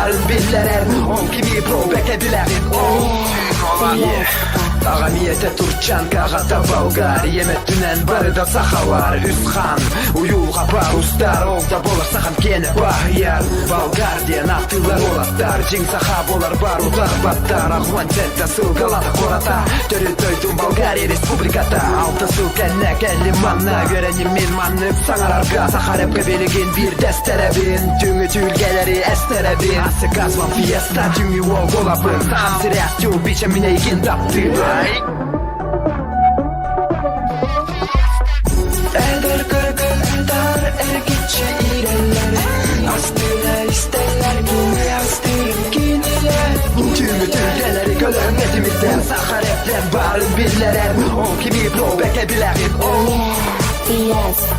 barın billerer On kimi pro bekediler Ağa niyete Turkçan kağıtta Balgar Yemet dünen barıda sahalar Üshan uyul kapar ustar Olda bolar sahan kene bahyar Balgar diyen aktılar olatlar Cing saha bolar barular battar Ahvan tenta sılgalata korata Törü töydüm Balgariya Respublikata Altı sıl kennek elli manna Görenim min manlık sanararga Saharep bebeligin bir desterebin Tüngü tülgeleri esterebin Ası gazvan fiesta Tüngü ol dolabın Sam siriyas tüv biçemine ikin taptı Eder kırgın dar ergitçi iğrenleri Astılar isterler kimi astırıp kiniler Tümü türgeleri gölüm netimizden Saharepler barın billerer On kimi pro bekebilerin Fiesta.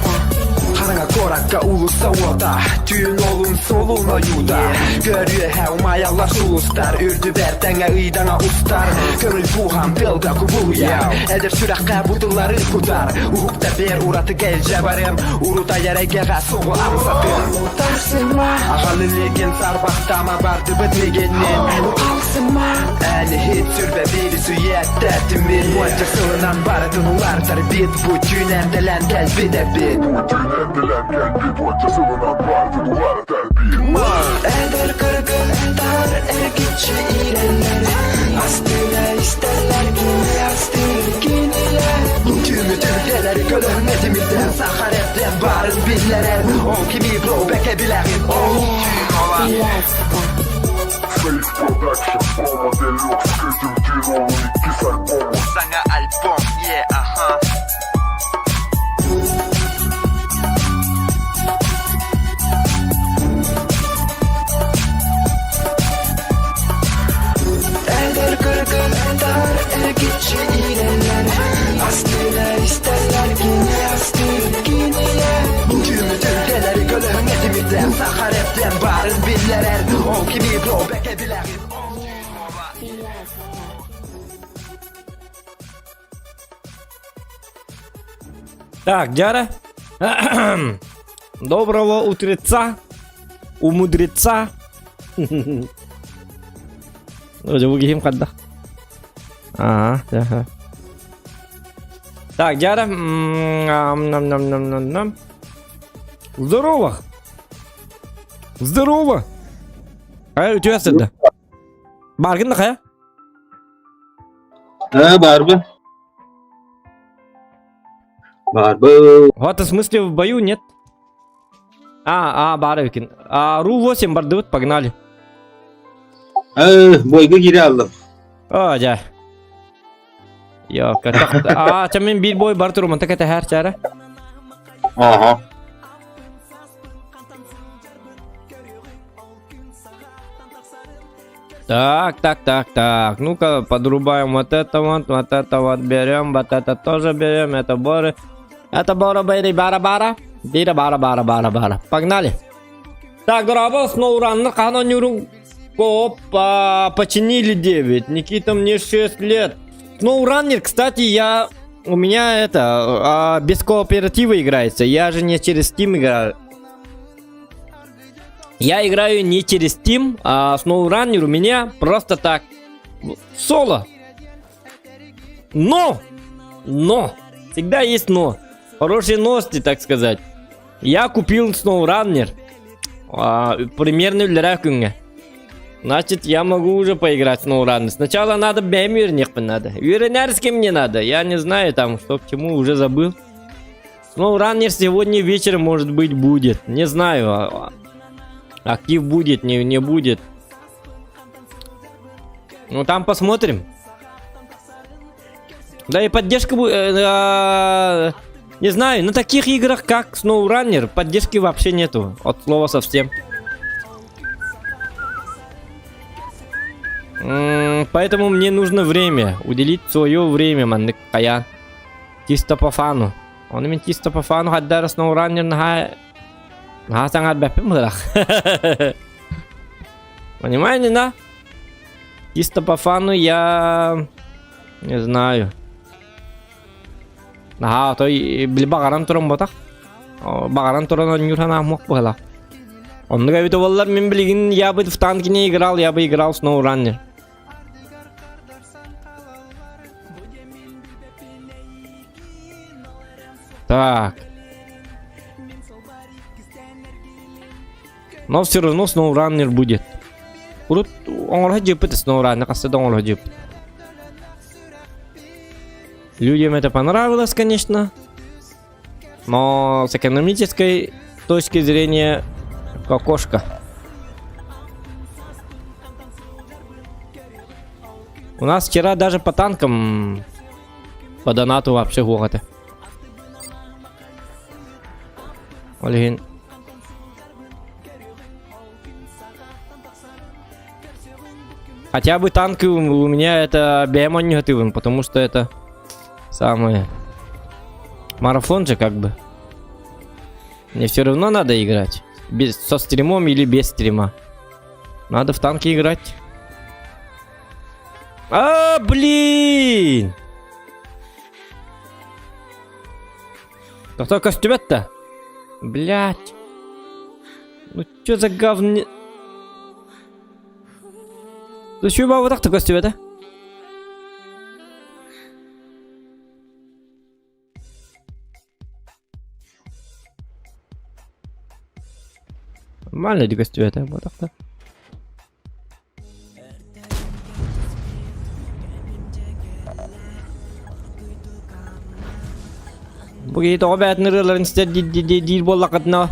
Haranga korakka ulusta oda Tüyün olun soluna yuda Görüyor hev mayalar sulustar Ürdü bertenge ıydana ustar Gönül puhan bilga kubuya Eder sürekka budulları kudar Uhukta bir uratı gel cebarım Uruta yere geğe soğu amsatır Utarsınma. Ağalilikin sarbahtama bardı bitmegenin Utarsınma. Eli hit sürbe biri süyette Tümün muacı sığınan bardın ulardır Bit bu tüynen gel bir de bit Dilen kendi boncasının vardı duvara terbiye Eder kırgın dar ergitçi iğrenleri Astılar isterler kimi astırır kiniler Tümü türgeleri gölüm netimizden Saharepten barın billerer On kimi pro bekebilerin Fiesta. Safe production Bomba deluxe Gözüm Cirol'un 2 say bomba Sana album yeah aha Eder kırgın dar ergitçi iğrenleri Astılar isterler kimi astırır kiniler Tümü türgeleri gölüm netimizden Saharepten barın billerer On kimi pro bekebilerin Так, Дяра. Доброго утреца. У мудреца. Уже выгибаем когда. Ага, ага. Так, Дяра. Здорово. Здорово. Какая у тебя среда? Баргин какая? Барбы. Барбы. Вот в смысле в бою нет? Барыкин. Ру-8 бардывыт, погнали. Бойга кире алдым. Да. Yok, çamen bir boy bar turman tak her çare. Ага. Так. Ну-ка, подрубаем вот это вот берем, вот это тоже берем, это боры. Это бора-бери, бара-бара. Бира, бара-бара. Погнали. Так, дорога, сноуранны канонюру коп починили 9. Никита, мне 6 лет. Сноураннер, кстати, у меня это без кооператива играется. Я же не через Steam играю. Я играю не через Steam, а SnowRunner у меня просто так. Соло. Но. Всегда есть но. Хорошие новости, так сказать. Я купил SnowRunner. Примерно в лиракунге. Значит, я могу уже поиграть в SnowRunner. Сначала надо бэмерник надо. Юринарский мне надо. Я не знаю там, что к чему, уже забыл. SnowRunner сегодня вечером, может быть, будет. Не знаю. Актив будет, не будет. Ну там посмотрим. Да и поддержка будет. Не знаю, на таких играх как SnowRunner поддержки вообще нету. От слова совсем. Поэтому мне нужно время. Уделить свое время, маннык каян. Чисто по фану. Он именно чисто по фану хаддар SnowRunner на санgat бэпэм хырах. Понимаете, да? Чисто по фану я... Не знаю. Той бил багаран туран ботак. Багаран туран юрхан амок была. Онда бит олар мен билген, я бы в танке не играл, я бы играл в SnowRunner. Так. Но все равно SnowRunner будет. Урут оңорға жепіт SnowRunner, қасыда оңорға жепіт. Людям это понравилось, конечно. Но с экономической точки зрения кокошка. У нас вчера даже по танкам по донату вообще города. Олегин. Хотя бы танки у меня это бемон негативен, потому что это самое марафон же как бы. Мне все равно надо играть. Со стримом или без стрима. Надо в танки играть. А, блин! Кто костюмет-то? Блять. Ну чё за говне... Ну чё его вот так-то костюмет-то? Нормально ли костюмет-то? Вот так-то. Begitu obat nırıların ister değil bollakatna.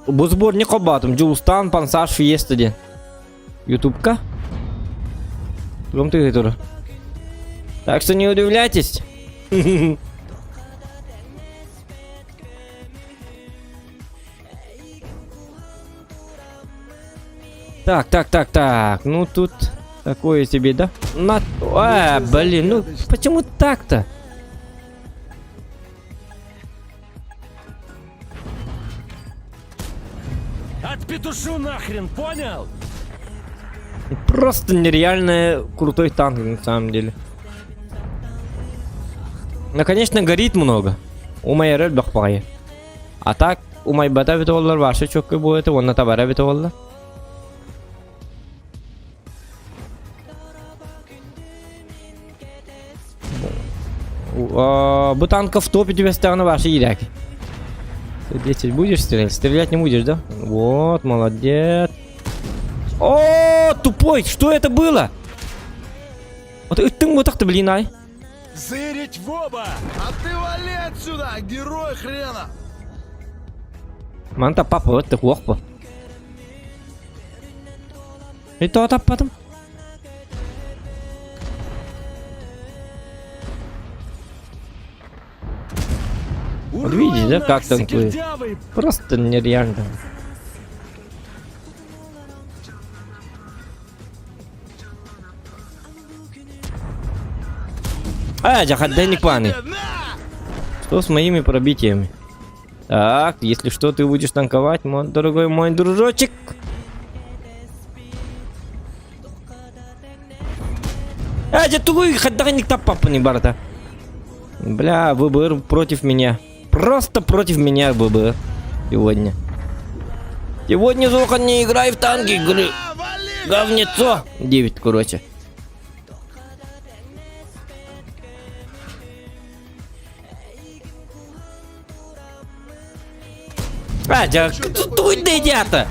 Bu сборник обатом. Джулстан, Пансаж, Фиеста ден. Ютубка. Потом ты тоже. Так что не удивляйтесь. Так. Ну тут такое себе, да? Блин, ну почему так-то? Отпетушу нахрен, понял? Просто нереально крутой танк на самом деле. Ну, конечно, горит много. У моей рель бахпая. А так, у моей бета битоллар ваши чоккой будет, он на табара битоллар. Бу танка в топе тебе стану ваши еляки. Ты 10 будешь стрелять? Стрелять не будешь, да? Вот, молодец. О, тупой, что это было? Вот ты вот так-то, блин, ай. Зырить в оба! А ты вали отсюда, герой хрена! Манта папа, вот ты хлопа. И то потом. Вот видите, да, как танкует? Просто нереально. Джахадденник паны. Что с моими пробитиями? Так, если что, ты будешь танковать, мой дорогой мой дружочек. Тугой хадденник папа не барта. Бля, ВБР против меня. Просто против меня ВБР. Сегодня. Сегодня, Зохан, не играй в танки, говнецо. 9, короче. Что это, идиота?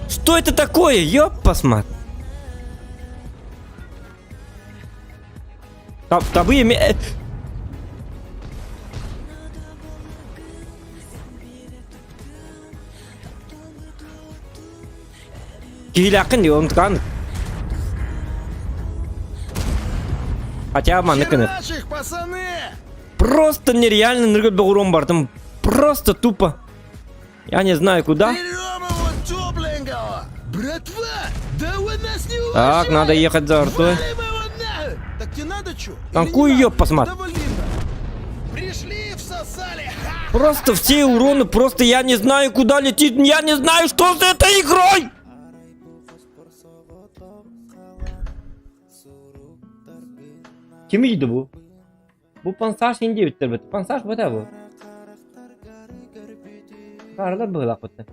Что это такое? Ёп, посмотри. Табы... Килякын он ткан. Хотя маны кынет. Наших, пацаны! Просто нереально ныргать багуром бартом. Просто тупо. Я не знаю куда. Берем его тепленького! Братва! Да вы нас не уважаете! Так, надо ехать за артой. Валим его нахуй! Так тебе надо чё? Танкуй ее, посмотри. Да вали нахуй. Пришли, всосали! Ха! Просто все уроны, просто я не знаю куда летит. Я не знаю, что с этой игрой. Kim iyiydi bu? Bu Pansaj indi bitirdi. Pansaj bu da bu. Karlar bıgılak bitti.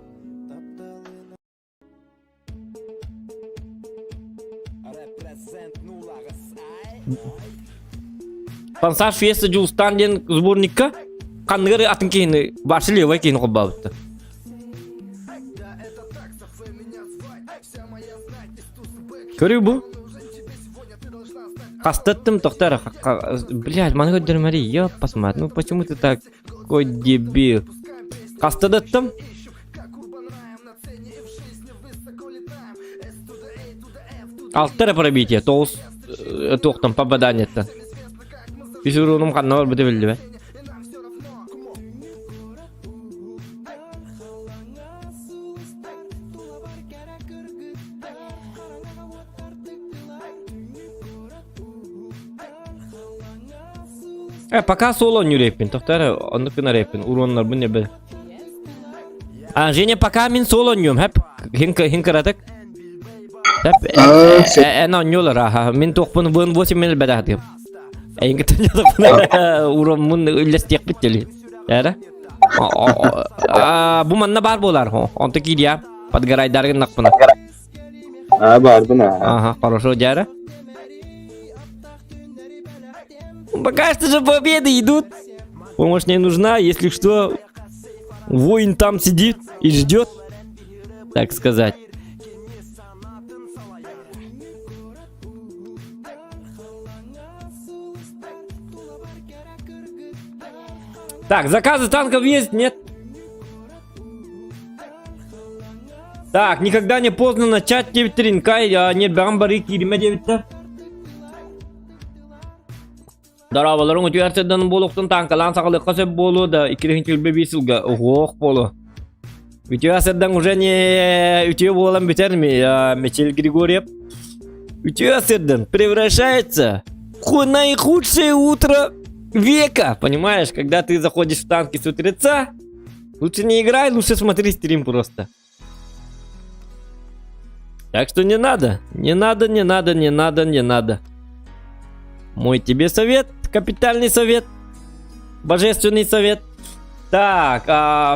Пансаж феста жуустан ден сборникка кандыры атын кейін башы левай кейін қобба бітті. Көрі бұл? Кастаттым тоқтар. Блядь, маны көддірмәді. Ёп, посмотри, ну почему ты такой дебил? Кастаттым. Алтыра пробитие, тоғыз тоқтым попаданиеттен. Бес уроным қанна бар біті білді бә. Пока соло не реппин, тоқтары онды күні реппин, уронлар бұл не біл. Жене пока мен соло нем, хэп, хинкаратык. Хэп, ойнолар, мен тоқпын бұн 8 минут бәдәдім. Әйінгі тәнеді урон мұн үлестек біттелі. Әрі? Бұл манна бар болар, онты кейді я, подгарайдарғын нақпына. Бар бұна. Ага, хорошо, дәрі. Пока что же победы идут. Помощь не нужна, если что. Воин там сидит и ждет, так сказать. Так, заказы танков есть? Нет? Так, никогда не поздно начать тренкай, нет бамбары кириме девитте. Дарабаларың үтіярседен болуқтың танкалан сақылыққа сөп болу да 2025 жылға оқ болу. Үтіярседен уже не үтіе болан бітер ме, Мечель Григорьев? Үтіярседен превращается в наихудшее утро века. Понимаешь, когда ты заходишь в танки с утреца, лучше не играй, лучше смотри стрим просто. Так что не надо, не надо, не надо, не надо, не надо. Мой тебе совет, капитальный совет, божественный совет. Так,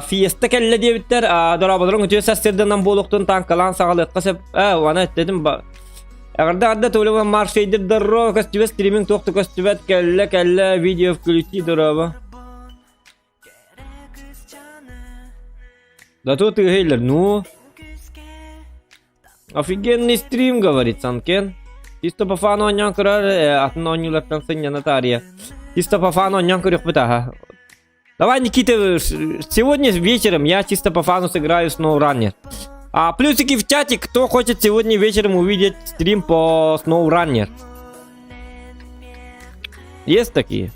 фиеста келле дебиттер, дарабаларың үтіе сәстерден болуқтың танкалан сағалық қысып, вана дедім ба. Ағырда төлеуі маршейдер дұрро, көстібе стриминг тоқты көстібет келле видео включи дұрабы. Да тут и гейлер, ну. Офигенный стрим, говорит Санкен. Чисто по фану нянкура, атын онюлардан сыня Наталья. Чисто по фану нянкура хпыта. Давай, Никита, сегодня вечером я чисто по фану сыграю SnowRunner. Плюсики в чате, кто хочет сегодня вечером увидеть стрим по SnowRunner. Есть такие?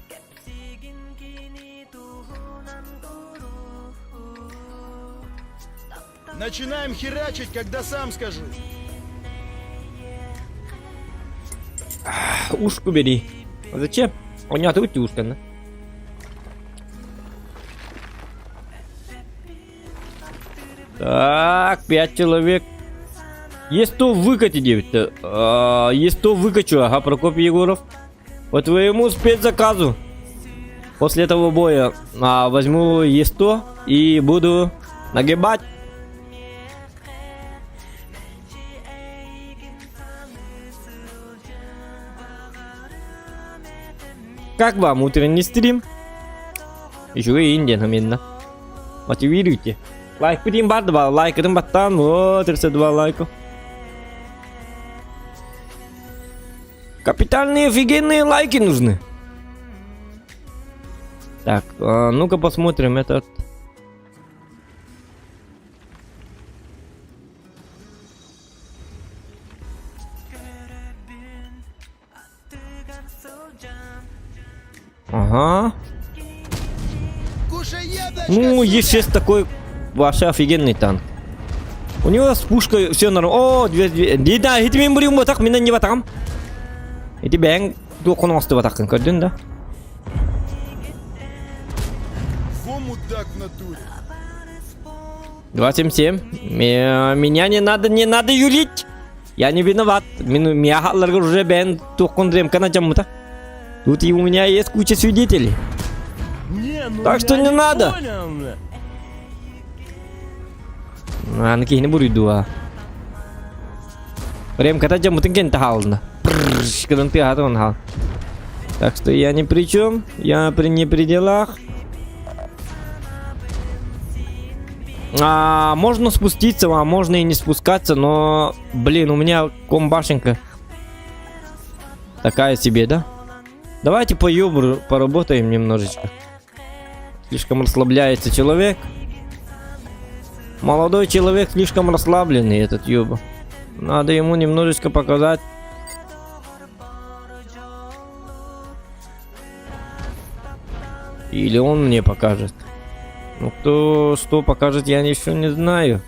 Начинаем херачить, когда сам скажу. Ушку бери. А зачем? У него тут ушка, да? Так, 5 человек. Есть то выкати, девять-то. Есть то выкачу, ага, Прокопий Егоров. По твоему спецзаказу. После этого боя возьму есть то и буду нагибать. Как вам утренний стрим? Еще и Индия наменно. Мотивируйте. Лайк пидим бар 2 лайка, там баттан, вот 32 лайка. Капитальные офигенные лайки нужны. Так, ну-ка посмотрим этот. Ага. Ну, есть сейчас такой вообще офигенный танк. У него с пушкой все нормально. О, не да, эти мембри вот так, меня не батам. Эти бэнг, только он остался так, көрдün да? Во мудак в натуре. 277. Меня не надо юлить. Я не виноват. Меня халларга уже бэн тоқын дремка на чамута. Тут и у меня есть куча свидетелей. Не, ну Так что не надо. Понял. Anaknya ini buru dua. Рем ката жа мутынген тахална. Кыдын ты атон хал. Так что я ни при чем, я не при делах. Можно спуститься, а можно и не спускаться, но, блин, у меня комбашенка такая себе, да? Давайте по юбру поработаем немножечко. Слишком расслабляется человек. Молодой человек слишком расслабленный, этот юбр. Надо ему немножечко показать. Или он мне покажет. Ну, кто что покажет, я еще не знаю.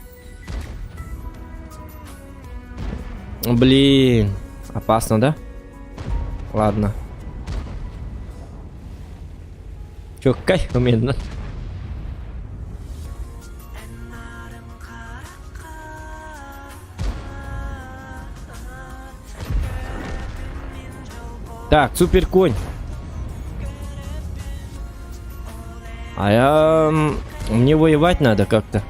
Блин. Опасно, да? Ладно. Чё, кайф умеет, Так, супер конь. Мне воевать надо как-то.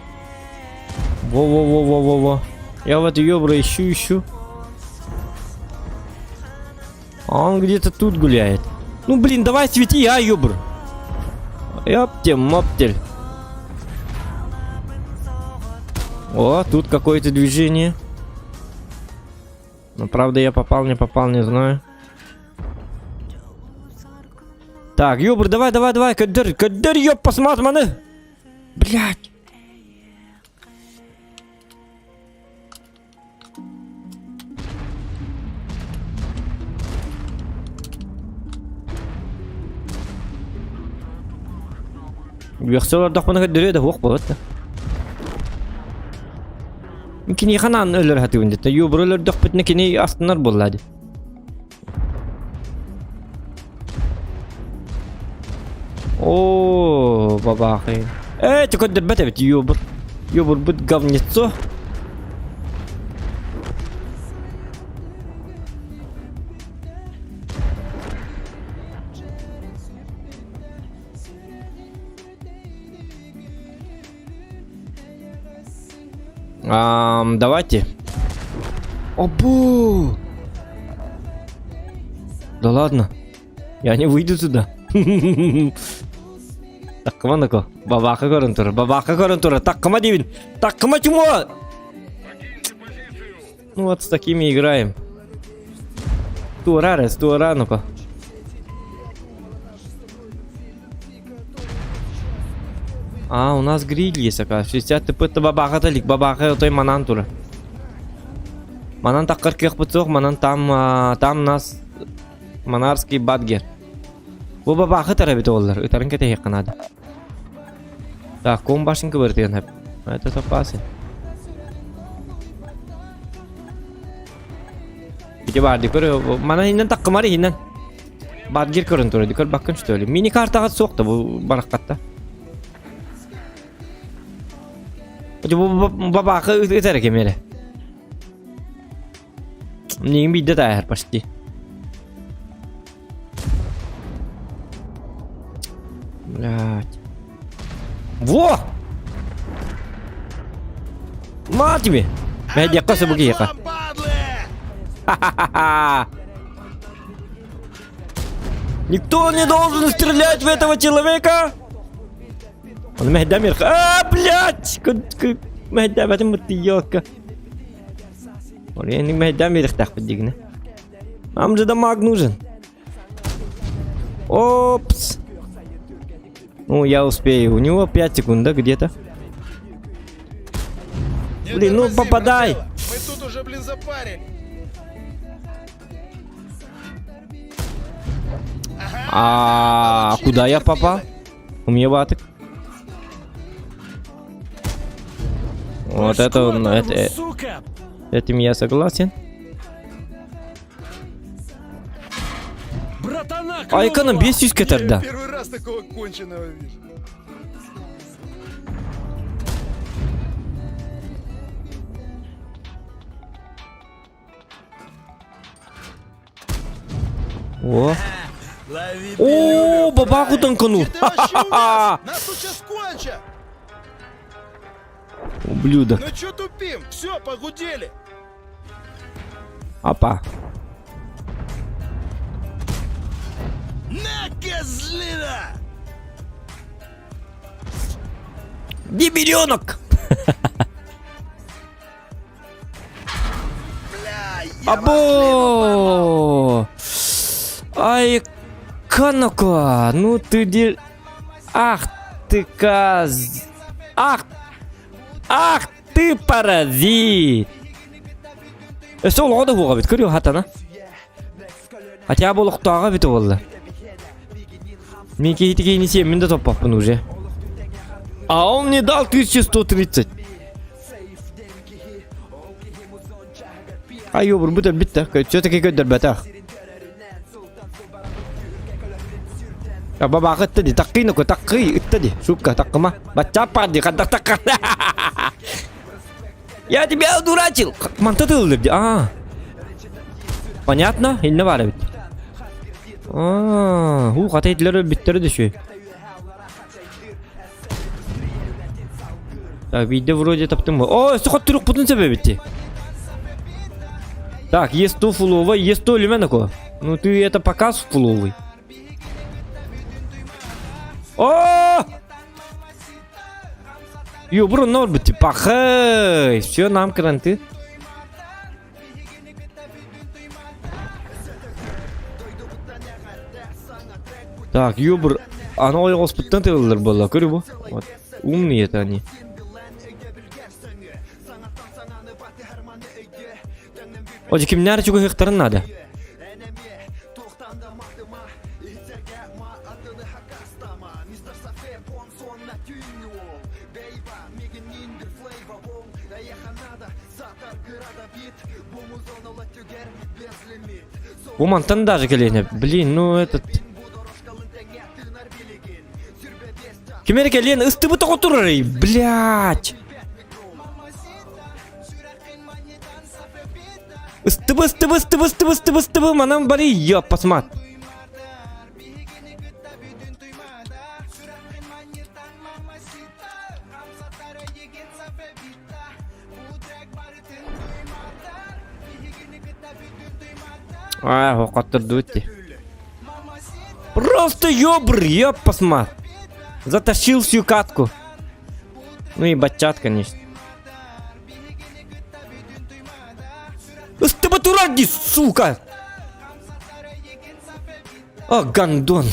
Во-во-во-во-во-во. Я вот ёбра ищу. А он где-то тут гуляет. Ну блин, давай свети, ёбр. Ёптель-моптель. О, тут какое-то движение. Но правда я попал, не знаю. Так, ёбр, давай, кадыр, ёб, посмотри, блядь. Бехсолар дохпана кадыр да вох болот. Кини ханан өлөр хатыбын дете, ёбр өлөр дохпытны кини астынар боллады. О, бабахи. Ты куда бетавит, ёбр? Ёбр, будь говнецо. Давайте. Обу! Да ладно. Я не выйду туда. Таккыма нако. Бабаха көрінтуры. Таккыма дейбін. Таккыма чумо! Ну вот с такими играем. Туара нако. У нас гриль есть, оказывается. 60 тп-то бабаха талик. Бабаха той манан тура. Манан таккар кех пыцох, манан там нас манарский бадгер. Бу бабаха тарабит олар. Итарын кете хек канады. Так, ком башенка бертен хеп. Это опасно. Ити бар дикөр. Мана хиннен таккымары хиннен. Бадгер көрін туры. Дикөр баккын что ли. Мини картаға соқты бу бараққатта. Бу бабаха итары кемері. Неген бейді тайыр почти. Блядь. Во! Мать тебе! Блядь, я косы буги яка. Ха-ха-ха-ха! Никто не должен стрелять в этого человека! Он мехдамир. Блядь! Мехдам, это мутиёка. Я не мехдамир их так поддигна. Нам же дамаг нужен. Опс! Ну, я успею. У него 5 секунд, да, где-то? Блин, ну попадай! Мы тут уже, блин, запарили. Куда я попал? У меня ваток. Вот это, сука! этим я согласен. Братана, Эконом бесись тогда. Первый раз такого конченого вижу. О, Лови о, пилюлю, бабаху правильно. танканул. Где ты вообще у нас? Нас тут сейчас кончат. Ублюдок. Ну чё тупим? Все, погудели. Опа. На, козлина! Дебиленок! Бля, я Або! Ай, канака, ну ты дел... Ах ты Ах ты паразит! Сол года хуга бит, көрү хатана. Хотя бы луктага бит болду. Мен кейтигени сен мен да топпаппын уже. А он мне дал 1130. Ай, ёбур, бутер битті. Все-таки көддір бәтақ. Баба қытты де, таққи нүкі, таққи, үтті де. Шупка, таққыма. Бачапа де, қандақ таққа. Я тебя удурачил. Манта ты улыбди. Понятно? Или не вара бит? Қатайдылары биттері düşüyor. Так, видео вроде таптым. О, сухот түрік бұтын себебі бітті. Так, есть то фуловый, есть то лименако. Ну ты это показ фуловый. О! Ёбру, нор бітті. Пахай. Все, нам кранты. Так, ёбр. Ана ойғыз бұттан тегілдер болла. Көрі бұл? Умный это они. Оже kimler çok hıhtarın adı? Bu mantan даже келene. Блин, ну этот... Кемер келен, ыстыбы тоғытыры, блядь! Стыбы, манам бари, ёп, посмат. Оқаттырды өтте. Просто ёбр, ёп, посмат. Затащил всю катку. Ну и бачат, конечно. Стыба тураги, сука! О, гандон.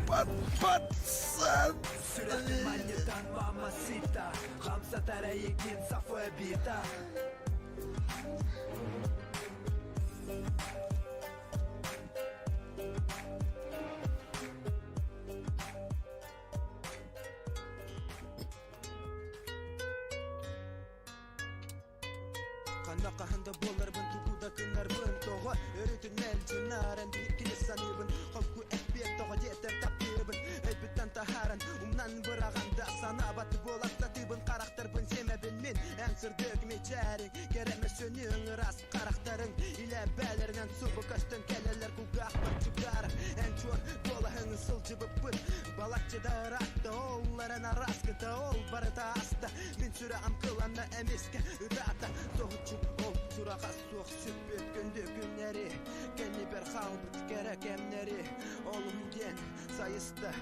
Пацан. Kanakahında bolarбын тугуда кынарбын тоға өрүтүн мелжинаран биккили саныбын хокку эппет тоға жетер таптырбын эппеттен тахаран умнан быраганда сана баты болатта тыбын карактарбын семебин мен әңсірдөк мечәрің кереме сөнүң рас карактарың иле бәлерінен субы көстөн келелер кулгақтар чугар әң чор толахың сылжыбыппын балакчыда ратты олларын араскыта ол барыта аста мен сүрө амкыланна эмеске ыдата соғычу ол сураға соқ сүп өткөнді күннері кәні бір қалбыт керек әмнері олым ген сайысты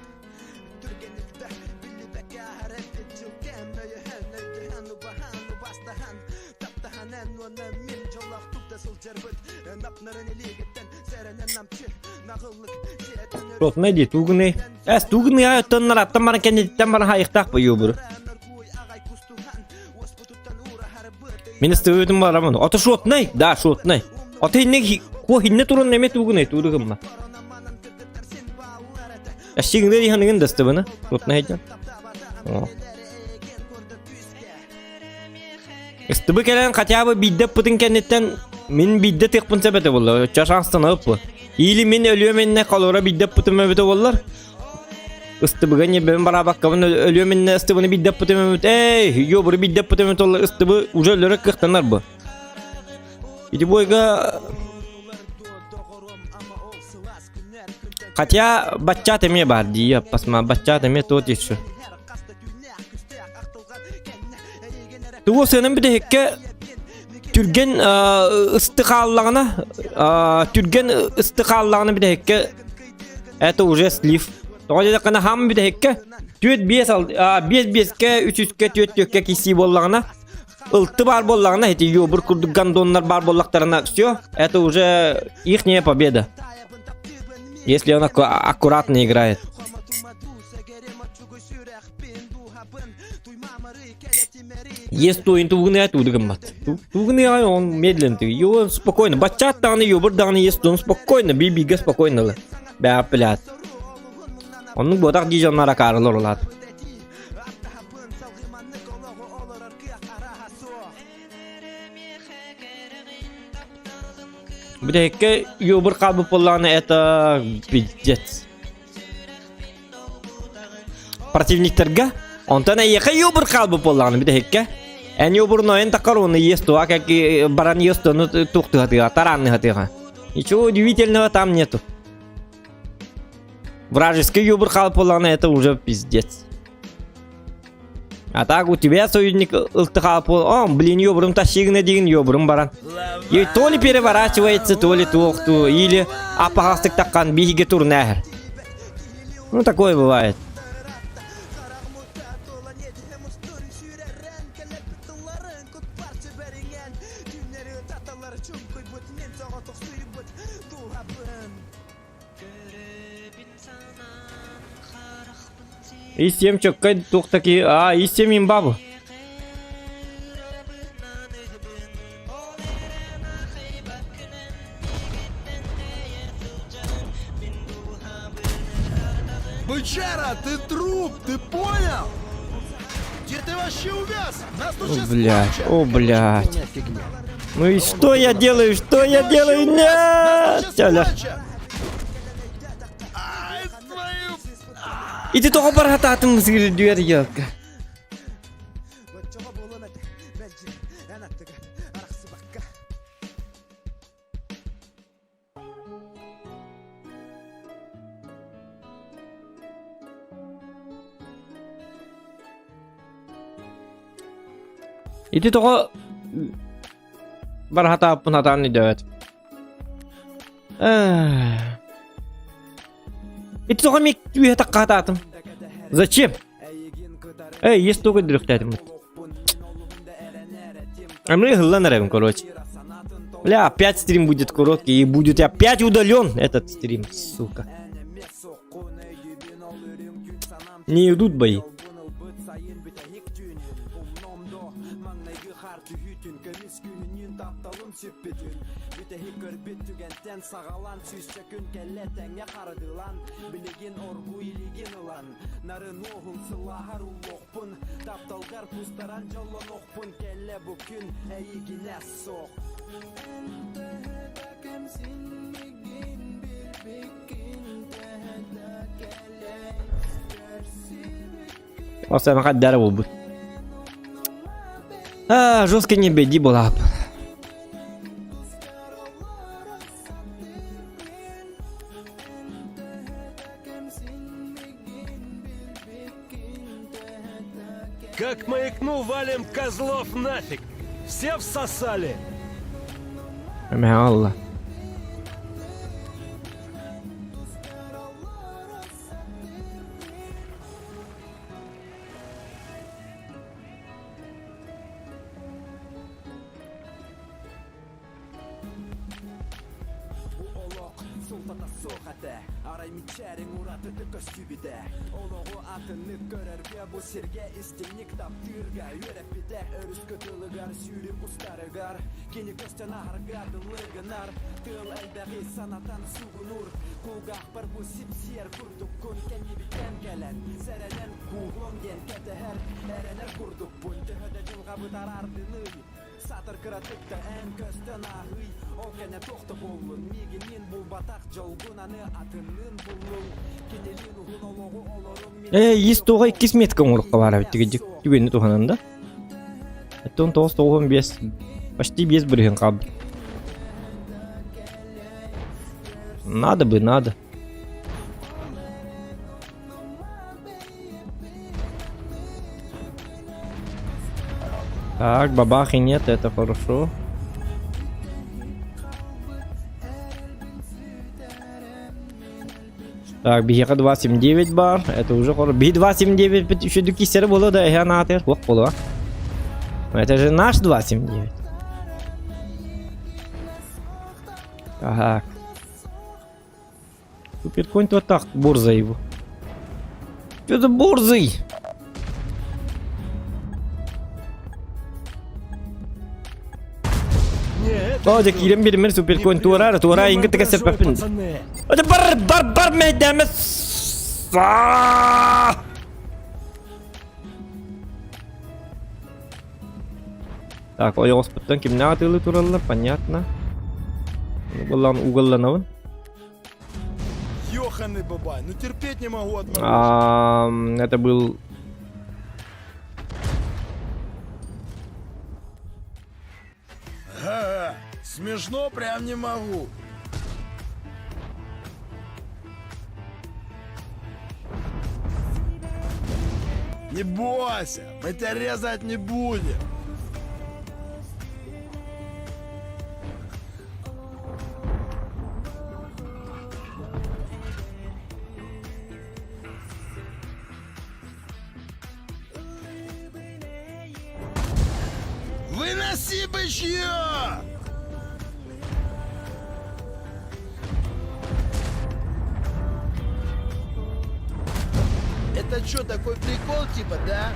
түргенілді білібәке әрәтті жылкен өйіхен өйдіхен ұбахан ұбастахан таптахан ән оны мен жолақ тұпта сылжарбыт напнарын елегеттен сәрінен намчы нағылық жетін Рот, найди, тугны. Тугны, а это на рад, там маркенеттен бара хайықтақ бай ёбры. Мен істеудің бар аман. Аты шотнай? Да, шотнай. Аты хинне турын неме тугны, тугым ма. Әштегіңді дейханығын дәсті бұны. Шотнай айтан. Істібі келен қатябы биддеп бұтын кәнеттен мен бидде текпін сәбәті болды. Чашанстан ауып. Или мен өліөменне қалуыра биддеп бұтын мәбіті болылар. Ыстыбыға не бән бара баққабын өліөменне ыстыбыны биддеп бұтын мәбіті. Эй, ёбыры биддеп бұтын мәбіті олар. Ыстыбы уже өлірі қықтанар бұ. Иди бойға... Хотя баччат эме бар дия, посма баччат эме тот еще. Тугу сенен биде хекке түрген ыстыкаллагына биде хекке это уже слив. Тоғыда қана хам биде хекке төт 5-5-ке 3-3-ке 4-4-ке киси боллагына ылты бар боллагына эти ёбыр курдук гандоннар бар боллактарына все, это уже ихняя победа. Если он аккуратно играет. Есть то интугны оттуда гамбат. Тугны он медленно, его спокойно. Бачат таны ёбыр даны есть он спокойно, бибига спокойно. Бәпілят. Оның бодақ дижонлар акарылыр олады. Бидекке ёбыр қалбы полланы это пиздец. Противниктерге онтан аяқа ёбыр қалбы полланы бидекке. Ән ёбыр ноен тақар оны есту, как баран есту, ну тухты хатыға, таранны хатыға. Ничего удивительного там нету. Вражеский ёбыр қалбы полланы это уже пиздец. А так у тебя союзник ылтыхал пол, блин, ёбрым тащигна деген ёбрым баран. И то ли переворачивается, то ли тухту, или апахастык таккан бихиге турнахер. Ну такое бывает. Истем чоккай тухтаки, истем имбабу. Бычара, ты труп, ты понял? Где ты вообще увяз? Нас тут сейчас Блядь, куча. о, блядь. Ну и что я делаю, что я делаю? Нет! Ай, твою... И ты только бархататым дверь елка. И ты только бархатапын атан не делает. И ты только миг тебе так кататым. Зачем? Эй, есть только дрюхтатым. А мы гланарем, короче. Бля, опять стрим будет короткий и будет опять удален этот стрим, сука. Не идут бои. Оса махат дару бу. Жестко не беди была. Как маякнул, валим козлов нафиг. Все всосали. Allah. Есть только кисметка мурка вара битиге тюбени тухананда. Это он толсто он без почти без брыган каб. Надо бы, надо. Так, бабахи нет, это хорошо. Так, бигера 279 бар, это уже хорошо. Би 279, еще до кисера было, да, я на атер. Ох, было. Это же наш 279. Так. Суперконь вот так, борза его. Что за борзый? Oh, jadi kirim bir super coin tuara ingat ke siapa pun. Ada bar medames. Так, оёс потом кимна атылы тураллар, понятно. Уголлан уголланавын. Ёханый бабай, ну терпеть не могу одного. Это был... Ага, смешно прям не могу. Не бойся, мы тебя резать не будем. Выноси бычье! Это что, такой прикол типа, да?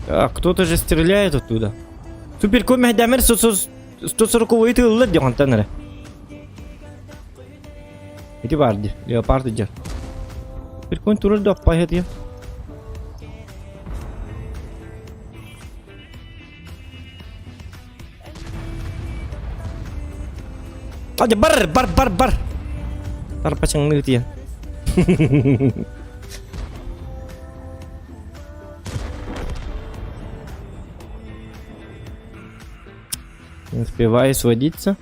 Так, кто-то же стреляет оттуда. Суперкон мехдамер 140 тылы диған тәнірі. Эти варди, леопарды жер. Суперкон турыр да аппай я. Aja bar. Tar pacang ngerti ya. Не успеваю сводиться.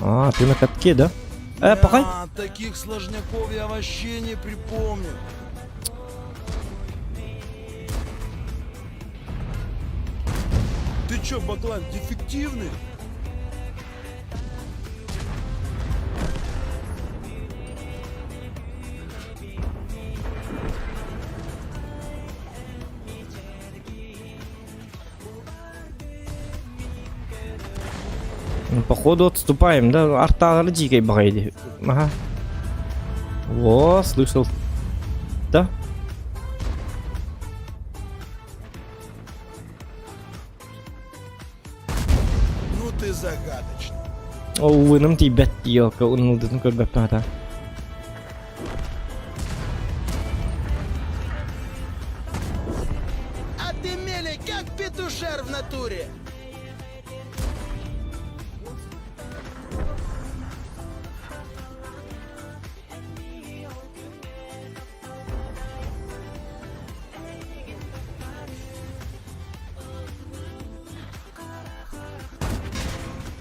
А, ты на катке, да? Пахай. Таких сложняков я вообще не припомню. Ты чё, Баклан, дефективный? Ну, походу отступаем, да? Арта дикой багайди. Ага. О, слышал. Да? Ну ты загадочный. О, вы нам тебя елка, он ну как бы пата. А ты мелей, как петушар в натуре.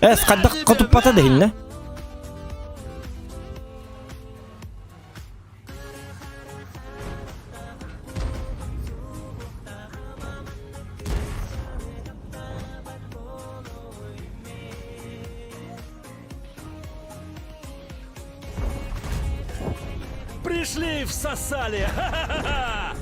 Скадак катып пата дейін, да? Пришли, всосали! Ха-ха-ха!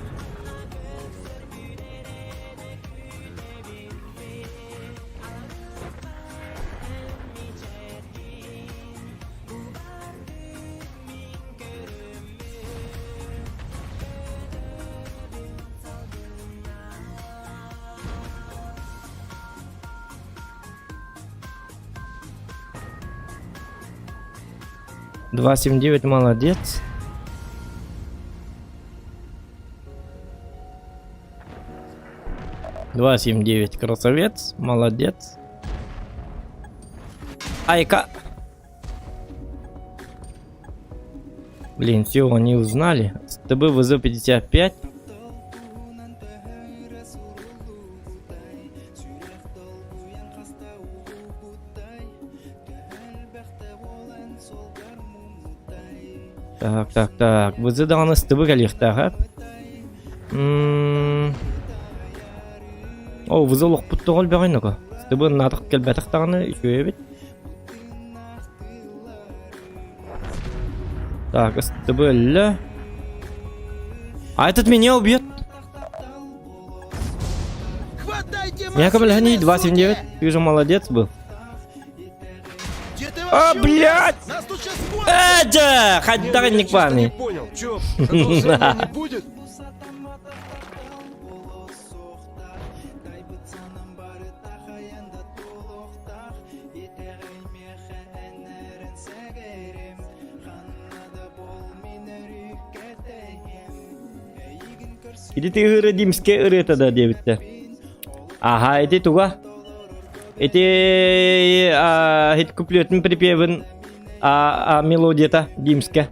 279, молодец. «279» красавец, молодец. Айка. Блин, все, они узнали. СТБ ВЗ-55. Так. ВЗ дағаны СТБ кәліқтаға. О, ВЗ лоқ бұтты ғол бәғайны қа. СТБ надық кәлбәтіқ дағаны үшуе бет. Так, СТБ лі. А этот меня убьет. Хватайте Я кабель машины, 279. суки! Ты же молодец был. Где ты А, вообще блядь! увяз? Нас тут сейчас гонят! Эджа! Ходдагник парни. Понял, чё, продолжения не будет? Иди ты ыры димске ыры это да дебитте. Ага, эти туга. Эти хит куплетин припевен мелодия-то димске.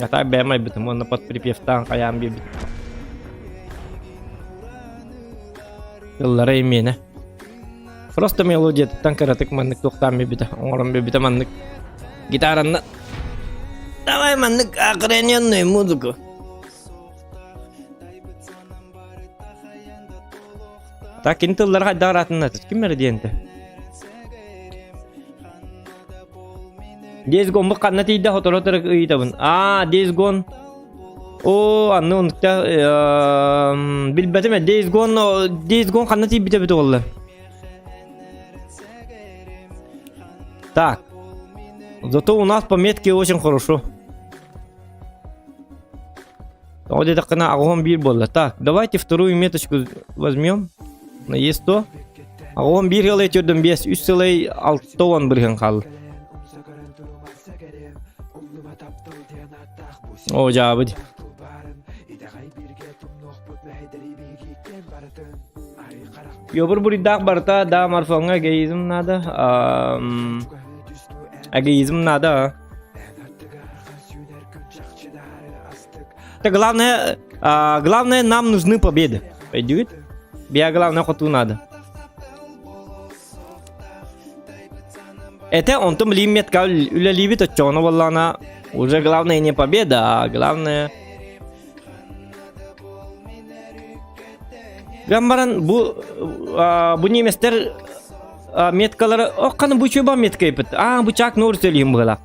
А так бэмай бит, можно под припев там каям бит. Yıllara emine. Просто мелодия tan karatık manlık tohtam bit. Oğlum bit manlık. Gitarını. Давай маннык охрененную музыку. Так, интеллар хайдаратына кимер диенте. Days Gone bu kanna tiyde hotorotır ıyıtabın. Days Gone. O anne onukta bilbetime Days Gone kanna tiyde bite bite oldu. Так. Зато у нас по метке очень хорошо. Вот это на огонь бир было. Так, давайте вторую меточку возьмем. На Е100. Огонь бир гелей тёрден бес. Үстелей алтован бирген кал. О, жабыд. Ёбыр буридак барта да марфонга гейзим надо. Эгоизм надо. Это главное, нам нужны победы. Пойдет? Бия главное хоту надо. Это он там лимит кал уля ливит от чона валлана. Уже главное не победа, а главное. Гамбаран bu неместер меткалары оққаны bu чөба метка епіт. Бычак нор сөйлейім бұғылақ.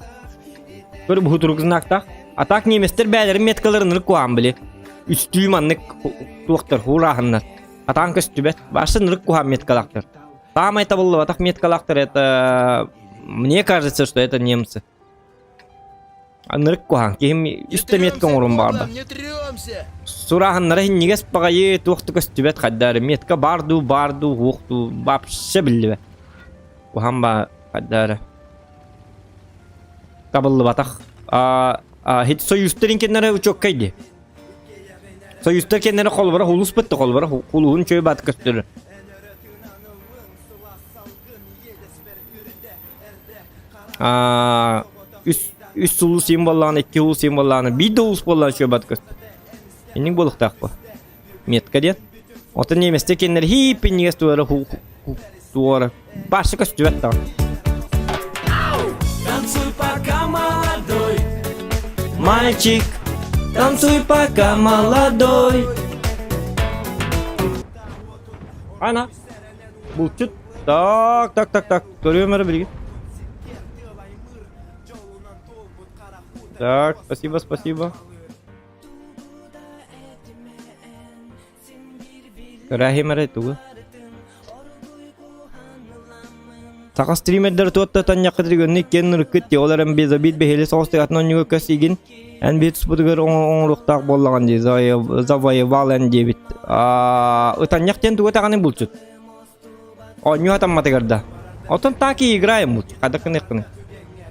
Көрі бұғы тұрғызынақта. Атақ неместер бәлері меткаларын рықуан білі. Үстүйім аннық туақтыр, хурағыннат. Атан көстүбет, башын рықуан меткалақтыр. Там это было, атақ меткалақтыр, это... Мне кажется, что это немцы. Рықуан, кейім үсті меткан орын барды. Не трёмся! Сурағынлары негес бағайы туақты көстүбет қаддары. Метка барду, оқты, бапшы білі бе. Кухамба каддара. Кабылlı батақ. Hiç soyuzların kenara uçak kaydı. Soyuzlar kenara kol bara, hulus bitti kol bara. Huluğun çöy batı gösterir. Üç sulu simbollarını, iki hulu simbollarını, bir de ulus bollarını çöy batı gösterir. Enin boluk tak bu. Metka diyen. Ota nemeste kenara hipin neges duvara duvara. Başı gösterir tamam. Танцуй пока молодой. Мальчик, танцуй пока молодой. Ana. Bulçut. Tak. Görüyorum öyle bilgi. Так, спасибо. Рахим арайтуга. Сақа стримердер туатта тanya кыдыргөннү кеннер кытты оларын безобит бехели соостыгатынан нүгө көсигин эн бит спудгер оңлуктак боллаган ди завоевален дебит. Ытаньяктен туга таганы булчут. О нюатам матыгарда. Отон так и играем вот. Кадакны.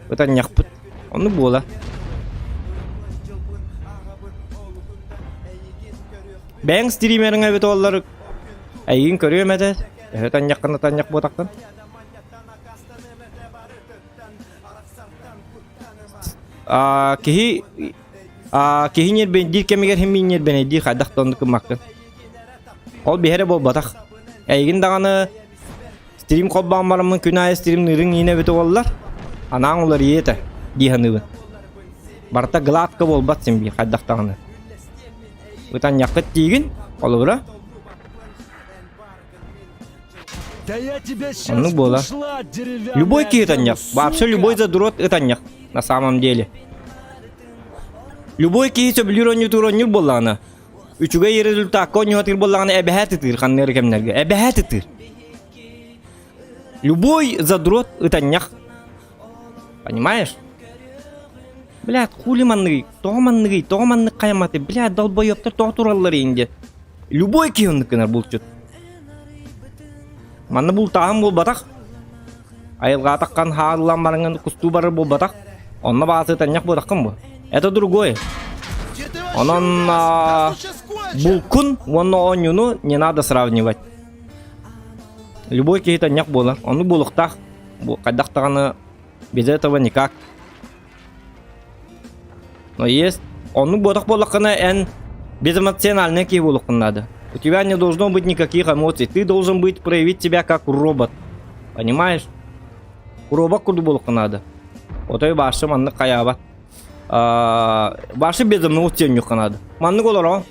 Это няхпут. Он ну было. Бәң стримеріңе бет олар әйін көрем әді. Таңяқ ботақтан. Кехи нер бен дир кемегер хемми нер бен дир қайдақ тонды кыммақын. Ол бехері бол батақ. Әйгін дағаны стрим қолбаған барымын күн айы стрим нырың ene бет олар. Анаң олар еті дейханы. Барта гладка бол бат сен бей қайдақ дағаны. Өтан яқыт дейгін, қолы бұра. Да я тебя сейчас Ну, было. ушла, деревянная Любой китаньяк, сука. вообще любой задрот итаньяк, на самом деле. Любой кит блюроню туроню болана. Üçüge результат коню хатыр болана эбехатытыр ханнер кемнерге. Эбехатытыр. Любой задрот итаньяк. Понимаешь? Блядь, хули манны, томанны кайматы, блядь, долбоёптар тоқтураллар инде. Любой кионныкынар булчут. Манны бул тағым бол батақ. Айылға таққан хағылан барыңын кусту бары бол батақ. Онна бағасы тәняқ ботаққын бұл. Это другое. Где ты Онон вообще увяз? Нас тут сейчас кончат. бұл күн, онна онюну не надо сравнивать. Любой кей тәняқ болар. Оны болықтақ. Қайдақтағаны без этого никак. Но есть. Оны ботақ болаққына ән безэмоциональный кей болыққын надо. У тебя не должно быть никаких эмоций. Ты должен быть проявить себя как робот. Понимаешь? Робот куду болыққы надо. Отой башы манны қаябат. Башы безімні өттен юқы надо. Манны қолар о.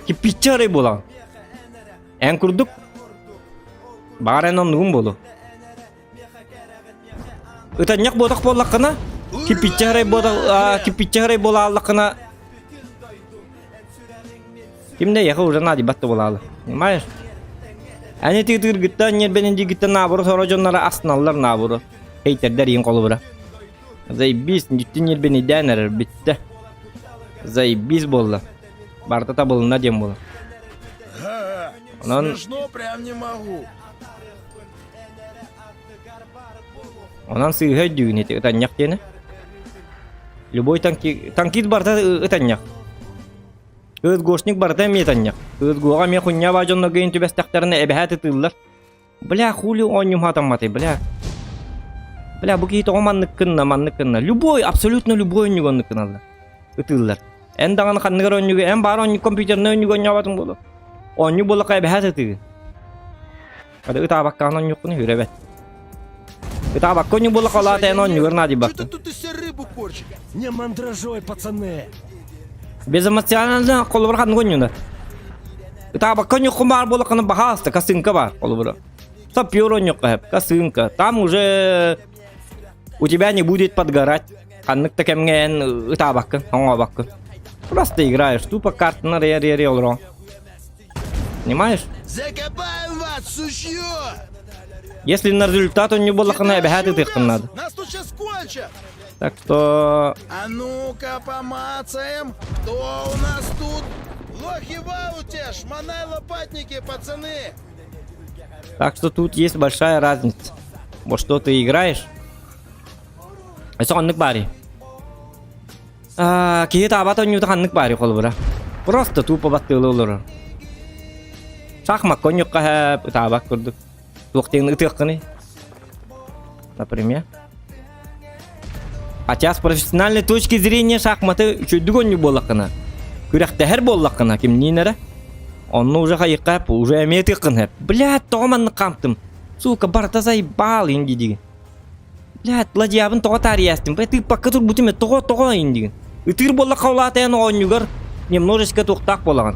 Кипичарай болан. Ән күрдік. Бағар ән онығын болу. Үтәнек ботақ болаққына. Кипичарай бола аллаққына. Kimde yağı уже нади батты болалы. Понимаешь? Они тигдир гитта нербенен дигитта набуру сорожоннары астыналлар набуру. Хейтердер ең қолы бұра. Заебис, нетті нербені дәнер бітті. Заебис болды. Бартата болына дем болды. Ага, Онан- смешно прям не могу. Онан сыйға дүйін еті ұтаньяқ дені. Любой танкист барта ұтаньяқ. Гошник барта метаньяқ. Гоға мен құння бажонна гейін түбәстәқтарына әбәхәті тыллар. Бля, хули оннюм хатамматы, бля. Бля, бұл кейті оманнық кынна. Любой, абсолютно любой оннюг оннық кыналар. Үтыллар. Ән дағаны қанныгар оннюге, ән бар оннюг компьютеріне оннюг оння батым болу. Оннюг болаққа әбәхәті тыгы. Кады ұтабаққаны оннюг күні хүрәбәт. Ұтабаққа оннюг болаққа олаты ән оннюг өрнады Что бақты. ты тут из себя рыбу корчишь? Не мандражой, пацаны. Безэмоциональны қолы бір қатын көнюна. Ұтабаққа оннюг құмар болаққаны бағасты, касынка бар қолы бірі. Сапер оннюг қәп, касынка. Там уже у тебя не будет подгорать. Қаннықта кәмген ұтабаққа, оңабаққа. Просто играешь, тупо картына ре-ре-ре олырон. Понимаешь? Закопаем вас, сучье! Если на результат он не был лохана, обязательно ты надо. Нас тут сейчас кончат! Так что А ну-ка помацаем, кто у нас тут? Лохи в ауте, шмонай лопатники, пацаны! тут есть большая разница. Вот что ты играешь. Это он пари. Какие-то абаты не утахан пари холбра. Просто тупо баттылы. Шахмат конюк кахап, табак курдук. Туқтен тыкканы. Например. Хотя с профессиональной точки зрения шахматы чуть не болакана. Күрәхтә һәр болакана ким нинәре? Он уже хайкап, уже имеет икын. Блядь, томан камтым. Сука, барта заебал инди диген. Блядь, ладьябын тога тариястым. Ты пока тут бутиме тога инди. Итир болла каулатен онюгар немножечко туктак болаган.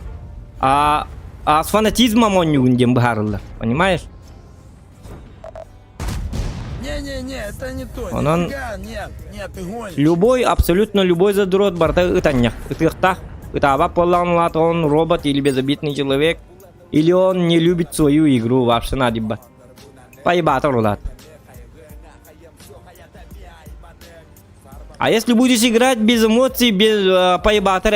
А с фанатизмом онюгун дем бахарылар. Понимаешь? Не-не-не, это не то. Он- Нифига, нет, ты гонишь. Любой, абсолютно любой задрот барта итаньяк. Итыхтах. Итаба полланлат он робот или безобидный человек. Или он не любит свою игру вообще надиба. Поебато рулат. А если будешь играть без эмоций, без поебата,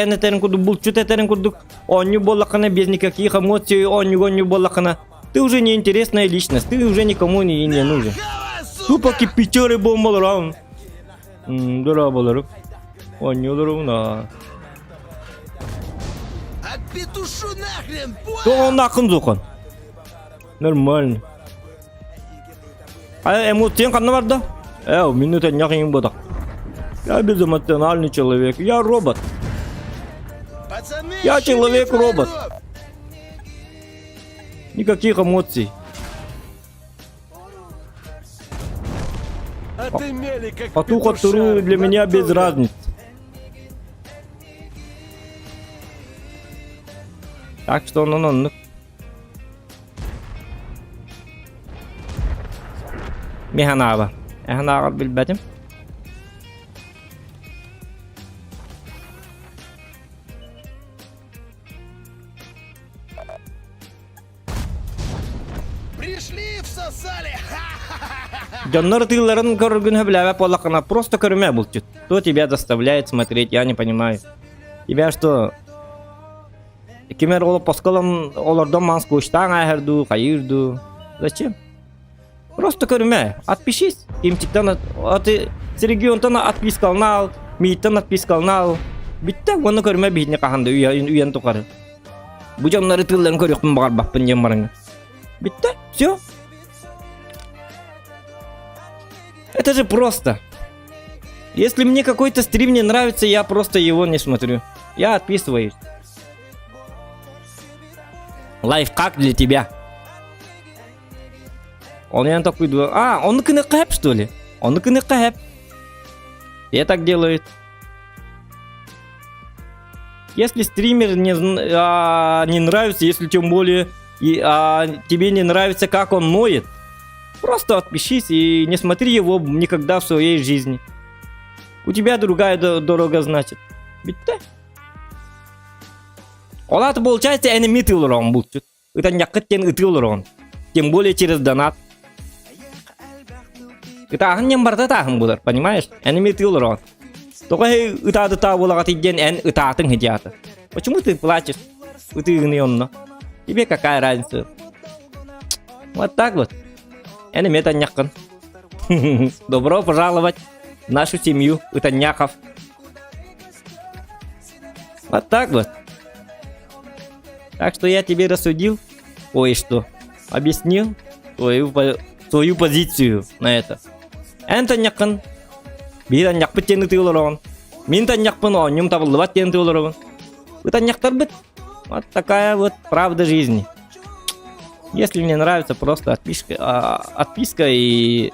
он не боллакана, без никаких эмоций, он не боллакана. Ты уже неинтересная личность, ты уже никому не нужен. Давай, сука! Тупо кипячеры бомбаларам. Дурабалару. Онюлару. Отпетушу нахрен, понял? То нахрен зухан. Нормально. А эмоциям канна бар да? Меня няхин бода. Я безэмоциональный человек. Я робот. Пацаны, Я щемите человек-робот. врагов! Никаких эмоций. Отымели, как Патуха петушара, Туру для меня без натуре. разницы. Так что, ну. Механаба. Механаба билбетим. Пришли, всосали! Джоннор тылларын көргүнө билебе полакана просто көрмө булчут. Что тебя заставляет смотреть, я не понимаю. Тебя что? Кемер олоп поскалам олордон манс куштаң айырду, кайырду. Зачем? Просто көрмө. Отпишись. Кимчиктен Сергеонтан отпискалны ал, Миттен отпискалны ал. Битте, оны көрмө битне каханды уян тукары. Бу жоннору тылларын көрөкмүн багар бакпын жем барыңы. Битте, все. Это же просто. Если мне какой-то стрим не нравится, я просто его не смотрю. Я отписываюсь. Лайфхак для тебя. Он я такой думаю, он кныкэп, что ли? Он кныкэп. Я так делает. Если стример не нравится, если тем более тебе не нравится, как он ноет, просто отпишись и не смотри его никогда в своей жизни. У тебя другая дорога, значит. Битте. Олат получается энеми тылырон будет. Это някыттен ытылырон. Тем более через донат. Это ахнем барда тахым булар, понимаешь? Энеми тылырон. Только ытады та булагат иден эн ытатын хидята. Почему ты плачешь? Ты гнённо. Тебе какая разница? Вот так вот. Энеми это някын. Добро пожаловать в нашу семью, это няков. Вот так вот. Так что я тебе рассудил кое-что. Объяснил свою позицию на это. Это някын. Бида някпы тені тылырон. Минта някпын оннюм табылдыват тені тылырон. Это няктар бит. Вот такая вот правда жизни. Если мне нравится, просто отписка и...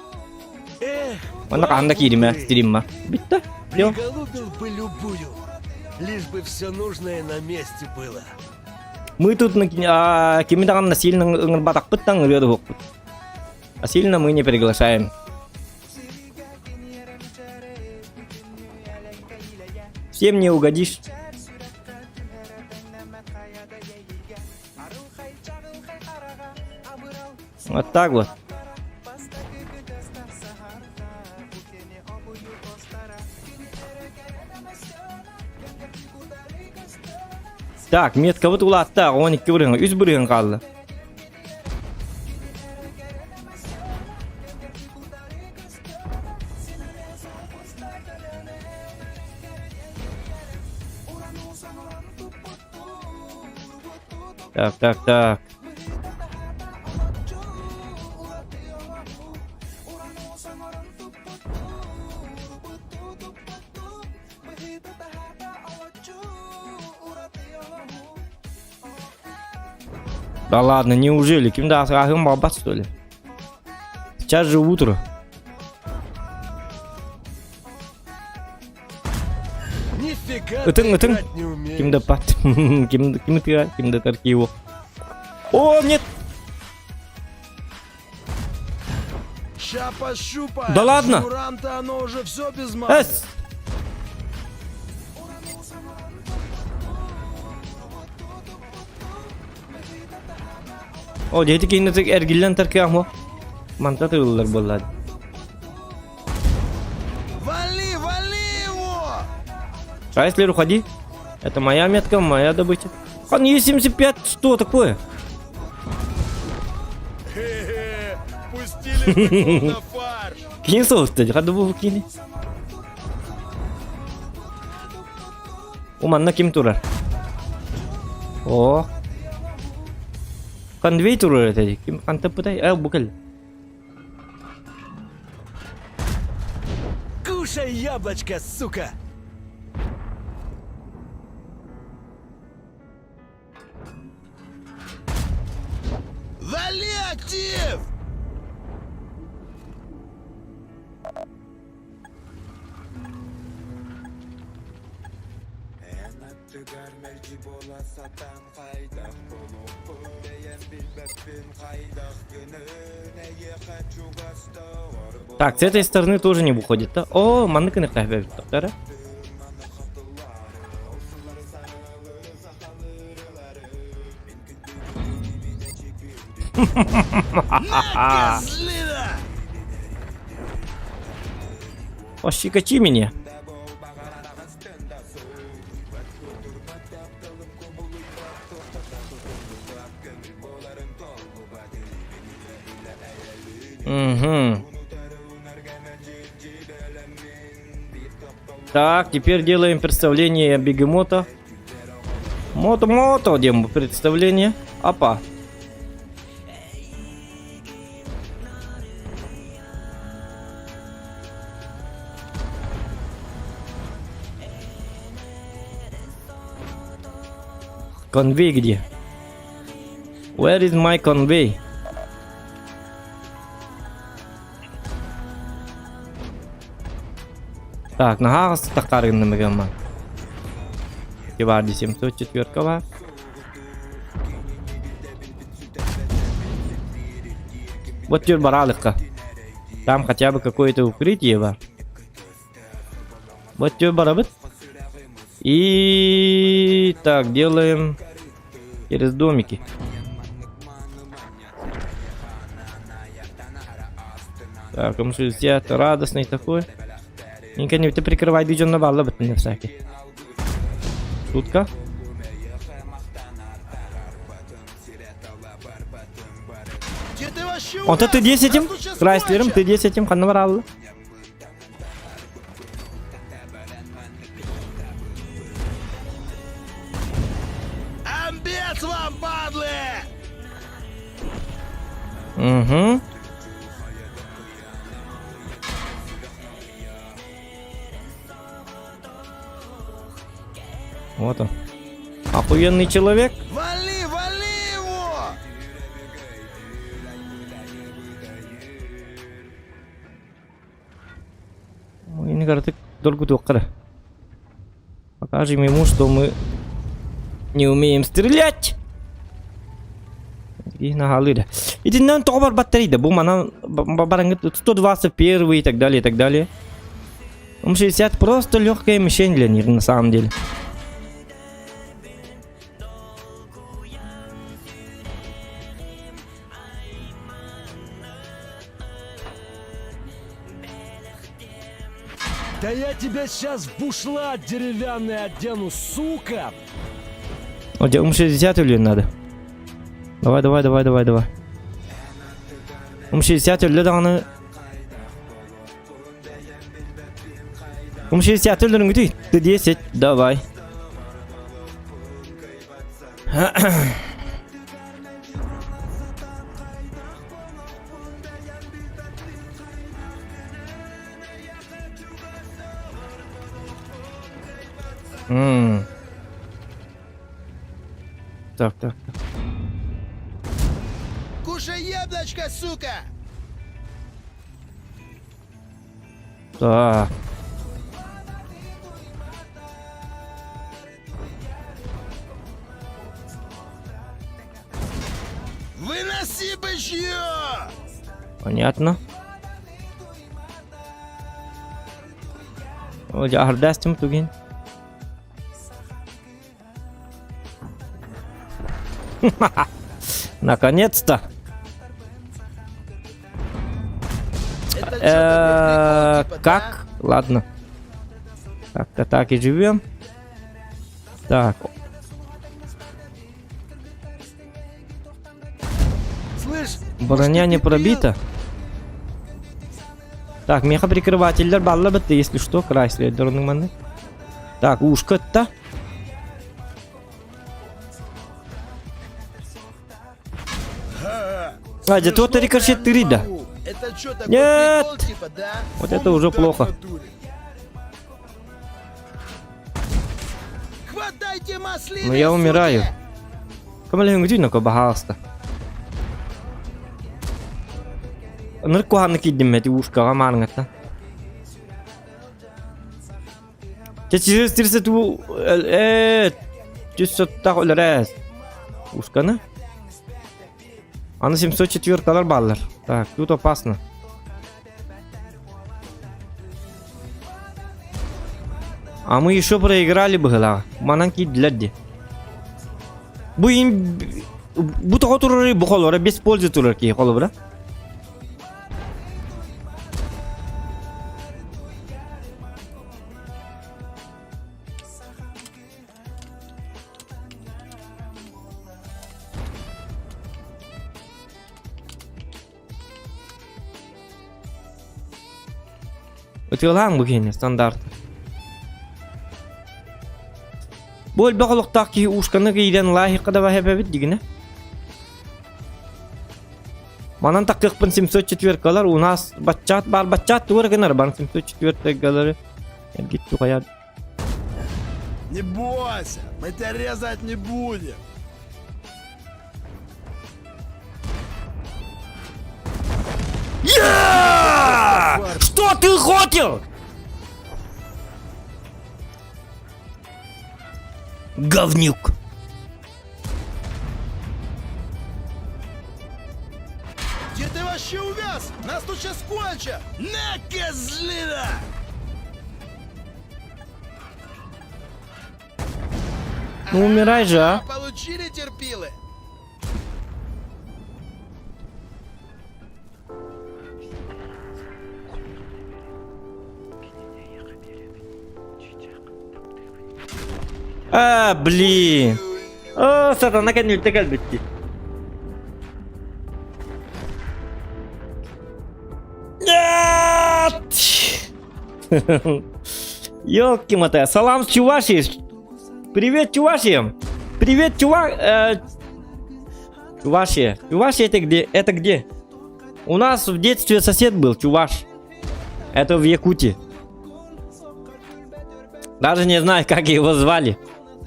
Она канда кириме, стримма. Битта. Всё. Приголубил бы любую, лишь бы все нужное на месте было. Мы тут кимитаган насильно батакпыттан рёды. А сильно мы не приглашаем. Всем не угодишь. Вот так вот. Так, метка вот улатта, он iki бұрын, үз бұрын қалды. Так. Да ладно, неужели? Кимда ахым бабат, что ли? Сейчас же утро. Нифига Ытың. ты играть не умеешь. Кимда пат. Кимда таркиво. О, нет! Ща пощупаем. Да ладно? Фигуранта оно уже все без маны. Эс! О, дети кинетик эргиллен таркиахмо. Манта тылылар болады. Вали его! Райслер, уходи. Это моя метка, моя добыча. Хан Е75, что такое? Рыбу на фарш. Кинь соус, кстати, ходову кинь. Уман ким турар. О. Конвей турар tadi. Kim kantor putai? Bukan. Кушай яблочко, сука! Вали актив! Так, с этой стороны тоже не выходит, да? О, маннык на кайфе. Да? Козлина! Пощекочи меня. Угу. Так, теперь делаем представление бегемота. Мото-мото делаем представление. Опа. Конвей где? Where is my convey? Так, нога стакарын намагаман. Кеварди 704 var. Вот теперь баралыка. Там хотя бы какое-то укрытие var. Вот теперь барабит. И так, делаем через домики. Так, МШ-60 радостный такой. Никогда не ты прикрывай видео на баллы, на всякий. Шутка. Где ты вообще Вот это ты 10 им, Нас тут щас Крайслером, кончат. ты 10 им, ханна. Амбец вам, падлы! Угу. Вот он. Охуенный человек. Вали, вали его! Ой, не говорит, только только. Покажем ему, что мы не умеем стрелять. И на галыре. Иди на товар батареи, да, бум, она 121 и так далее, и так далее. М60 просто легкая мишень для них, на самом деле. Да я тебя сейчас в бушлат деревянный одену, сука! Вот тебе М60 или надо? Давай. М60 или да, М60 или ты 10, давай. Так. Кушай яблочко, сука! Так. Выноси бычье! Понятно. О, я ардастим тугин. Наконец-то. Это чё-то прикол, типа, Как? Ладно. Так-то так и живем. Так. Слышь, Броня не может, ты пробита. Так, мехоприкрывательдер балла бітті, если что, Крайслердерның маны. Так, ушкатта. А, где тот рикошет тырида. Это что, такой Нет! прикол, типа, да? Вот это уже Так в плохо. натуре. Хватайте маслины, Ну я умираю. суки! Камалин гдюнок обагаста. Ныркухан киддим эти ушка гамарнгата. Через 30 100 так раз. Ушканы? А на 704 колор баллар. Так, тут опасно. А мы еще проиграли бы, гала. Мананки дладди. Буин... Бута хотуры бухолора без пользы турки, холобра. Өтелаң бүгене стандарт. Бұл бақылықтақ ки ушқаны кейден лайықыда бәхебәбіт дегіне. Манан таққықпын 704 қалар, у нас баччат бар, баччат туар гынар, бар 704 қалары. Гитту қаяд. Не бойся, мы тебя резать не будем. Что ты хотел? Говнюк. Где ты вообще увяз? Нас тут сейчас кончат! На, козлина! Ну умирай же, а. Получили терпилы? А, блин. О, сатана кәнел тәкәл бітті. Нет! Ёлки-мотай, салам с Чувашии. Привет, Чувашия. Привет, Чувашия. Чувашия это где? Это где? У нас в детстве сосед был, Чуваш. Это в Якутии. Даже не знаю, как его звали.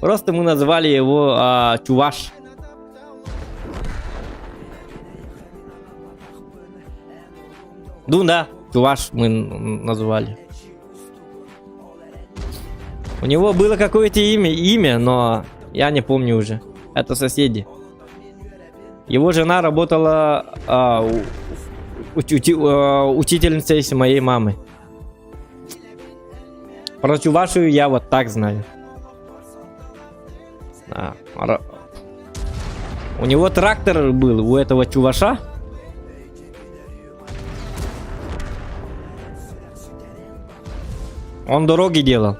Просто мы назвали его Чуваш. Ну да, Чуваш мы назвали. У него было какое-то имя, но я не помню уже. Это соседи. Его жена работала учительницей моей мамы. Про Чувашию я вот так знаю. У него трактор был, у этого Чуваша. Он дороги делал.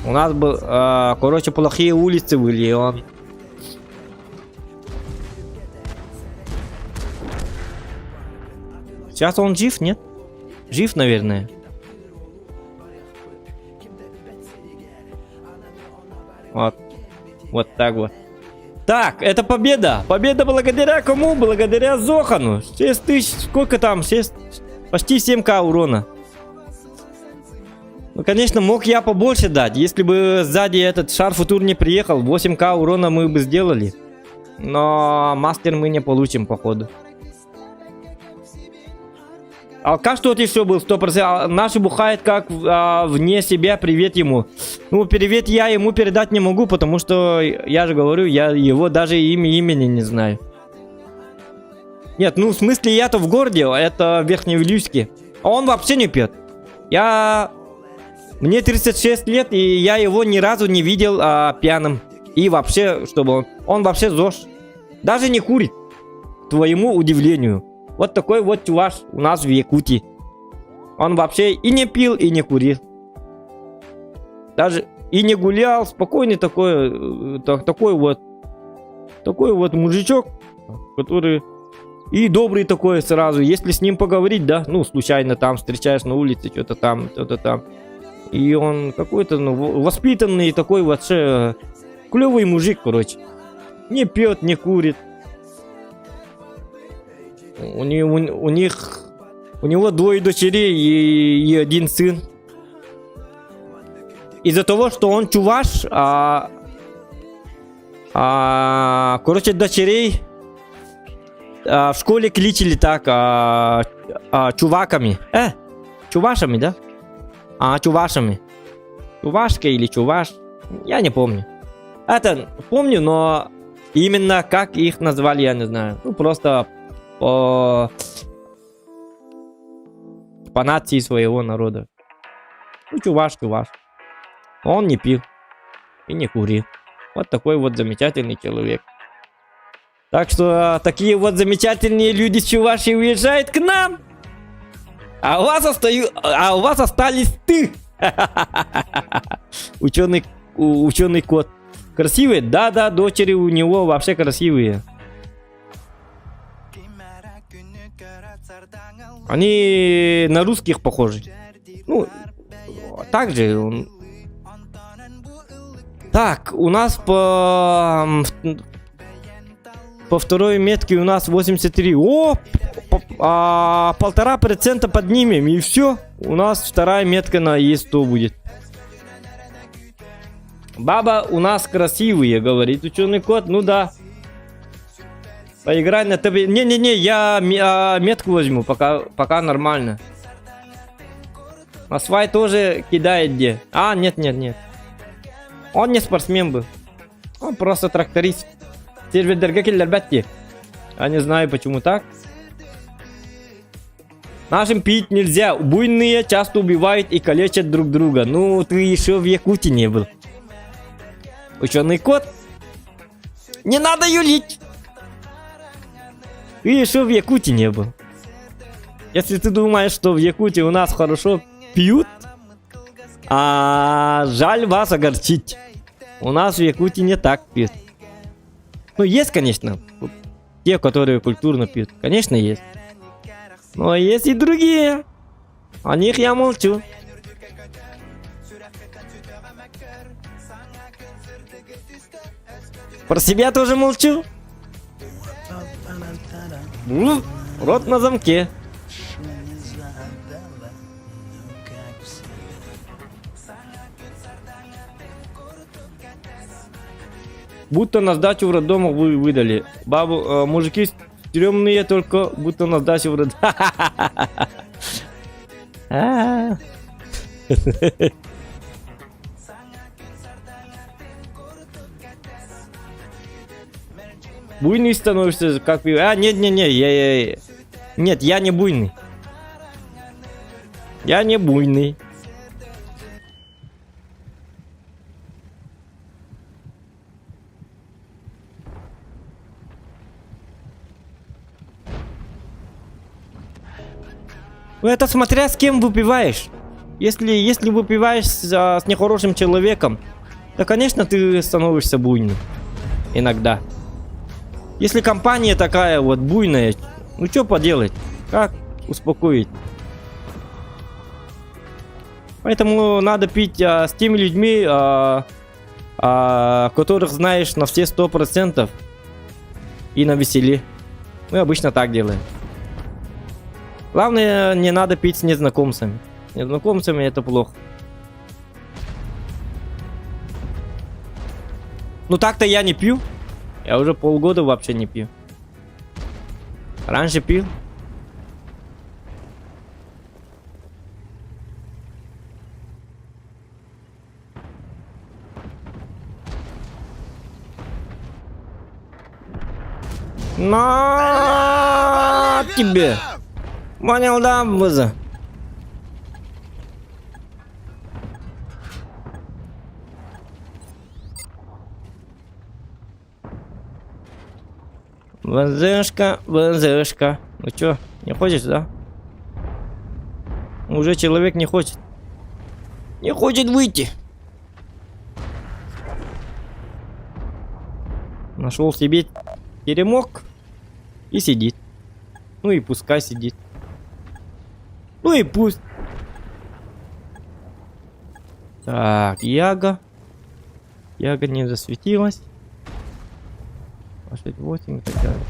У нас был, короче, плохие улицы были, и он... Сейчас он жив, нет? Жив, наверное. Вот. Вот так вот. Так, это победа. Победа благодаря кому? Благодаря Зохану. 6 тысяч, сколько там? 6, почти 7к урона. Ну, конечно, мог я побольше дать. Если бы сзади этот шар футур не приехал, 8к урона мы бы сделали. Но мастер мы не получим, походу. Алкаш тот еще был 100%. Наш бухает как вне себя. Привет ему. Ну, привет я ему передать не могу, потому что, я же говорю, я его даже имени не знаю. Нет, ну, в смысле, я-то в городе, это в Верхневилюйске. А он вообще не пьет. Мне 36 лет, и я его ни разу не видел пьяным. И вообще, чтобы он вообще ЗОЖ. Даже не курит. К твоему удивлению. Вот такой вот чуваш у нас в Якутии. Он вообще и не пил, и не курил. Даже и не гулял. Спокойный такой вот мужичок, который И добрый такой сразу. Если с ним поговорить, да, ну, случайно там встречаешь на улице, что-то там, что-то там. И он какой-то, ну, воспитанный такой вообще клевый мужик, короче. Не пьет, не курит. У него 2 дочерей и 1 сын. Из-за того, что он чуваш, короче, дочерей в школе кличили так, чуваками. Чувашами, да? Чувашами. Чувашка или чуваш? Я не помню. Это помню, но именно как их назвали, я не знаю. Ну, просто по нации своего народа. Ну, чуваш. Он не пил и не курил. Вот такой вот замечательный человек. Так что такие вот замечательные люди с Чувашии уезжают к нам. А у вас остались ты. Ученый кот. Красивый? Да, дочери у него вообще красивые. Они на русских похожи. Ну, также. Так, у нас по 2 метке у нас 83. О, 1,5% поднимем, и все. У нас 2 метка на Е100 будет. Баба у нас красивые, говорит ученый кот. Ну да. Поиграй на ТВ. Не, я метку возьму, пока нормально. А свай тоже кидает где? Нет. Он не спортсмен был. Он просто тракторист. Сервердерге келдер бәтте. Я не знаю, почему так. Нашим пить нельзя. Буйные часто убивают и калечат друг друга. Ну, ты еще в Якутии не был. Ученый кот. Не надо юлить. Ты еще в Якутии не был. Если ты думаешь, что в Якутии у нас хорошо пьют, жаль вас огорчить. У нас в Якутии не так пьют. Ну, есть, конечно, те, которые культурно пьют. Конечно, есть. Но есть и другие. О них я молчу. Про себя тоже молчу. Рот на замке. Будто на сдачу в роддомах вы выдали. Мужики стрёмные, только будто на сдачу в роддомах. Буйный становишься, как... Нет, я не буйный. Я не буйный. Ну, это смотря с кем выпиваешь. Если выпиваешь с нехорошим человеком, то, конечно, ты становишься буйным. Иногда. Если компания такая вот буйная, ну что поделать? Как успокоить? Поэтому надо пить с теми людьми, которых знаешь на все 100% и на веселе. Мы обычно так делаем. Главное, не надо пить с незнакомцами. С незнакомцами это плохо. Ну так-то я не пью. Я уже полгода вообще не пью. Раньше пил. На тебе. Понял, да, Буза? Базышка. Ну чё, не хочешь, да? Уже человек не хочет. Не хочет выйти. Нашел себе теремок и сидит. Ну и пускай сидит. Ну и пусть. Так, Яга. Яга не засветилась. 8 и так далее.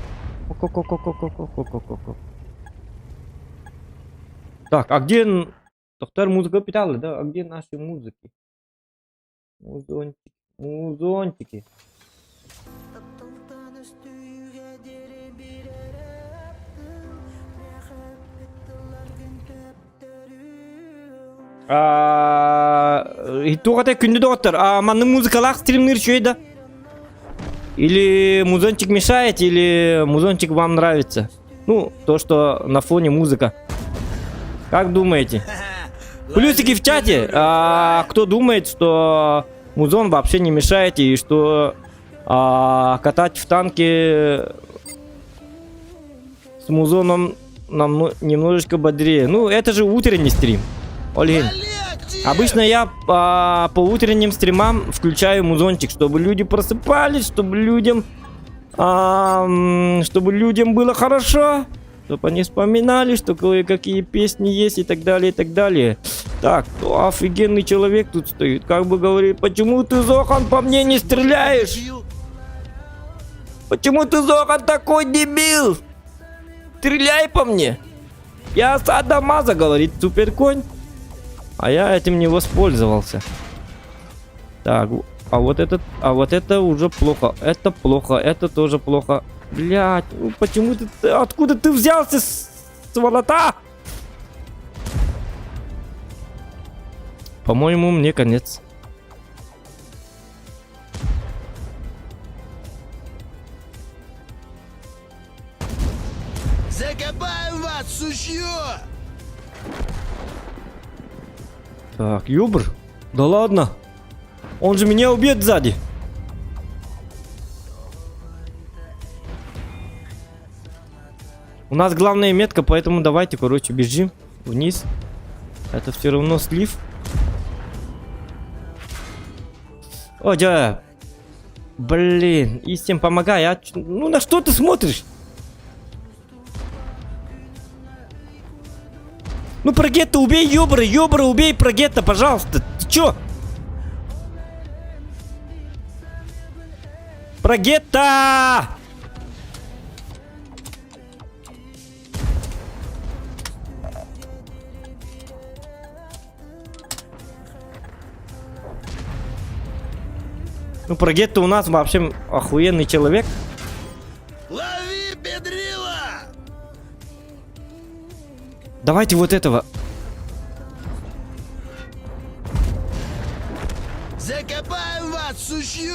Ко-ко-ко-ко-ко-ко-ко-ко-ко. Так, а где... Доктор музыка питала, да? А где наши музыки? Музончики. Музончики. Тугата күнді доктор. Манның музыкалақ стримнер шөйді? Или музончик мешает, или музончик вам нравится? Ну, то, что на фоне музыка. Как думаете? Плюсики в чате. Кто думает, что музон вообще не мешает и что катать в танке с музоном нам немножечко бодрее. Ну, это же утренний стрим. Олень. Обычно я по утренним стримам включаю музончик, чтобы люди просыпались, чтобы людям было хорошо, чтобы они вспоминали, что кое-какие песни есть и так далее, и так далее. Так, офигенный человек тут стоит. Как бы говорит, почему ты, Зохан, по мне не стреляешь? Почему ты, Зохан, такой дебил? Стреляй по мне. Я Садамаза, говорит суперконь. А я этим не воспользовался. Так, а вот это уже плохо. Это плохо, это тоже плохо. Блять, ну почему ты... Откуда ты взялся, сволота? По-моему, мне конец. Закопаем вас, сучье! Так, ёбр. Да ладно. Он же меня убьет сзади. У нас главная метка, поэтому давайте, короче, бежим вниз. Это все равно слив. О, да. Блин, и всем помогай, а? Ну на что ты смотришь? Ну, Прогетта, убей ёбра, убей Прогетта, пожалуйста. Ты чё? Прогетта! Ну, Прогетта у нас вообще охуенный человек. Лови, бедрила! Давайте вот этого. Закопаем вас, сучье!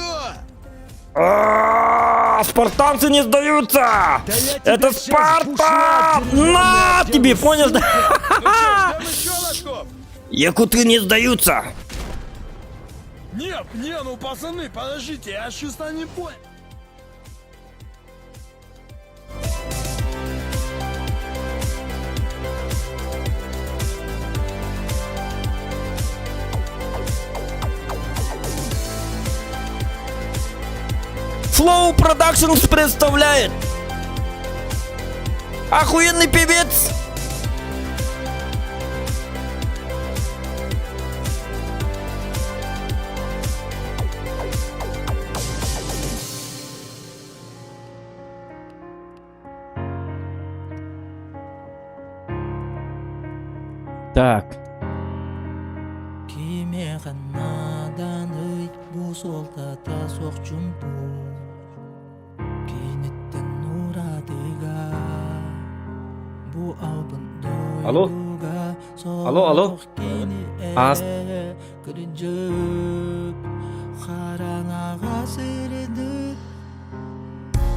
Спартанцы не сдаются! Это Спарта! На тебе, понял? Якуты не сдаются! Нет, ну пацаны, подождите, я чувство не понял. Flow Productions представляет охуенный певец. Так. Алло? Алло? Ас.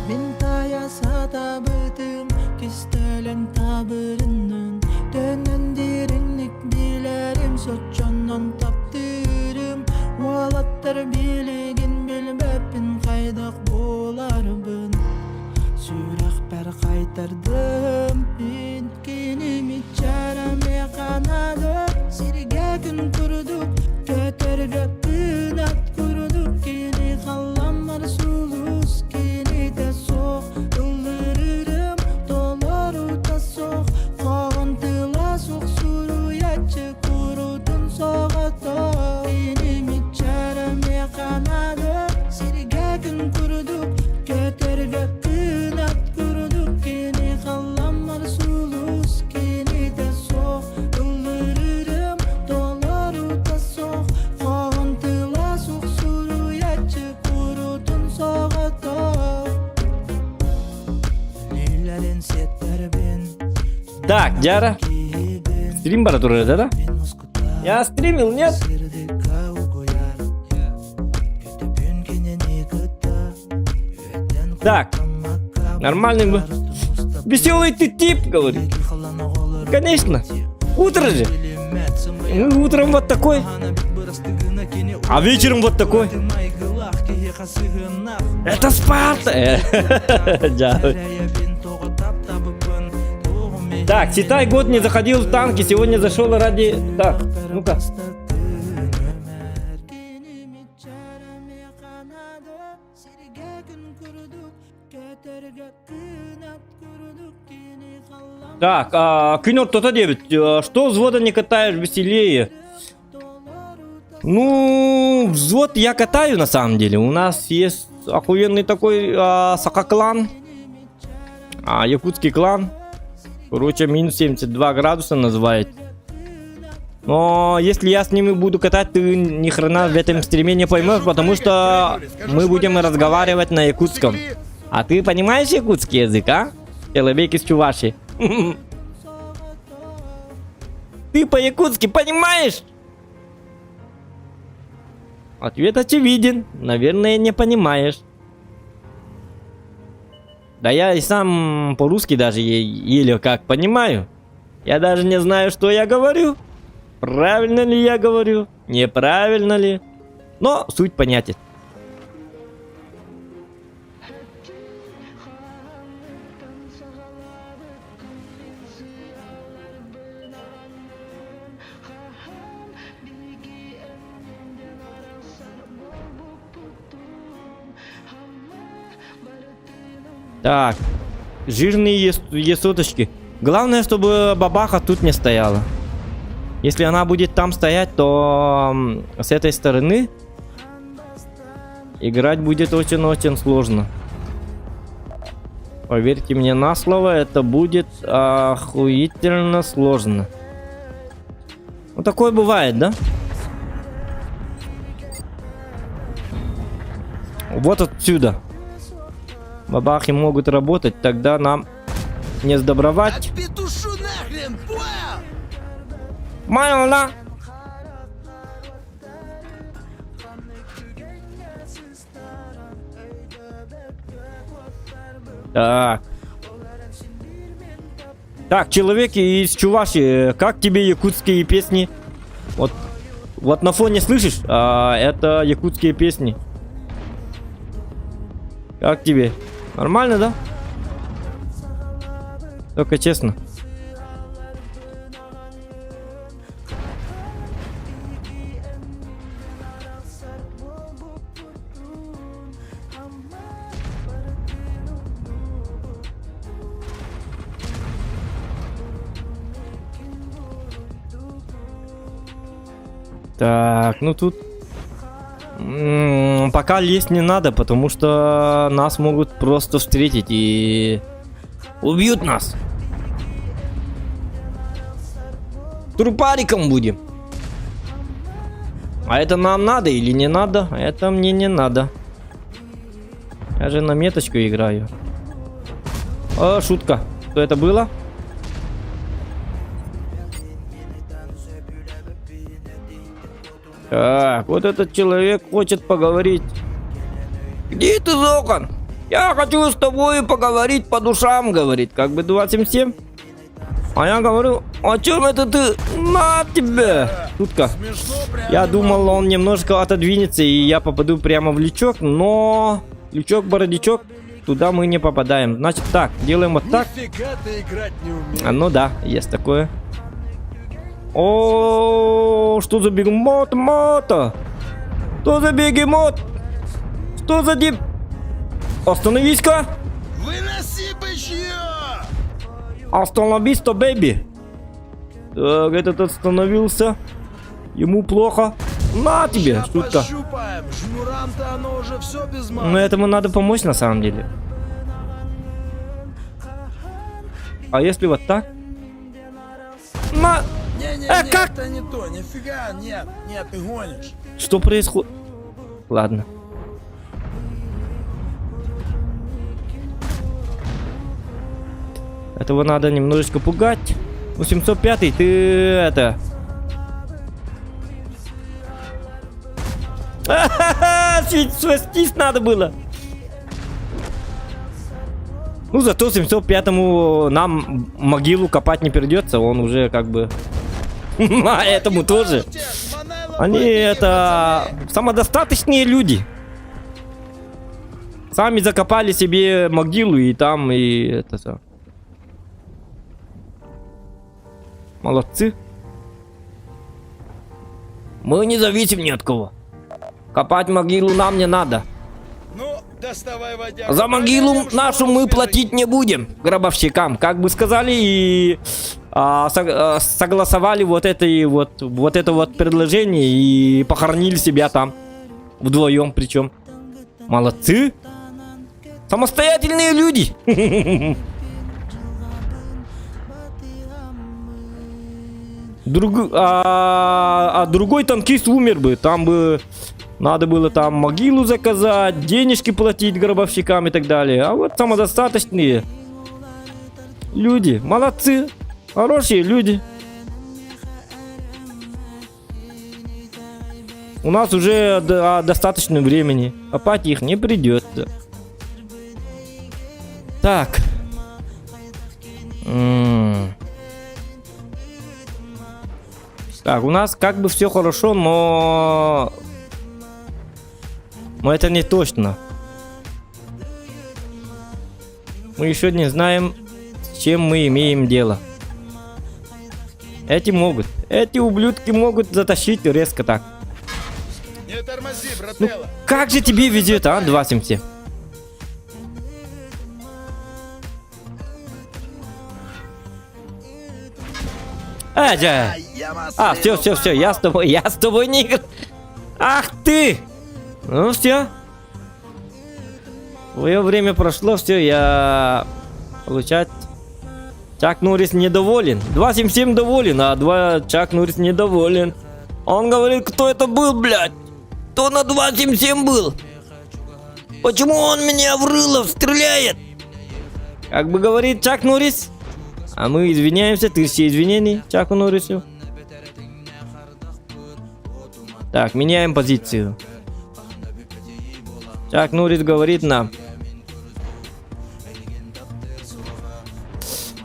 Мен таяса бытым кистелен табырынын төнөндеринник билерим сочоннон таптырым уалаттар билеген билбеппин кайдак боларбын сүрөкпер кайтардым мен кеними чараме канады сирге күн курдук көтөргө күн ат курдук кени калламар сулус кени да сок ылдырырым толору да Так, Диара. Стрим баратуры, да? Я стримил, нет? Так. Нормальный бы. Веселый ты тип, говорит. Конечно. Утро же. Ну, утром вот такой. А вечером вот такой. Это Спарта. Дякую. Так, Ситай год не заходил в танки, сегодня зашел ради... Так, ну-ка. Так, Кинер кто-то 9. Что взвода не катаешь веселее? Ну, взвод я катаю на самом деле. У нас есть охуенный такой Сака-клан. Якутский клан. Короче, минус 72 градуса называет. Но если я с ними буду катать, ты ни хрена в этом стриме не поймешь, потому что мы будем разговаривать на якутском. А ты понимаешь якутский язык, а? Человек из Чувашии. Ты по-якутски понимаешь? Ответ очевиден. Наверное, не понимаешь. Да я и сам по-русски даже еле как понимаю. Я даже не знаю, что я говорю. Правильно ли я говорю? Неправильно ли? Но суть понятен. Так, жирные есоточки. Главное, чтобы бабаха тут не стояла. Если она будет там стоять, то с этой стороны играть будет очень-очень сложно. Поверьте мне на слово, это будет охуительно сложно. Ну, такое бывает, да? Вот отсюда. Бабахи могут работать, тогда нам не сдобровать. Отпетушу нахрен, понял? Майла. Так. Так, человек из Чувашии, как тебе якутские песни? Вот на фоне слышишь? Это якутские песни. Как тебе? Нормально, да? Только честно. Так, ну тут пока лезть не надо, потому что нас могут просто встретить и убьют нас. Трупариком будем. А это нам надо или не надо? Это мне не надо. Я же на меточку играю. Шутка. Что это было? Так, вот этот человек хочет поговорить. Где ты, Зокон? Я хочу с тобой поговорить по душам, говорит. Как бы 277. А я говорю, о чем это ты? На тебе! Шутка. Я думал, он немножко отодвинется, и я попаду прямо в лючок, но... Лючок-бородичок, туда мы не попадаем. Значит так, делаем вот так. Нифига ты играть не умеешь. Ну да, есть такое. О, что за бегемот, мото? Что за бегемот? Что за дип? Остановись-ка! Выноси бычье! Остановись-то, бэби! Так, этот остановился. Ему плохо. На тебе, Ща шутка. пощупаем. Жмурам-то оно уже все без Но маны. этому надо помочь на самом деле. А если вот так? На! Не-не-не, как? это не то. Нифига, нет, нет, ты гонишь. Что происходит? Ладно. Этого надо немножечко пугать. Ну, 705-й, ты это... Свастись надо было. Ну, зато 705-му нам могилу копать не придется. Он уже как бы... А этому тоже. Они это... самодостаточные люди. Сами закопали себе могилу и там, и это все. Молодцы. Мы не зависим ни от кого. Копать могилу нам не надо. Ну, доставай водяру. За могилу нашу мы платить не будем гробовщикам. Как бы сказали и согласовали вот это предложение и похоронили себя там. Вдвоем причем. Молодцы. Самостоятельные люди. Другой танкист умер бы. Там бы надо было там могилу заказать, денежки платить гробовщикам и так далее. А вот самодостаточные люди. Молодцы. Хорошие люди. У нас уже достаточно времени. Копать их не придется. Так. Так, у нас как бы все хорошо, но это не точно. Мы еще не знаем, с чем мы имеем дело. Эти ублюдки могут затащить резко так. Не тормози, Ну, брателло. как же тебе везет, а, 277? Все, я с тобой не играю. Ах ты! Ну все. Твое время прошло, все, я получать. Чак Норрис недоволен. 277 доволен, а Чак Норрис недоволен. Он говорит, кто это был, блядь? Кто на 277 был? Почему он меня в рыло стреляет? Как бы говорит Чак Норрис. А мы извиняемся, тысячи извинений Чаку Норрису. Так, меняем позицию. Чак Норрис говорит нам.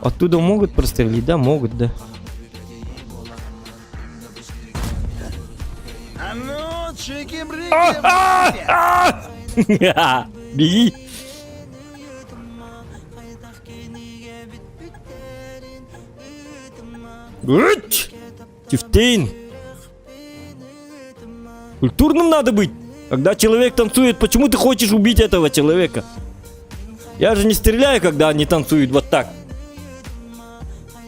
Оттуда могут прострелить? Да, могут, да. А ну, чики-брики. Беги. Тифтейн. Культурным надо быть. Когда человек танцует, почему ты хочешь убить этого человека? Я же не стреляю, когда они танцуют вот так.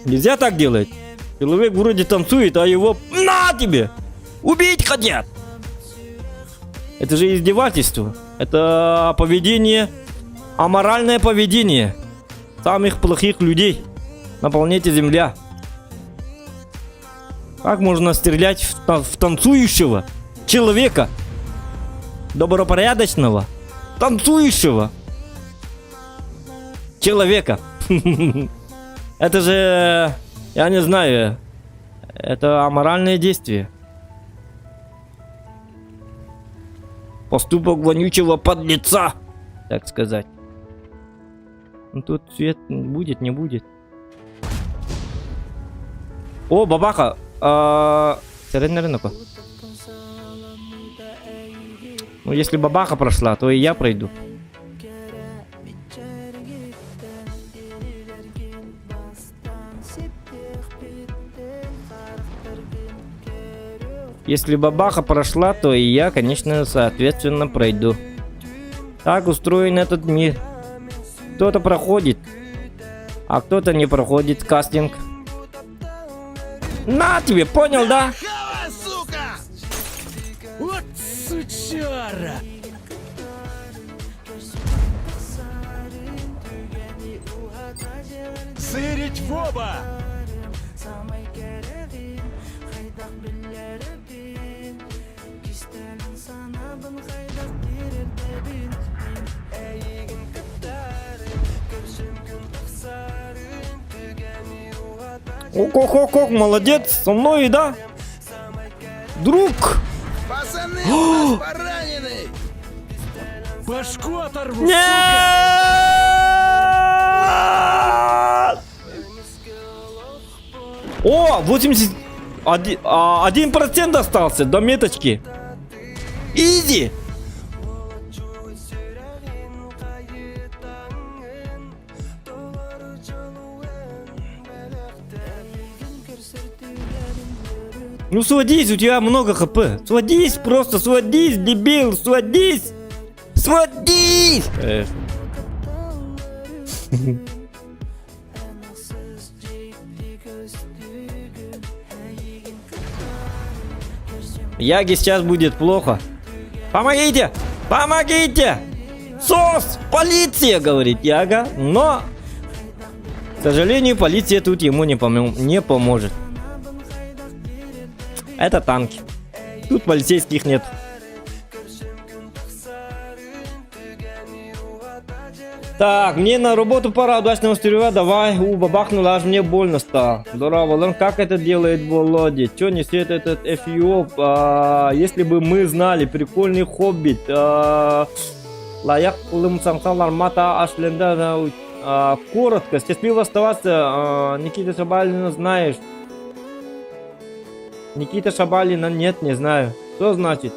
Нельзя так делать. Человек вроде танцует, а его на тебе! Убить хотят! Это же издевательство. Это поведение, аморальное поведение самых плохих людей на планете Земля. Как можно стрелять в танцующего человека? Добропорядочного, танцующего человека. Это же, я не знаю, это аморальное действие. Поступок вонючего подлеца, так сказать. Ну, тут свет будет, не будет. О, бабаха. Ну, если бабаха прошла, то и я пройду. Если бабаха прошла, то и я, конечно, соответственно, пройду. Так устроен этот мир. Кто-то проходит, а кто-то не проходит кастинг. На тебе, понял, да? Хавай, сука! Вот сучара! Сырить в оба! Ок, молодец, со мной, да? Друг! Пацаны, у нас поранены! Башку оторву, Нет! О, 1% остался до меточки. Изи! Ну сводись, у тебя много хп. Сводись, просто сводись, дебил, сводись! Сводись! Яге сейчас будет плохо. Помогите! Помогите! СОС! Полиция, говорит Яга. Но, к сожалению, полиция тут ему не поможет. Это танки. Тут полицейских нет. Так, мне на работу пора, удачного стрела, давай. Бабахнула, аж мне больно стало. Здорово, как это делает Володя? Чё несет этот Эфиоп? Если бы мы знали, прикольный хоббит. Лаяк Лымсамсалар Мата Ашленда. Коротко, счастливо оставаться. Никита Шабалина знаешь. Никита Шабалина нет, не знаю. Что значит?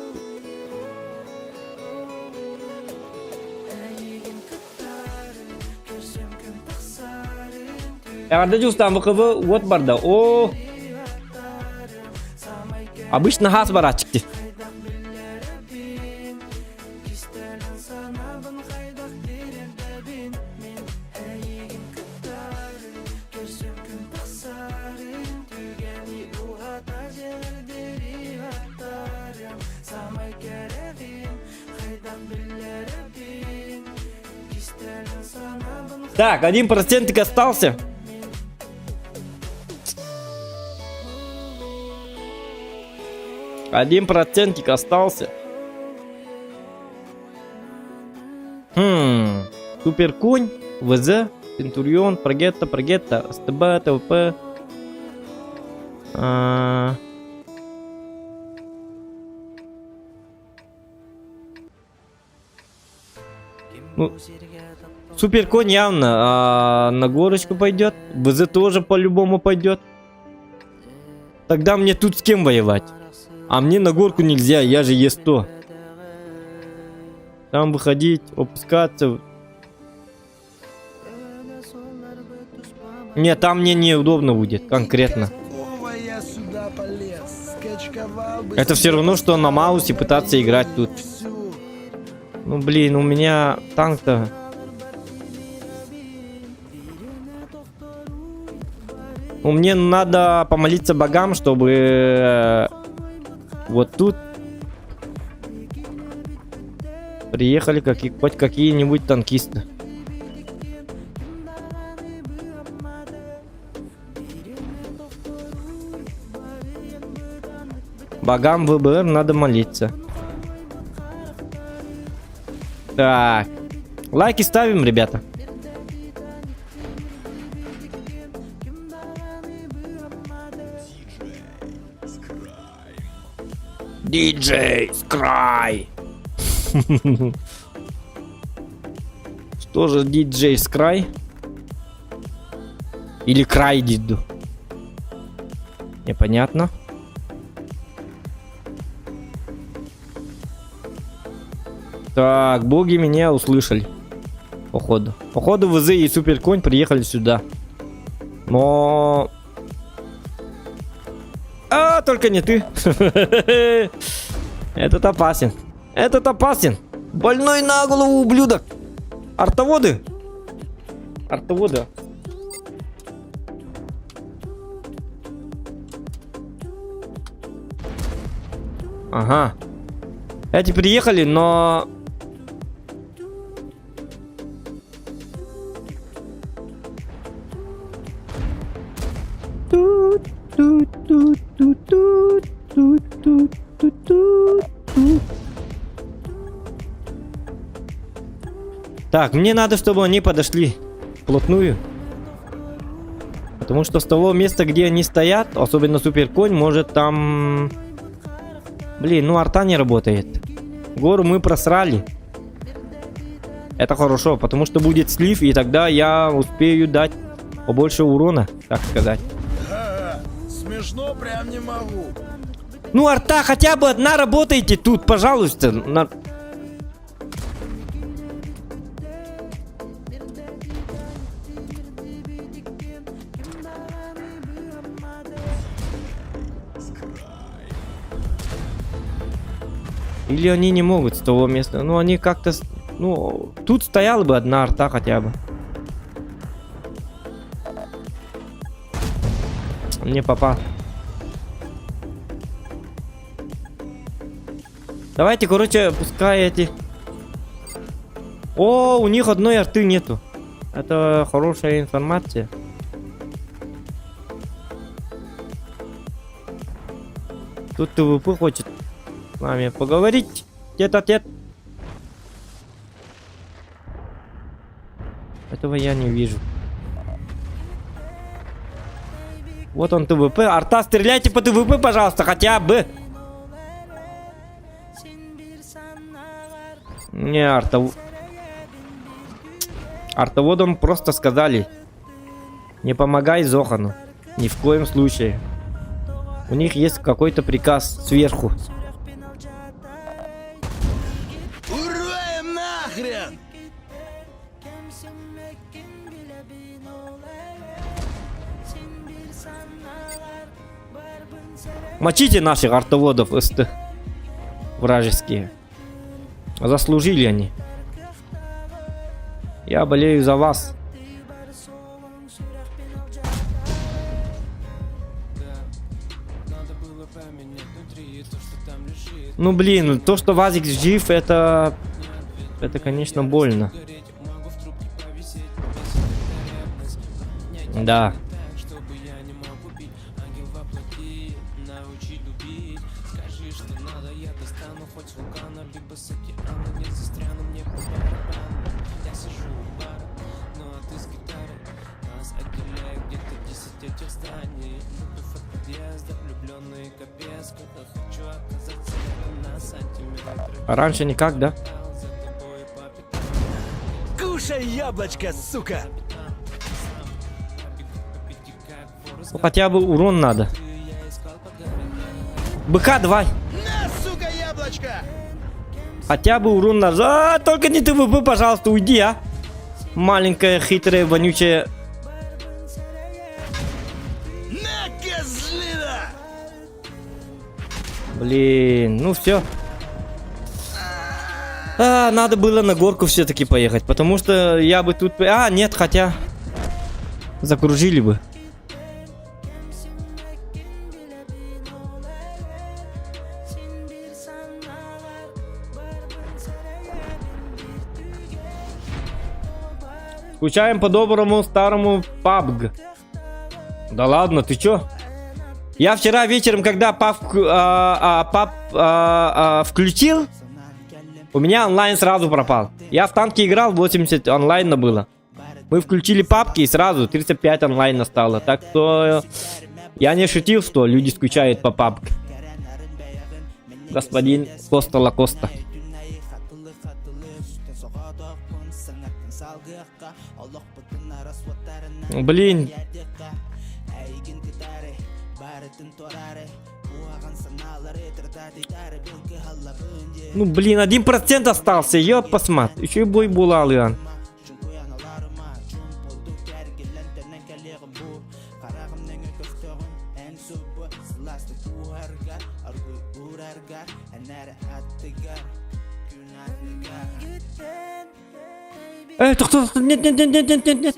Ардадюстан ВКВ вот барда. О, обычно газ барачки. Так, 1% остался. Один процентик остался. Суперкунь, ВЗ, Центурион, Прогетта, СТБ, ТВП. Ну, Суперконь явно на горочку пойдет. ВЗ тоже по-любому пойдет. Тогда мне тут с кем воевать? А мне на горку нельзя, я же Е100. Там выходить, опускаться. Нет, там мне неудобно будет, конкретно. Какого я сюда полез? Скачковал бы Это все равно, что на маусе пытаться играть тут. всю. Ну блин, у меня танк-то... Ну, мне надо помолиться богам, чтобы вот тут приехали хоть какие-нибудь танкисты. Богам ВБР надо молиться. Так. Лайки ставим, ребята. Диджей Скрай. Что же диджей Скрай? Или Край Диду? Непонятно. Так, боги меня услышали. Походу. Походу ВЗ и Суперконь приехали сюда. Но... только не ты. Этот опасен. Этот опасен. Больной на голову ублюдок. Артоводы. Артоводы. Ага. Эти приехали, но... Так, мне надо, чтобы они подошли вплотную. Потому что с того места, где они стоят, особенно суперконь, может там... Блин, ну арта не работает. Гору мы просрали. Это хорошо, потому что будет слив, и тогда я успею дать побольше урона, так сказать. Ага, смешно прям не могу. Ну, арта, хотя бы одна работайте тут, пожалуйста. Или они не могут с того места. Ну, они как-то... Ну, тут стояла бы одна арта хотя бы. Не попал. Давайте, короче, пускай эти... О, у них одной арты нету. Это хорошая информация. Тут ТВП хочет с нами поговорить. Тет-а-тет. Этого я не вижу. Вот он ТВП. Арта, стреляйте по ТВП, пожалуйста, хотя бы. Не, артоводам просто сказали: не помогай Зохану. Ни в коем случае. У них есть какой-то приказ сверху. Уроем нахрен! Мочите наших артоводов, СТ. Вражеские. Заслужили они. Я болею за вас. Ну блин, то, что Вазик жив, это конечно больно. Да. А раньше никак, да? Кушай яблочко, сука! Ну, хотя бы урон надо. БК давай. На, сука, яблочко! Хотя бы урон надо. Только не ТВП, пожалуйста, уйди, а. Маленькая, хитрая, вонючая. На, козлина! Блин, ну все. Надо было на горку все-таки поехать, потому что я бы тут... нет, хотя... Закружили бы. Скучаем по доброму старому PUBG. Да ладно, ты чё? Я вчера вечером, когда PUBG включил, у меня онлайн сразу пропал. Я в танке играл, 80 онлайна было. Мы включили папки и сразу 35 онлайна стало. Так что я не шутил, что люди скучают по папке. Господин Коста Лакоста. Блин. Ну блин, 1% остался, ёп, посмат. Еще и бой булал, Иоанн. Это кто? Нет, нет, нет, нет, нет, нет, нет.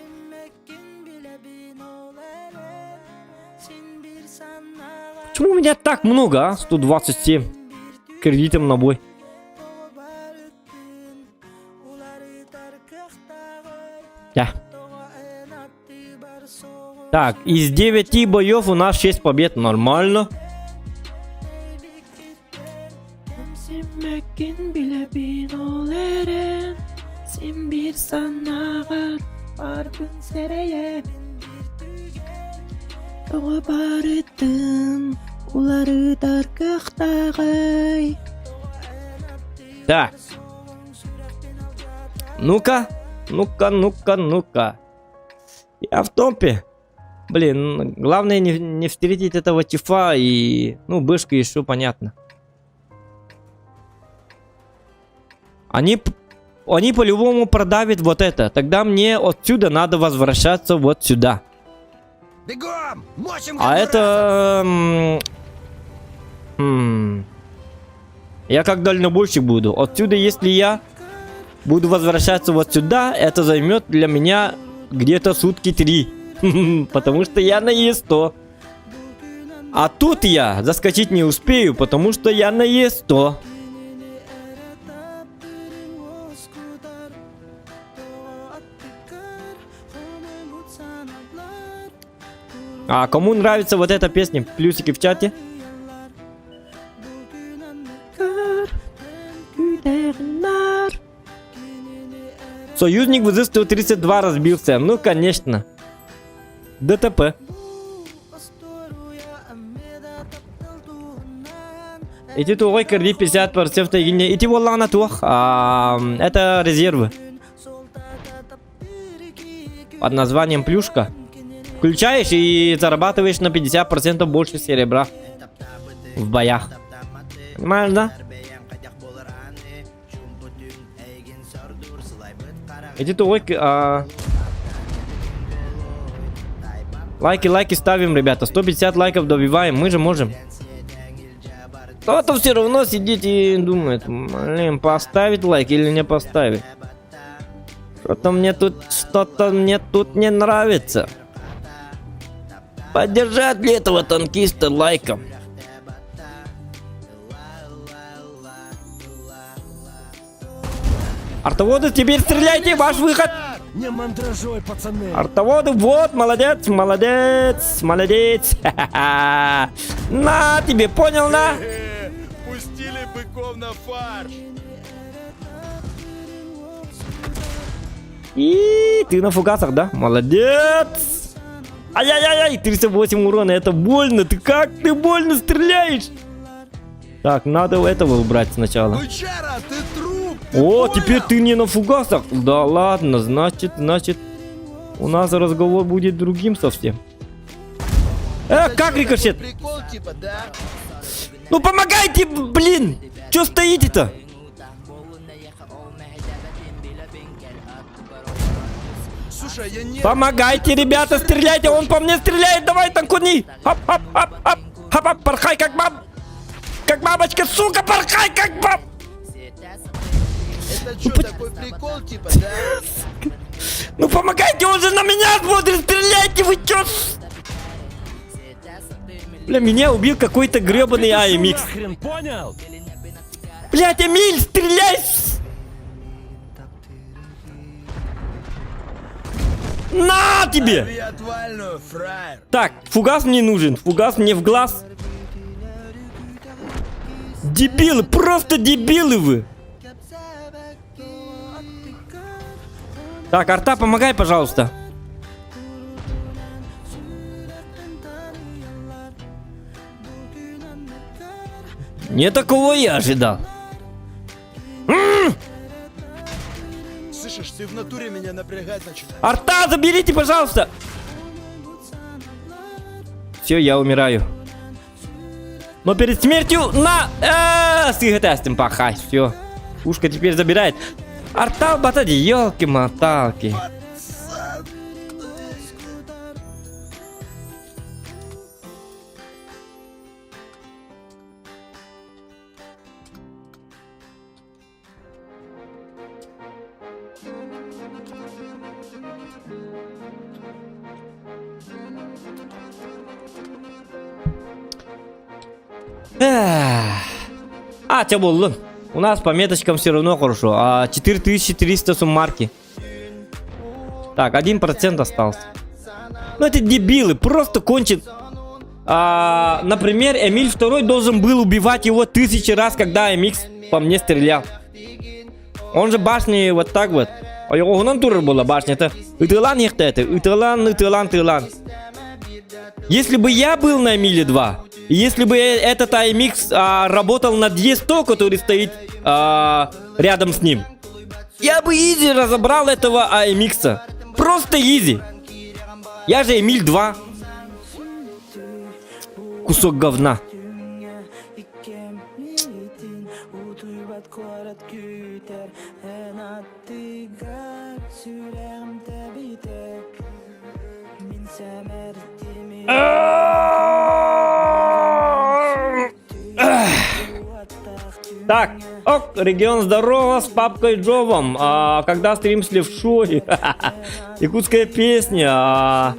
Почему у меня так много, а? 127 кредитом на бой. Да. Так, из 9 боев у нас 6 побед. Нормально. Тоға барыттым, улары тарқақтағай. Так. Ну-ка. Я в топе. Блин, главное не встретить этого тифа и... Ну, бышка еще понятно. Они по-любому продавят вот это. Тогда мне отсюда надо возвращаться вот сюда. Бегом! Мочим А это... Я как дальнобойщик буду. Отсюда, если я буду возвращаться вот сюда, это займет для меня где-то сутки 3. Потому что я на Е100. А тут я заскочить не успею, потому что я на Е100. А кому нравится вот эта песня, плюсики в чате. Союзник ВЗ-132 разбился. Ну, конечно. ДТП. Эти тугой корди 50% егине. Эти воллана тух. Это резервы. Под названием плюшка. Включаешь и зарабатываешь на 50% больше серебра. В боях. Понимаешь, да? Эти тугой... Лайки ставим, ребята. 150 лайков добиваем. Мы же можем. Кто-то все равно сидит и думает, блин, поставить лайк или не поставить. Что-то мне тут не нравится. Поддержать ли этого танкиста лайком? Артоводы, теперь стреляйте, ваш выход! Не мандражой, пацаны! Артоводы, вот, молодец! На тебе, понял, на? Пустили быков на фарш. И ты на фугасах, да? Молодец! Ай-яй-яй-яй, 38 урона, это больно. Ты больно стреляешь? Так, надо этого убрать сначала. Бычара, ты труп! О, теперь ты не на фугасах. Да ладно, значит, у нас разговор будет другим совсем. Как рикошет? Прикол типа, да? Ну помогайте, блин! Чё стоите-то? Слушай, я не... Помогайте, ребята, стреляйте! Он по мне стреляет! Давай, танкуни! Хоп-хоп-хоп-хоп! Порхай, как баб! Как бабочка, сука, порхай, как баб! Это что, такой прикол типа, да? Ну помогайте, он же на меня смотрит! Стреляйте, вы чё? Бля, меня убил какой-то гребаный АМХ. Хрен понял? Блять, Эмиль, стреляй! На тебе! Я отвальную, фраер. Так, фугас мне нужен. Фугас мне в глаз. Дебилы, просто дебилы вы. Так, арта, помогай, пожалуйста. Не такого я ожидал. Слышишь, ты в натуре меня напрягать начинаешь. Арта, заберите, пожалуйста. Все, я умираю. Но перед смертью на... с ГТС пахай, все. Пушка теперь забирает. Арта, батади, елки-моталки. Тябуллы. У нас по меточкам все равно хорошо. 4300 суммарки. Так, 1% остался. Ну это дебилы, просто кончит. Например, Эмиль II должен был убивать его 1000 раз, когда MX по мне стрелял. Он же башни вот так вот. А его гонан тур была башня. Это Италан, это Италан. Если бы я был на Миле 2, и если бы этот AMX работал на D100, который стоит рядом с ним, я бы изи разобрал этого AMX. Просто изи. Я же Эмиль 2. Кусок говна. Так, ок, регион здорово, с папкой Джовом. Когда стрим с левшой? Якутская песня.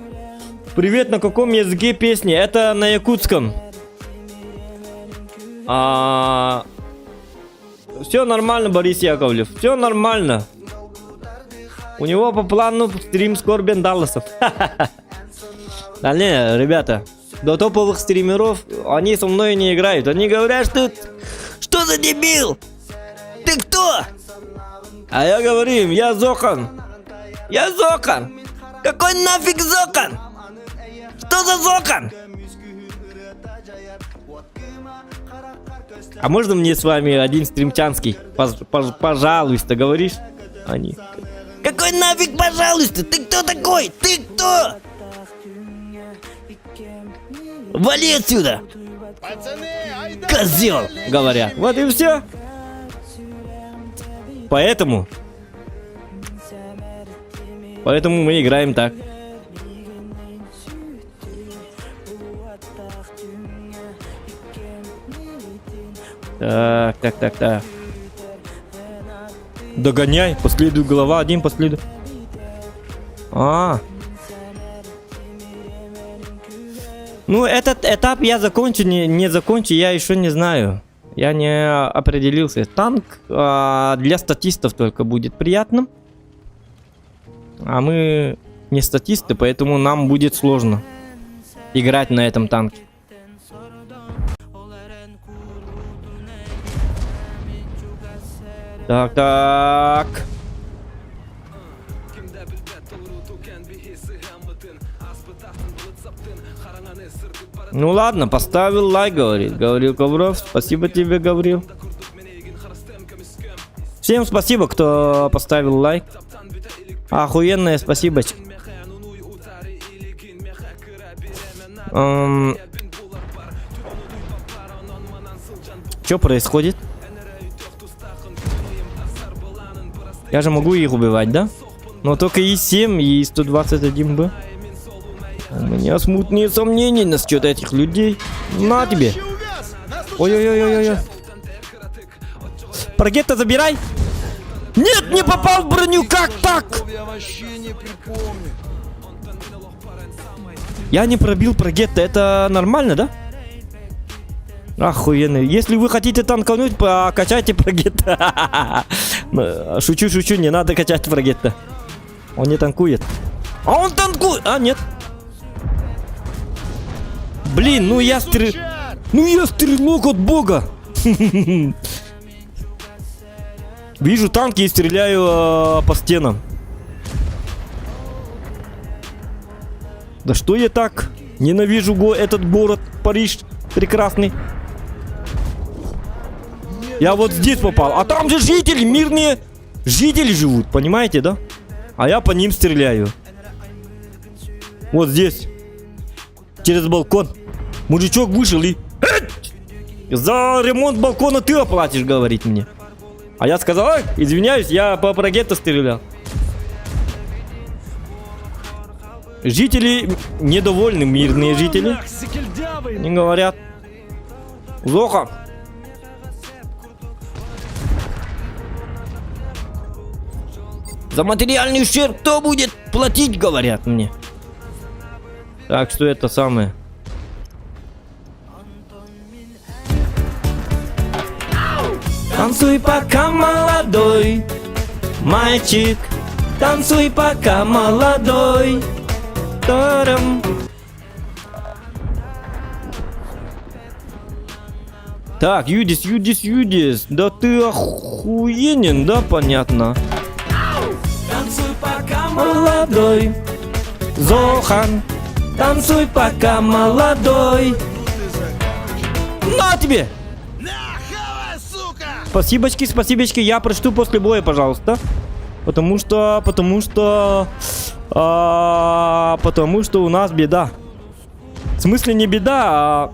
Привет, на каком языке песни? Это на якутском. Все нормально, Борис Яковлев. Все нормально. У него по плану стрим Скорбен Далласов. Да не, ребята, до топовых стримеров они со мной не играют. Они говорят, что за дебил? Ты кто? А я говорю им, я Зохан. Я Зохан. Какой нафиг Зохан? Что за Зохан? А можно мне с вами один стримчанский? Пожалуйста, говоришь? Они. Какой нафиг, пожалуйста? Ты кто такой? Ты кто? Вали отсюда! Козел, говорят. Вот и все. Поэтому мы играем так. Так. Догоняй, последуй, глава 1, последуй. Ну, этот этап я закончу, не закончу, я еще не знаю. Я не определился. Танк для статистов только будет приятным. А мы не статисты, поэтому нам будет сложно играть на этом танке. Так. Ну ладно, поставил лайк, говорит Гаврил Ковров. Спасибо тебе, Гаврил. Всем спасибо, кто поставил лайк. Охуенное спасибо. Что происходит? Я же могу их убивать, да? Но только И7 и 121Б. У меня смутные сомнения насчет этих людей. На тебе. Ой-ой-ой-ой-ой. Прогетто забирай. Нет, не попал в броню. Как так? Я вообще не припомню. Я не пробил прогетто. Это нормально, да? Охуенно. Если вы хотите танкануть, покачайте прогетто. Шучу, не надо качать прогетто. Он не танкует. А он танкует. А, нет. Блин, ну я стрелок от бога. Вижу танки и стреляю по стенам. Да что я так ненавижу этот город, Париж прекрасный. Я вот здесь попал, а там же жители, мирные жители живут, понимаете, да? А я по ним стреляю. Вот здесь. Через балкон. Мужичок вышел и... За ремонт балкона ты оплатишь, говорит мне. А я сказал, ой, извиняюсь, я по прогетто стрелял. Жители недовольны, мирные жители. Не говорят. Зоха. За материальный ущерб кто будет платить, говорят мне. Так что это самое. Танцуй пока молодой, мальчик. Танцуй пока молодой. Тарам. Так, Юдис. Да ты охуенен, да, понятно. Танцуй пока молодой. Зохан. Танцуй, пока молодой. На тебе! На, хавай, сука! Спасибочки, я прочту после боя, пожалуйста. Потому что у нас беда. В смысле не беда, а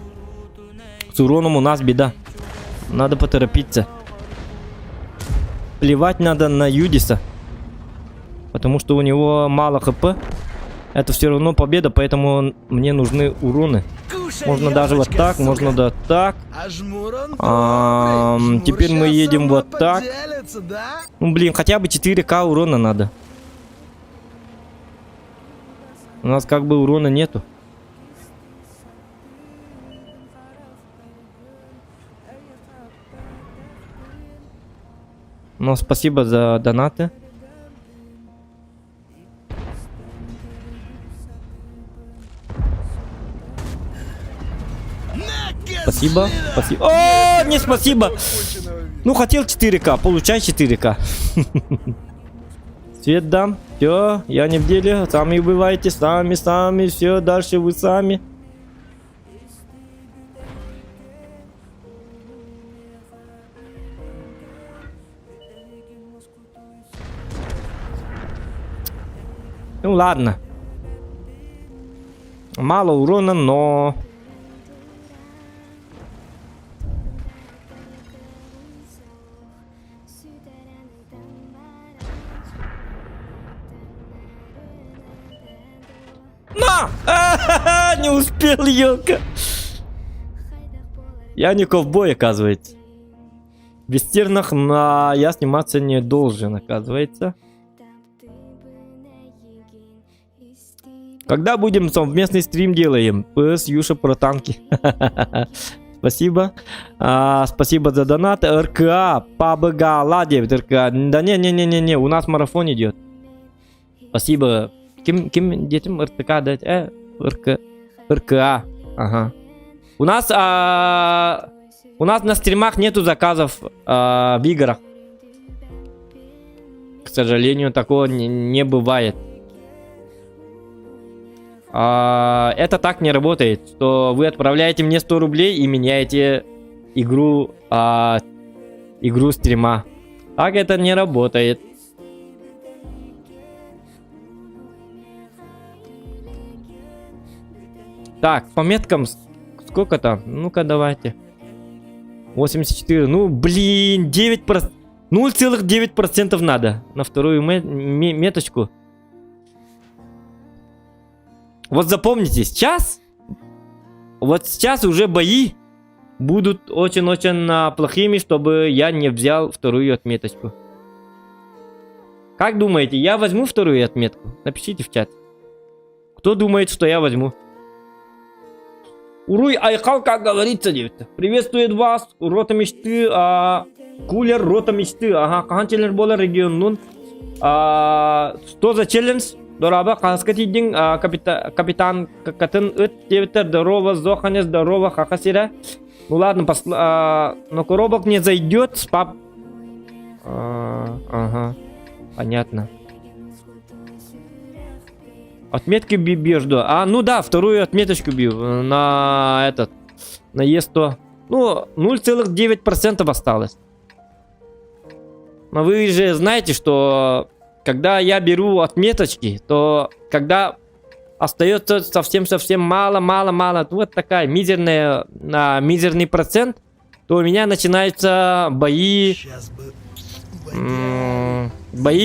с уроном у нас беда. Надо поторопиться. Плевать надо на Юдиса. Потому что у него мало хп. Это все равно победа, поэтому мне нужны уроны. Можно даже вот так, можно да так. Теперь мы едем вот так. Ну блин, хотя бы 4К урона надо. У нас как бы урона нету. Но спасибо за донаты. Спасибо. О, не спасибо. Ну, хотел 4К, получай 4К. Свет дам. Все, я не в деле. Сами убивайте, сами. Все, дальше вы сами. Ну, ладно. Мало урона, но... На! Не успел, елка. Я не ковбой, оказывается. В вестернах я сниматься не должен, оказывается. Когда будем совместный стрим делаем? С Юша про танки. Спасибо. Спасибо за донат. РКА, ПАБГ, Ладев, РКА. Да не, у нас марафон идет. Спасибо. Кем детям РТК дать? РКА. Ага. У нас на стримах нету заказов в играх. К сожалению, такого не бывает. Это так не работает, что вы отправляете мне 100 рублей и меняете игру стрима. Так это не работает. Так, по меткам сколько там? Ну-ка, давайте. 84. Ну, блин, 9%. 0,9% надо на вторую меточку. Вот запомните, сейчас уже бои будут очень-очень плохими, чтобы я не взял вторую отметочку. Как думаете, я возьму вторую отметку? Напишите в чат. Кто думает, что я возьму? Уруй Айхал, как говорится, девочка. Приветствует вас, рота мечты, кулер рота мечты. Ага, кахан челлендж бола регион. Что за челлендж? Дораба, каскатидин, капитан Катын девятер, здорово, Зоханя, здорово, хахасира. Ну ладно, но коробок не зайдет, спап. Ага, понятно. Отметки бьешь, да. Ну да, вторую отметочку бью на Е100. Ну, 0,9% осталось. Но вы же знаете, что когда я беру отметочки, то когда остается совсем мало, вот такая мизерный процент, то у меня начинаются бои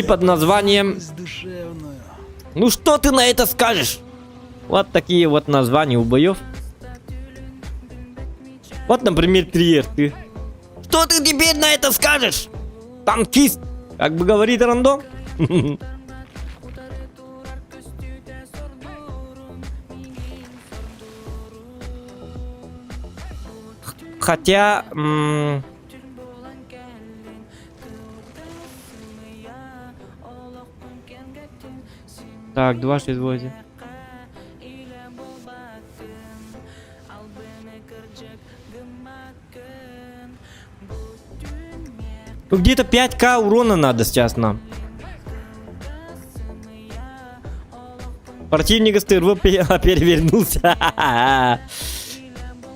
под названием... Ну что ты на это скажешь? Вот такие вот названия у боев. Вот, например, Триер, ты. Что ты теперь на это скажешь? Танкист, как бы говорит рандом. Хотя... Так, 268. Ну где-то 5К урона надо сейчас нам. Противник из ТРВ перевернулся.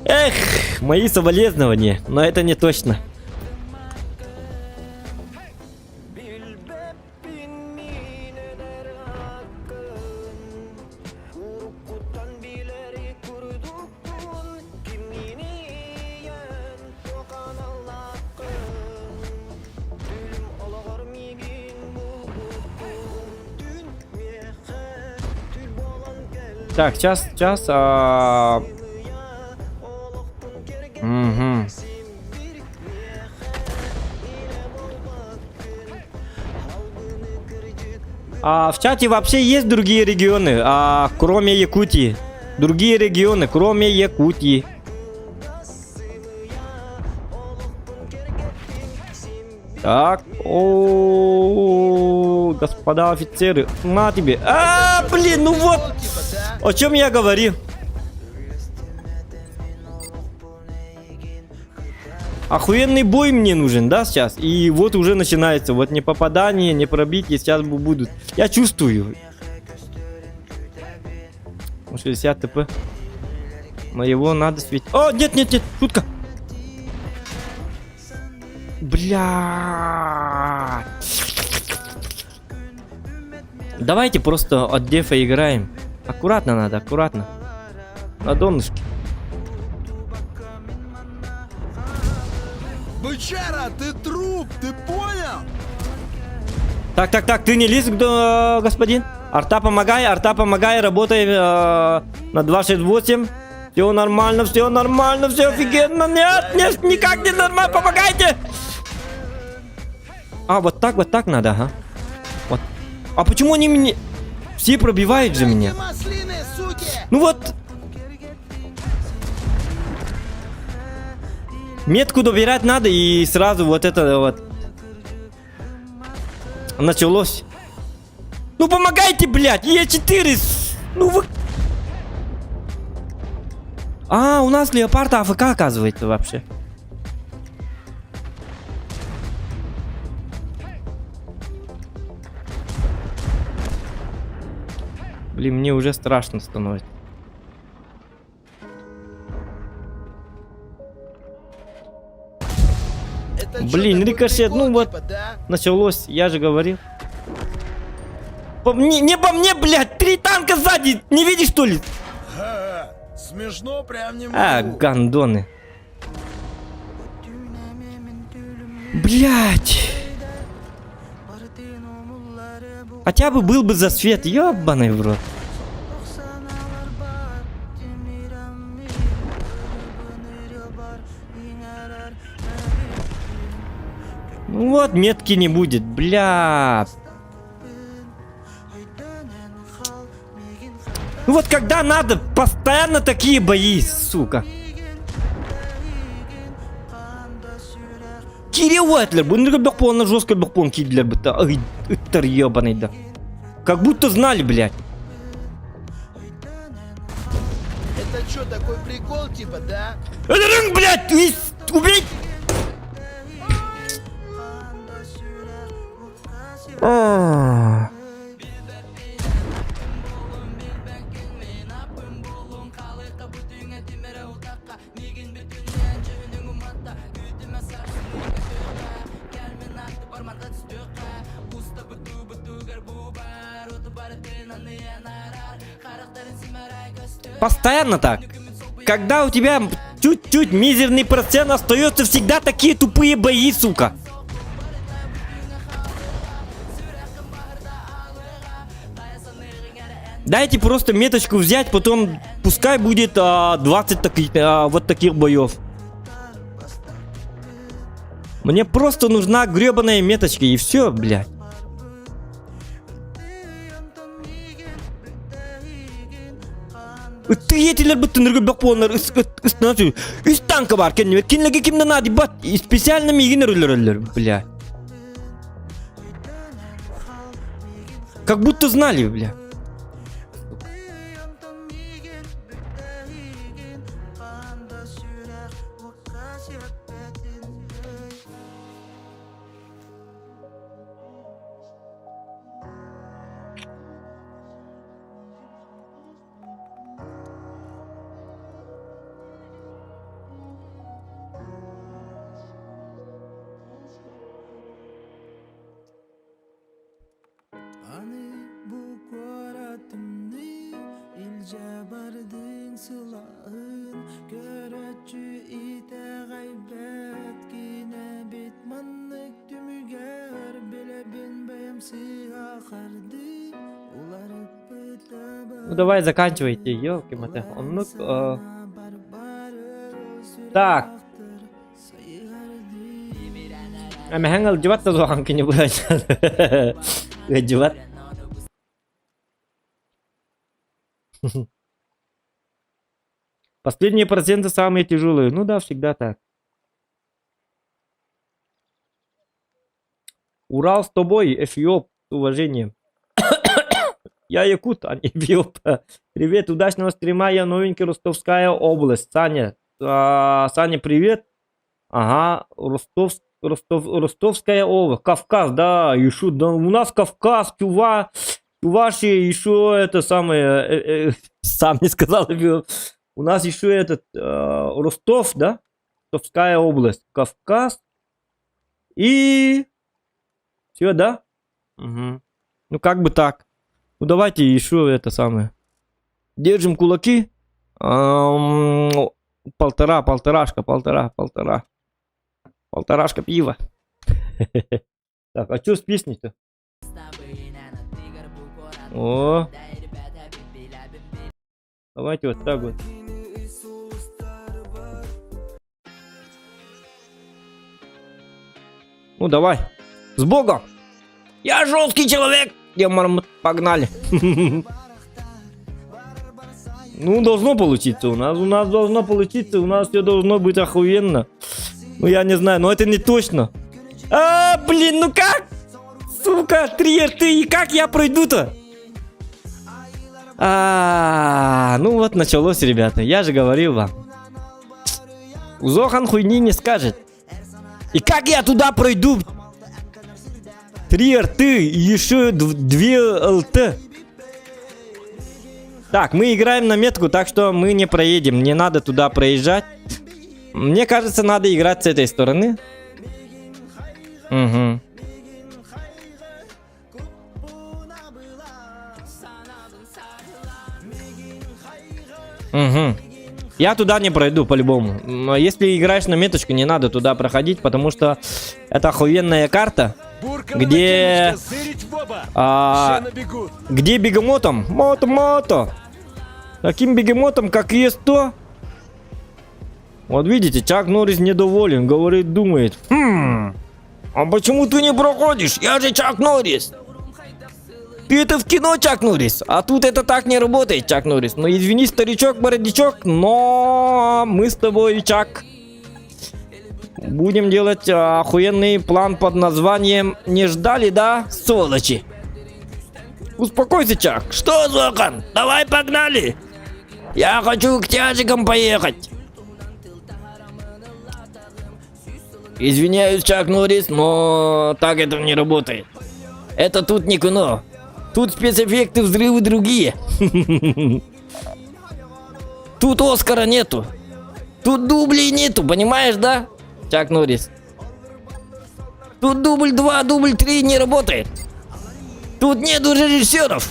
Эх, мои соболезнования, но это не точно. Так, сейчас. Угу. В чате вообще есть другие регионы, кроме Якутии. Другие регионы, кроме Якутии. Так, господа офицеры, на тебе. Блин, ну вот, о чем я говорил. Охуенный бой мне нужен, да, сейчас? И вот уже начинается, вот не попадание, не пробитие, сейчас будут. Я чувствую. 60 ТП. Но его надо светить. О, нет, шутка. Бля. Давайте просто от дефа играем. Аккуратно надо, аккуратно. На донышке. Бычара, ты труп, ты понял? Так, ты не лезь, господин. Арта помогай, работай на 268. Все нормально, все офигенно. Нет, никак не нормально, помогайте. Вот так надо, ага. Вот. А почему они меня... Все пробивают же меня. Ну вот. Метку добирать надо, и сразу вот это вот началось. Ну помогайте, блядь, Е4. Ну вы... у нас Леопард АФК оказывается вообще. Блин, мне уже страшно становится. Блин, рикошет, ну вот, началось, я же говорил. Не по мне, блядь, 3 танка сзади, не видишь, что ли? Смешно прям не могу. Гандоны. Блядь. Хотя бы был бы засвет, ёбаный в рот. Ну вот, метки не будет, бля. Ну вот когда надо, постоянно такие бои, сука. Кирилл Уайтлер, полно жестко бахпон кидлер бы та. Ай, это ебаный, да. Как будто знали, блядь. Это что, такой прикол, типа, да? Блядь, убей! Постоянно так. Когда у тебя чуть-чуть мизерный процент остается, всегда такие тупые бои, сука. Дайте просто меточку взять, потом пускай будет 20 вот таких боев. Мне просто нужна гребаная меточка, и все, блядь. Ты этилер быттын бакпонлар из танка бар кинлеге кимде надо бат специально мигинер, бля. Как будто знали, бля. koratımni ilce bardın sılağın görücü ite gaybet kine bitmanlık tümüger bile bilmem sığakardı ularıp Ну давай заканчивайте, ёлки-моты. Ну, так. Hängel jawab tuh orang kini belajar. Jawab. Последние проценты самые тяжелые. Ну да, всегда так. Урал с тобой, Эфиоп, с уважением. Я якут, а не Эфиоп. Привет, удачного стрима, я новенький, Ростовская область. Саня, Саня, привет. Ага, Ростовская область, Кавказ, да, еще, да, у нас Кавказ, Чувашия, еще это самое, сам не сказал, у нас еще этот, Ростов, да, Ростовская область, Кавказ, и все, да? Угу. Ну, как бы так. Ну, давайте еще это самое. Держим кулаки. Полторашка пива. Так, а что с песней-то? О. Давайте вот так вот. Ну, давай. С Богом! Я жесткий человек! Погнали. Ну, должно получиться у нас должно получиться, у нас все должно быть охуенно. Ну, я не знаю, но это не точно. Блин, ну как? Сука, 3 рты, и как я пройду-то? Ну вот началось, ребята, я же говорил вам. Зохан хуйни не скажет. И как я туда пройду? 3 рты и еще 2 ЛТ. Так, мы играем на метку, так что мы не проедем. Не надо туда проезжать. Мне кажется, надо играть с этой стороны. Угу. Угу. Я туда не пройду по-любому. Но если играешь на меточку, не надо туда проходить, потому что это охуенная карта, где где бегемотом, мото. Таким бегемотом, как есть то. Вот видите, Чак Норрис недоволен, говорит, думает. А почему ты не проходишь? Я же Чак Норрис. Ты это в кино, Чак Норрис. А тут это так не работает, Чак Норрис. Ну извини, старичок-бородичок, но мы с тобой, Чак, будем делать охуенный план под названием «Не ждали, да, сволочи?» Успокойся, Чак. Что, Зохан? Давай погнали. Я хочу к тяжикам поехать. Извиняюсь, Чак Норрис, но так это не работает. Это тут не кино. Тут спецэффекты, взрывы другие. Тут Оскара нету. Тут дублей нету, понимаешь, да, Чак Норрис? Тут дубль 2, дубль 3 не работает. Тут нету режиссеров.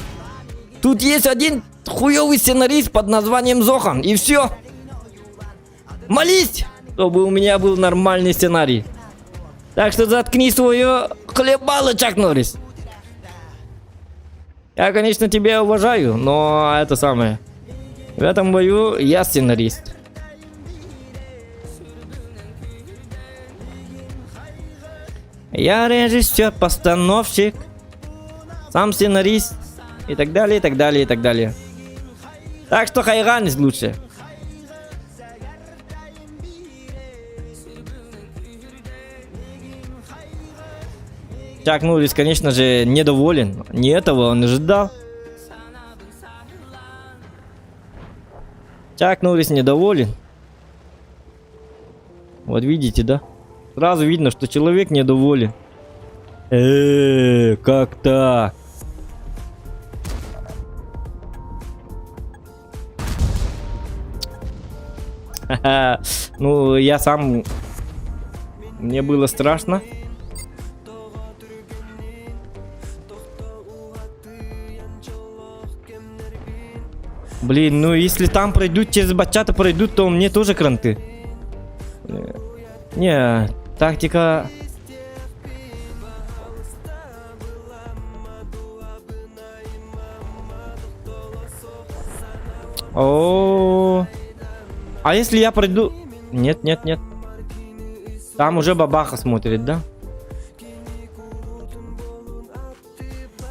Тут есть один хуёвый сценарист под названием Зохан. И все. Молись, чтобы у меня был нормальный сценарий. Так что заткни свое хлебало, Чак Норрис. Я, конечно, тебя уважаю, но это самое. В этом бою я сценарист. Я режиссер, постановщик, сам сценарист и так далее, и так далее, и так далее. Так что хайганись лучше. Чак Норрис, конечно же, недоволен. Не этого он ожидал. Чак Норрис недоволен. Вот видите, да? Сразу видно, что человек недоволен. Как так? Ну, я сам... Мне было страшно. Блин, ну если там пройдут, через бачата пройдут, то мне тоже кранты. Не, тактика... О, а если я пройду... Нет, нет, нет. Там уже бабаха смотрит, да?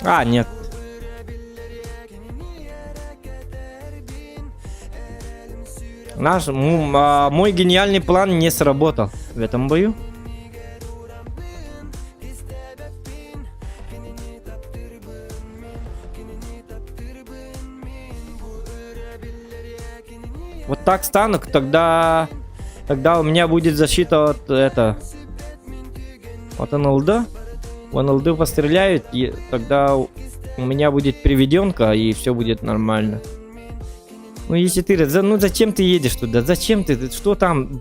А, нет. Мой гениальный план не сработал в этом бою. Вот так стану, тогда у меня будет защита от от НЛД. В НЛД постреляют, и тогда у меня будет приведенка, и все будет нормально. Ну если ты, ну зачем ты едешь туда? Зачем ты? Что там?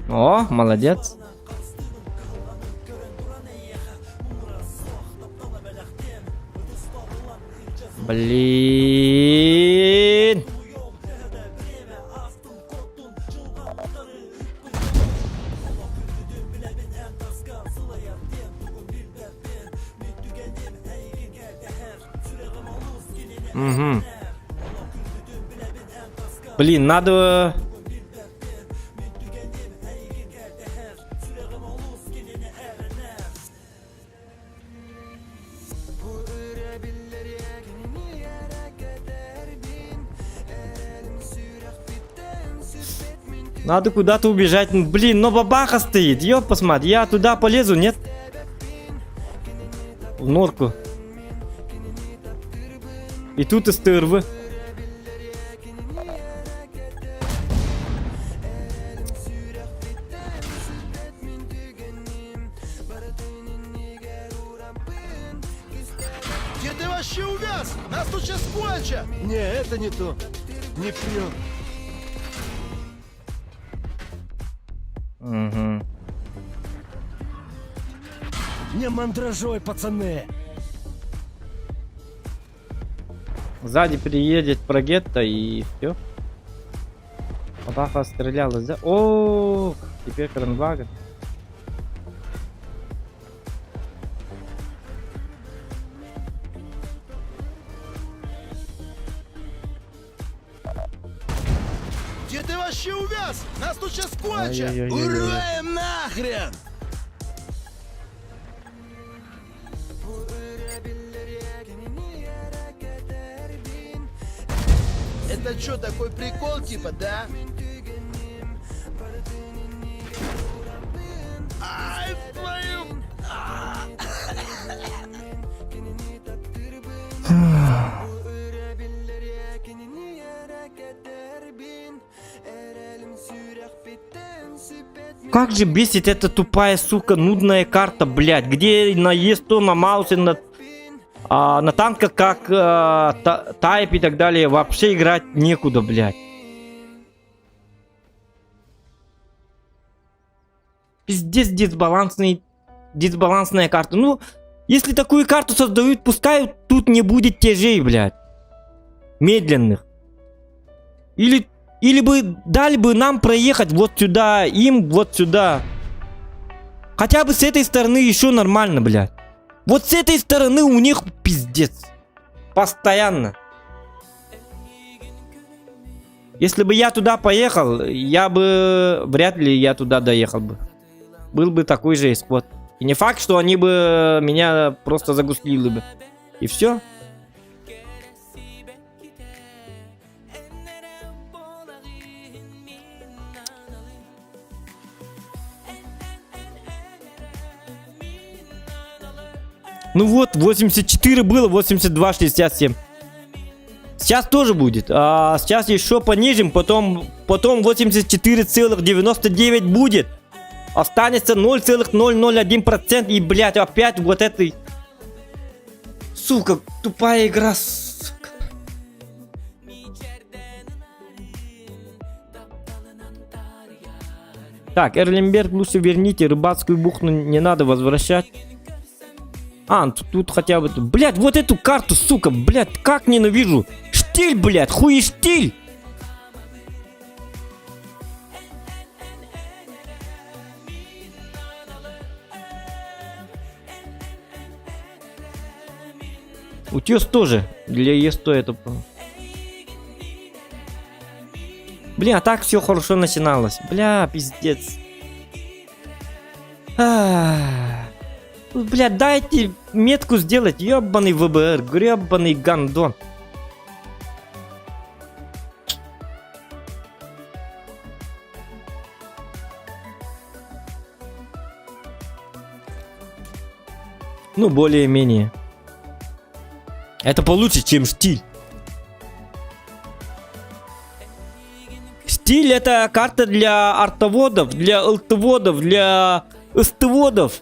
О, молодец. Блин. Угу. Блин, надо... Надо куда-то убежать. Блин, но бабаха стоит. Ёп, посмотри, я туда полезу, нет? В норку. И тут СТРВ. Где ты вообще увяз? Нас тут сейчас кончат! Не, это не то. Не прет. Угу. Не мандражой, пацаны. Сзади приедет прогетто и все. Бабаха стрелялась, да? О, теперь кранваген. Где ты вообще увяз? Нас тут сейчас кончат! Ай-яй-яй-яй-яй. Урваем нахрен! Это что, такой прикол типа, да? Ай, твою... Как же бесит эта тупая, сука, нудная карта, блядь. Где на Е100, на маусе, на танках, как тайп и так далее, вообще играть некуда, блядь. Пиздец, дисбалансная карта. Ну, если такую карту создают, пускай тут не будет тяжей, блядь. Медленных. Или бы дали бы нам проехать вот сюда, им вот сюда. Хотя бы с этой стороны еще нормально, блядь. Вот с этой стороны у них пиздец. Постоянно. Если бы я туда поехал, вряд ли я туда доехал бы. Был бы такой же исход. И не факт, что они бы меня просто загуслили бы. И все. Ну вот, 84 было, 82, 67. Сейчас тоже будет. А сейчас еще понижим, потом 84,99 будет. Останется 0,001%. И, блядь, опять вот этой... Сука, тупая игра, сука. Так, Эрлимберг, лучше верните, рыбацкую бухту не надо возвращать. А, тут хотя бы... Блядь, вот эту карту, сука, блядь, как ненавижу. Штиль, блядь, хуй штиль. Утес тоже. Для Е100 это... Блин, а так все хорошо начиналось. Бля, пиздец. Бля, дайте метку сделать. Ёбаный ВБР, гребаный гандон. Ну, более-менее. Это получше, чем штиль. Штиль — это карта для артоводов, для ЛТводов, для СТводов.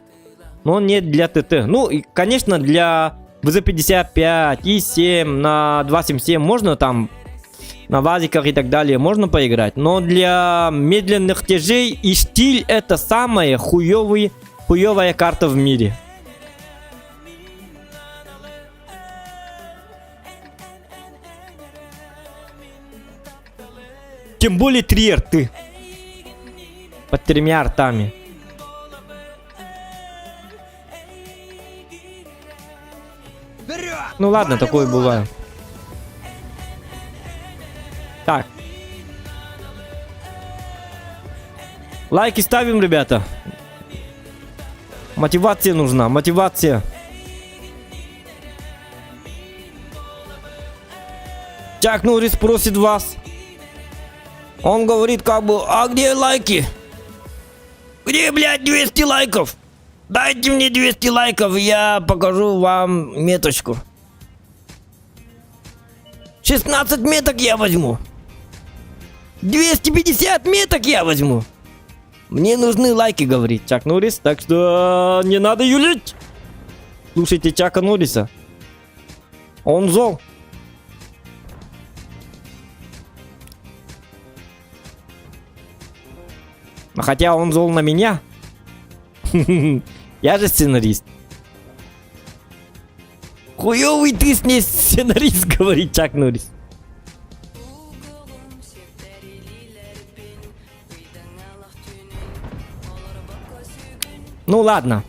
Но не для ТТ. Ну, и, конечно, для ВЗ-55, И7, на 277 можно там, на вазиках и так далее, можно поиграть. Но для медленных тяжей и штиль — это самая хуёвая карта в мире. Тем более 3 арты. Под 3 артами. Ну ладно, такое бывает. Так. Лайки ставим, ребята. Мотивация нужна, мотивация. Чак Норрис просит вас. Он говорит как бы, а где лайки? Где, блядь, 200 лайков? Дайте мне 200 лайков, я покажу вам меточку. 16 меток я возьму. 250 меток я возьму. Мне нужны лайки, говорит Чак Норрис, так что не надо юлить. Слушайте Чака Норриса. Он зол. Хотя он зол на меня. Я же сценарист. Хуёвый ты с ней сценарист, говорит Чак Норрис. Ну ладно.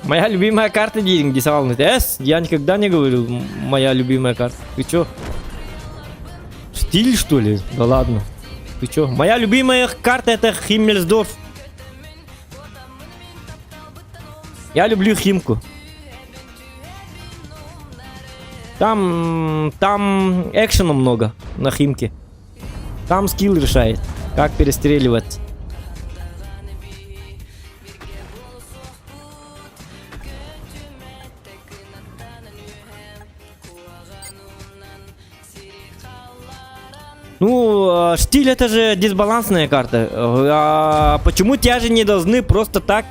Моя любимая карта деньги, Салны. Я никогда не говорил, моя любимая карта. Ты чё? Стиль, что ли? Да ладно. Ты чё? Моя любимая карта это Химмельсдорф. Я люблю Химку. Там экшена много на Химке. Там скилл решает, как перестреливать. Ну, штиль это же дисбалансная карта. Почему тяжи не должны просто так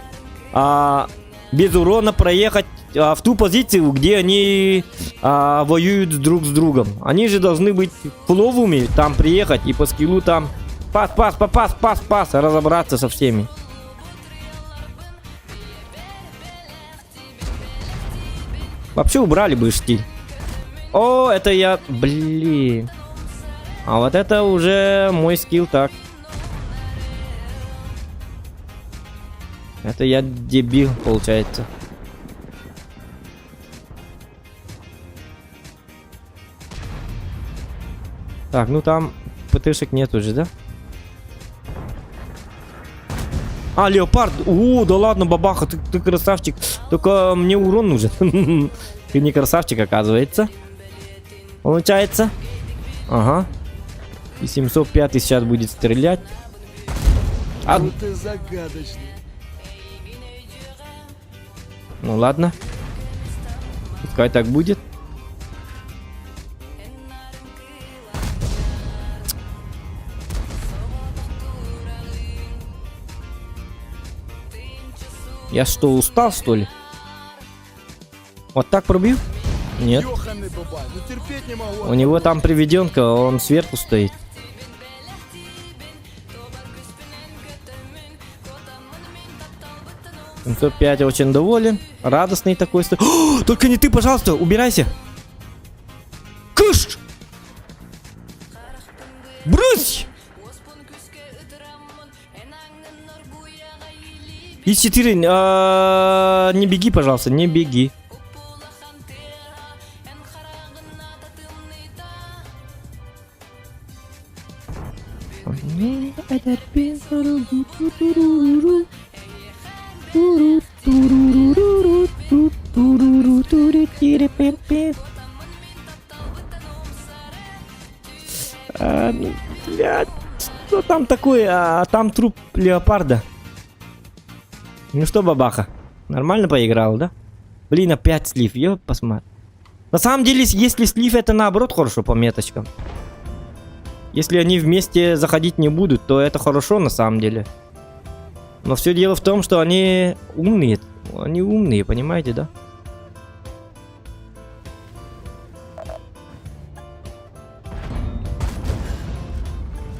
без урона проехать в ту позицию, где они воюют друг с другом? Они же должны быть фловыми, там приехать и по скиллу там пас, разобраться со всеми. Вообще убрали бы штиль. О, это я... Блин. А вот это уже мой скилл, так. Это я дебил, получается. Так, ну там ПТшек нет уже, да? А, леопард. О, да ладно, бабаха, ты красавчик. Только мне урон нужен. Ты не красавчик, оказывается. Получается. Ага. И 705 сейчас будет стрелять. Ну ты загадочный. Ну ладно. Пускай так будет. Я что, устал, что ли? Вот так пробил? Нет. Ёханый бабай, ну терпеть не могу. У него там приведенка, он сверху стоит. МТ-5 очень доволен. Радостный такой. О, только не ты, пожалуйста, убирайся. Кыш! Брысь! Из 4. Не беги, пожалуйста, не беги. Блядь, что там такое? Там труп леопарда. Ну что, бабаха, нормально поиграл, да? Блин, опять слив, я посмотрю. На самом деле, если слив, это наоборот хорошо по меточкам. Если они вместе заходить не будут, то это хорошо на самом деле. Но все дело в том, что они умные. Они умные, понимаете, да?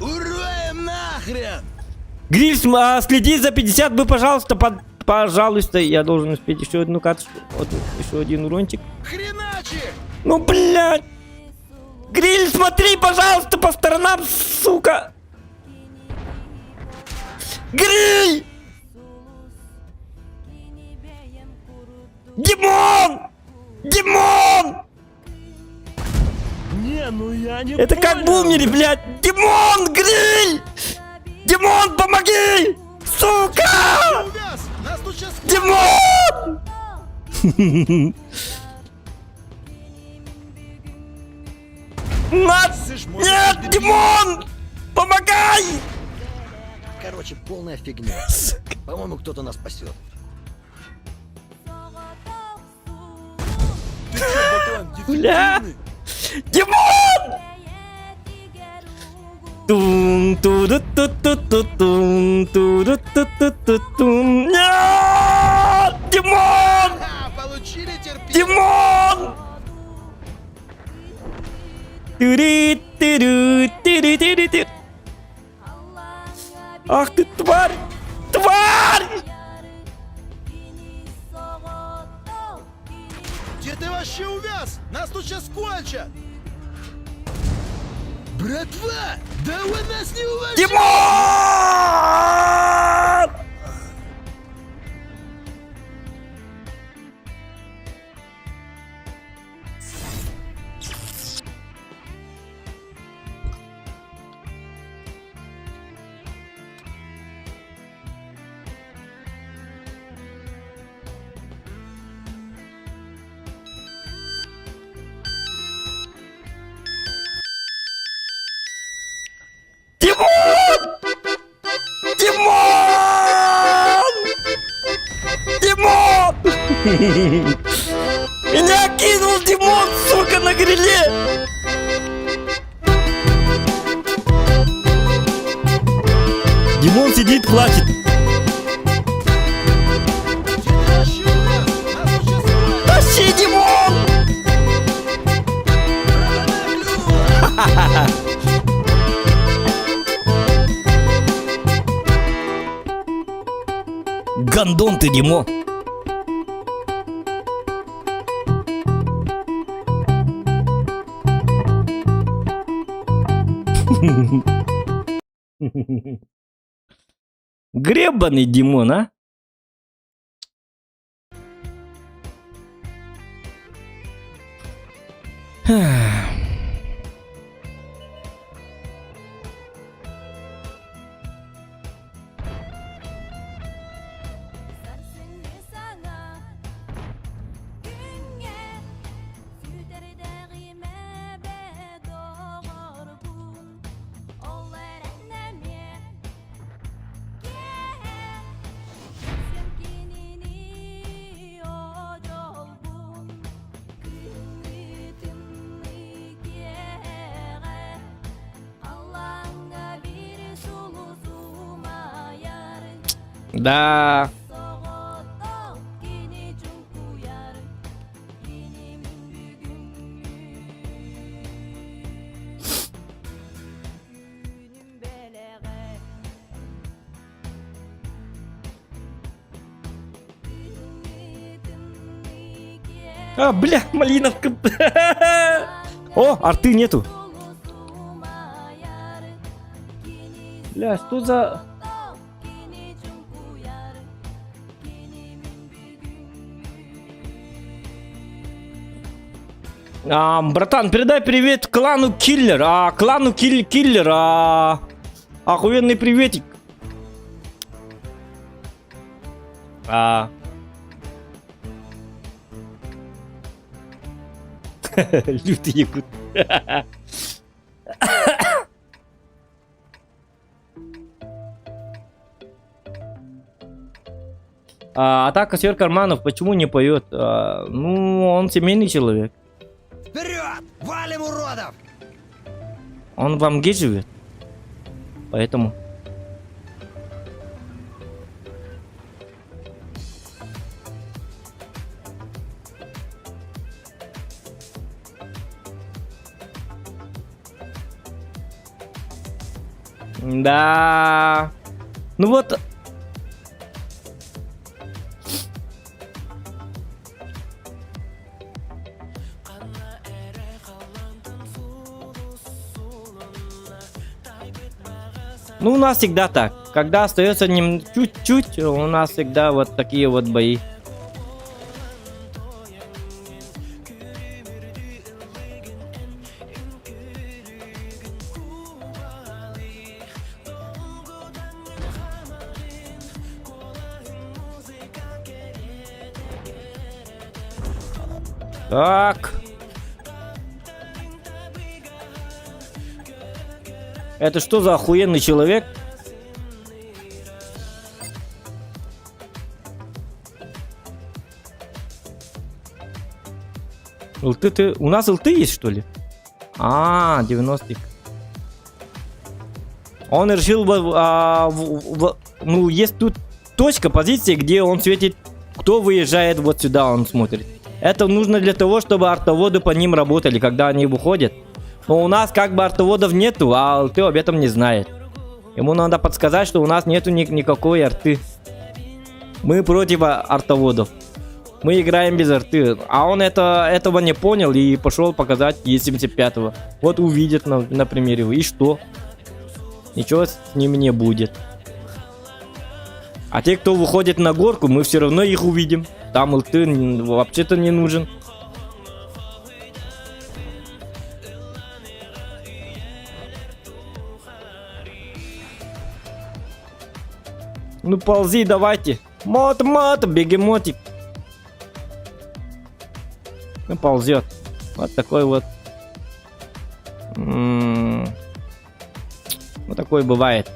Уроем нахрен! Грильс, следи за 50 бы, пожалуйста, пожалуйста. Я должен успеть еще одну каточку. Вот, еще один урончик. Хреначи! Ну, блядь! Гриль, смотри, пожалуйста, по сторонам, сука! Гриль! Димон! Димон! Не, ну я не Это как понял. бумери, блядь! Димон, Гриль! Димон, помоги! Сука! Увяз! Нас тут сейчас... Димон! Нет, Димон! Помогай! Короче, полная фигня. По-моему, кто-то нас спасет. Ты чё, ботан, Бля! дефективный? Димон! Тун туду ту ту ту тун туду ту ту ту тун. Нет! Димон! А, получили терпение. Димон! Тюри, тюрю, тюри, тюри, тюри. Ах ты тварь! Тварь! Где ты вообще увяз? Нас тут сейчас кончат! Братва! Да вы нас не уважаете! Димон! Димон! Меня кинул Димон, сука, на гриле! Димон сидит, плачет. Где ты вообще увяз? Нас тут сейчас кончат! Тащи, Димон! Братана клюнула! Гандон ты, Димо! Гребаный Димон, а? Да. А, бля, малиновка. О, арты нету. Бля, что за... Братан, передай привет клану Киллер. Клану Киллер. Охуенный приветик. Лютый якут. Атака сверх карманов. Почему не поет? Ну, он семейный человек. Вперед! Валим уродов! Он в Амге живет. Поэтому. Да. Ну вот. Ну, у нас всегда так. Когда остается чуть-чуть, у нас всегда вот такие вот бои. Так. Это что за охуенный человек? Ты... У нас ЛТ есть, что ли? 90-х. Он решил... ну, есть тут точка, позиция, где он светит, кто выезжает вот сюда, он смотрит. Это нужно для того, чтобы артоводы по ним работали, когда они выходят. Но у нас как бы артоводов нету, а ЛТ об этом не знает. Ему надо подсказать, что у нас нету никакой арты. Мы против артоводов. Мы играем без арты. А он этого не понял и пошел показать Е75. Вот увидит на примере. И что? Ничего с ними не будет. А те, кто выходит на горку, мы все равно их увидим. Там ЛТ вообще-то не нужен. Ну ползи, давайте. Мот, бегемотик. Ну ползет. Вот такой вот. Вот такой бывает.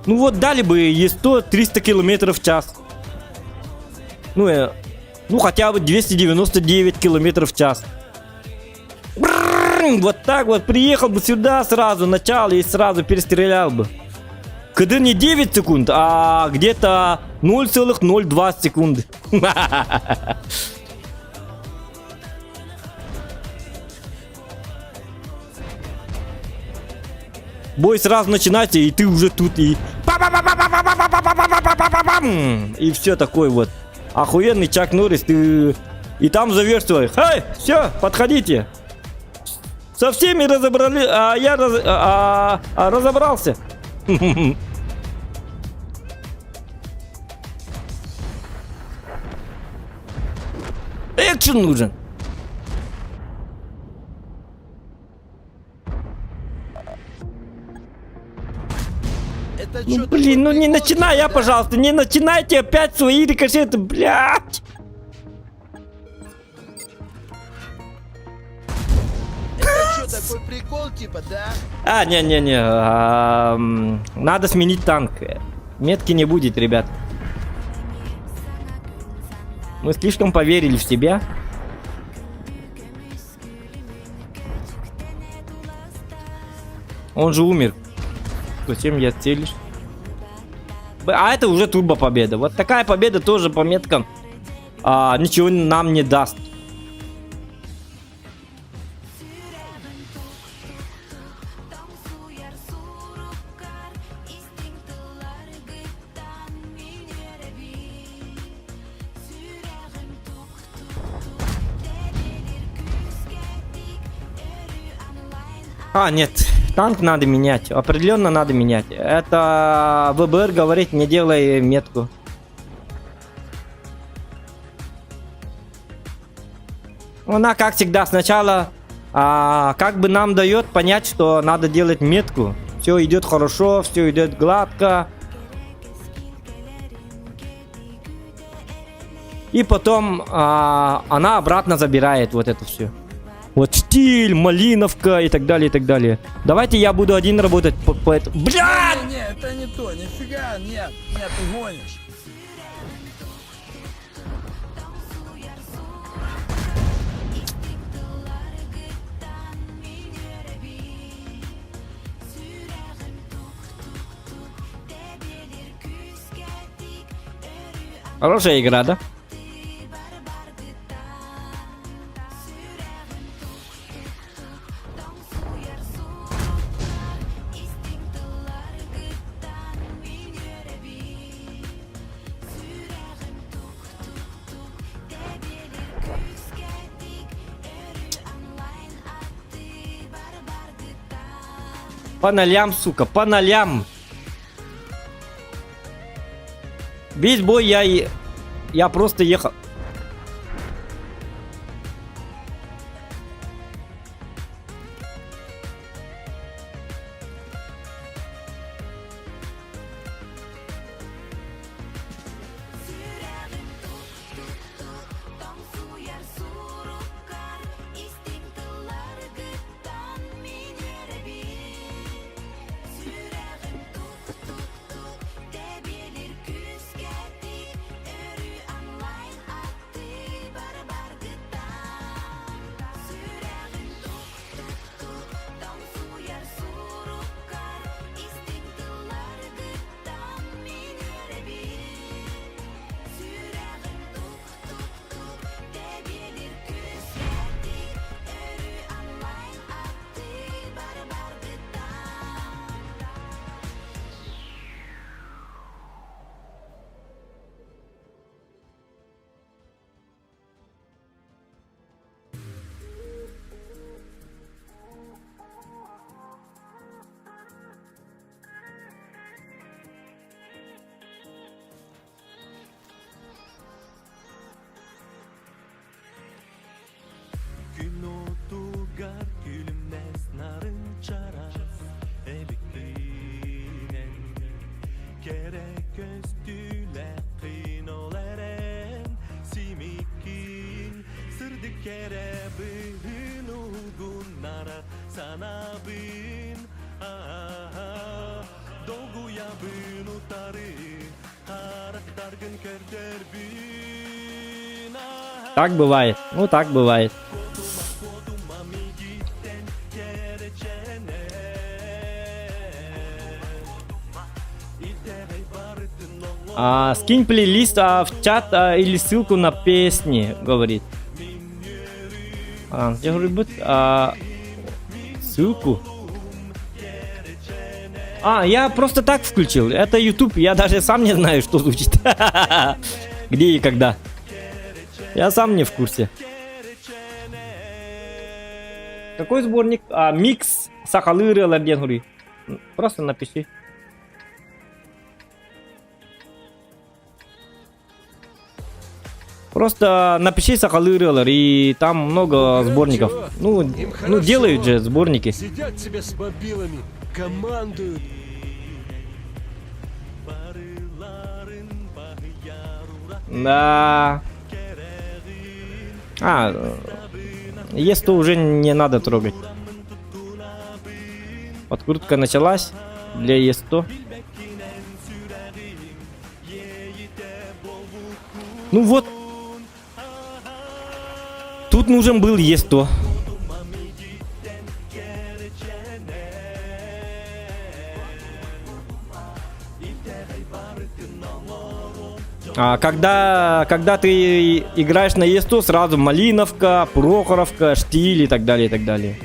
Ну вот дали бы ей 100-300 километров в час. Ну хотя бы 299 километров в час. Вот так вот приехал бы сюда сразу, начало и сразу перестрелял бы. КД не 9 секунд, а где-то 0,02 секунды. Бой сразу начинается, и ты уже тут, и все такое вот. Охуенный Чак Норрис, ты... И там зовешь своих. Эй, все, подходите. Со всеми разобрали, а я разобрался. Экшен нужен. Ну блин, ну не начинай, пожалуйста, не начинайте опять свои рикошеты, блядь. Такой прикол, типа, да? Не-не-не. Надо сменить танк. Метки не будет, ребят. Мы слишком поверили в себя. Он же умер. Зачем я целишь? А это уже турбо победа. Вот такая победа тоже по меткам ничего нам не даст. А, нет, танк надо менять. Определенно надо менять. Это ВБР говорит, не делай метку. Она, как всегда, сначала как бы нам дает понять, что надо делать метку. Все идет хорошо, все идет гладко. И потом она обратно забирает вот это все. Вот штиль, малиновка и так далее, и так далее. Давайте я буду один работать по этому. Блядь! Не, это не то, нифига, нет, ты гонишь. Хорошая игра, да? По нолям, сука, по нолям. Весь бой я просто ехал. Так бывает. Ну, так бывает. Скинь плейлист в чат или ссылку на песни, говорит. Где говорит быть? Ссылку. Я просто так включил. Это YouTube, я даже сам не знаю, что звучит. Где и когда. Я сам не в курсе. Какой сборник? Микс Сахалыры Лабденгури. Просто напиши. Просто напиши Сахалыры, и там много сборников. Ну, делают же сборники. Сидят себе с мобилами, командуют. Да. Есть, то уже не надо трогать. Подкрутка началась для Е100. Ну вот. Тут нужен был Е100. Когда ты играешь на Е100, сразу Малиновка, Прохоровка, Штиль и так далее, и так далее.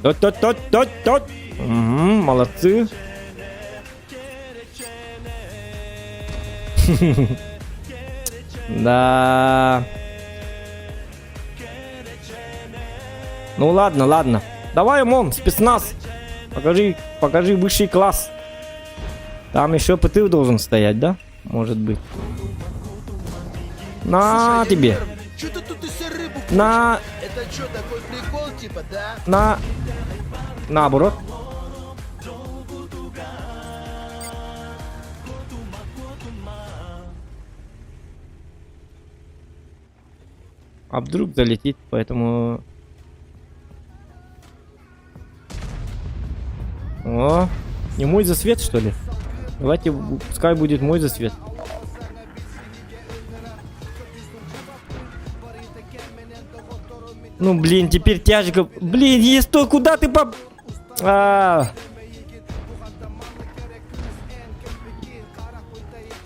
Тот. Молодцы. Да. Ну ладно, ладно. Давай, ОМОН, спецназ. Покажи высший класс. Там еще ПТУ должен стоять, да? Может быть. На тебе. Что-то тут из рыбу. На. Это что, такой прикол, типа, да? На. Наоборот. А вдруг залетит, поэтому... О, не мой засвет, что ли? Давайте, пускай будет мой засвет. Ну, блин, теперь тяжко. Блин, есть то, куда ты по...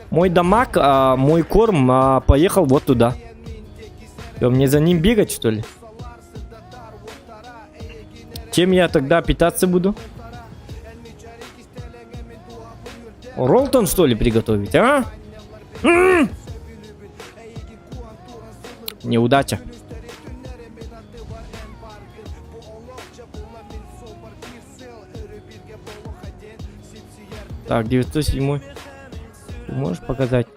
Мой дамаг, мой корм поехал вот туда. Что, мне за ним бегать, что ли? Чем я тогда питаться буду? Ролтон, что ли, приготовить, а? Неудача. Так, 907. Ты можешь показать?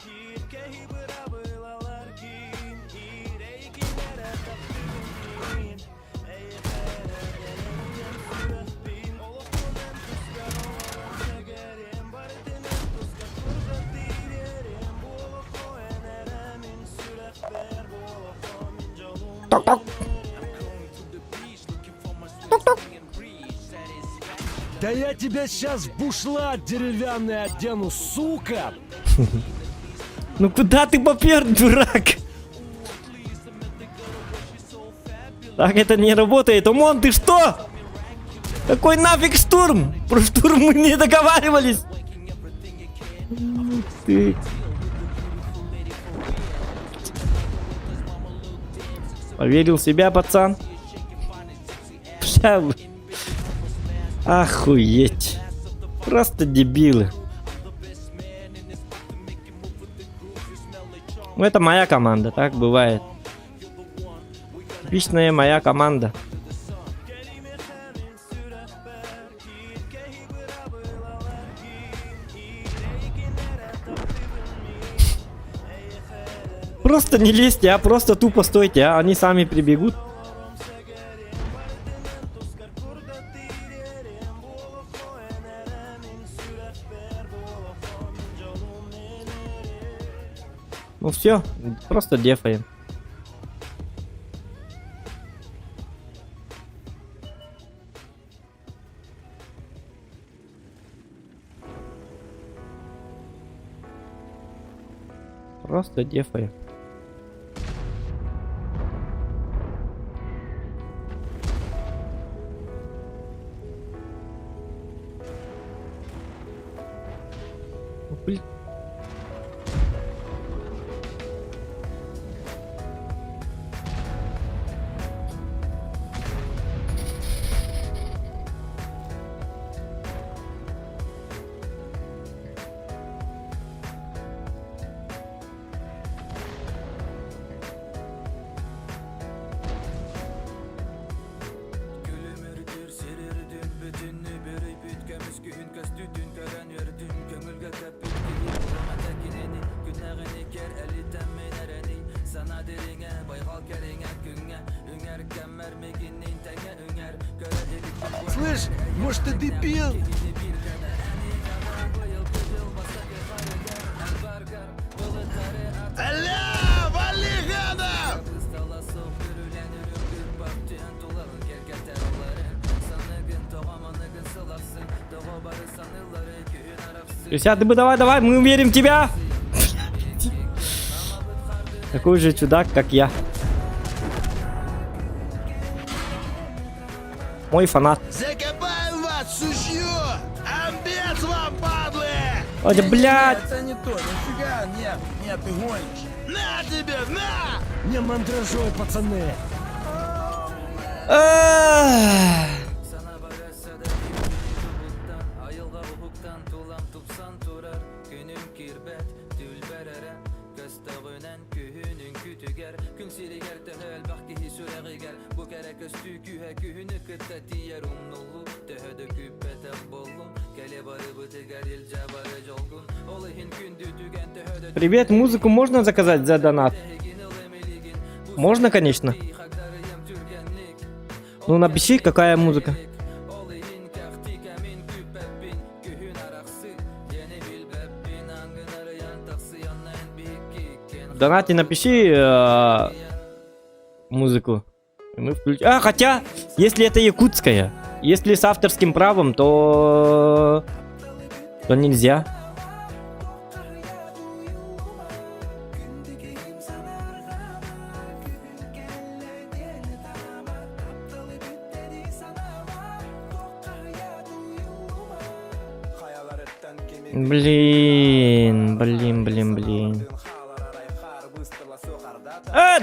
Ток-ток. Ток-ток. Да я тебя сейчас в бушлат деревянный одену, сука! Ну куда ты попер, дурак? Так это не работает. ОМОН, ты что? Какой нафиг штурм? Про штурм мы не договаривались. Ты... Поверил в себя, пацан? Охуеть. Просто дебилы. Ну это моя команда, так бывает. Типичная моя команда. Просто не лезьте, а просто тупо стойте, а они сами прибегут. Ну все, просто дефаем. Просто дефаем. Блин. Слышь, может ты дебил? Аля, вали, гада! Ты бы давай, мы верим в тебя. Такой же чудак, как я. Мой фанат. Закопаем вас, сушью! Амбец вам, падлы! Ой, блядь! Это не то, нифига, нет, ты гонишь. На тебе, на! Не мандражой, пацаны! Привет, музыку можно заказать за донат? Можно, конечно. Ну, напиши, какая музыка. В донате напиши музыку. И мы включим. А, хотя, если это якутская, если с авторским правом, то нельзя. Блин.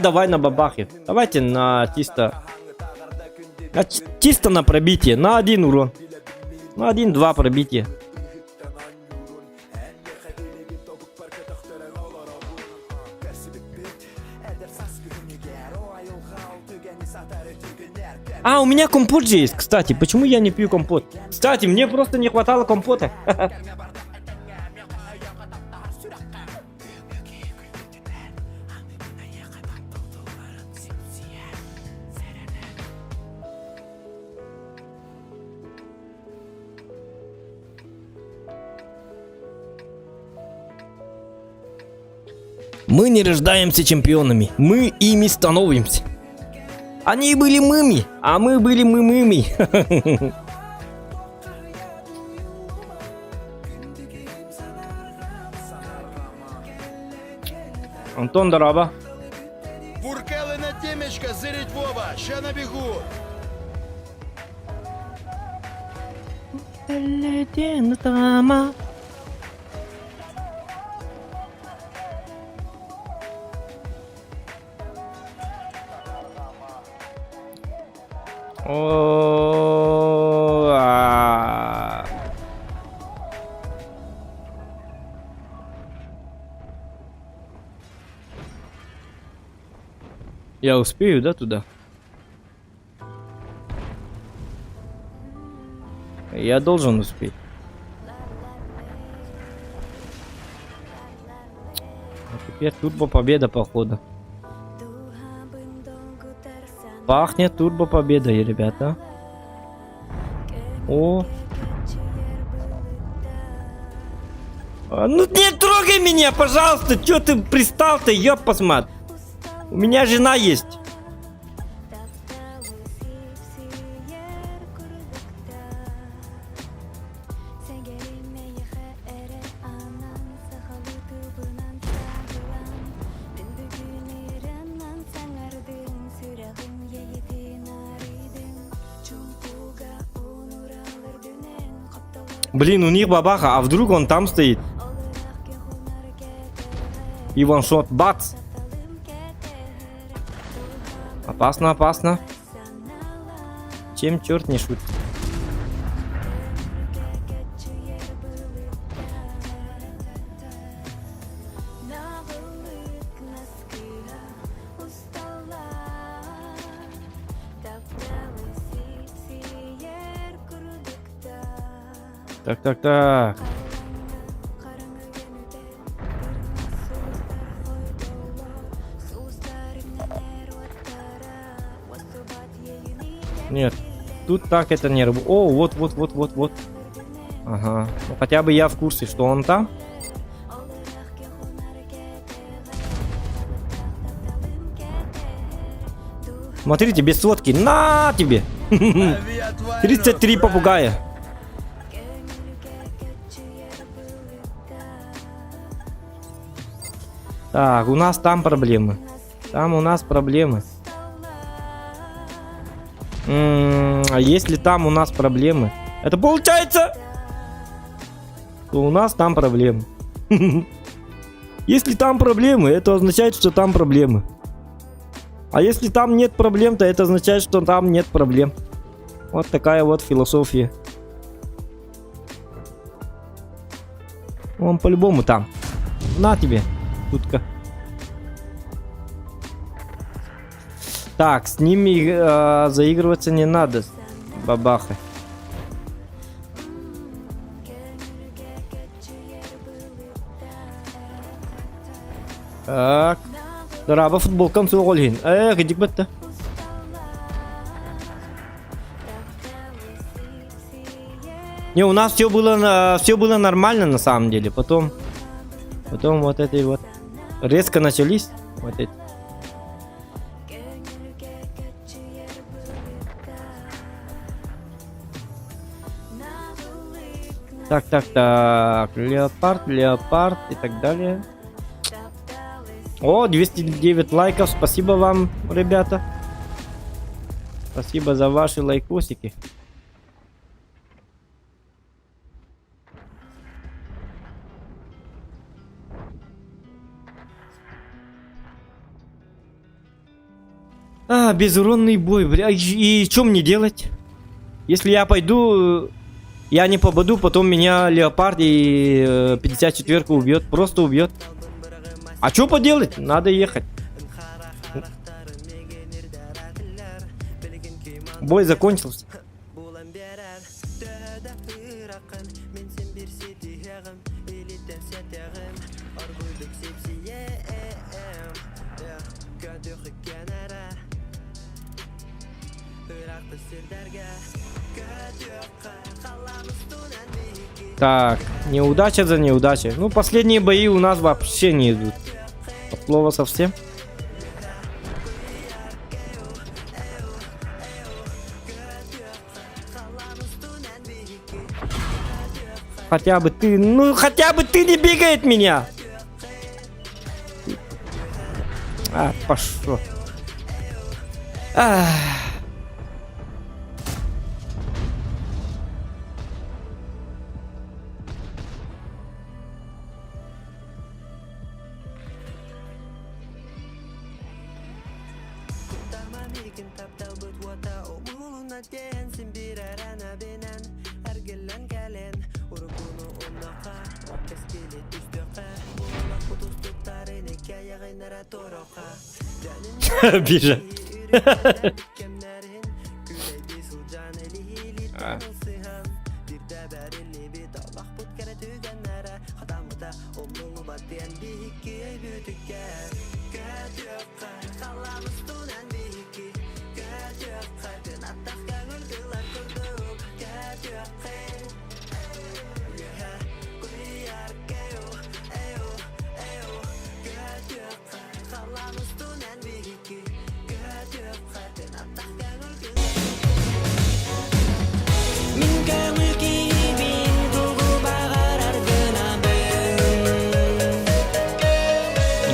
Давай на бабахе. Давайте на чисто. Чисто на пробитие. На 1 урон. На 1-2 пробитие. А, у меня компот же есть, кстати. Почему я не пью компот? Кстати, мне просто не хватало компота. Мы не рождаемся чемпионами, мы ими становимся. Они были мыми, а мы были мымыми. Антон Дораба. Буркалы на темечко, зырить Вова, ща набегу. Я успею, да, туда? Я должен успеть. А теперь турбо победа, походу. Пахнет турбо победой, ребята. О. Ну не трогай меня, пожалуйста. Чё ты пристал-то, ёб посмат. У меня жена есть. Блин, у них бабаха, а вдруг он там стоит? И ваншот, бац! Опасно, опасно. Чем черт не шутит? Так. Нет, тут так это не работает. О, вот. Ага, ну хотя бы я в курсе, что он там. Смотрите, без сводки. На тебе! 33 попугая. Так, у нас там проблемы. Там у нас проблемы. А если там у нас проблемы, это получается, то у нас там проблемы. Если там проблемы, это означает, что там проблемы. А если там нет проблем, то это означает, что там нет проблем. Вот такая вот философия. Он по-любому там. На тебе, шутка. Так, с ними заигрываться не надо. Бабахай. Так. Раба футболкам суголин. Гидик бетта. Не, у нас все было нормально на самом деле. Потом вот эти вот резко начались вот эти. Так. Леопард и так далее. О, 209 лайков. Спасибо вам, ребята. Спасибо за ваши лайкосики. Безуронный бой, бля. И что мне делать? Если я пойду, я не попаду, потом меня Леопард и 54-ка убьет. Просто убьет. А что поделать? Надо ехать. Бой закончился. Так, неудача за неудачей. Ну, последние бои у нас вообще не идут. От слова совсем. Хотя бы ты не бегай от меня. Пошел. Бежать.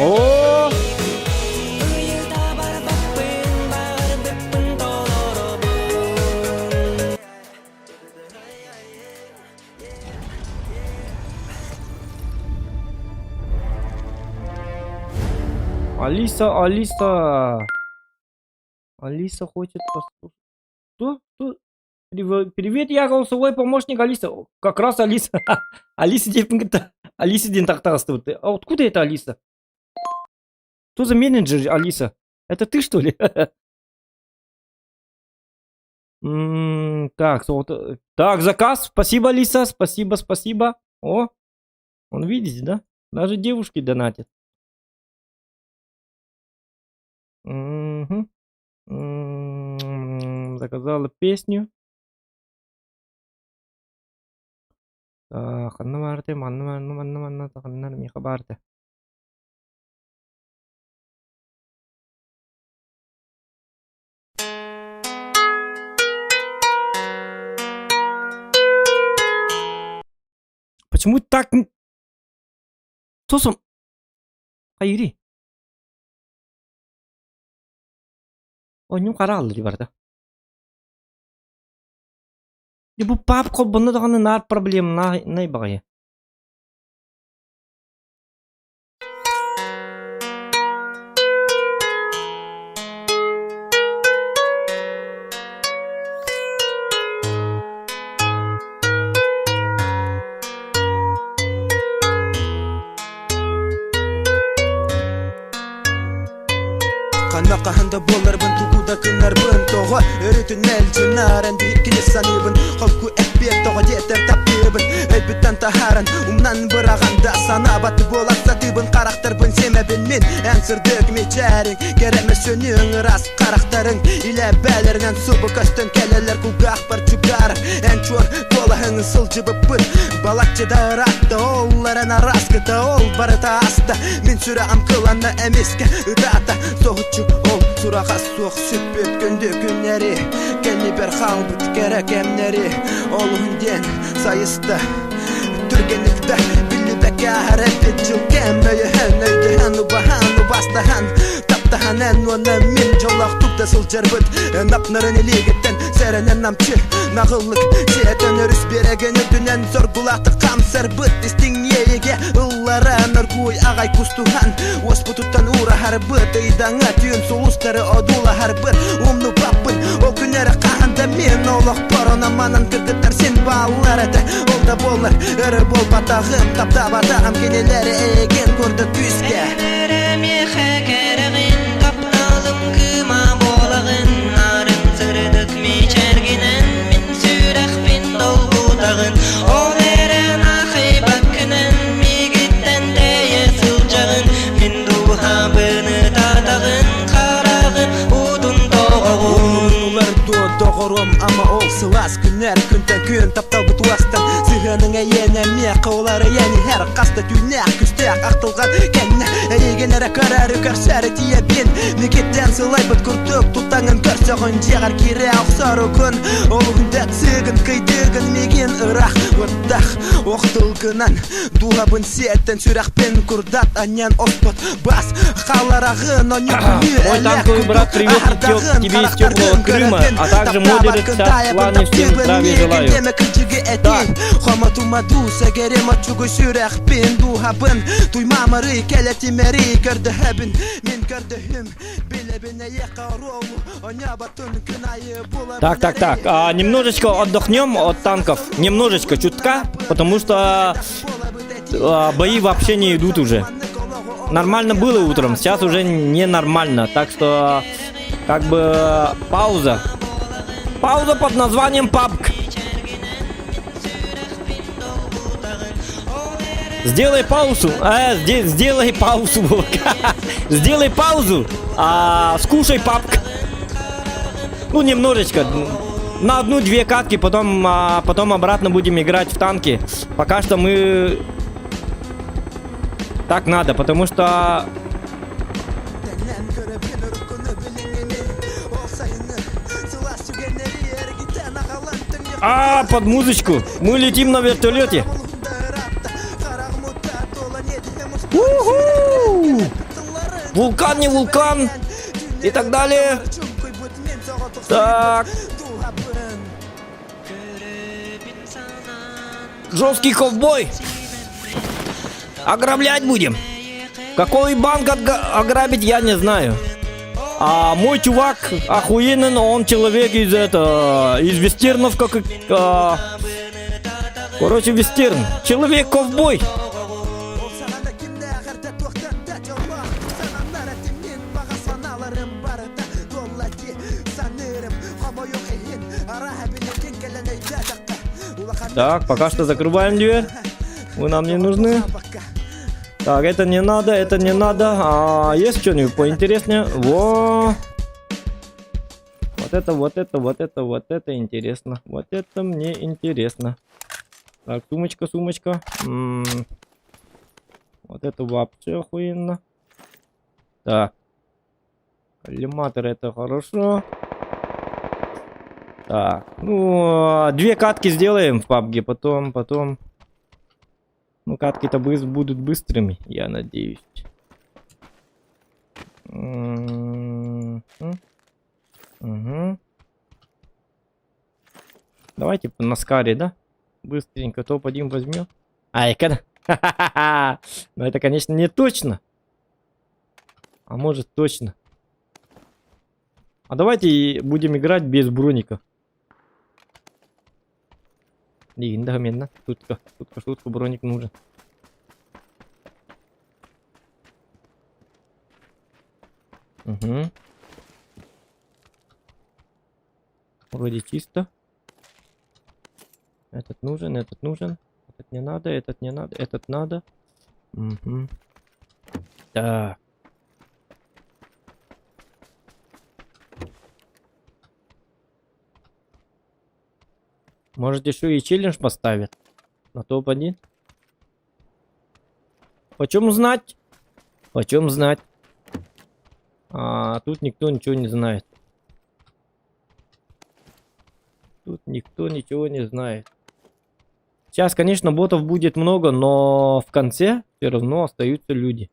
О! Алиса хочет послушать. Что? Привет, я голосовой помощник Алиса. Как раз Алиса. Алиса день тахтастывает. А откуда это Алиса? Что за менеджер, Алиса? Это ты, что ли? Так, заказ. Спасибо, Алиса. Спасибо. О, он видите, да? Даже девушки донатят. Заказала песню. Так, почему так? Сосом. Hayır. Oyunum kararlı var da. Bu pap kol bunda da ne problem ne bakıyor? Kanakahanda bolarбын тугуда кынарбын тога өрөтүн элчинаран дикиле саныбын холку эппек тога жетер таптыбын эпиттен тахаран умнан быраганда санабаты болатса тыбын карактарбын семебин мен энсирдик мечерин керемес сөнүң рас карактарың иле бәлернен субы көстөн келелер кугах бар чугар энчур колахын сылжыбыппын балакчыда ратта олларына раскыта ол барыта аста мен сүрө амкыланна эмеске ыдата соғытчы ол сураға соқ сүппет күнді күннері кенни бір қалбыт керек әмнері ол үнден сайысты түргенікті білі бәке әрәпет жыл кәмбөйі hän өйді hän ұбахан ұбастахан таптахан ән оны мен жолақ тұпты сылжарбыт напнарын елегеттен сәрінен намчы нағылық сетін үріс береген өтінен зор бұлақты қамсарбыт істің еге ұллары нұргуй ағай күстухан оспы тұттан ұра харбыт ыйдаңа түйін сұлыстары одула харбыт умны баппын ол күнері қағанда мен олық борона манан кіргіттар сен балалар әді ол да болар үрі бол батағым тапта батағым кенелері еген көрді күзге Доғырым ама ол сылас күнер күнтен күн таптал бұт уастан сығының әйені ме қаулары ені әр қаста түйнәк күстәк ақтылған кәнне әйеген әрі көрәрі көрсәрі тие бен мекеттен сылай бұт күртік тұтаңын көрсіғын жағар кере ақсары күн олығында цығын күйдігін меген ұрақ ұттақ оқтылғынан дулабын сеттен сүрақпен күрдат анен оспыт бас қаларағын оны күні әлек күрдік ағардағын Крыма, а также модеры в плане всем здравия желаю. Так. Так. Немножечко отдохнем от танков. Немножечко, чутка, потому что бои вообще не идут уже. Нормально было утром, сейчас уже ненормально. Так что как бы пауза. Пауза под названием PUBG. Сделай паузу. Сделай паузу. Сделай паузу. Скушай PUBG. Ну, немножечко. На 1-2 катки, потом обратно будем играть в танки. Пока что мы... Так надо, потому что... Под музычку. Мы летим на вертолете. У-ху! Вулкан, не вулкан. И так далее. Так. Жесткий ковбой. Ограблять будем. Какой банк ограбить, я не знаю. А мой чувак охуенный, он человек из вестернов, короче, вестерн. Человек-ковбой. Так, пока что закрываем дверь. Вы нам не нужны. Так, это не надо, это не надо. Есть что-нибудь поинтереснее? Вот это интересно. Вот это мне интересно. Так, сумочка. Вот это вообще охуенно. Так. Коллиматор, это хорошо. Так, ну, 2 катки сделаем в PUBG, потом... Ну, катки-то будут быстрыми, я надеюсь. Угу. Давайте на скаре, да? Быстренько топ-1 возьмем. Айка. Но это, конечно, не точно. А может, точно. А давайте будем играть без броника. Медленно. Шутка, броник нужен. Угу. Вроде чисто. Этот нужен, этот нужен. Этот не надо, этот не надо, этот надо. Угу. Так. Может еще и челлендж поставят на топ-1? Почем знать? Почем знать? А тут никто ничего не знает. Тут никто ничего не знает. Сейчас, конечно, ботов будет много, но в конце все равно остаются люди.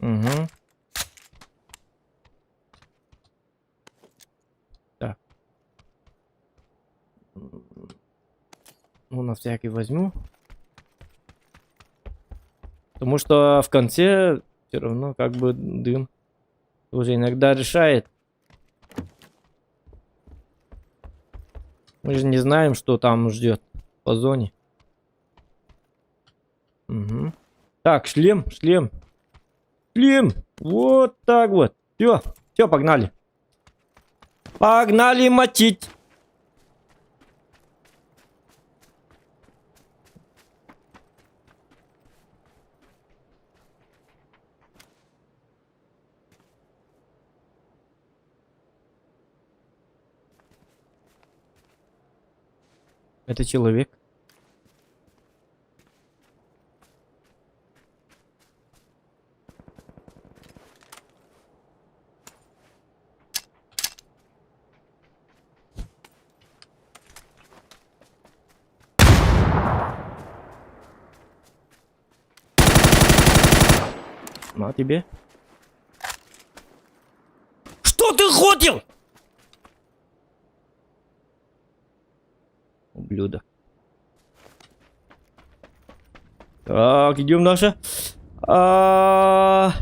Угу. Так. Ну, на всякий возьму. Потому что в конце все равно как бы дым тоже иногда решает. Мы же не знаем, что там ждет по зоне. Угу. Так, шлем, шлем. Шлем. Вот так вот. Все, все, погнали. Погнали мочить. Это человек. На тебе. Что ты хотел? Ублюдок. Так, идем дальше. Аптай.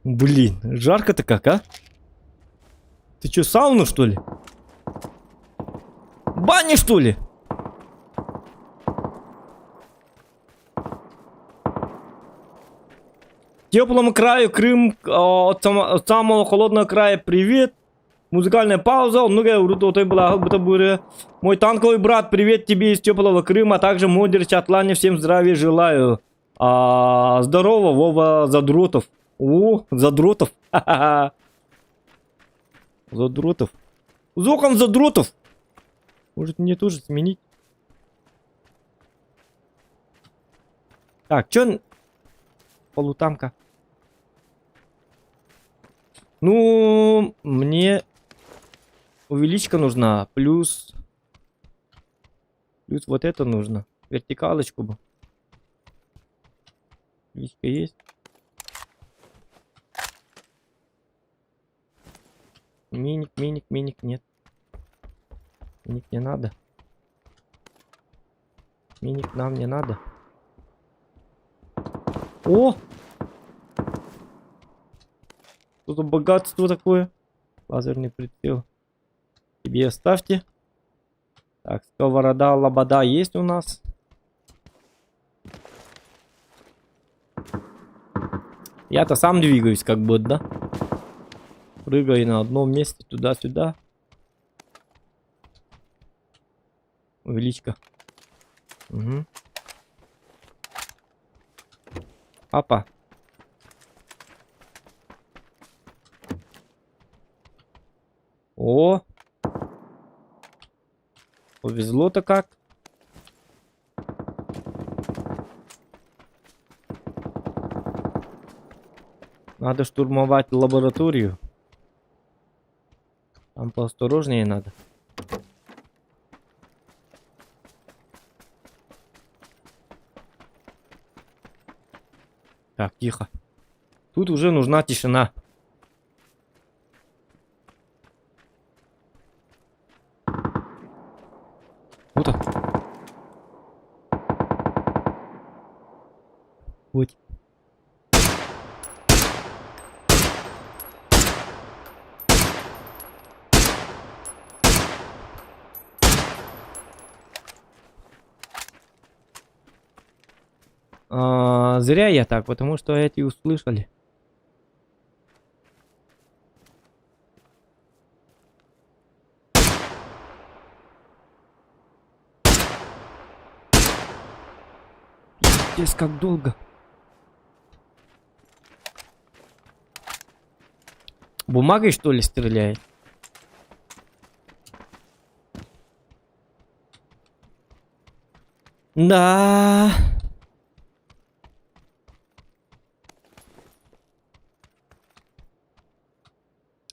Блин, жарко-то как, а? Ты чё, сауну, что ли? Баня, что ли? Теплому краю Крым, от самого холодного края привет. Музыкальная пауза. Мой танковый брат, привет тебе из теплого Крыма. А также модер чатлане, всем здравия желаю. Здорово, Вова Задротов. О, Задротов. Задротов. Зохан Задротов. Может мне тоже сменить? Так, чё? Полутамка. Ну, мне увеличка нужна. Плюс вот это нужно. Вертикалочку бы. Увеличка есть. Миник нет. Миник не надо. Миник нам не надо. О! Что за богатство такое? Лазерный прицел. Тебе оставьте. Так, сковорода, лобода есть у нас. Я-то сам двигаюсь, как бы, да? Прыгаю на одном месте туда-сюда. Увеличка. Угу. Апа. О! Повезло-то как. Надо штурмовать лабораторию. Там поосторожнее надо. Так, тихо. Тут уже нужна тишина. Вот он. Вот. Зря я так, потому что эти услышали. Пиздец, как долго. Бумагой, что ли, стреляет? Да.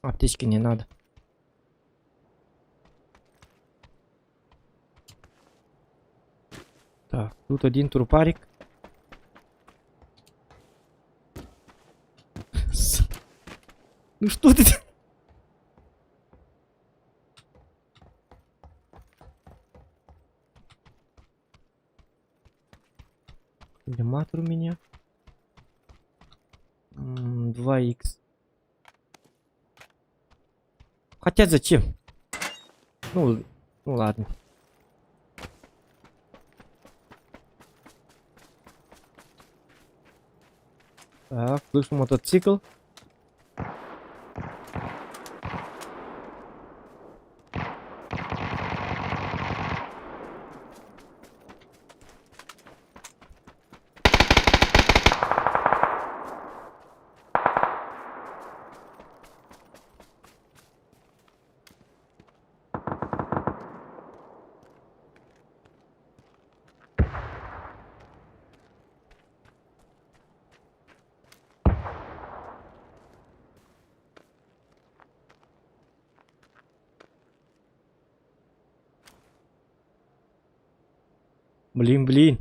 Аптечки не надо. Так, тут один трупарик. Ну что ты? Коллиматор у меня. 2х. Хотя зачем? Ну ладно. Так, слышу мотоцикл. Блин.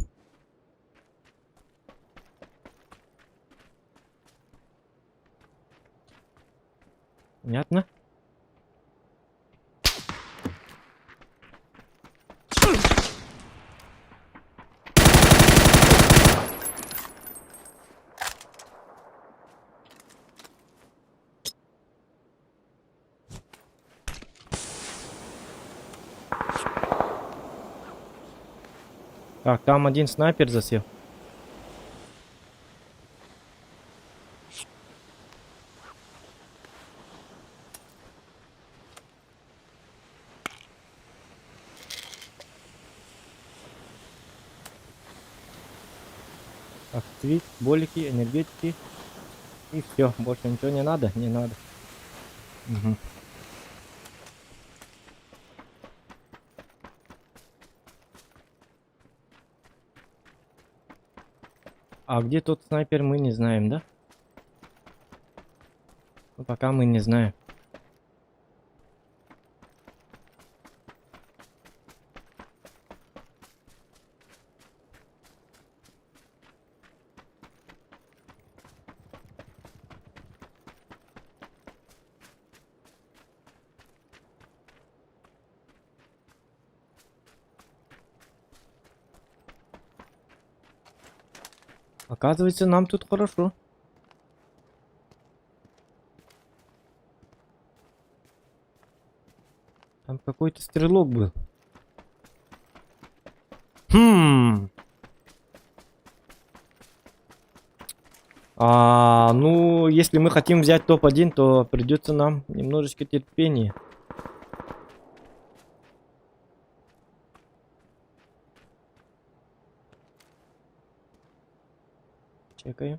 Понятно. Так, там один снайпер засел. Так, свит, болики, энергетики. И все, больше ничего не надо? Не надо. Угу. А где тот снайпер, мы не знаем, да? Ну, пока мы не знаем. Оказывается, нам тут хорошо. Там какой-то стрелок был. Ну, если мы хотим взять топ-1, то придется нам немножечко терпения. Чекаем.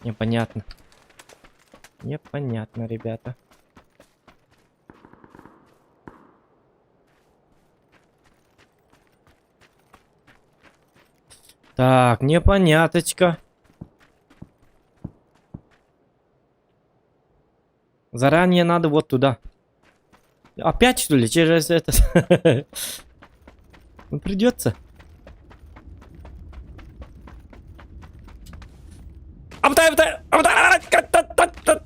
Непонятно. Непонятно, ребята. Так, непоняточка. Заранее надо вот туда. Опять что ли? Через это? Ну придется. Обтай, обтай, обтай!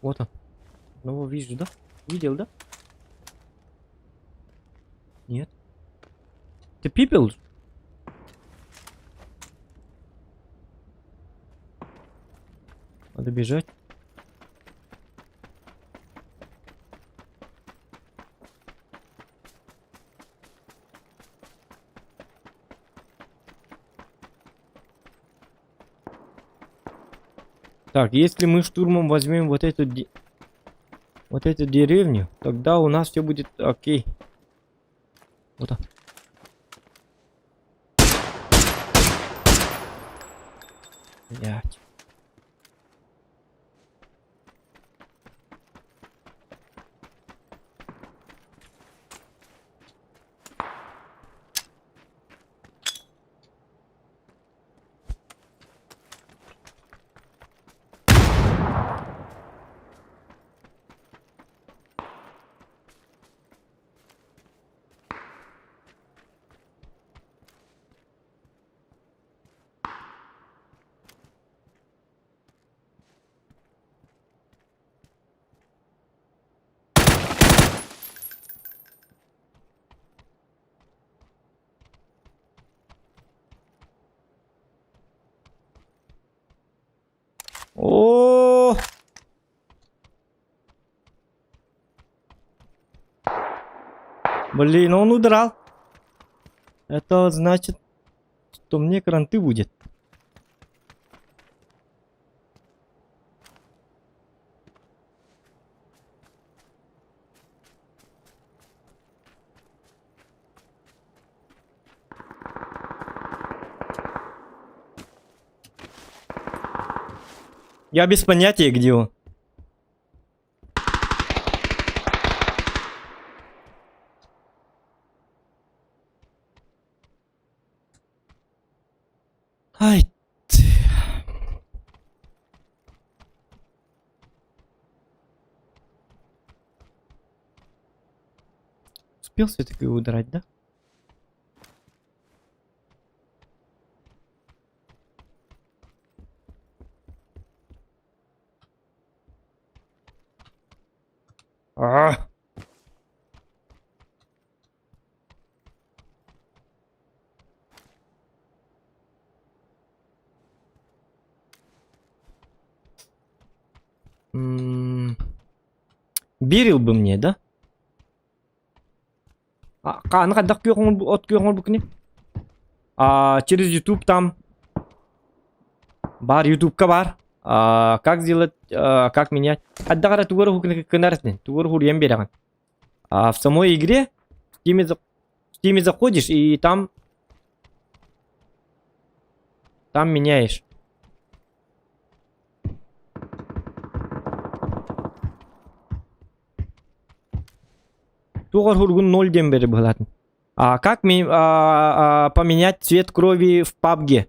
Вот он. Ну, вижу, да? Видел, да? Нет. Ты пипел? Надо бежать. Так, если мы штурмом возьмем вот эту деревню, тогда у нас все будет окей. Вот так. Блять. О! Блин, он удрал. Это значит, что мне кранты будет. Я без понятия, где он. Ай ты. Успел все-таки удрать, да? А! Берил бы мне, да? Кадак от через YouTube там. Бар YouTube бар. Как сделать, как менять. В самой игре в Steam заходишь и там меняешь. Тугар 0 дембери было. Как поменять цвет крови в PUBG?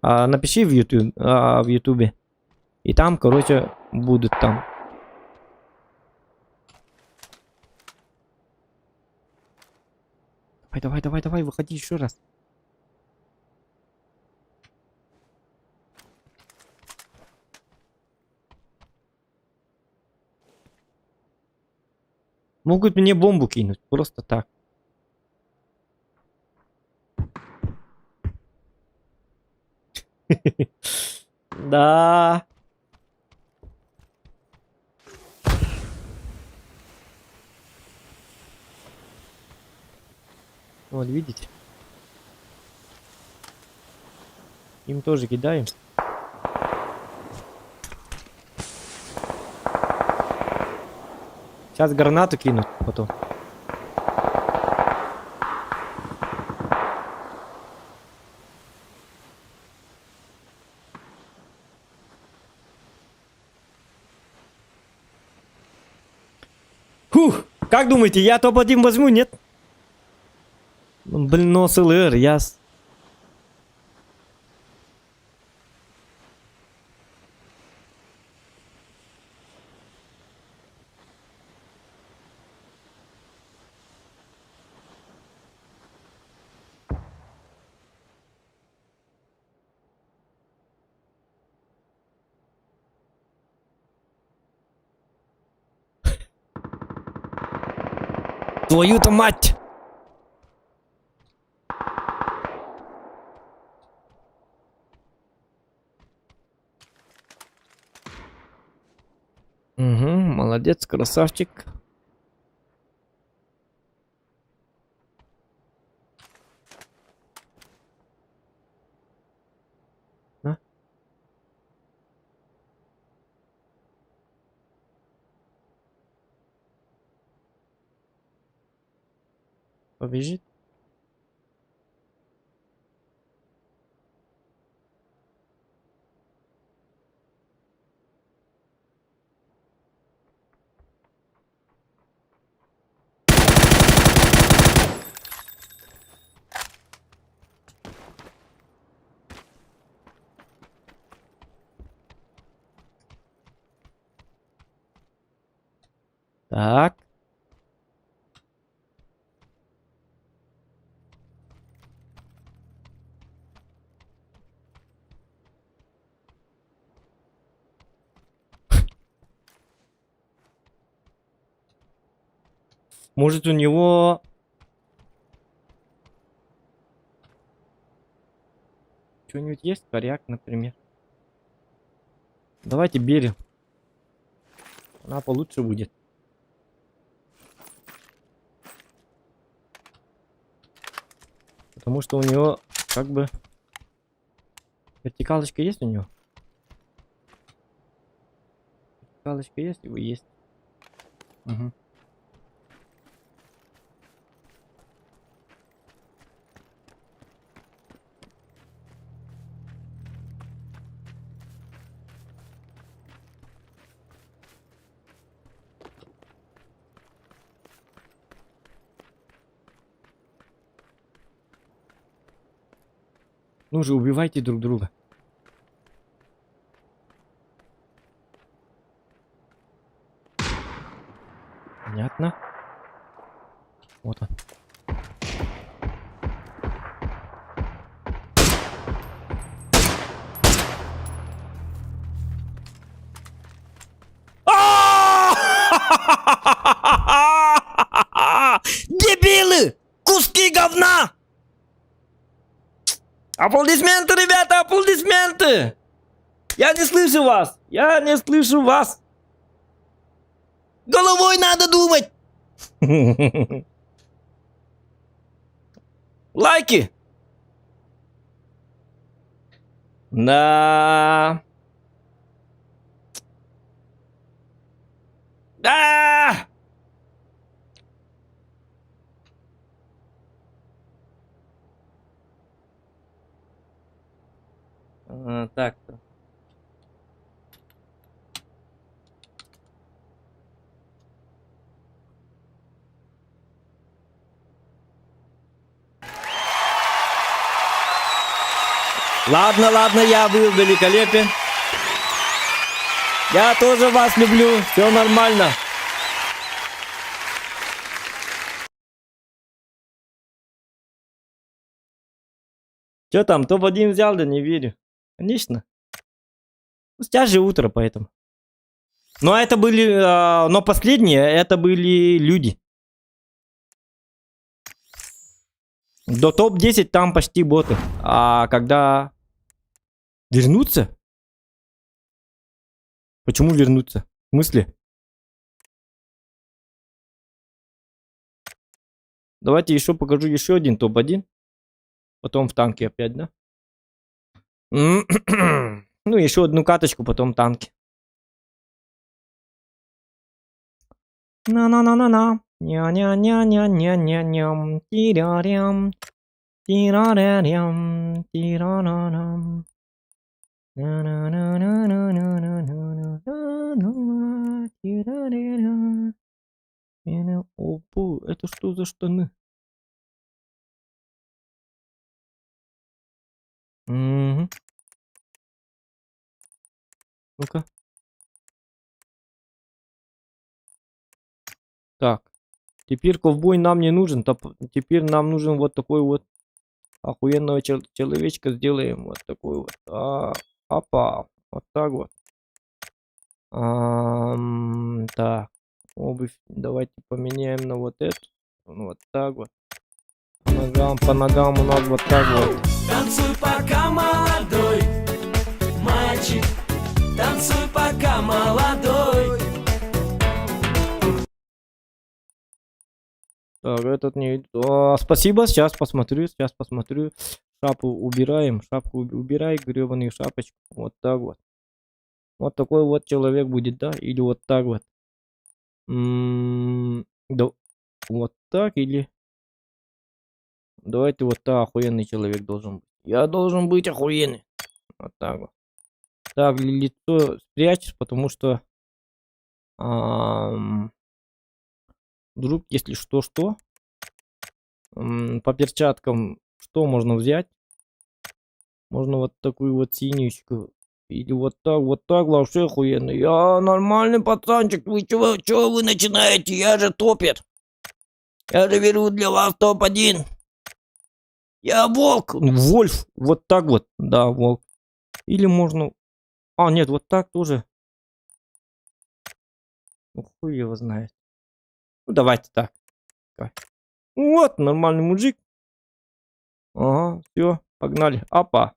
Напиши в YouTube. И там, короче, будут там. Давай, выходи еще раз. Могут мне бомбу кинуть, просто так. Да. Вот, видите? Им тоже кидаем. Сейчас гранату кинут потом. Фух, как думаете, я топ-1 возьму, нет? Блин, ну СЛР, яс. Твою-то мать! Угу, молодец, красавчик. На. Побежит. Так. Может, у него... Что-нибудь есть? Коряк, например. Давайте берем. Она получше будет. Потому что у него как бы... Вертикалочка есть у него? Вертикалочка есть? Его есть. Угу. Ну же, убивайте друг друга. Понятно. Вот он. Дебилы! Куски говна! Аплодисменты, ребята, аплодисменты! Я не слышу вас! Я не слышу вас! Головой надо думать! Лайки! Да. Да! Так-то. Ладно, ладно, я был великолепен. Я тоже вас люблю, все нормально. Че там, топ-1 взял, да не верю. Конечно. Ну, сейчас же утро, поэтому. Но это были, но последние, это были люди. До топ-10 там почти боты. А когда вернуться? Почему вернуться? В смысле? Давайте еще покажу еще один топ-1. Потом в танке опять, да? Ну, еще одну каточку, потом танки. На-на-на-на-на. Ня-ня-ня-ня-ня-ня-ням. Тирарям. Тирарям. Тирарарам. На-на-на-на-на-на-на-на-на-на. Тирарям. Опа, это что за штаны? Мгм. Ну-ка. Так. Теперь ковбой нам не нужен. Теперь нам нужен вот такой вот охуенного человечка. Сделаем вот такой вот. Опа. Вот так вот. Так. Обувь давайте поменяем на вот эту. Вот так вот. По ногам у нас вот так вот. Танцуй пока молодой мальчик, танцуй пока молодой. Так, этот не... спасибо, сейчас посмотрю. Шапку убираем. Шапку убирай, гребаную шапочку. Вот так вот. Вот такой вот человек будет, да? Или вот так вот. Да, вот так или... Давайте вот так, охуенный человек должен быть. Я должен быть охуенный. Вот так вот. Так, лицо спрячь, потому что... Вдруг, если что. По перчаткам что можно взять? Можно вот такую вот синюшку. Или вот так, вообще охуенно. Я нормальный пацанчик. Вы чего вы начинаете? Я же топер. Я же беру для вас топ-1. Я волк. Вольф. Вот так вот. Да, волк. Или можно... нет, вот так тоже. Ну, хуй его знает. Ну, давайте так. Вот, нормальный мужик. Ага, все, погнали. Опа.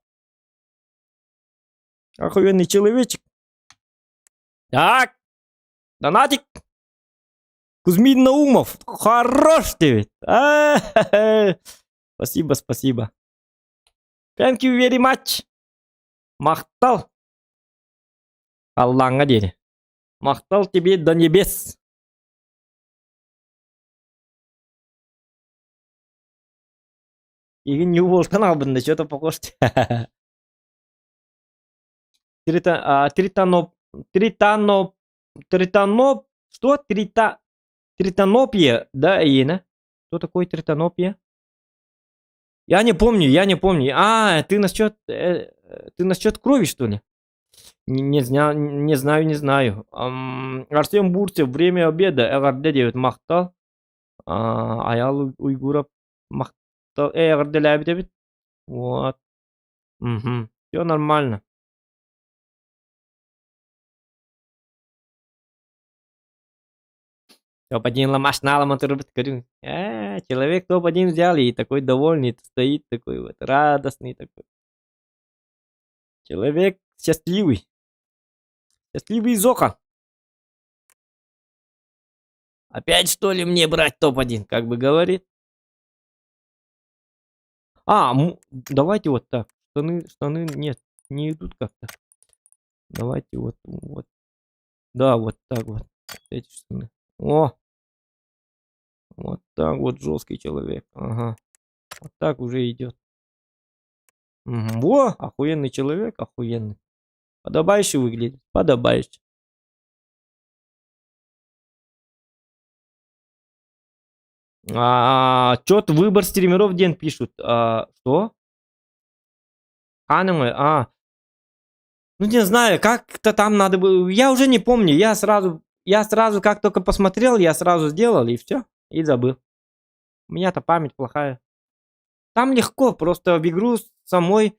Охуенный человечек. Так. Донатик. Кузьмин Наумов. Хорош ты. Спасибо. Thank you very much. Мақтал. Аллаңа деді. Мақтал тебе до небес. Егін не болды канал бұнда, что-то похож. Тритонопия, да, Ина? Что такое тритонопия? Я не помню. Ты насчет крови, что ли? Не знаю. Арсен Бурцев, время обеда, Эгарде девять мақтал. Аял уйгура мақтал. Эгарде ләбі девять. Вот. Угу. Все нормально. Топ-1 ломашнала моторбит, говорю. Человек топ-1 взял и такой довольный, стоит такой вот, радостный такой. Человек счастливый. Счастливый Зоха. Опять что ли мне брать топ-1, как бы говорит. Давайте вот так. Штаны нет, не идут как-то. Давайте вот. Да, вот так вот. Эти штаны. Вот так вот жесткий человек. Ага. Вот так уже идет. Во, охуенный человек, охуенный. Подобающе выглядит, подобающе. Что-то выбор стримеров день пишут. Что? Аниме, Ну не знаю, как-то там надо было. Я уже не помню. Я сразу, как только посмотрел, я сразу сделал и все. И забыл. У меня-то память плохая. Там легко, просто в игру самой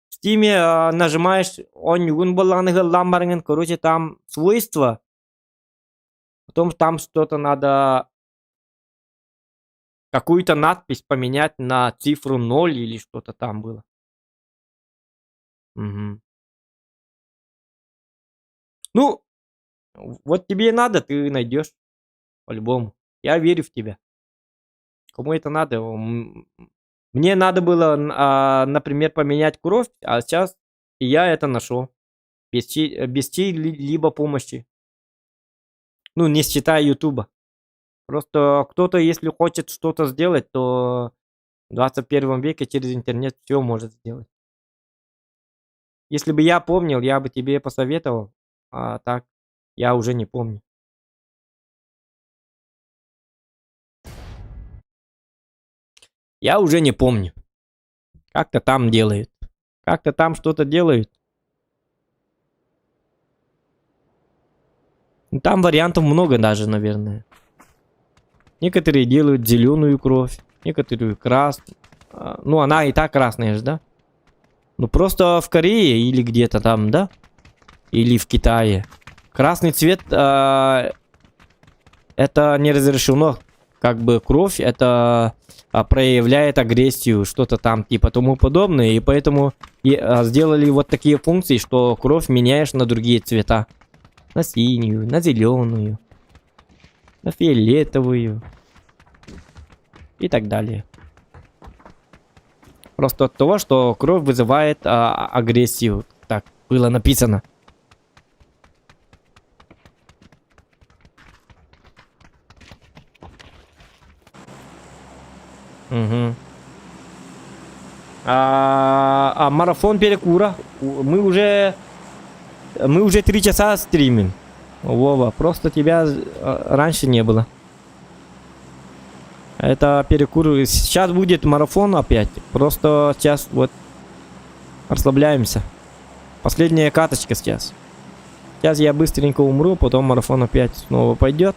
в стиме нажимаешь короче, там свойства. Потом там что-то надо, какую-то надпись поменять на цифру 0 или что-то там было. Угу. Ну, вот тебе надо, ты найдешь. По-любому. Я верю в тебя. Кому это надо? Мне надо было, например, поменять кровь, а сейчас я это нашел. Без чьей-либо помощи. Ну, не считая Ютуба. Просто кто-то, если хочет что-то сделать, то в 21 веке через интернет все может сделать. Если бы я помнил, я бы тебе посоветовал. А так, я уже не помню. Я уже не помню. Как-то там делают. Как-то там что-то делают. Там вариантов много даже, наверное. Некоторые делают зеленую кровь, некоторые красную. Ну, она и так красная же, да? Ну, просто в Корее или где-то там, да? Или в Китае. Красный цвет, это не разрешено. Как бы кровь, это проявляет агрессию, что-то там типа тому подобное. И поэтому сделали вот такие функции, что кровь меняешь на другие цвета. На синюю, на зеленую, на фиолетовую и так далее. Просто от того, что кровь вызывает агрессию. Так было написано. Угу. Марафон перекура. Мы уже 3 часа стримим. Вова, просто тебя раньше не было. Это перекур. Сейчас будет марафон опять. Просто сейчас вот расслабляемся. Последняя каточка сейчас. Сейчас я быстренько умру, потом марафон опять снова пойдет.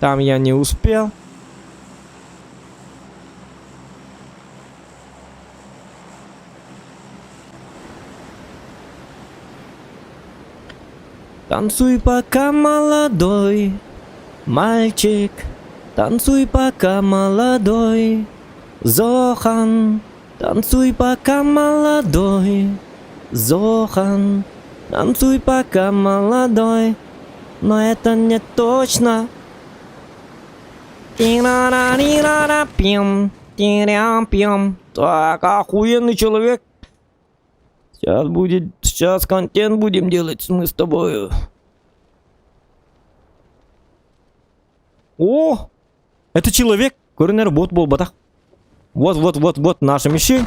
Там я не успел. Танцуй, пока молодой мальчик, танцуй, пока молодой Зохан, танцуй, пока молодой Зохан, танцуй, пока молодой, но это не точно. Так, охуенный человек. Сейчас контент будем делать мы с тобой. О! Это человек, который на работу был, батах. Вот наша мишень.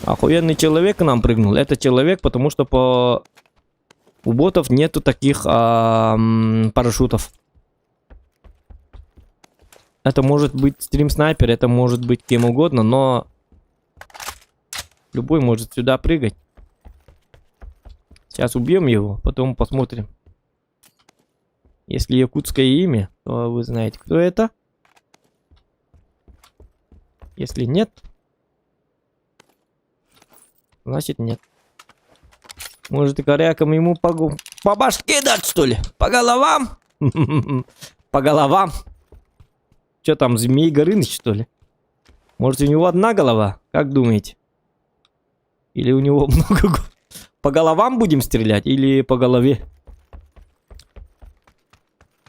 Охуенный человек к нам прыгнул. Это человек, потому что у ботов нету таких парашютов. Это может быть стрим-снайпер, это может быть кем угодно, но любой может сюда прыгать. Сейчас убьем его, потом посмотрим. Если якутское имя, то вы знаете, кто это. Если нет, значит нет. Может и корякам ему по башке дать, что ли? По головам? По головам. Что там, Змей Горыныч, что ли? Может, у него одна голова? Как думаете? Или у него много голов? По головам будем стрелять или по голове?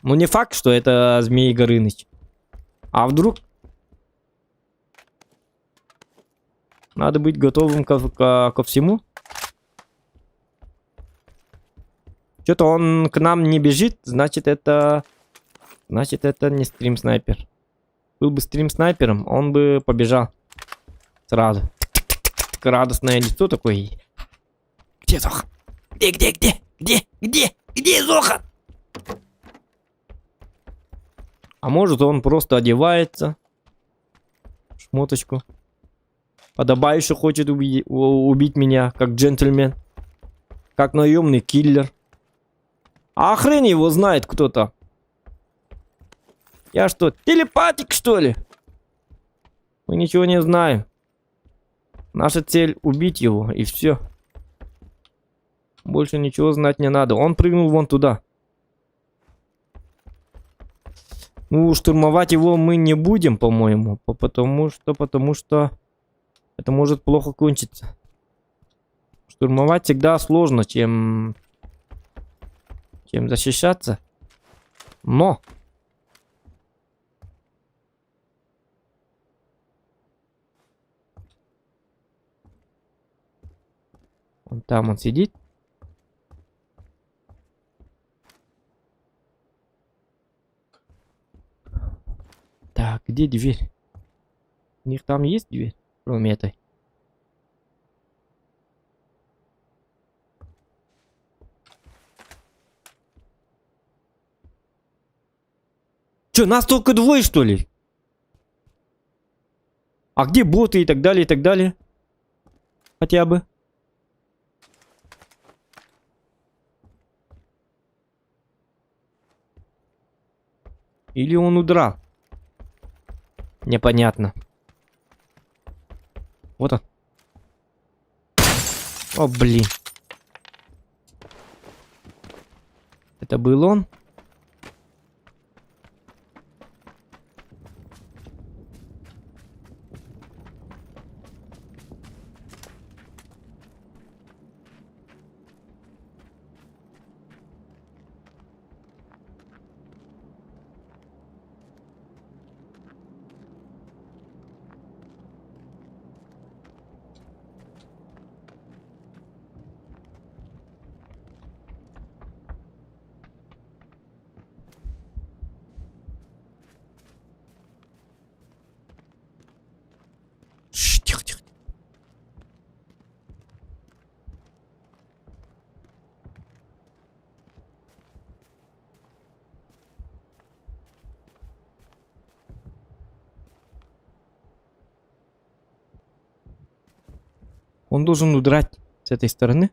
Ну, не факт, что это Змей Горыныч. А вдруг? Надо быть готовым ко всему. Что-то он к нам не бежит, значит это не стрим-снайпер. Был бы стрим-снайпером, он бы побежал сразу. Радостное лицо такое. Где Зохан? Где Зохан? А может, он просто одевается. Шмоточку. Подобающе хочет убить меня, как джентльмен. Как наемный киллер. А хрен его знает кто-то. Я что, телепатик, что ли? Мы ничего не знаем. Наша цель убить его, и все. Больше ничего знать не надо. Он прыгнул вон туда. Ну, штурмовать его мы не будем, по-моему. Потому что это может плохо кончиться. Штурмовать всегда сложно, чем защищаться. Но вон там он сидит. Так, где дверь? У них там есть дверь, кроме этой? Че, нас только двое, что ли? А где боты и так далее, и так далее? Хотя бы. Или он удрал? Непонятно. Вот он. О, блин. Это был он? Тихо, тихо. Он должен удрать с этой стороны.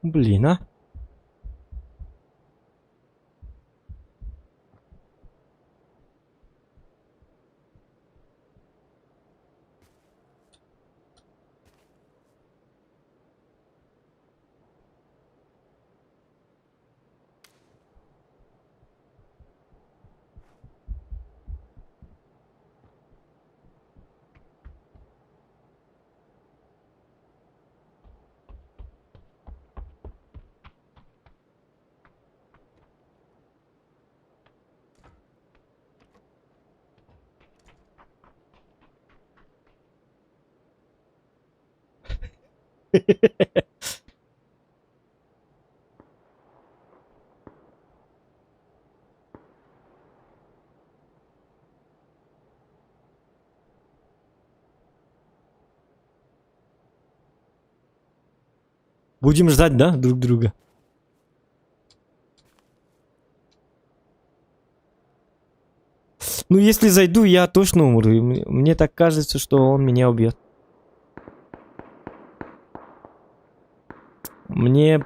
Блин, а? Будем ждать, да, друг друга? Ну, если зайду, я точно умру. Мне так кажется, что он меня убьет. Мне...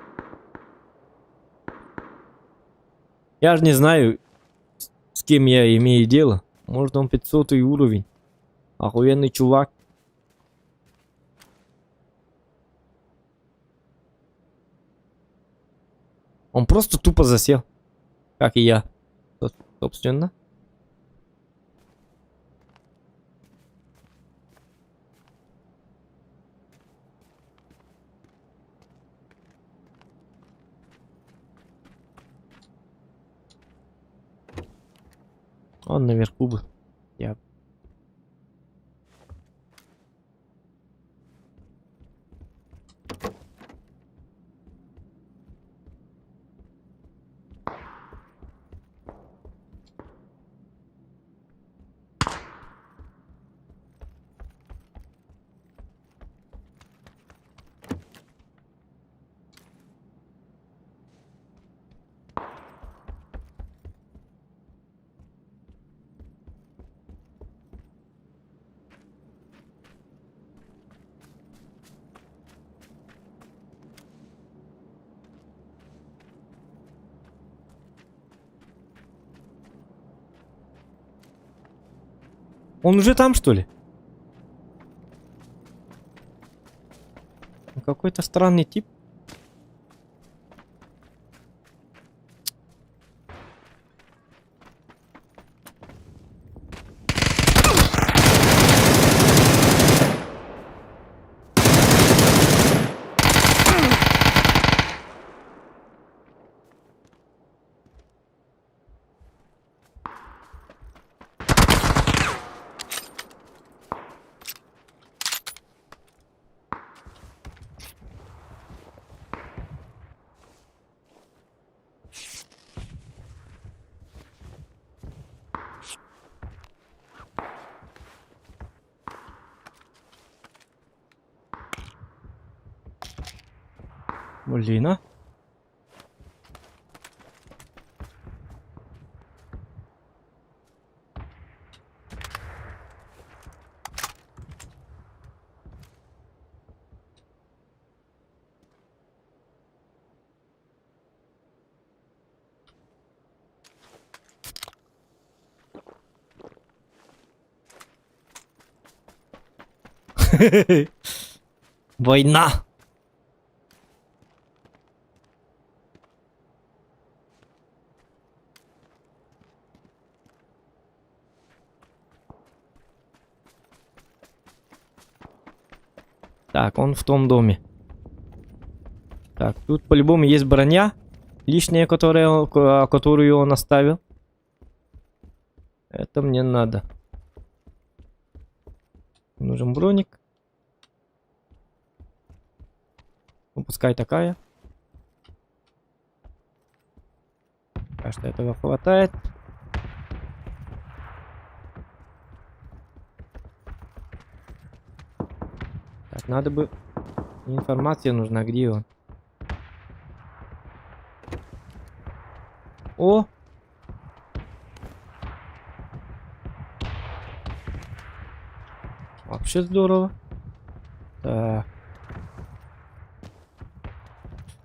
Я же не знаю, с кем я имею дело. Может, он 500 уровень. Охуенный чувак. Он просто тупо засел. Как и я. Собственно. Он наверху бы. Я... Он уже там, что ли? Какой-то странный тип. Блин, а? Война! Так, он в том доме. Так, тут по-любому есть броня. Лишняя, которую он оставил. Это мне надо. Нужен броник. Ну, пускай такая. Кажется, этого хватает. Так, надо бы... Информация нужна, где он? О! Вообще здорово. Так.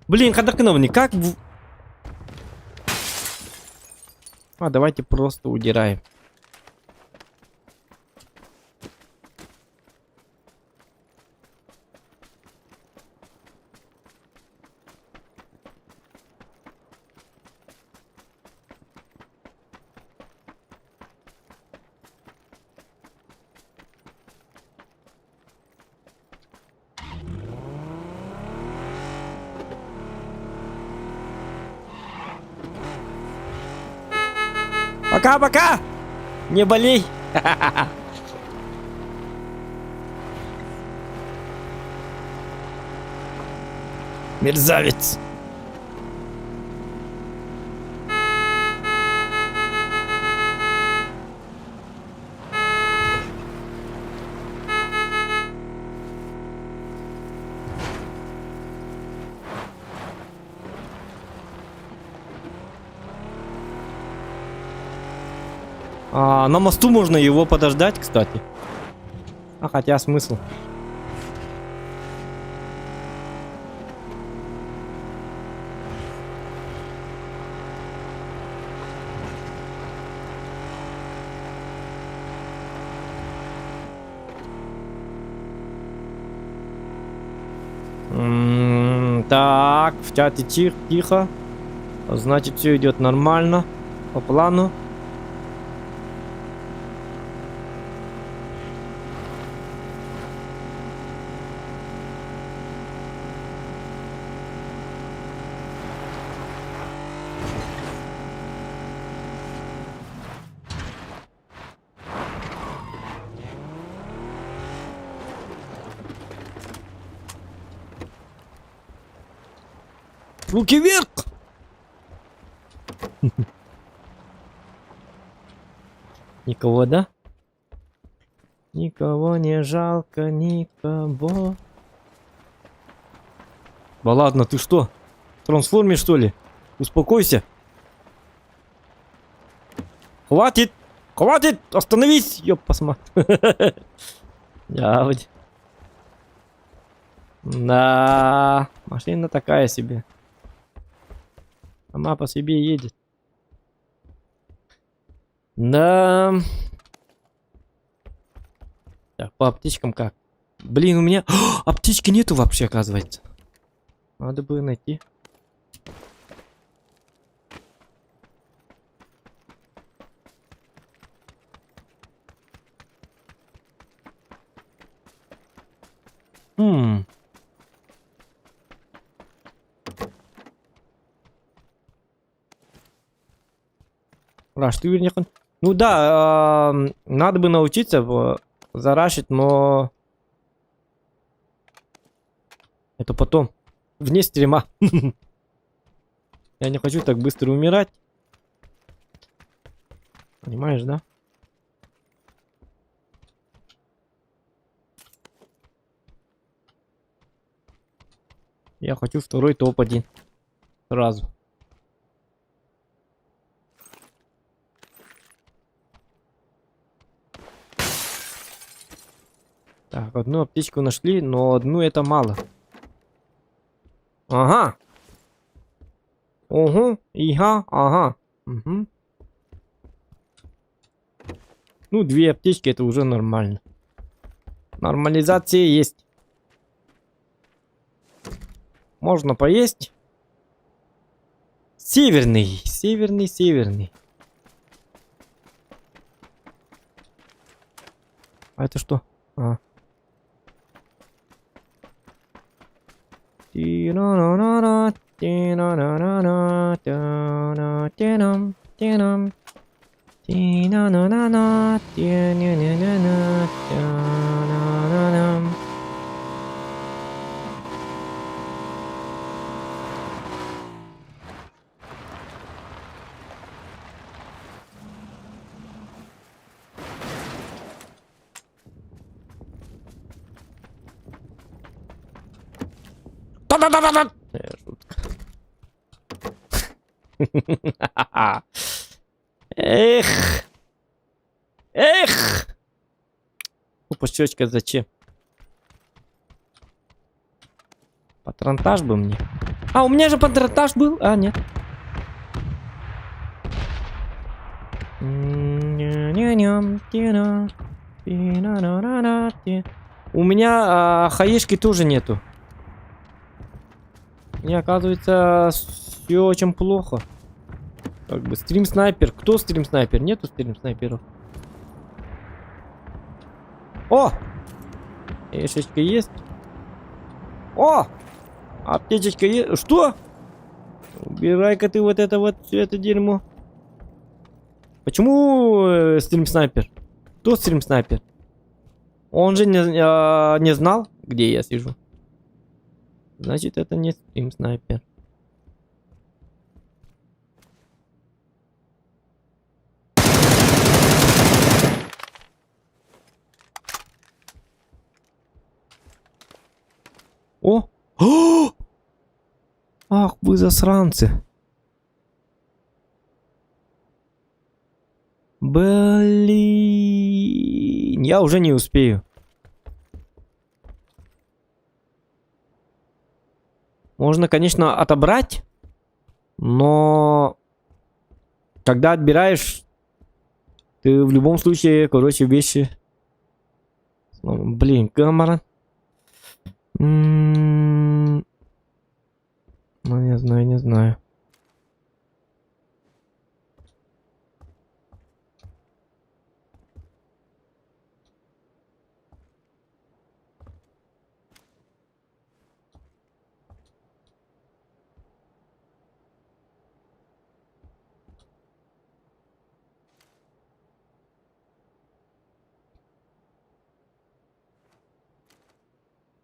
Блин, ходокновник, как... А, давайте просто удираем. Пока-пока! Не болей! Мерзавец! А, на мосту можно его подождать, кстати. А хотя смысл. Так, в чате тихо. Значит, все идет нормально. По плану. Руки вверх! Никого, да? Никого не жалко, никого. Да ладно, ты что? В трансформе, что ли? Успокойся. Хватит! Хватит! Остановись! Ёп, посмотри. Да, машина такая себе. Сама по себе едет. Да. Так, по аптечкам как? Блин, у меня... аптечки нету вообще, оказывается. Надо бы найти. Ну да, надо бы научиться зарашить, но... Это потом. Вне стрима. Я не хочу так быстро умирать. Понимаешь, да? Я хочу второй топ-1. Сразу. Так, одну аптечку нашли, но одну это мало. Ага. Ого, ига, ага. Угу. Ну, 2 аптечки это уже нормально. Нормализация есть. Можно поесть. Северный, северный, северный. А это что? А. Ти-на-на-на-на, ти-на-на-на-на, та-на-ти-нам, ти-нам. Ти-на-на-на-на, ти-на-на-на-на, та-на-на-нам. Та-да-да-да-да! Шутка. Эх! Эх! Пушечка зачем? Патронтаж бы мне. А, у меня же патронтаж был. А, нет. У меня хаешки тоже нету. Мне оказывается все очень плохо. Как бы стрим-снайпер. Кто стрим-снайпер? Нету стрим-снайперов. О! Эшечка есть. О! Аптечечка есть. Что? Убирай-ка ты вот все это дерьмо. Почему стрим-снайпер? Кто стрим-снайпер? Он же не знал, где я сижу. Значит, это не стрим-снайпер. О! О! Ах, вы засранцы. Блин, я уже не успею. Можно, конечно, отобрать, но когда отбираешь, ты в любом случае, короче, вещи. Блин, камера. Ну, не знаю, не знаю.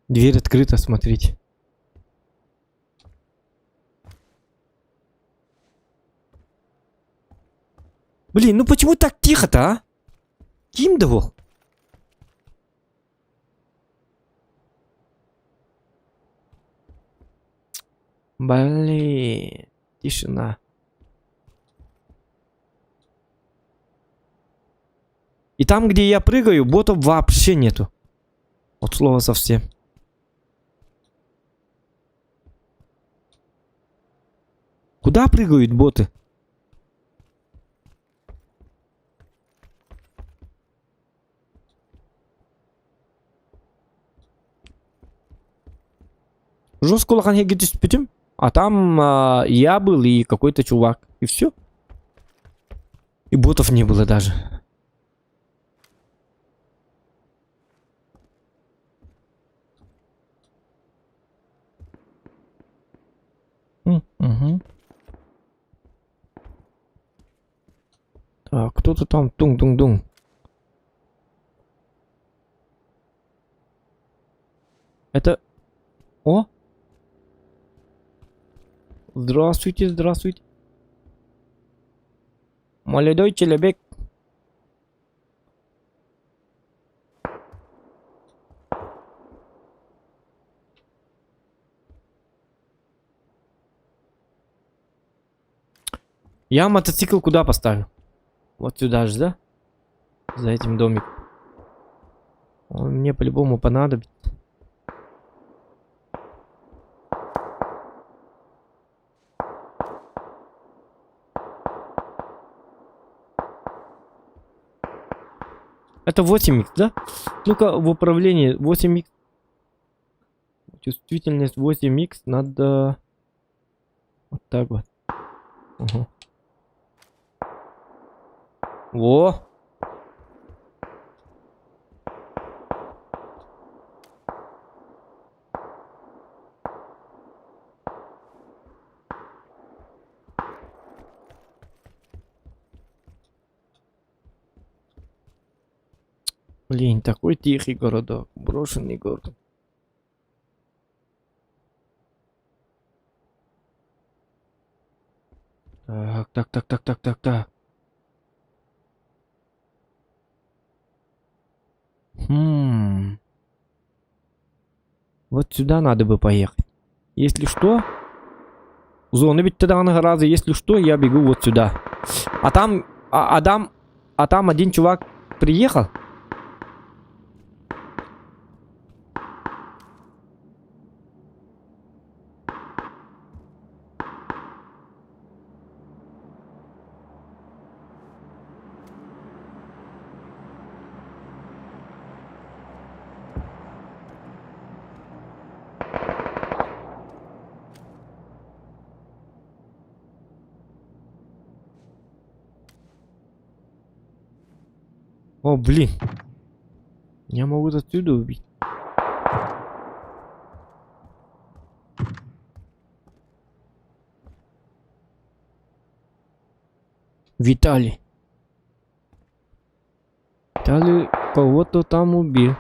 Дверь открыта, смотрите. Блин, ну почему так тихо-то, а? Ким дал? Блин, тишина. И там, где я прыгаю, ботов вообще нету. От слова совсем. Куда прыгают боты? Жестко лоханья где-то. А там я был и какой-то чувак. И все. И ботов не было даже. Угу. Так, кто-то там тунг-тунг-тунг. Это... О! Здравствуйте, здравствуйте. Молодой человек. Я мотоцикл куда поставлю? Вот сюда же, да? За этим домиком. Он мне по-любому понадобится. Это 8х, да? Ну-ка, в управлении 8х. Чувствительность 8х надо... Вот так вот. Угу. Во! Блин, такой тихий городок, брошенный город. Так. Вот сюда надо бы поехать. Если что... Зона ведь тогда награды. Если что, я бегу вот сюда. А там... А там один чувак приехал. О, блин. Я могу отсюда убить. Виталий. Виталий кого-то там убил.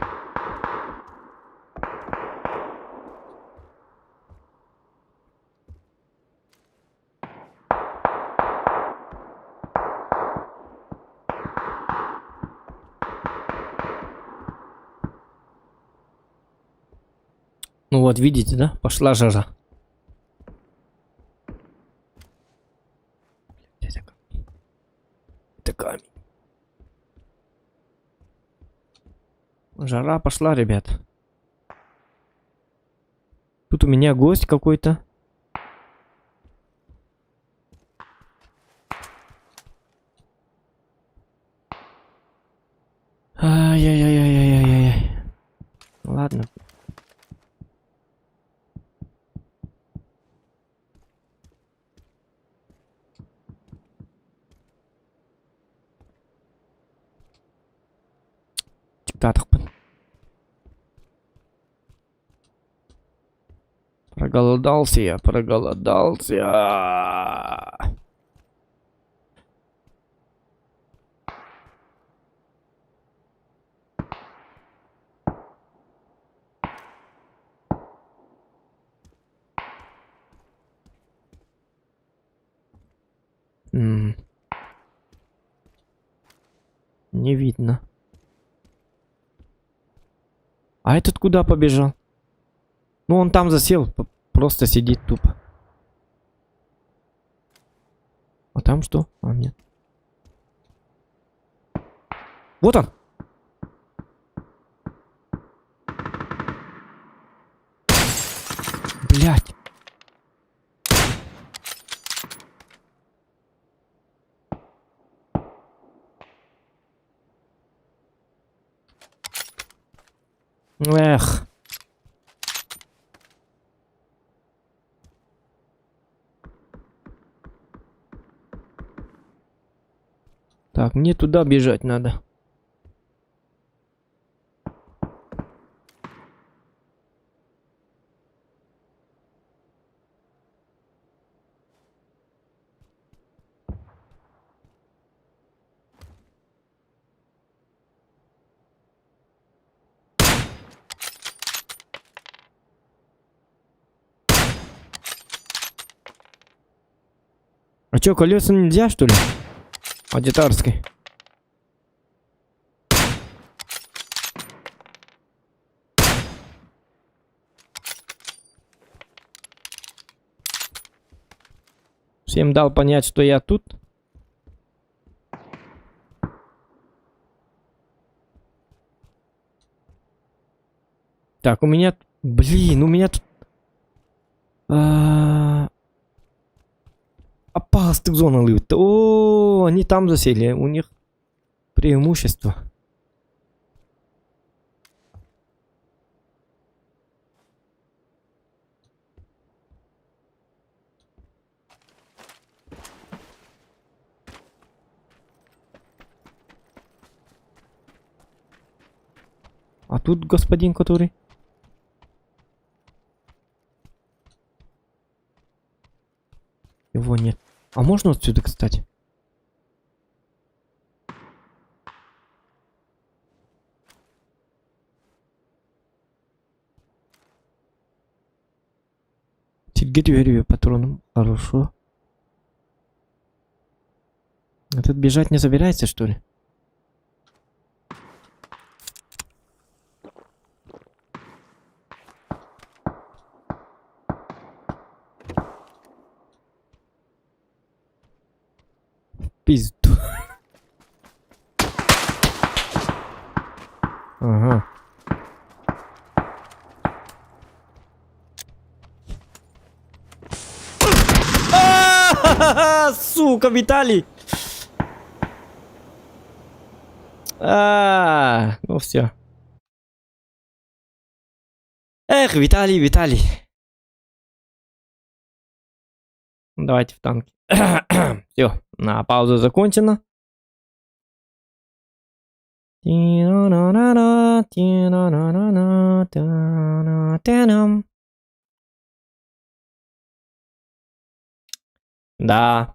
Ну вот, видите, да? Пошла жара. Это камень. Жара пошла, ребят. Тут у меня гость какой-то. Ай-яй-яй-яй-яй-яй. Ладно. Диктатор. Проголодался я, проголодался. Не видно. А этот куда побежал? Ну, он там засел, просто сидит тупо. А там что? А, нет. Вот он! Блять! Эх. Так, мне туда бежать надо. А чё, колеса нельзя, что ли? Аудиторской. Всем дал понять, что я тут. Так, у меня... Блин, у меня тут... Опасных зона ловит. О, они там засели. У них преимущество. А тут господин, который... Его нет. А можно отсюда, кстати? Тигрёрю патроном. Хорошо. А тут бежать не собирается, что ли? Пизду. Ага. Сука, Виталий! Ну все. Эх, Виталий, Виталий. Давайте в танки. Все, на пауза закончена. Да.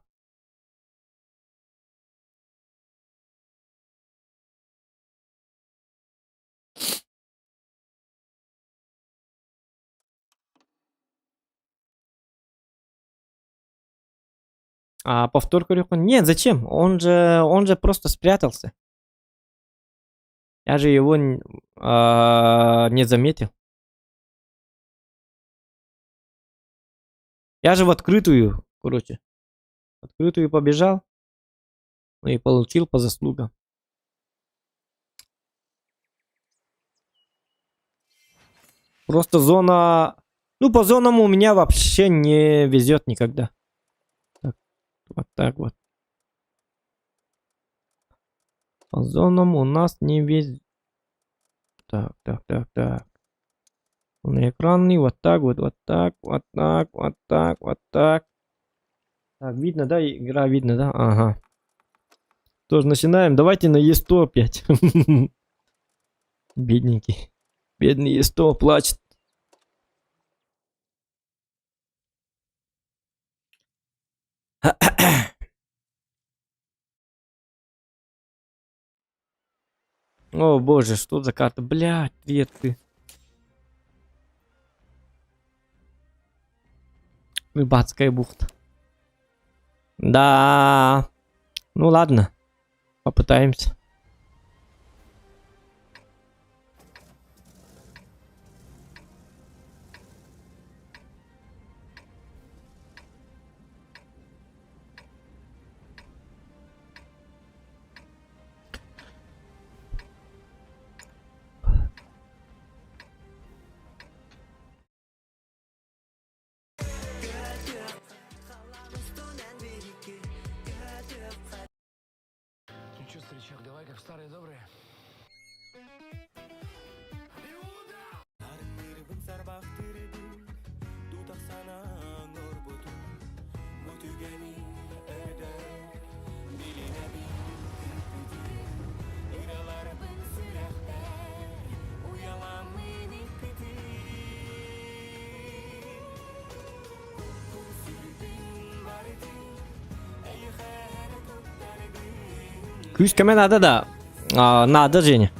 А повторку рекон? Нет, зачем? Он же просто спрятался. Я же его не заметил. Я же в открытую, короче. В открытую побежал. Ну и получил по заслугам. Просто зона... Ну, по зонам у меня вообще не везет никогда. Так, вот так вот. По зонам у нас не везет. Так. На экране вот так вот, вот так. Так, видно, да? Игра видно, да? Ага. Тоже начинаем. Давайте на Е100 опять. Бедненький. Бедный Е100 плачет. О боже, что за карта? Блядь, привет ты. Рыбацкая бухта. Да. Ну ладно. Попытаемся. Давай как старые добрые. Крючками надо, да. Надо, Женя.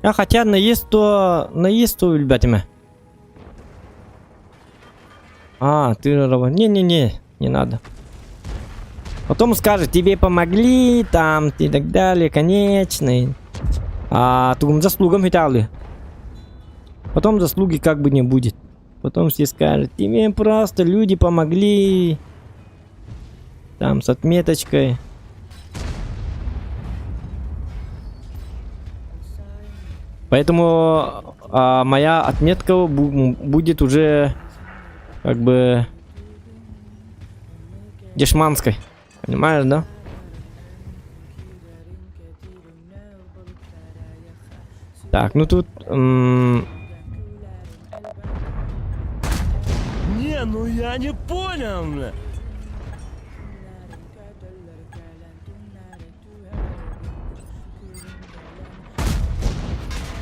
А хотя наезд то ребятами. А, ты не надо. Потом скажет, тебе помогли, там, и так далее, конечный. А тут заслугам хитали. Потом заслуги как бы не будет. Потом все скажут, тебе просто люди помогли. Там с отметочкой. Поэтому моя отметка будет уже как бы дешманской. Понимаешь, да? Так, ну тут... Не, ну я не понял, бля.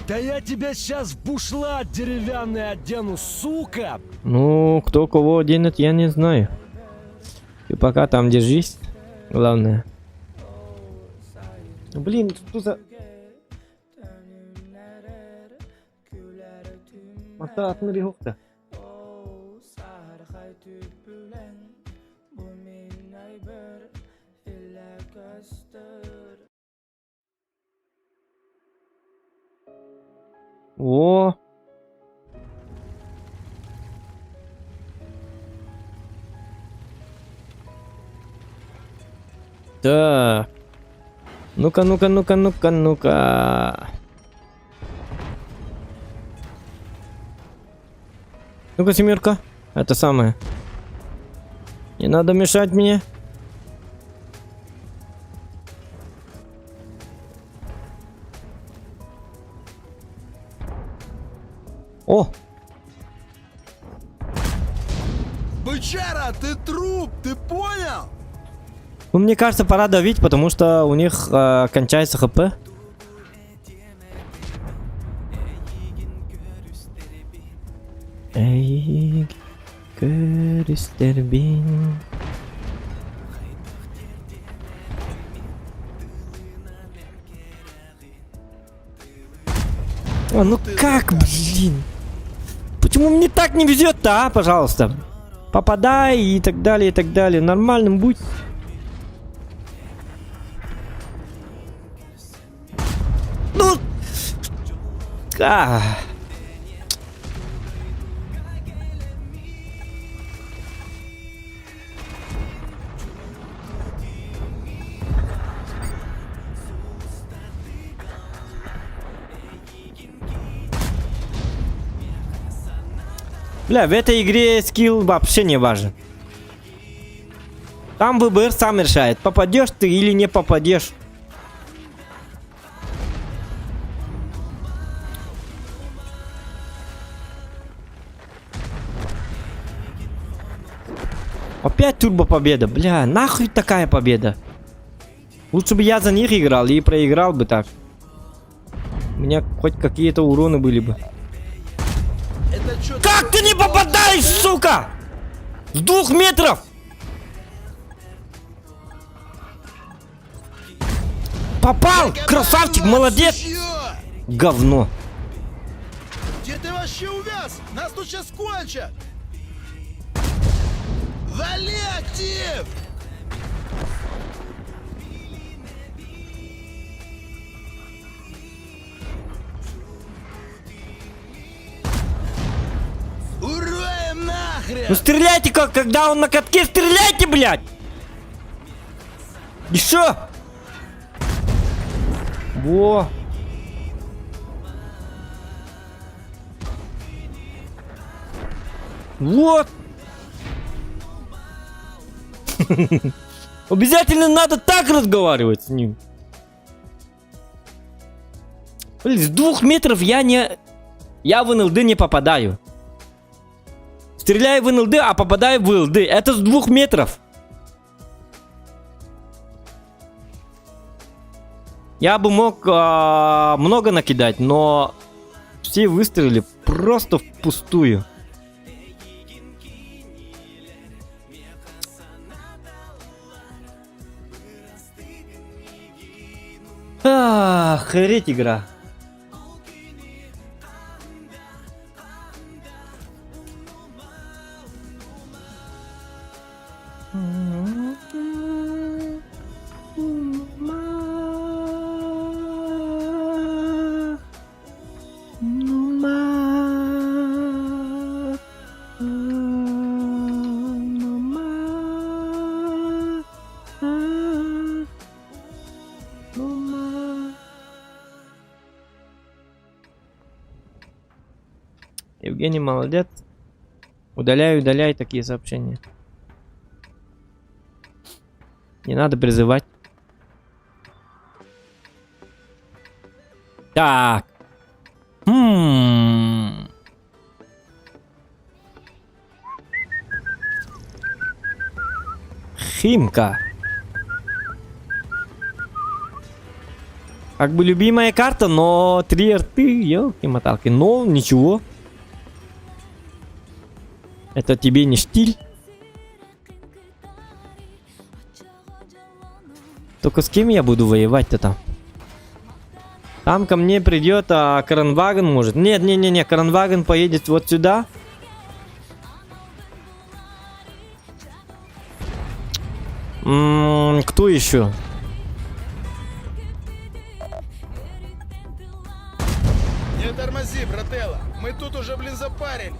Да я тебя сейчас в бушлат деревянный одену, сука! Ну, кто кого оденет, я не знаю. Ты пока там держись. Главное. Блин, что за... Мата атмыри хокта. О! Так. Ну-ка. Ну-ка, семерка. Это самое. Не надо мешать мне. О! Бычара, ты труп, ты понял? Ну, мне кажется, пора давить, потому что у них кончается хп. Эй, Кристербин. О, ну как, блин? Почему мне так не везет-то, а? Пожалуйста. Попадай и так далее, и так далее. Нормальным будь. Ну... Бля, в этой игре скилл вообще не важен. Там выбор сам решает, попадешь ты или не попадешь. Опять турбо победа, бля, нахуй такая победа. Лучше бы я за них играл и проиграл бы так. У меня хоть какие-то уроны были бы. Как ты не попадаешь, сука? С 2 метров! Попал! Красавчик, молодец! Говно. Где ты вообще увяз? Нас тут сейчас кончат! Вали актив! Уроем нахрен! Ну стреляйте, как когда он на катке, стреляйте, блядь! Еще! Во! Вот! Обязательно надо так разговаривать с ним. Блин, с 2 метров я в НЛД не попадаю. Стреляю в НЛД, а попадаю в ЛД. Это с 2 метров. Я бы мог много накидать, но все выстрелы просто впустую. Охереть игра. Евгений, молодец. Удаляй такие сообщения. Не надо призывать. Так. Химка. Как бы любимая карта, но 3 арты, ёлки-моталки. Но ничего. Это тебе не штиль. Только с кем я буду воевать-то там? Там ко мне придет Кранваген, может. Нет, не, Кранваген поедет вот сюда. Кто еще? Не тормози, брателло. Мы тут уже, блин, запарили.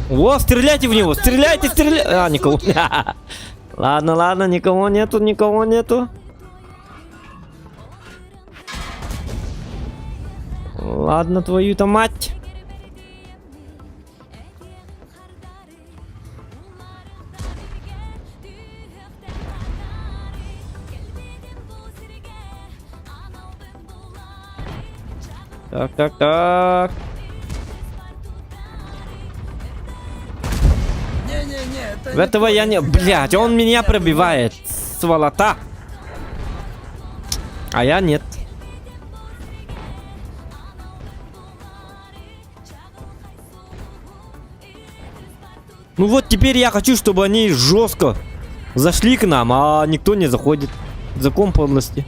О, стреляйте в него! Стреляйте! А, никого. Ладно, никого нету. Ладно, твою-то мать. Так. В этого я не... Блядь, он меня пробивает. Сволота. А я нет. Ну вот теперь я хочу, чтобы они жестко зашли к нам, а никто не заходит. Закон подлости.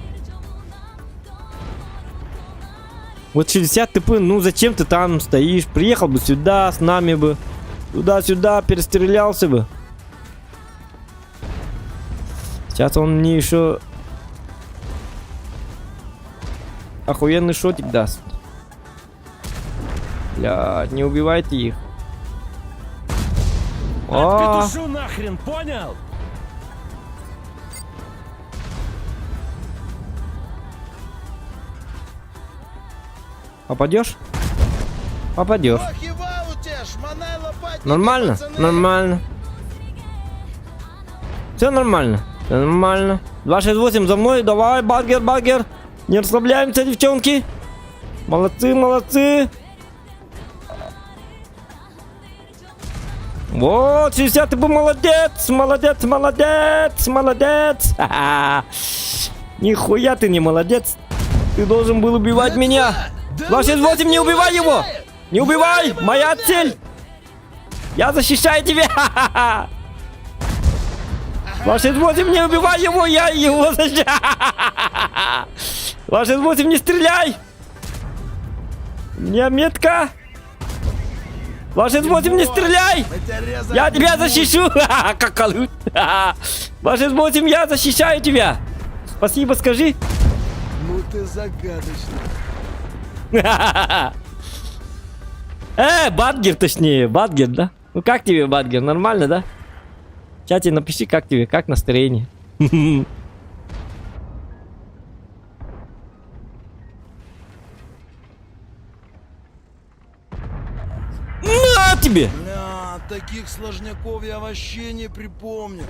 Вот 60 ТП, ну зачем ты там стоишь? Приехал бы сюда, с нами бы. Туда-сюда, перестрелялся бы. Сейчас он мне еще охуенный шотик даст. Блядь, не убивайте их. О! Петушу нахрен, понял? Попадешь? Попадешь. Лохи вауте, шмонай лопатники, Нормально? пацаны. Нормально. Все нормально. Всё нормально. 268 за мной. Давай, баггер. Не расслабляемся, девчонки. Молодцы. Вот, 60 ты был молодец. Ха-ха. Нихуя ты не молодец. Ты должен был убивать меня. 268, не убивай его. Не убивай. Моя цель. Я защищаю тебя. Ха-ха. 268, не убивай его, я его защищаю. 268, не стреляй. У меня метка. 268, не стреляй. Мы тебя резать Я тебя будем. защищу. Какалут. 268, я защищаю тебя. Спасибо, скажи. Ну ты загадочный. Бадгер точнее. Бадгер, да? Ну как тебе, Бадгер? Нормально, да? В чате напиши, как тебе, как настроение. На тебе! Бля, таких сложняков я вообще не припомню.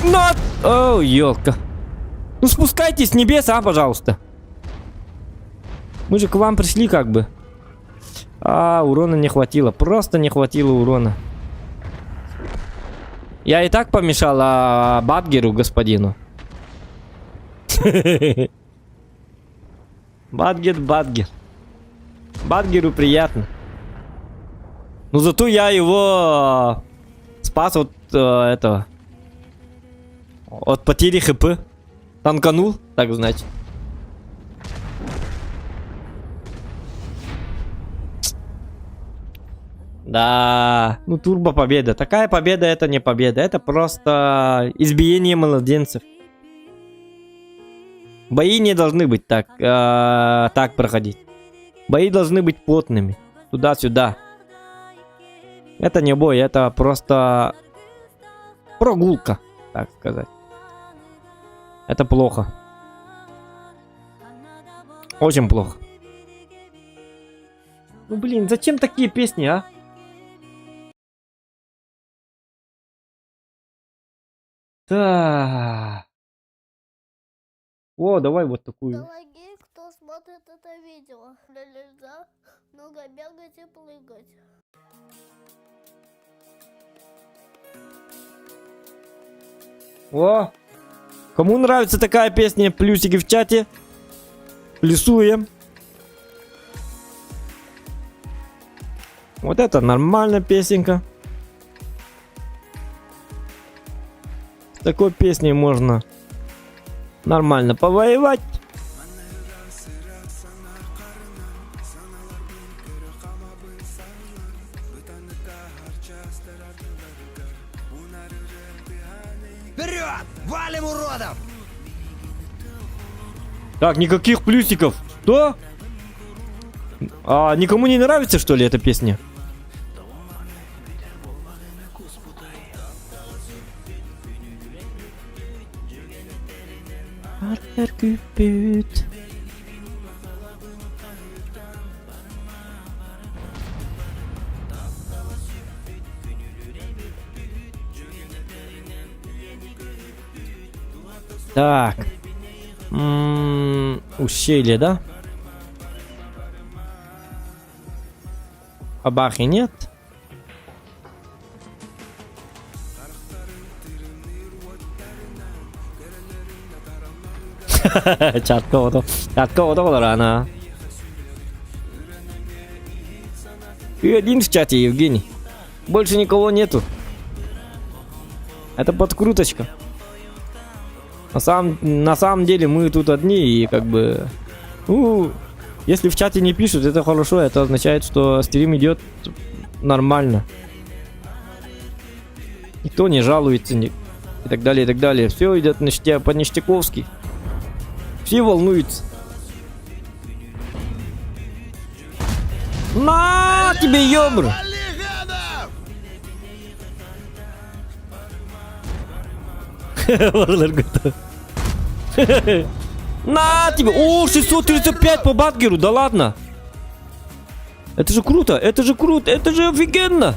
На! О, ёлка. Ну спускайтесь с небес, пожалуйста. Мы же к вам пришли как бы. Урона не хватило. Просто не хватило урона. Я и так помешал Бадгеру, господину. Бадгер. Бадгеру приятно. Но зато я его спас от этого. От потери хп. Танканул, так значит. Да, ну турбо победа. Такая победа это не победа, это просто избиение младенцев. Бои не должны быть так проходить. Бои должны быть плотными. Туда-сюда. Это не бой, это просто прогулка, так сказать. Это плохо. Очень плохо. Ну блин, зачем такие песни, а? Да. О, давай вот такую. Дорогие, кто смотрит это видео, нельзя много бегать и прыгать. О! Кому нравится такая песня, плюсики в чате. Плюсуем. Вот это нормальная песенка. С такой песней можно нормально повоевать. Вперед! Валим уродов! Так, никаких плюсиков. Что? А никому не нравится, что ли, эта песня? Так. Ущелье, да? Абахи нет? Чаткова рано. Ты один в чате, Евгений. Больше никого нету. Это подкруточка. На самом деле мы тут одни и как бы... если в чате не пишут, это хорошо. Это означает, что стрим идет нормально. Никто не жалуется и так далее, и так далее. Все идет по-ништяковски. Все волнуются. На тебе, ёбр! На тебе! О, 635 по Батгеру, да ладно! Это же круто, это же круто, это же офигенно!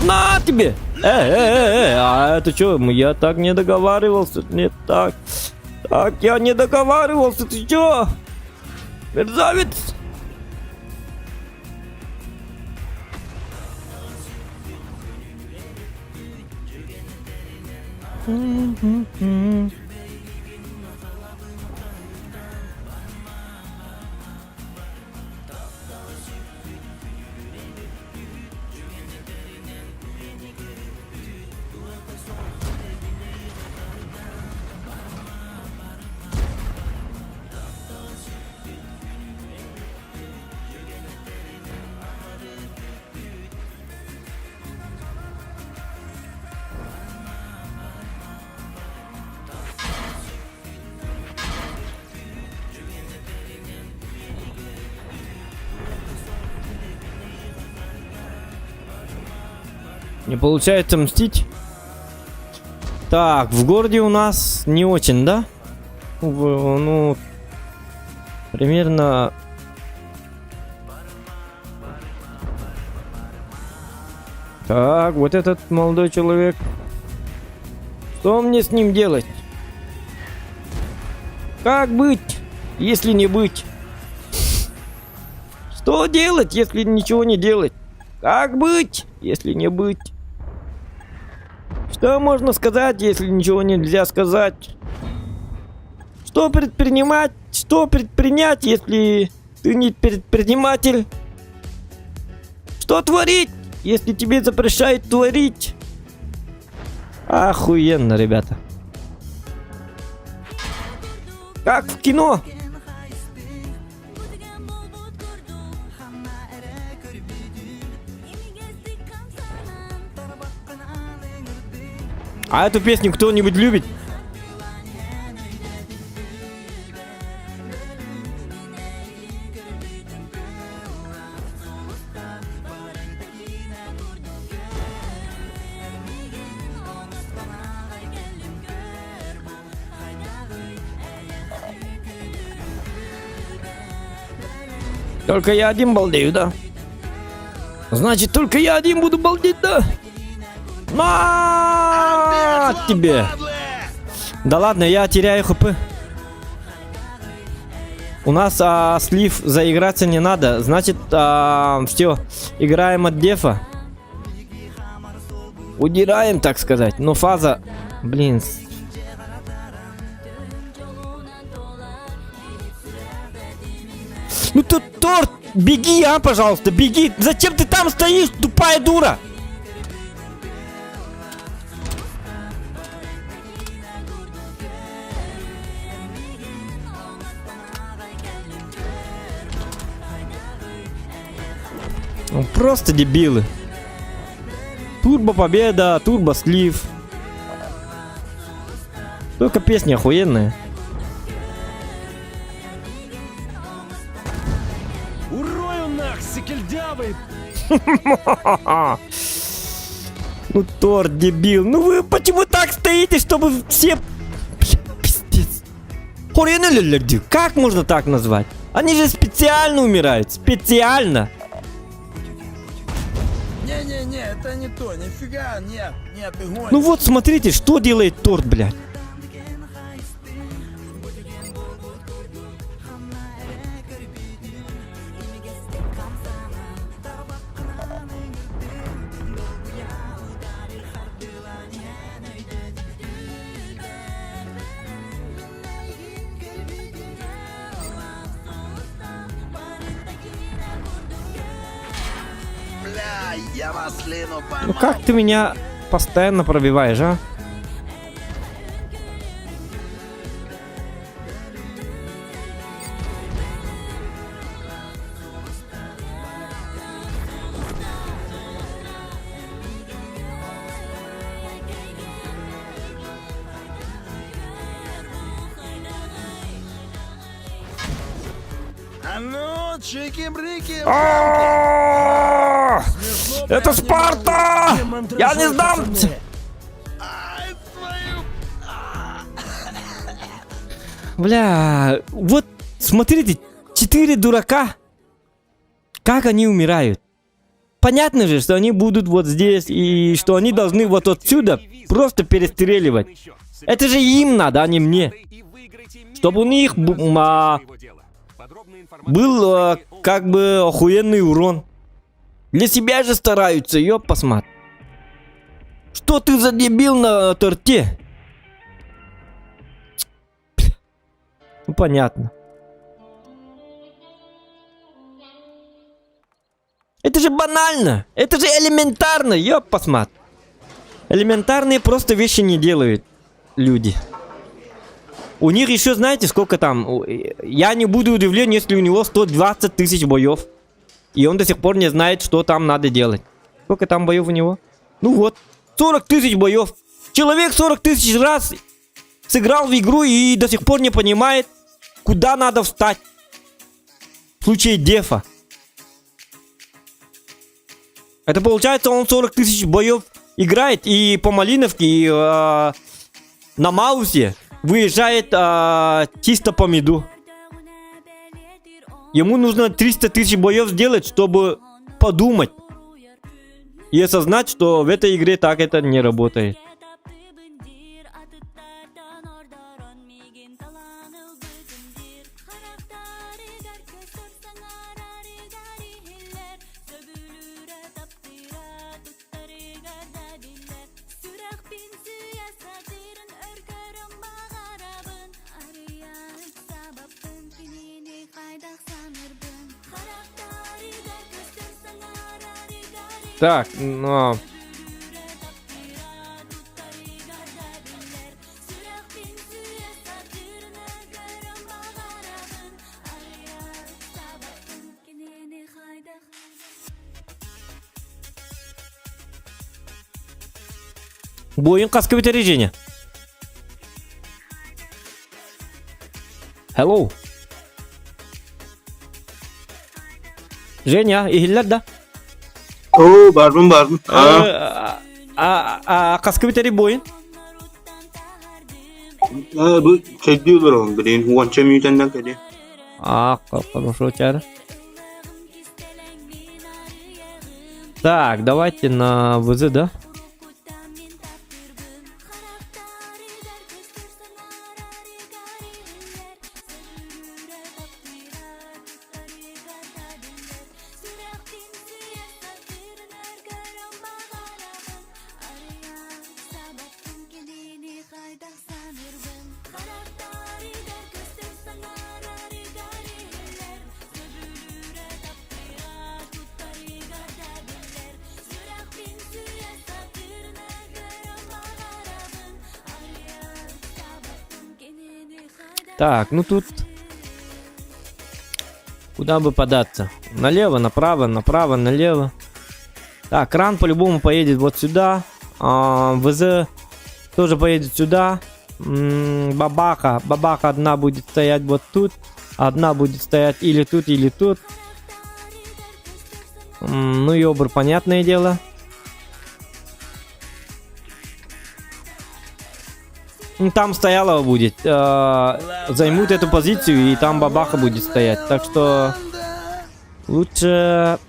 На тебе! А это что? Я так не договаривался, не так. Так, я не договаривался, ты чё? Мерзавец! Не получается мстить. Так, в городе у нас не очень, да? Ну, примерно... Так, вот этот молодой человек. Что мне с ним делать? Как быть, если не быть? Что делать, если ничего не делать? Как быть, если не быть? Что можно сказать, если ничего нельзя сказать? Что предпринимать? Что предпринять, если ты не предприниматель? Что творить, если тебе запрещают творить? Охуенно, ребята. Как в кино. А эту песню кто-нибудь любит? Только я один балдею, да? Значит, только я один буду балдеть, да? На тебе! Да ладно, я теряю хп. У нас слив заиграться не надо. Значит, все, играем от дефа. Удираем, так сказать. Но фаза, блин. Ну тут торт, беги, пожалуйста, беги. Зачем ты там стоишь, тупая дура? Ну, просто дебилы. Турбо победа, турбо слив. Только песня охуенная. Урою нах, сикельдявый! Ну, торт, дебил. Ну вы почему так стоите, чтобы все... Бля, пиздец. Как можно так назвать? Они же специально умирают. Специально. Не-не-не, это не то, нифига, нет, ты гонишь. Ну вот, смотрите, что делает торт, блядь. Бля, я маслину Ну как ты меня постоянно пробиваешь, а? А ну, чики-брики. Это Спарта! Я не сдамся! Ай, твою... Бля, вот смотрите, 4 дурака. Как они умирают? Понятно же, что они будут вот здесь и что они должны вот отсюда просто перестреливать. Это же им надо, а не мне. Чтобы у них был как бы охуенный урон. Для себя же стараются, ёп, посмотри. Что ты за дебил на торте? Ну понятно. Это же банально. Это же элементарно, ёп, посмотри. Элементарные просто вещи не делают люди. У них еще, знаете, сколько там? Я не буду удивлен, если у него 120 тысяч боев. И он до сих пор не знает, что там надо делать. Сколько там боев у него? Ну вот, 40 тысяч боев. Человек 40 тысяч раз сыграл в игру и до сих пор не понимает, куда надо встать. В случае дефа. Это получается, он 40 тысяч боев играет и по Малиновке, и на Маусе выезжает чисто по миду. Ему нужно 300 тысяч боев сделать, чтобы подумать и осознать, что в этой игре так это не работает. Так, ну... Bu oyun kaskı bitireceğini. Hello. Женя, ihiller de. Oo, bardım. Kaskı bitirip bu oyun. Bu şey diyorlar onu. Блин, уонча мютендан кәде. Хорошо, чары. Так, давайте на ВЗ, да? Так, ну тут... Куда бы податься? Налево, направо, направо, налево. Так, кран по-любому поедет вот сюда. ВЗ тоже поедет сюда. Бабаха одна будет стоять вот тут. Одна будет стоять или тут, или тут. Ну, ёбр, понятное дело. Там стояло будет. Займут эту позицию, и там бабаха будет стоять. Так что лучше...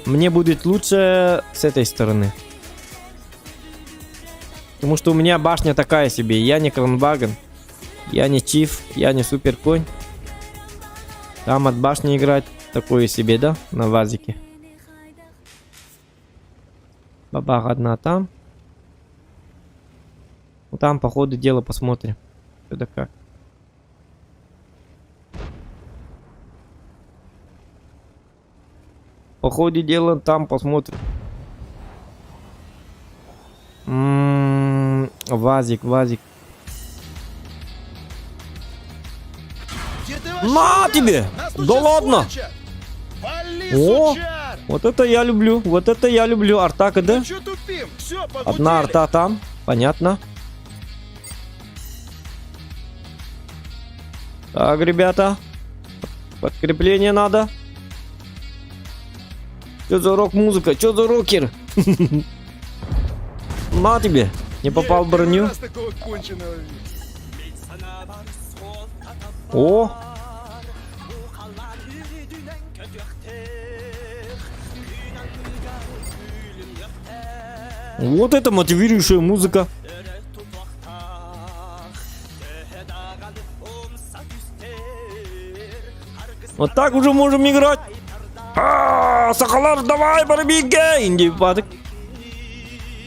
Мне будет лучше с этой стороны. Потому что у меня башня такая себе. Я не Кронваген. Я не Чиф. Я не Супер Конь. Там от башни играть такое себе, да? На вазике. Бабаха одна там. Ну, там по ходу дела посмотрим. Что-то как. По ходу дела там посмотрим. Вазик. На тебе! Да ладно! О! Вот это я люблю. Вот это я люблю. Артака, да? Одна арта там. Понятно. Так, ребята. Подкрепление надо. Что за рок-музыка? Что за рокер? На тебе. Не попал в броню. О! Вот это мотивирующая музыка. Вот так уже можем играть. Сахалар, давай, барбиге! Инди падок.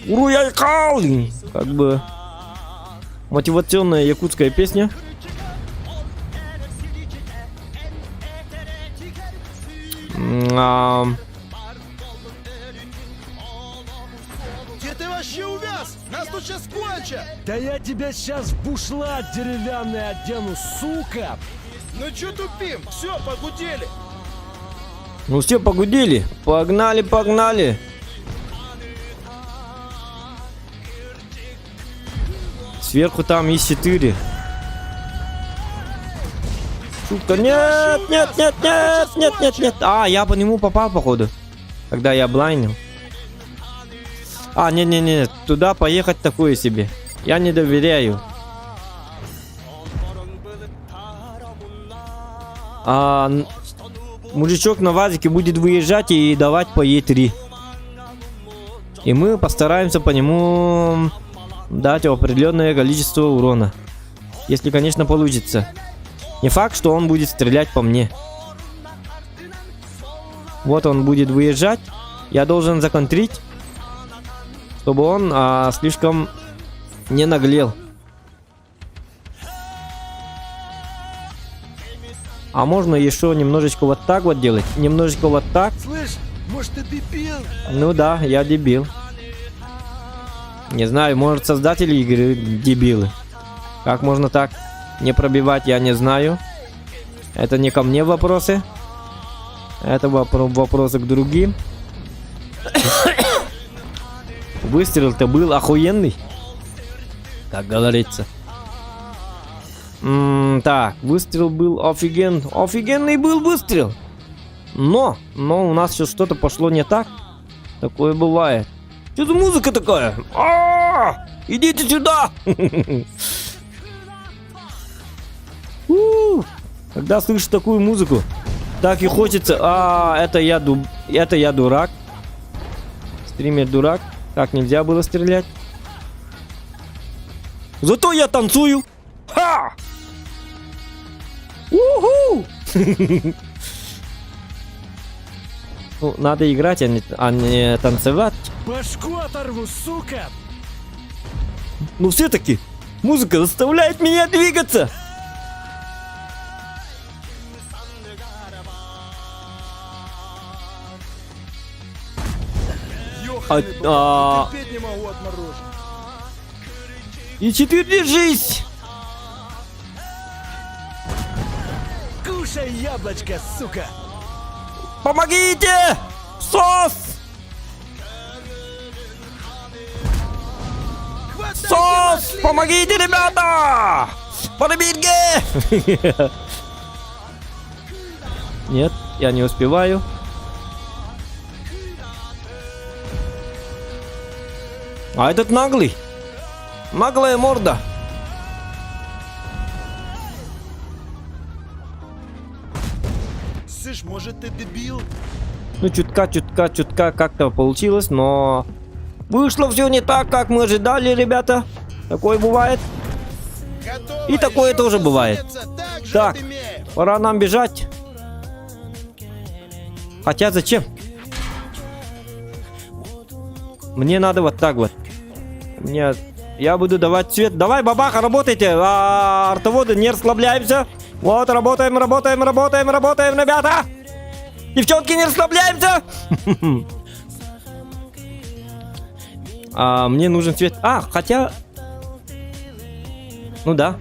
Уруяйкал! Как бы мотивационная якутская песня. Где ты вообще увяз? Нас тут сейчас кончат! Да я тебя сейчас в бушлат деревянный одену, сука! Ну чё тупим? Все, погудели! Ну все, погудели. Погнали, погнали. Сверху там есть 4. Сука, нет. А, я по нему попал, походу. Когда я блайнил. А, не. Туда поехать такое себе. Я не доверяю. Мужичок на вазике будет выезжать и давать по Е3. И мы постараемся по нему дать определенное количество урона. Если, конечно, получится. Не факт, что он будет стрелять по мне. Вот он будет выезжать. Я должен законтрить, чтобы он слишком не наглел. А можно еще немножечко вот так вот делать. Немножечко вот так. Слышь, может ты дебил? Ну да, я дебил. Не знаю, может создатели игры дебилы. Как можно так не пробивать, я не знаю. Это не ко мне вопросы. Это вопросы к другим. Выстрел-то был охуенный, как говорится. Так, выстрел был офигенный был выстрел. Но у нас сейчас что-то пошло не так. Такое бывает. Что за музыка такая? Идите сюда! Когда слышишь такую музыку, Так и хочется. Это я дурак. Стример дурак. Так нельзя было стрелять. Зато я танцую. Ха! Уху! Ну, надо играть, а не танцевать. Башку оторву, сука! Но все-таки музыка заставляет меня двигаться. Терпеть не могу отмороженных. И 4 держись. Кушай яблочко, сука! Помогите! Сос! Сос! Помогите, ребята! Подберите! Нет, я не успеваю. А этот наглый. Наглая морда. Слышь, может ты дебил? Ну, чутка как-то получилось, но вышло все не так, как мы ожидали, ребята. Такое бывает. Готово. И такое Еще тоже кто бывает. сунется, так же Так, отымеем. пора нам бежать. Хотя зачем? Мне надо вот так вот. Я буду давать цвет. Давай, бабаха, работайте. Артоводы, не расслабляемся. Вот, работаем, ребята. Девчонки, не расслабляемся. Мне нужен цвет. Хотя... Ну да.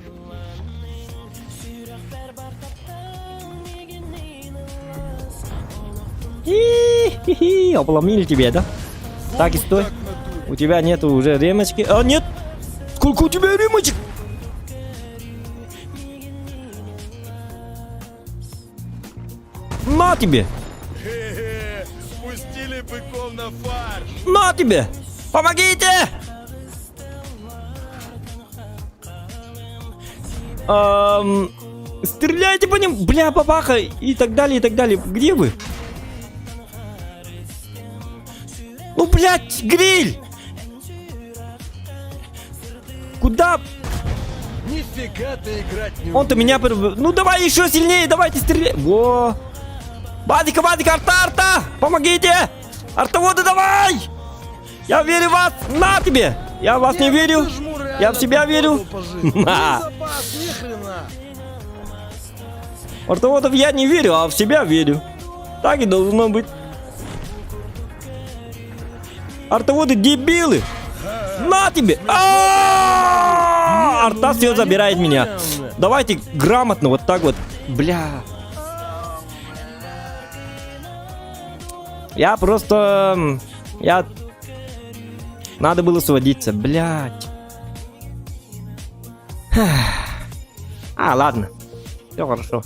Обломили тебе, да? Так и стой. У тебя нету уже ремочки. Нет! Сколько у тебя ремочек? На тебе! Хе-хе, спустили быков на фарш. На тебе! Помогите! Стреляйте по ним! Бля, бабаха! И так далее, и так далее. Где вы? Ну, блядь, гриль! Куда? Нифига ты играть не Он-то меня... Ну, давай еще сильнее, давайте стреляй. Во! Бадика, арта! Помогите! Артоводы, давай! Я верю в вас! На тебе! Я в вас не верю! Я в себя верю! Запас, ни хрена. Артоводов я не верю, а в себя верю. Так и должно быть. Артоводы дебилы! На тебе! Арта все забирает меня. Давайте грамотно вот так вот. Бля. Я просто... Надо было сводиться, блядь. Ладно. Все хорошо.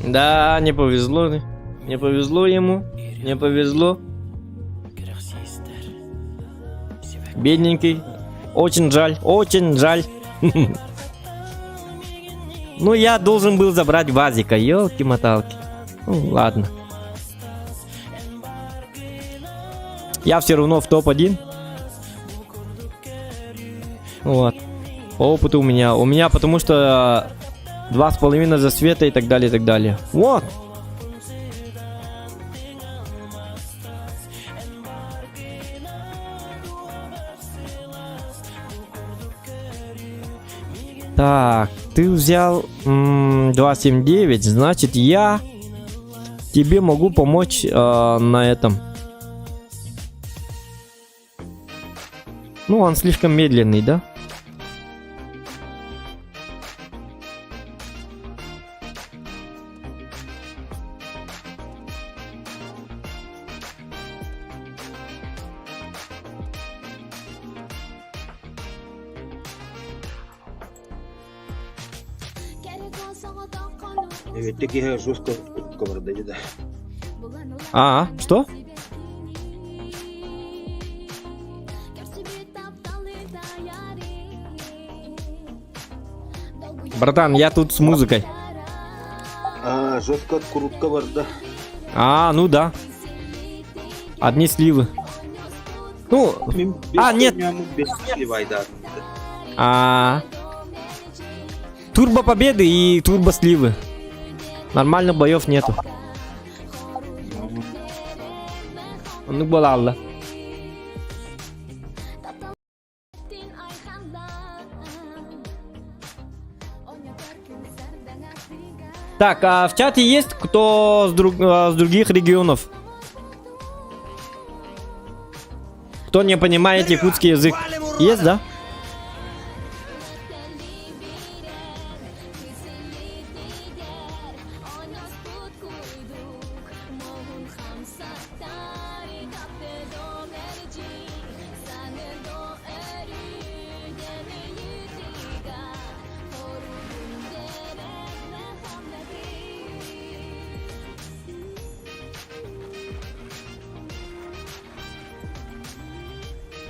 Да, не повезло. Не повезло ему. Не повезло. Бедненький. Очень жаль. Очень жаль. Ну, я должен был забрать Вазика. Ёлки-моталки. Ну, ладно. Я все равно в топ-1. Вот. По опыту у меня. У меня потому что 2,5 засвета и так далее, и так далее. Вот. Так, ты взял 2,79, значит я тебе могу помочь на этом. Ну, он слишком медленный, да? Evet, такие жестко коварда, да. А, что? Братан, я тут с музыкой. А, жестко крутка варда. А, ну да. Одни сливы. Ну, нет. Без сливай, да. Турбо победы и турбо сливы. Нормально боев нету. Ну, балалла. Так, а в чате есть кто с других регионов? Кто не понимает якутский язык? Есть, да?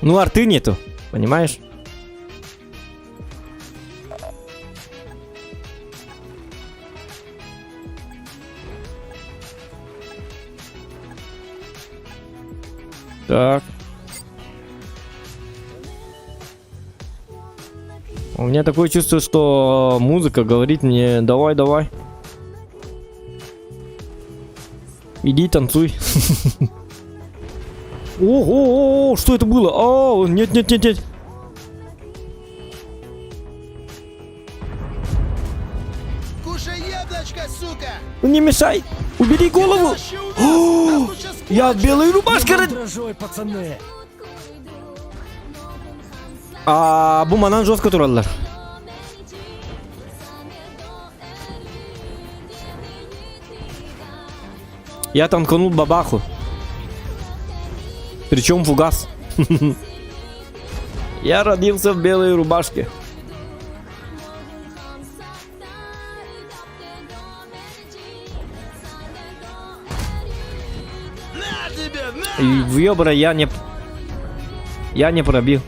Ну, арты нету, понимаешь? Так. У меня такое чувство, что музыка говорит мне: давай, давай. Иди танцуй. Ого, что это было? О, нет, нет, нет, нет. Кушай яблочко, сука! Не мешай. Убери голову. О, я в белой рубашке. Пацаны. Bu манан жестко тураллар. Я танканул бабаху. Причем фугас. Я родился в белой рубашке. На тебе, на! И в ёбра я не пробил.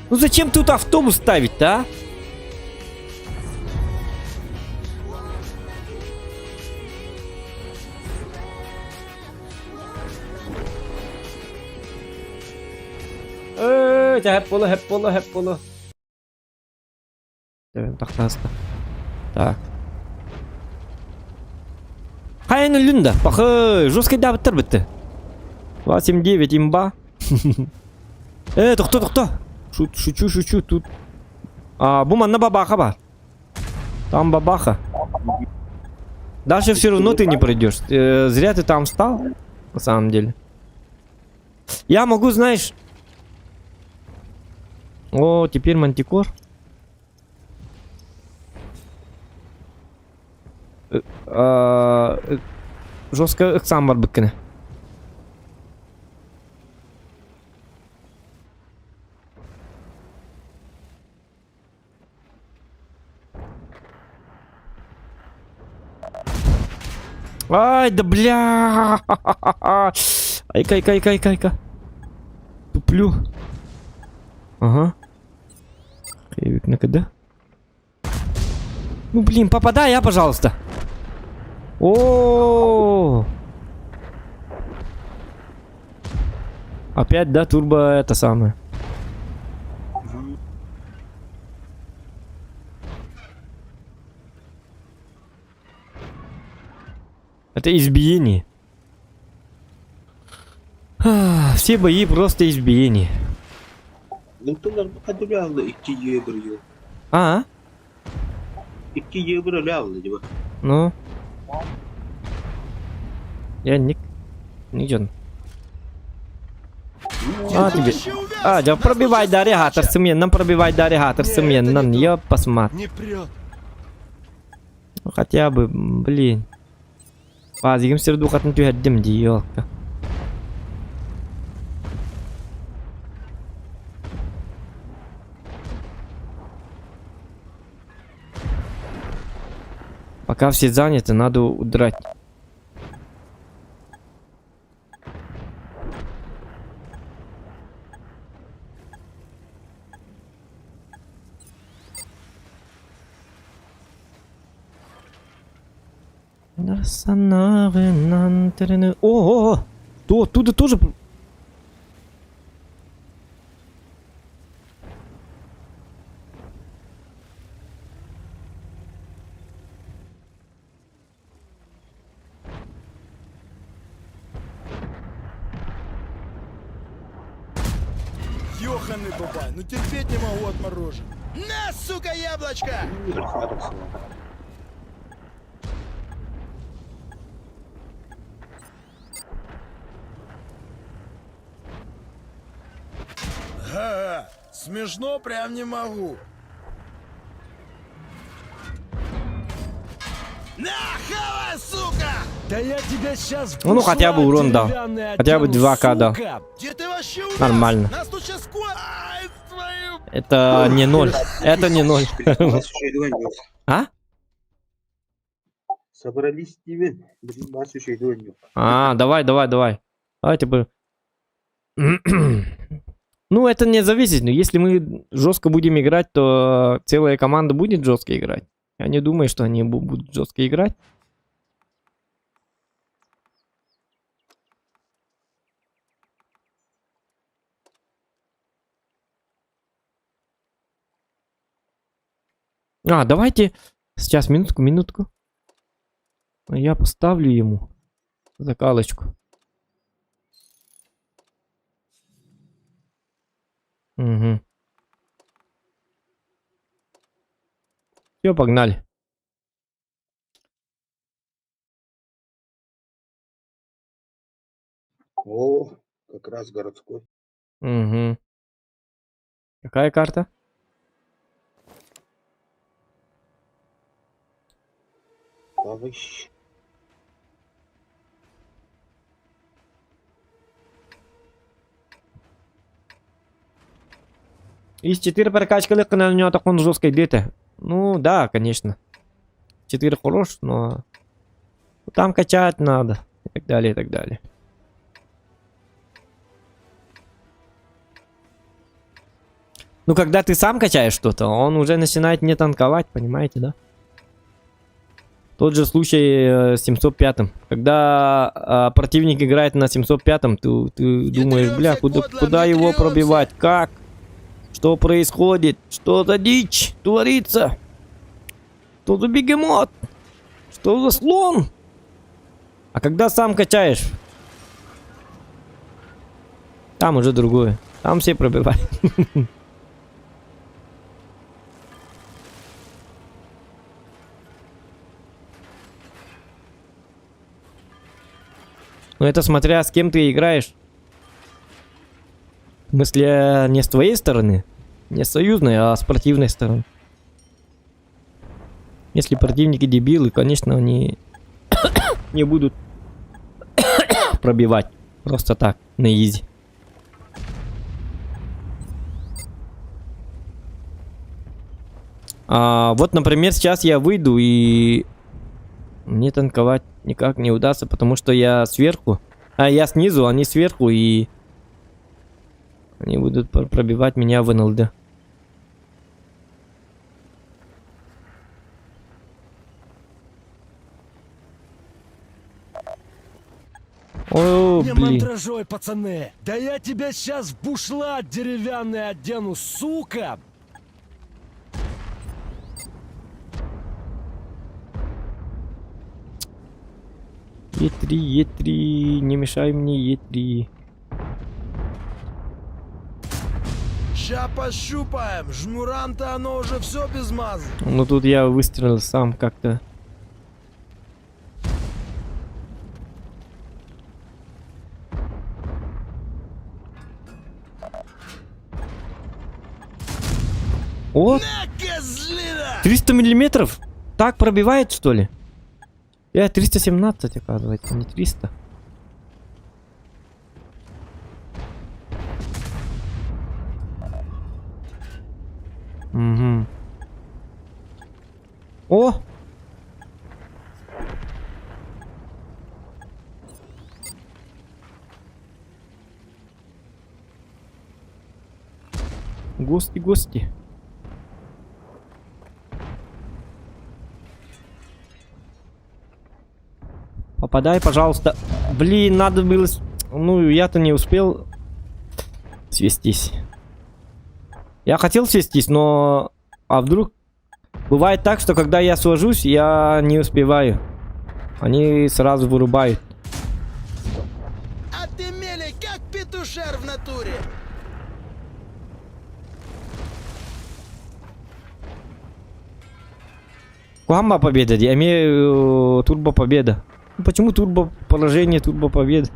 Ну зачем тут автобус ставить-то, а? Hep bolu. Так. Хайны люнда. Пахы, жесткий да бітті. 8-9 имба. Тоқта. Шучу тут. Бұл манна бабаха бар. Там бабаха. Дальше все равно ты не пройдешь. Зря ты там встал, на самом деле. Я могу, знаешь... О, теперь мантикор. Жестко ықсам бар біккіне. Ай, да бля. Айка. Туплю. Ага. Хэвик на КД. Ну блин, попадай, а, пожалуйста. О. Опять, да, турбо это самое. Это избиение. Все бои просто избиение. Doktorlar bu kadar aldı 2 yıl. А? 2 yıl aldı acaba. Ну. Я ник. Ничего. А, тебе. А, да пробивай даригатор смен, пробивай даригатор смен, я посмотрю. Не прет. Ну, хотя бы, блин. Азигим серду хатн тюхеддим диёлка. Пока все заняты, надо удрать. О, то оттуда тоже. Ёханый бабай, ну терпеть не могу отморожен. На, сука, яблочко! Ага, смешно прям не могу. На, хавай, сука! Да я тебя сейчас Ну, хотя бы урон дал. Хотя бы 2К дал. Где ты вообще у нас? Нормально. Нас тут сейчас Ай, твою... Это не 0. Это не 0. А? Собрались, Стивен. Блин, вас еще и двойню. А, давай. Давайте бы. Ну, это не зависит. Но если мы жестко будем играть, то целая команда будет жестко играть. Я не думаю, что они будут жестко играть. А, давайте. Сейчас, минутку. Я поставлю ему закалочку. Угу. Все, погнали. О, как раз городской. Угу. Какая карта? Повыше. Из 4 прокачки на него так он жесткой где-то. Ну да, конечно. 4 хорош, но там качать надо. И так далее, и так далее. Ну, когда ты сам качаешь что-то, он уже начинает не танковать, понимаете, да? Тот же случай с 705-м. Когда противник играет на 705-м, ты думаешь, бля, куда его пробивать? Как? Что происходит? Что за дичь творится? Что за бегемот? Что за слон? А когда сам качаешь, там уже другое. Там все пробивают. Но это смотря с кем ты играешь. В смысле, не с твоей стороны, не с союзной, а с противной стороны. Если противники дебилы, конечно, они не будут пробивать просто так, на изи. Вот, например, сейчас я выйду и мне танковать никак не удастся, потому что я сверху. А я снизу, они сверху, и они будут пробивать меня в НЛД. О, Не блин. мандражой, пацаны! Да я тебя сейчас в бушлат деревянный одену, сука! Е3, Е3, не мешай мне, Е3. Ща пощупаем. Жмурам-то оно уже все без мазы. Ну тут я выстрелил сам как-то. О, На, козлина! 300 миллиметров? Так пробивает, что ли? 317, оказывается, не 300. Угу. О! Гости. Попадай, пожалуйста. Блин, надо было... Ну, я-то не успел свестись. Я хотел свестись, но... А вдруг... Бывает так, что когда я свожусь, я не успеваю. Они сразу вырубают. А ты мелей, как петушар в натуре. Куамма победа, я имею турбо победа. Почему турбо положение, турбо победа?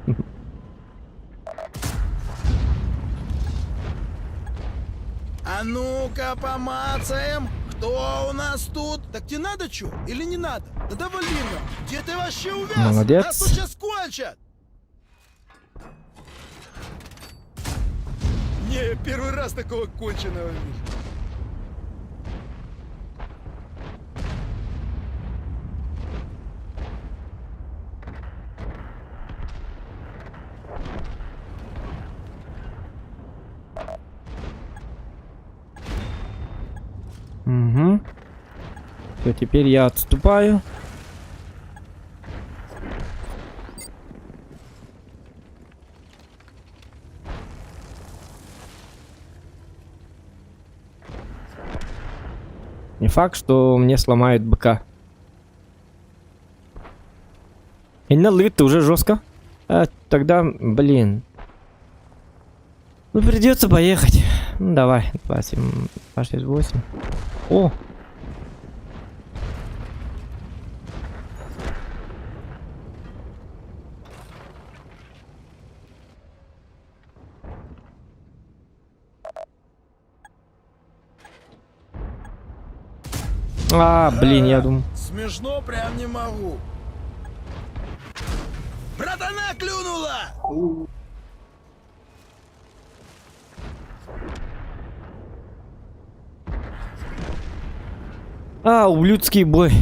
А ну-ка помацаем. Кто у нас тут? Так тебе надо что? Или не надо? Да давай, Лина. Где ты вообще увяз? Молодец. Нас тут сейчас кончат. Не, я первый раз такого конченого вижу. Угу. Все, теперь я отступаю. Не факт, что мне сломают БК. И налыт-то уже жестко. Тогда, блин. Ну, придется поехать. Ну, давай, 268. О! Блин, я думаю. Смешно прям не могу. Братана клюнула! Ублюдский бой.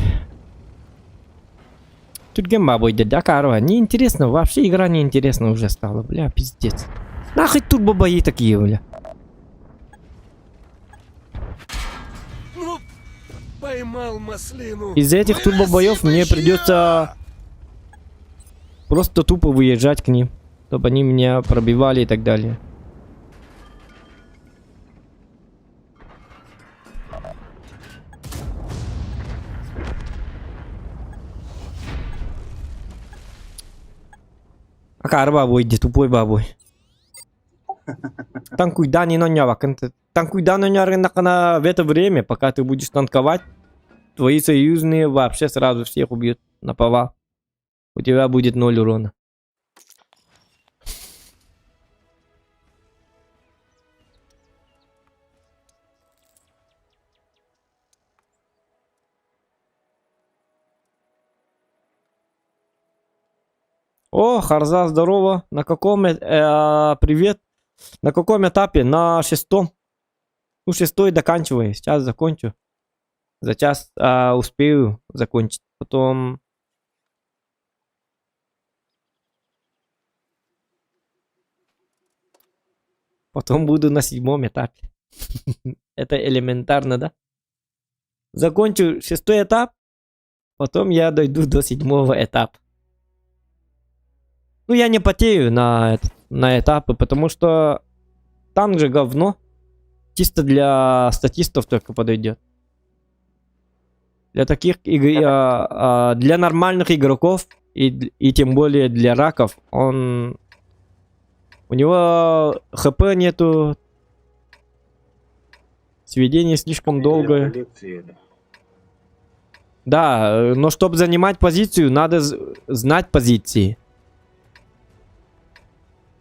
Тут гемба будет, да, корова? Неинтересно, вообще игра неинтересна уже стала, бля, пиздец. Нахуй турбо-бои такие, бля. Ну, поймал маслину. Из-за этих турбо-боев мне придется просто тупо выезжать к ним, чтобы они меня пробивали и так далее. Акар бабой, где тупой бабой. Танкуй да не нонявак. Танкуй да нонявак в это время, пока ты будешь танковать, твои союзные вообще сразу всех убьют на повал. У тебя будет 0 урона. О, Харза, здорово. На каком... привет. На каком этапе? На 6-м. Ну, 6-й доканчиваю. Сейчас закончу. За час успею закончить. Потом... Потом буду на 7-м этапе. Это элементарно, да? Закончу 6-й этап. Потом я дойду до 7-го этапа. Ну, я не потею на этапы, потому что танк же говно. Чисто для статистов только подойдет. Для таких для нормальных игроков и тем более для раков у него хп нету. Сведение слишком долгое. Да, но чтобы занимать позицию, надо знать позиции.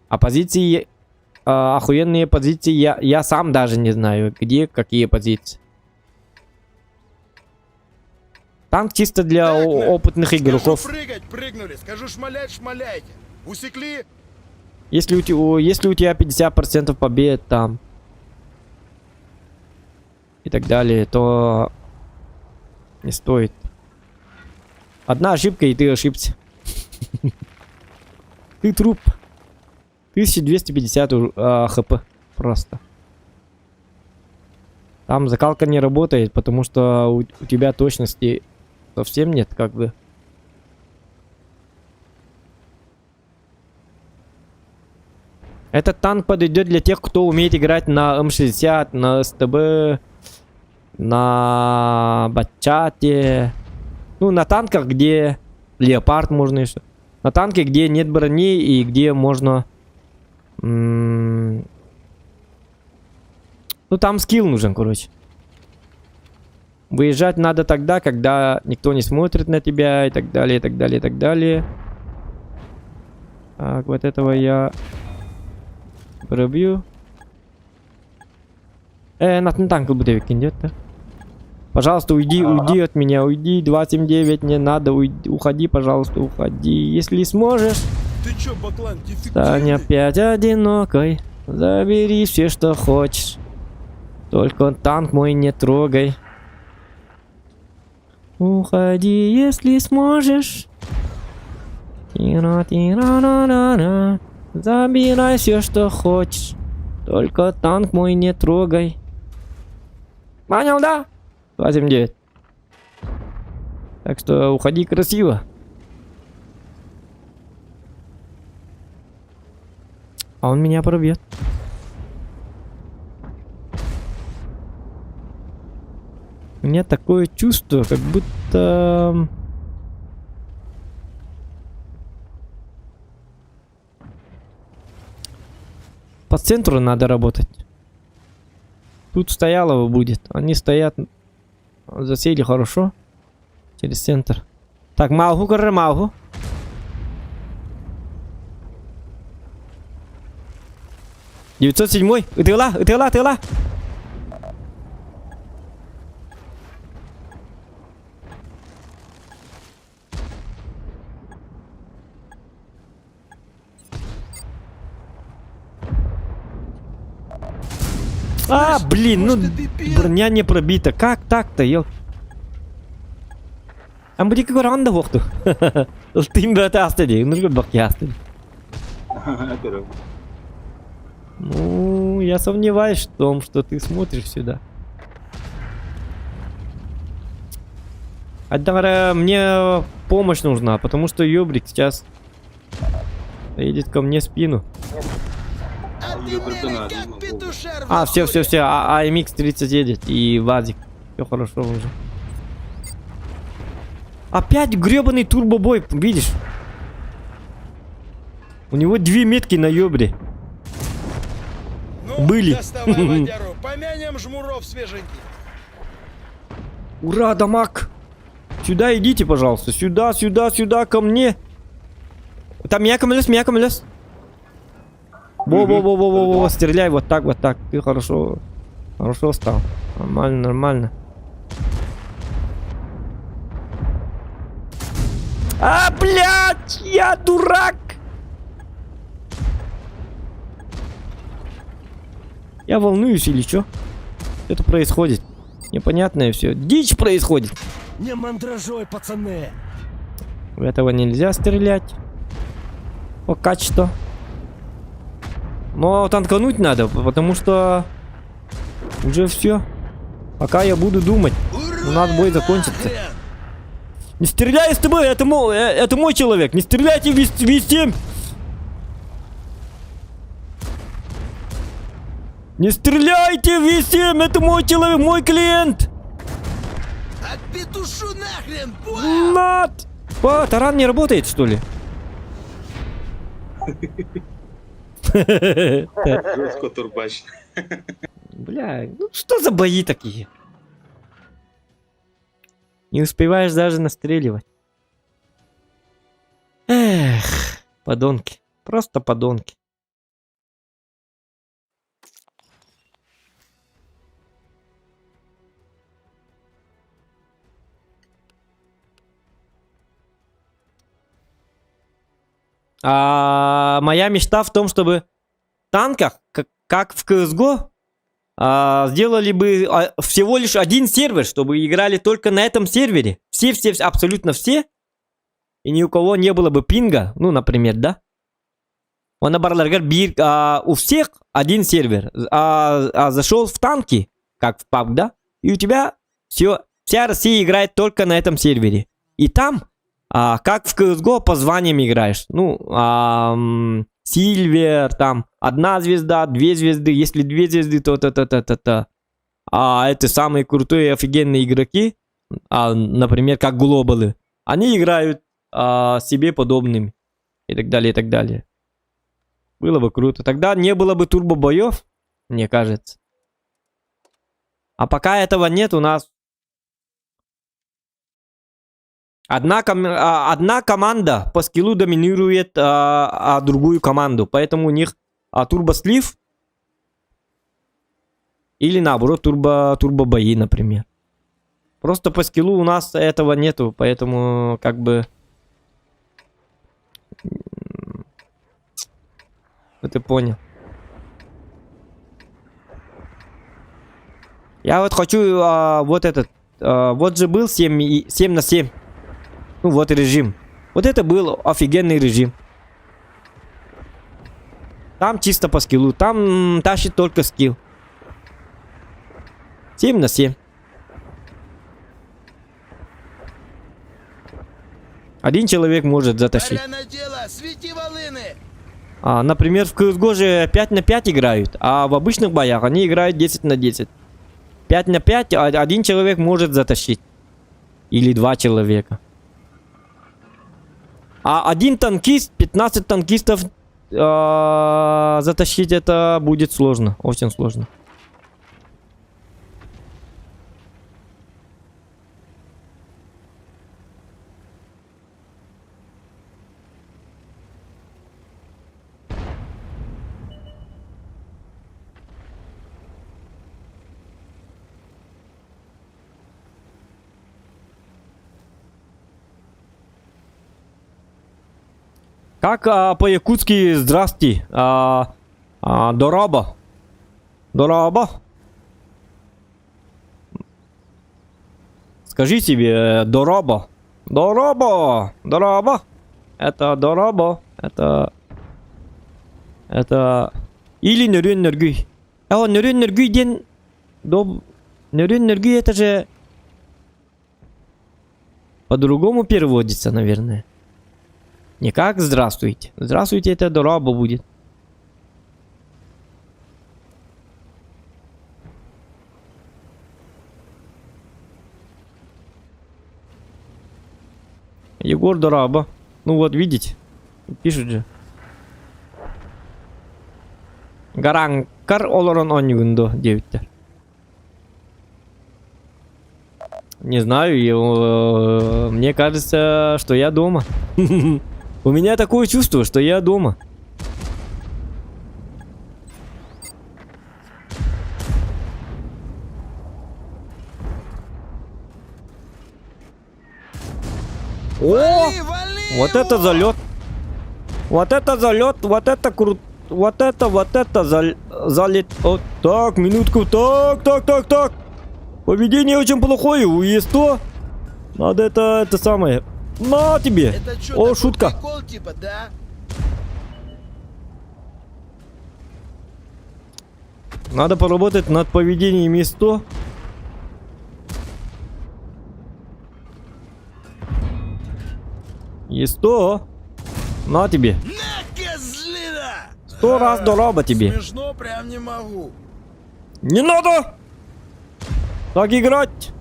А позиции, охуенные позиции, я сам даже не знаю, где какие позиции. Танк чисто для Так, ну, опытных игроков. Скажу прыгать, прыгнули. Скажу шмалять, шмаляйте. Усекли? Если у тебя 50% побед там и так далее, то не стоит. Одна ошибка, и ты ошибся. Ты труп. 1250 хп. Просто. Там закалка не работает, потому что у тебя точности совсем нет, как бы. Этот танк подойдет для тех, кто умеет играть на М60, на СТБ, на Бачате. Ну, на танках, где Леопард можно еще. На танке, где нет брони и где можно... Ну, там скилл нужен, короче. Выезжать надо тогда, когда никто не смотрит на тебя и так далее, и так далее, и так далее. Так, вот этого я... пробью. На танк будет кинет, да? Пожалуйста, уйди от меня, уйди. 279, не надо, уходи, пожалуйста, уходи. Если сможешь, Ты чё, Баклан, стань дефективный? опять одинокой. Забери все, что хочешь. Только танк мой не трогай. Уходи, если сможешь. Тира-тира-ра-ра-ра. Забирай все, что хочешь. Только танк мой не трогай. Понял, да? 279. Так что уходи красиво. А он меня пробьет. У меня такое чувство, как будто... По центру надо работать. Тут стоялого будет. Они стоят... Засели хорошо. Через центр. Так, Маугу, короче, Маугу. «907-й. Ытыла. Блин, ну броня не пробита. Как так-то, ел? Амбуди как ранда вахту. Тим бата астади, ну как бак ястади. Ну, я сомневаюсь в том, что ты смотришь сюда. Однако мне помощь нужна, потому что ёбрик сейчас едет ко мне в спину. А ты, Нелли, как петушар Все, выходит. АМХ-30 едет и Вазик. Все хорошо уже. Опять гребаный турбобой, видишь? У него 2 метки на ёбре. Ну, были. доставай водяру. Помянем жмуров свеженьких. Ура, дамаг! Сюда идите, пожалуйста. Сюда, ко мне. Там меня камелес. Во, стреляй вот так. Ты хорошо стал. Нормально. Блядь, я дурак! Я волнуюсь или что? Это происходит. Непонятное все. Дичь происходит. Не мандражой, пацаны. В этого нельзя стрелять. Пока что. Но танкануть надо, потому что уже все. Пока я буду думать. У нас бой закончится. Не стреляй с тобой, это мой человек. Не стреляйте везде. Не стреляйте везде, это мой человек, мой клиент. Отпетушу нахрен, понял? Над! Таран не работает, что ли? Жестко турбач. Бля, ну что за бои такие? Не успеваешь даже настреливать. Эх, подонки. Просто подонки. моя мечта в том, чтобы в танках, как в CSGO, сделали бы всего лишь один сервер, чтобы играли только на этом сервере. Все, абсолютно все. И ни у кого не было бы пинга, ну, например, да? У всех один сервер. Зашел в танки, как в PUBG, да? И у тебя вся Россия играет только на этом сервере. И там, как в CSGO, по званиям играешь. Ну, Сильвер, там, 1 звезда, 2 звезды. Если 2 звезды, то та-та-та-та-та. А это самые крутые, офигенные игроки, например, как глобалы. Они играют себе подобными. И так далее, и так далее. Было бы круто. Тогда не было бы турбобоев, мне кажется. А пока этого нет, у нас одна команда по скиллу доминирует другую команду. Поэтому у них турбослив или наоборот турбобои, например. Просто по скиллу у нас этого нету, поэтому как бы... Ты понял. Я вот хочу вот этот... вот же был 7 на 7. Ну вот режим. Вот это был офигенный режим. Там чисто по скиллу. Там тащит только скилл. 7 на 7. Один человек может затащить. Например, в CSGO же 5 на 5 играют, а в обычных боях они играют 10 на 10. 5 на 5 один человек может затащить. Или 2 человека. А один танкист, 15 танкистов затащить это будет сложно. Очень сложно. Как по-якутски здрасте? Дороба. Дороба. Скажи себе дороба. Дороба. Дороба. Это дороба. Это... Или нөрен-нөргүй. Нөрен-нөргүй ден... Нөрен-нөргүй это же... По-другому переводится, наверное. Не как здравствуйте. Здравствуйте, это дороба будет. Егор Дораба. Ну вот, видите? Пишут же. Гаранкар олорон онюгундо, 9. Не знаю, мне кажется, что я дома. У меня такое чувство, что я дома. О! Вот это залет. Вот это залет. Вот это круто. Вот это залет. Вот так, минутку. Так. Поведение очень плохое. У ЕСТО. Надо это самое. На тебе! О, шутка! Прикол, типа, да? Надо поработать над поведением ЕСТО. ЕСТО! На тебе! На, козлина! 100 раз дороба тебе! Смешно прям не могу. Не надо! Так играть!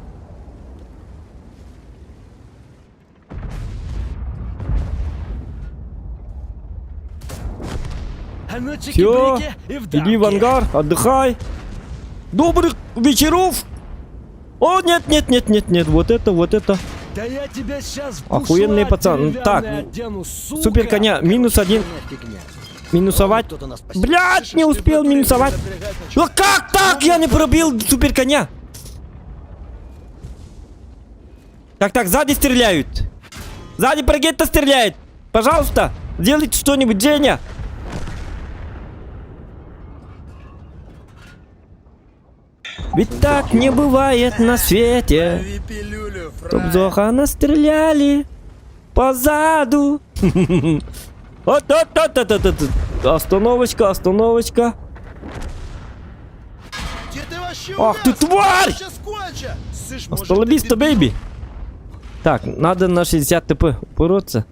Все, иди в ангар, отдыхай. Добрых вечеров. О, нет, вот это. Да я тебя сейчас охуенный пацан. Так, супер коня, -1. Минусовать. Блять, не успел минусовать. Ну как так? Я не пробил супер коня. Так, сзади стреляют. Сзади прогетто стреляет. Пожалуйста. Сделайте что-нибудь, Женя! Ведь так не бывает на свете. Лови пилюлю, Чтоб фрай. Зоха настреляли позаду. Вот. Остановочка, остановочка. Где ты вообще Ах ты увяз? тварь! Сейчас конча. Слышь, может, Остолобиста, ты дебил? бейби. Так, надо на 60 ТП упороться.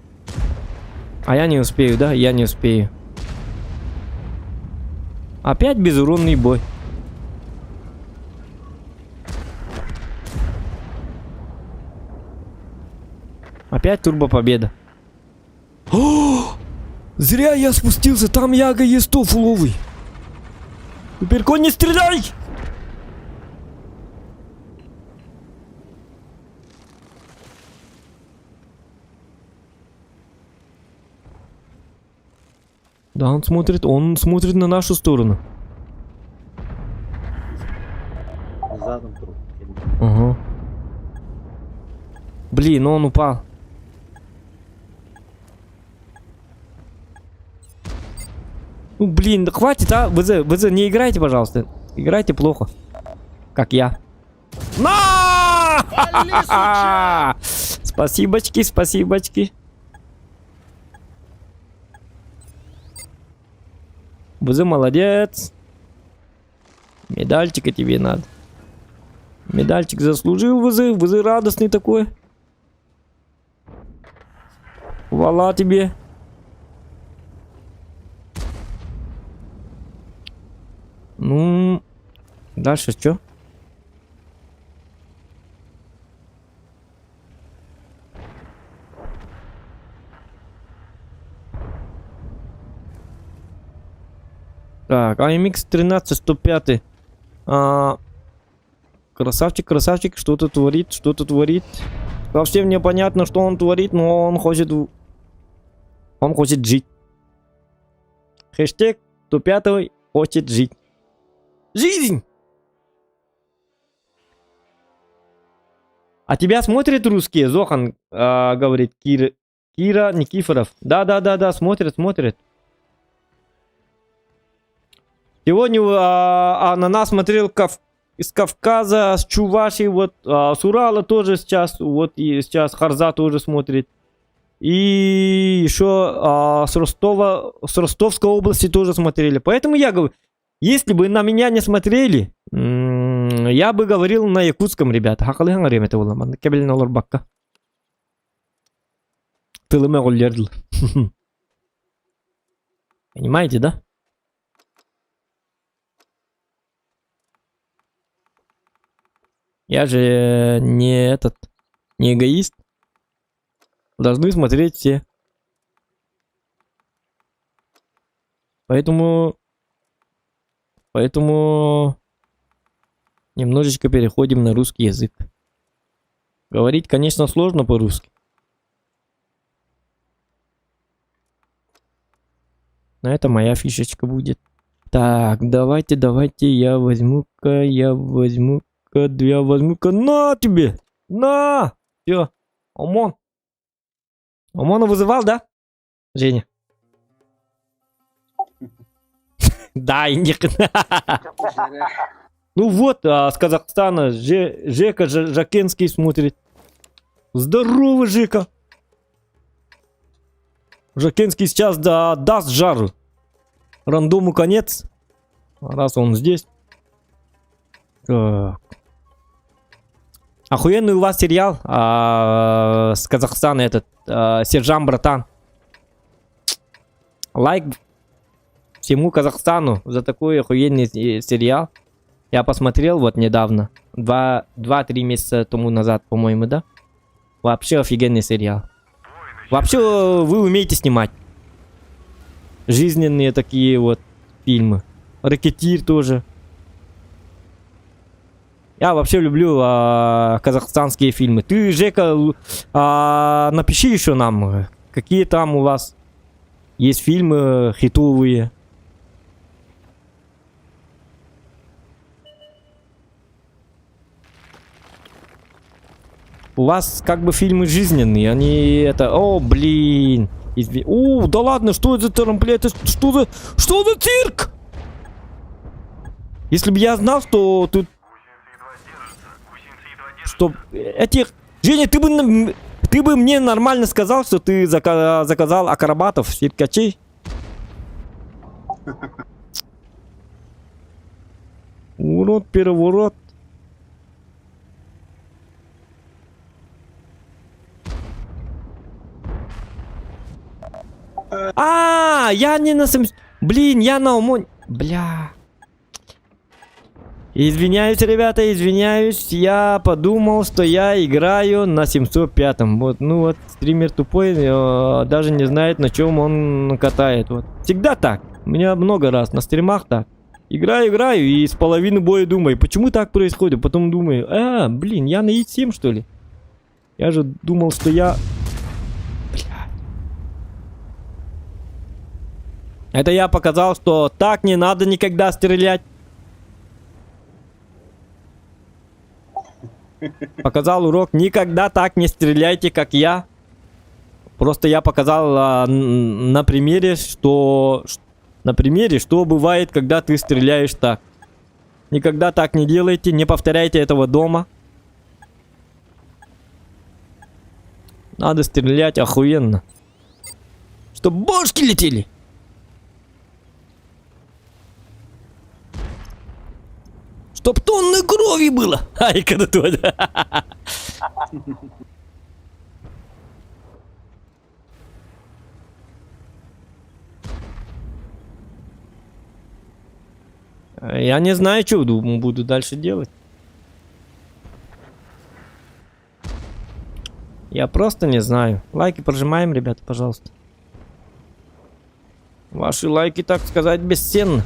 А я не успею, да? Я не успею. Опять безуронный бой. Опять турбо победа. О! Зря я спустился, там Яга есть фуловый. Суперкон, не стреляй! Да, он смотрит на нашу сторону. Задом труп. Ага. Блин, он упал. Ну блин, да хватит, а? ВЗ, не играйте, пожалуйста. Играйте плохо. Как я. На! Вали, суча! Спасибочки, спасибочки. ВЗ молодец. Медальчика тебе надо. Медальчик заслужил ВЗ. ВЗ радостный такой. Хвала тебе. Ну, дальше что? Так, AMX 13 105. Красавчик, красавчик, что-то творит, что-то творит. Совсем непонятно, что он творит, но он хочет жить. Хэштег 105 хочет жить. Жизнь! А тебя смотрят русские? Зохан говорит, Кира Никифоров. Да, смотрят. Сегодня на нас смотрел из Кавказа, с Чувашии, вот, с Урала тоже сейчас, вот, и сейчас Харза тоже смотрит. И еще с Ростовской области тоже смотрели. Поэтому я говорю, если бы на меня не смотрели, я бы говорил на якутском, ребята. Хакалыхан арем это было. Кабелин олар бакка. Тылыме голлердл. Понимаете, да? Я же не эгоист. Должны смотреть все. Поэтому немножечко переходим на русский язык. Говорить, конечно, сложно по-русски. Но это моя фишечка будет. Так, давайте, я возьму-ка, на тебе! На! Все, ОМОН. ОМОНа вызывал, да, Женя? Да, и не... Ну вот, с Казахстана Жека Жакенский смотрит. Здорово, Жека. Жакенский сейчас даст жару. Рандому конец. Раз он здесь. Так. Охуенный у вас сериал с Казахстана этот Сержант Братан. Лайк всему Казахстану за такой охуенный сериал. Я посмотрел вот недавно. 2-3 месяца тому назад, по-моему, да? Вообще офигенный сериал. Вообще вы умеете снимать. Жизненные такие вот фильмы. Рэкетир тоже. Я вообще люблю казахстанские фильмы. Ты, Жека, напиши еще нам, какие там у вас есть фильмы хитовые. У вас как бы фильмы жизненные, они это... О, блин! Да ладно, что это за трамплин? Это что за цирк? Если бы я знал, что тут... Что этих... Женя, ты бы мне нормально сказал, что ты заказал акробатов, циркачей. Урод-переворот. Я не на Блин, я на уму... Бля. Извиняюсь, ребята, извиняюсь. Я подумал, что я играю на 705-м. Вот, ну вот, стример тупой, даже не знает, на чем он катает. Вот. Всегда так. У меня много раз на стримах так. Играю, и с половины боя думаю, почему так происходит? Потом думаю, блин, я на i7, что ли? Я же думал, что я... Бля. Это я показал, что так не надо никогда стрелять. Показал урок, никогда так не стреляйте, как я. Просто я показал на примере, что бывает, когда ты стреляешь так. Никогда так не делайте, не повторяйте этого дома. Надо стрелять охуенно. Чтоб бошки летели. Чтоб тонны крови было. Ай, когда тут. Я не знаю, что буду дальше делать. Я просто не знаю. Лайки прожимаем, ребята, пожалуйста. Ваши лайки, так сказать, бесценны.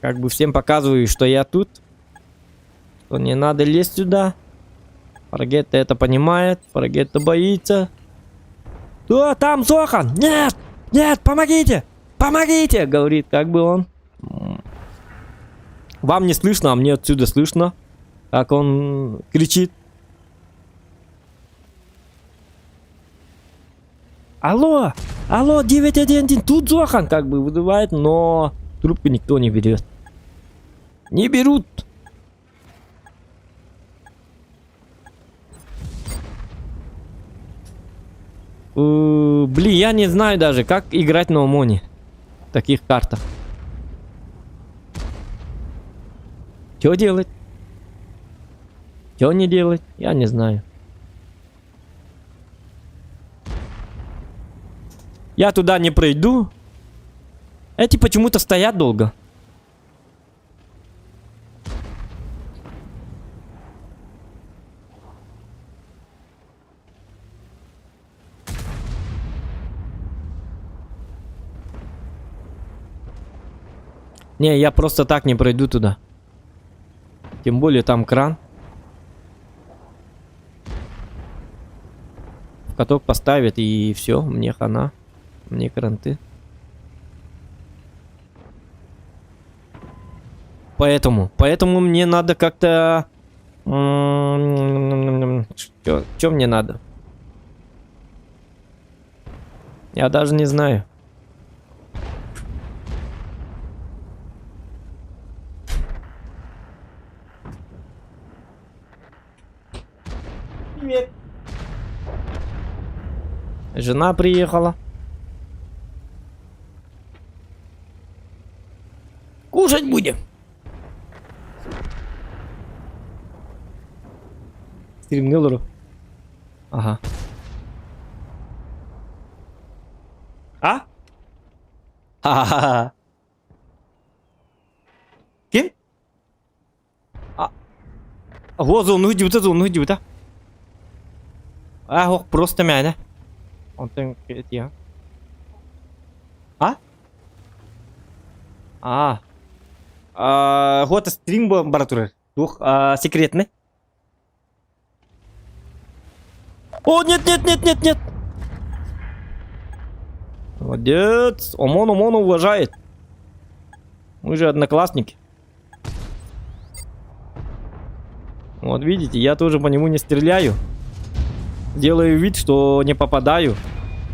Как бы всем показываю, что я тут. Что не надо лезть сюда. Парагетта это понимает. Парагетта боится. О, там Зохан! Нет! Нет, помогите! Помогите! Говорит, как бы он. Вам не слышно, а мне отсюда слышно. Как он кричит. Алло! Алло, 911! Тут Зохан как бы вызывает, но трубку никто не берет. Не берут! Блин, я не знаю даже, как играть на ОМОНе. В таких картах. Что делать? Что не делать? Я не знаю. Я туда не пройду. Эти почему-то стоят долго. Не, я просто так не пройду туда. Тем более там кран. В каток поставят и все, мне хана. Мне кранты. Поэтому мне надо как-то... Что мне надо? Я даже не знаю. Привет. Жена приехала. Кушать будем. Стрим Неллору. Ага. А? Ха-ха-ха. Кем? Зону гидюта. Просто мяне. Он там я. Вот стрим братур. Дух секретный. О, нет. Молодец. ОМОН уважает. Мы же одноклассники. Вот видите, я тоже по нему не стреляю. Делаю вид, что не попадаю.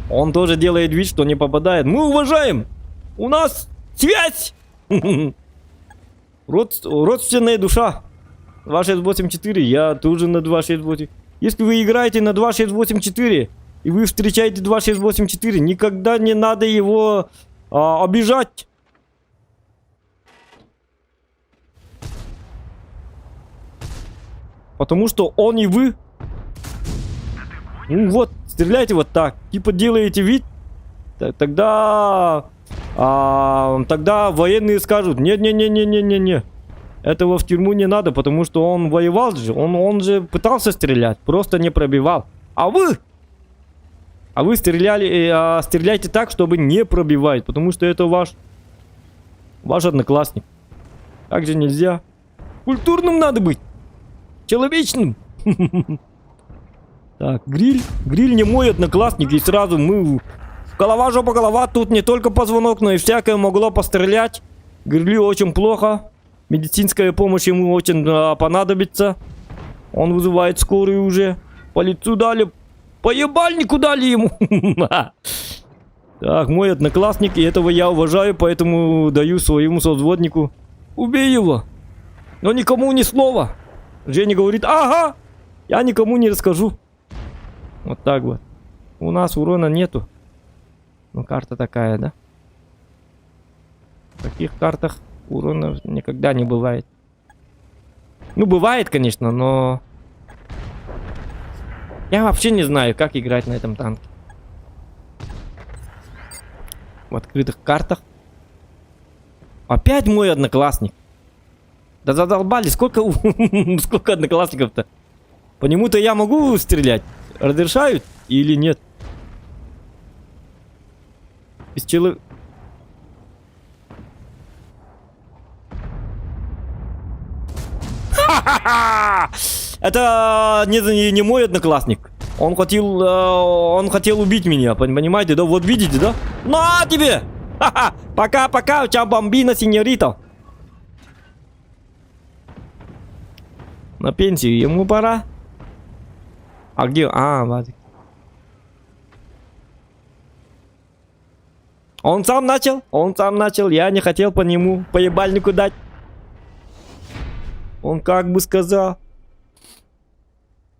Он тоже делает вид, что не попадает. Мы уважаем! У нас связь! Родственная душа. 2684, я тоже на 268. Если вы играете на 2684 и вы встречаете 2684, никогда не надо его обижать. Потому что он и вы. Ну вот, стреляйте вот так. Типа делаете вид. Тогда военные скажут: не-не-не-не-не-не-не. Этого в тюрьму не надо, потому что он воевал же. Он же пытался стрелять, просто не пробивал. А вы стреляйте так, чтобы не пробивать, потому что это ваш одноклассник. Так же нельзя. Культурным надо быть. Человечным. Так, гриль не мой одноклассник, и сразу мы... Голова, жопа, голова, тут не только позвонок, но и всякое могло пострелять. Грилю очень плохо. Медицинская помощь ему очень понадобится. Он вызывает скорую уже. По лицу дали. По ебальнику дали ему. Так, мой одноклассник, и этого я уважаю, поэтому даю своему созводнику. Убей его. Но никому ни слова. Женя говорит: ага, я никому не расскажу. Вот так вот. У нас урона нету. Ну, карта такая, да? В таких картах урона никогда не бывает. Ну, бывает, конечно, но... Я вообще не знаю, как играть на этом танке. В открытых картах. Опять мой одноклассник. Да задолбали, сколько одноклассников-то? По нему-то я могу стрелять? Разрешают или нет? Без человека... Это не мой одноклассник. Он хотел убить меня, понимаете, да? Вот видите, да? На тебе! Пока-пока, у тебя бомбина, сеньорита. На пенсию ему пора. А где? Вот. Он сам начал. Я не хотел по нему по ебальнику дать. Он как бы сказал: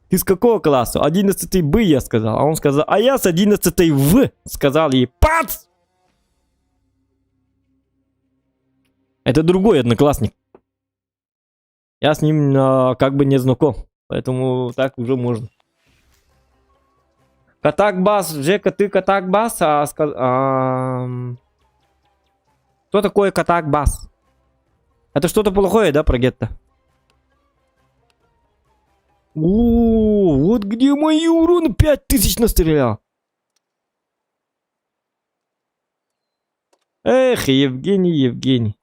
ты с какого класса? 11 Б, я сказал. А он сказал: а я с 11 В. Сказал ей: пац! Это другой одноклассник. Я с ним как бы не знаком. Поэтому так уже можно. Катак бас. Жека, ты катак бас? Что такое катак бас? Это что-то плохое, да, про гетто? О, вот где мои уроны. 5000 настрелял. Эх, Евгений.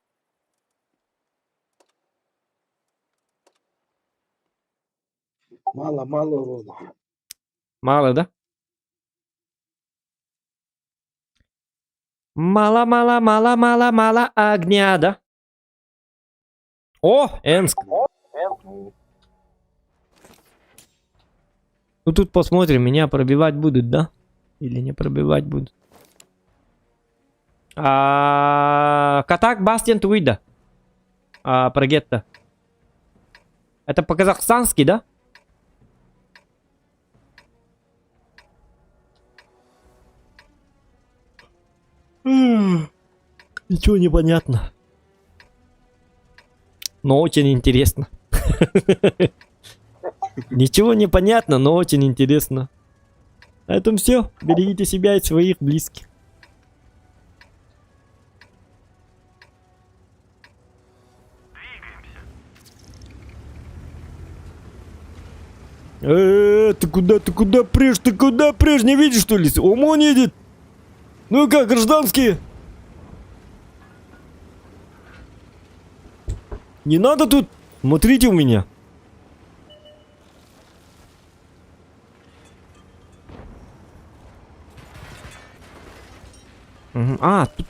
Мало урона. Мало, да? Мало огня, да? О, Энск. Ну тут посмотрим, меня пробивать будут, да? Или не пробивать будут? Катак Бастиан Туида. Про гетто. Это по-казахстански, да? Ничего не понятно. Но очень интересно. Ничего не понятно, но очень интересно. На этом все. Берегите себя и своих близких. Ты куда прешь? Не видишь, что ли? ОМОН едет. Ну как, гражданские? Не надо тут. Смотрите у меня.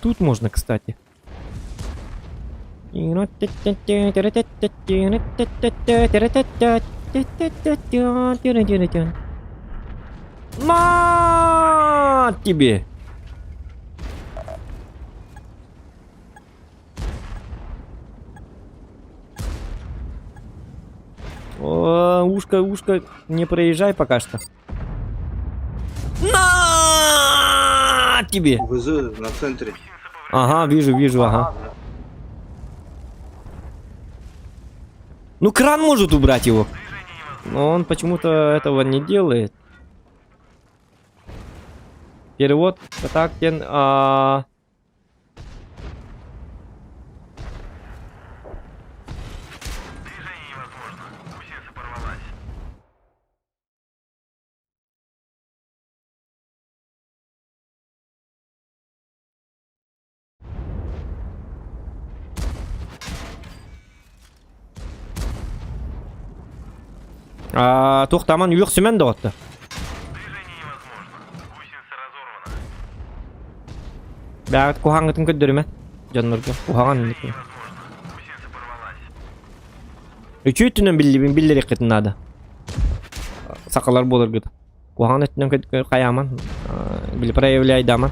Тут можно, кстати. На тебе. О, ушко, не проезжай пока что. На тебе. ВЗ на центре. Ага, вижу, ага. Ну, кран может убрать его. Но он почему-то этого не делает. Перевод. Так, тоқтаман үйек сүмен де отты. Бәғіт кухаңғытын көддіріме. Жанларға кухаған үндікіне. Үчі үттінен білдер екетін нады. Сақалар болыр күді. Кухаған үттінен көддір қаяман. Білі проявляй даман.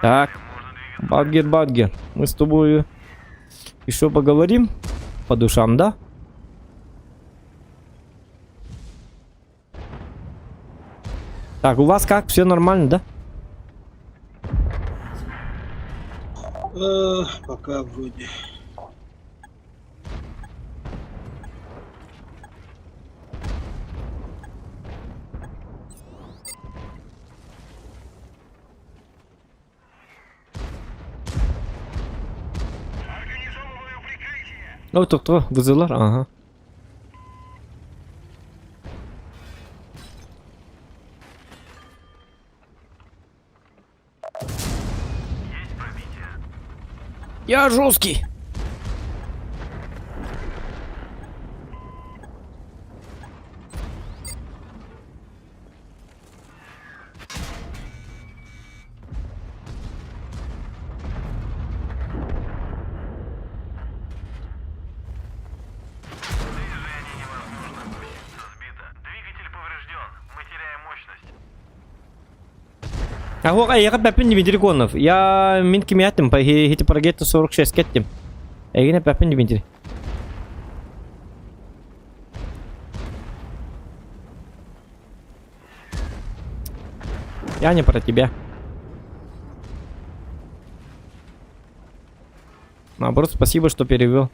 Так, Бадгер, мы с тобой еще поговорим по душам, да? Так, у вас как? Все нормально, да? Пока вроде. Ну, кто? Вызылар? Ага. Я жесткий. А я папин Дмитрий Конов. Я минки мятым, по хите прогетто 46 кеттим. Я папин Дмитрий. Я не про тебя. Наоборот, спасибо, что перевел.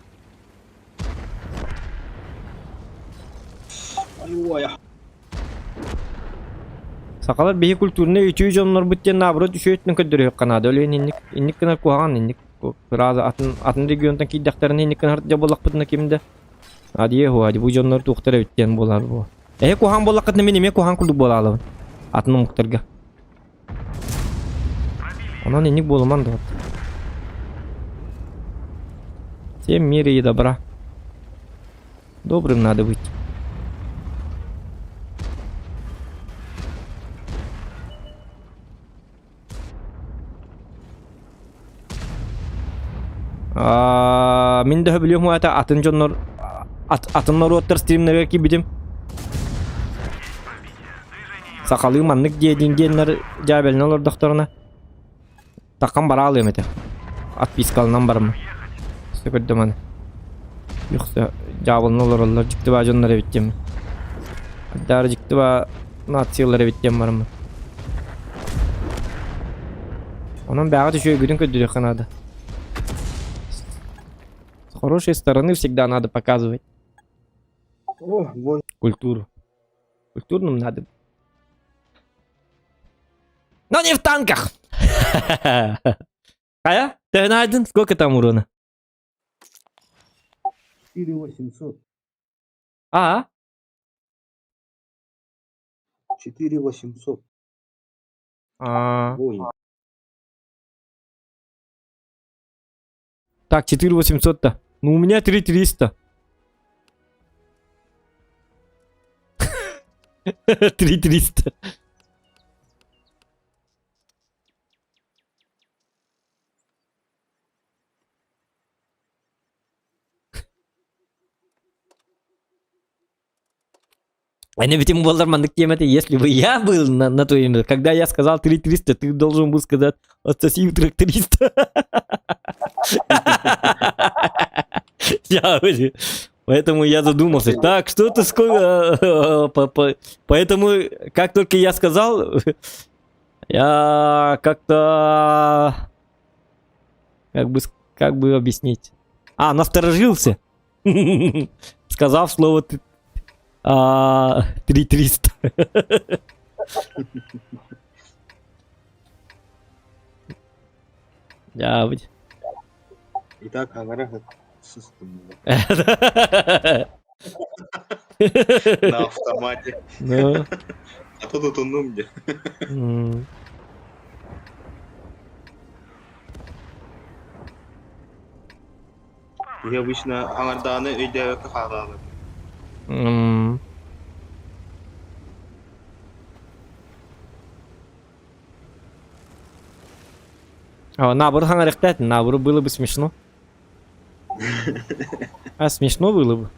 Сақалар бейі культурны үтүй жонлар бүттен наоборот үшөйтін көддірі қанады. Өлі инник кінар куаған, инник разы атын регионтан кейдақтарын инник кінар жаболақ бұтына кемді. Адие ху, ади бұ жонлар туқтары бүттен болар бұл. Куған болақ қытны мен еме куған күлдік болалығын. Атын мұқтырға. Онан инник болыман да. Всем мира и добра. Добрым надо быть. Мен де білем ғой атын жонлар атынлар оттар стримнерге кибидим. Сақалы маннык дейдингенлер жабелнелер докторына. Таққан бара алайым еті. Отпискалынан барым. Сөкірді маны. Юқса жабылнелер олар жікті ба жонлар әбіттем. Дары жікті ба нациялар әбіттем барым. Онан бәғат үшөй күдің көддірек қанады. С хорошей стороны всегда надо показывать. Культуру. Культурным надо. Но не в танках! Кая? Ты найден? Сколько там урона? 4800. 4800. Так, 4800-то. Ну, у меня 3300. 3300. Они ведь ему болдармандык тематы, если бы я был на той, когда я сказал 3300, ты должен был сказать отсоси тракториста. Поэтому я задумался. Так, что ты сколько... Поэтому, как только я сказал, я как-то... Как бы объяснить? Насторожился. Сказав слово 3300. Я быть. Итак, Ангарах сыстым. На автомате. Ну. А то тут он где. Я обычно Ангарданы өйдө кахагалы. Наоборот, наоборот, было бы смешно. Смешно было бы.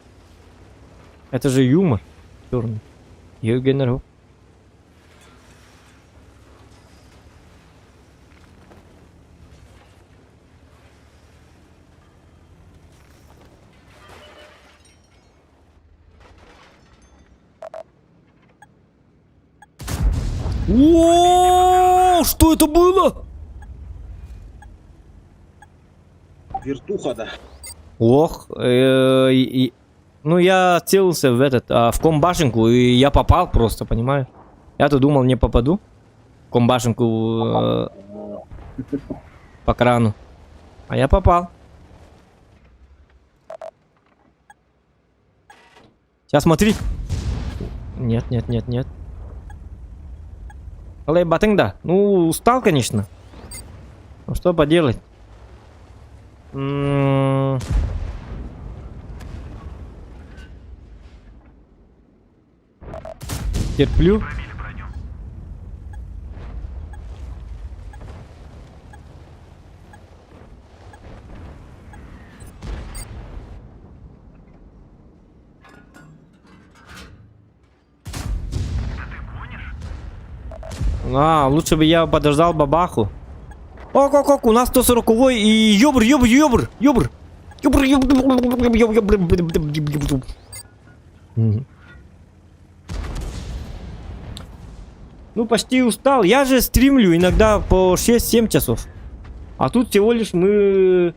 Это же юмор. Черный. Евгений. О, что это было? Вертуха, да. Ох, ну я целился в в комбашенку, и я попал просто, понимаешь? Я-то думал, не попаду в комбашенку по крану, а я попал. Сейчас смотри. Нет. Алей батында. Ну, устал, конечно. Ну, что поделать? Терплю. Лучше бы я подождал бабаху. Ок, у нас 140-й и ёбр. Ну, почти устал. Я же стримлю иногда по 6-7 часов. А тут всего лишь мы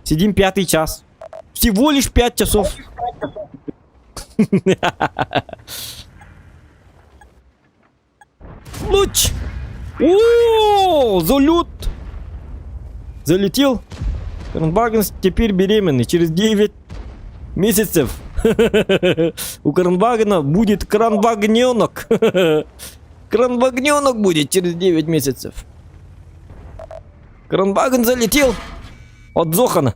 сидим 5-й час. Всего лишь 5 часов. Луч! О, залет! Залетел. Кранваген теперь беременный. Через 9 месяцев у Кранвагена будет кранвагненок. Кранвагненок будет через 9 месяцев. Кранваген залетел от Зохана.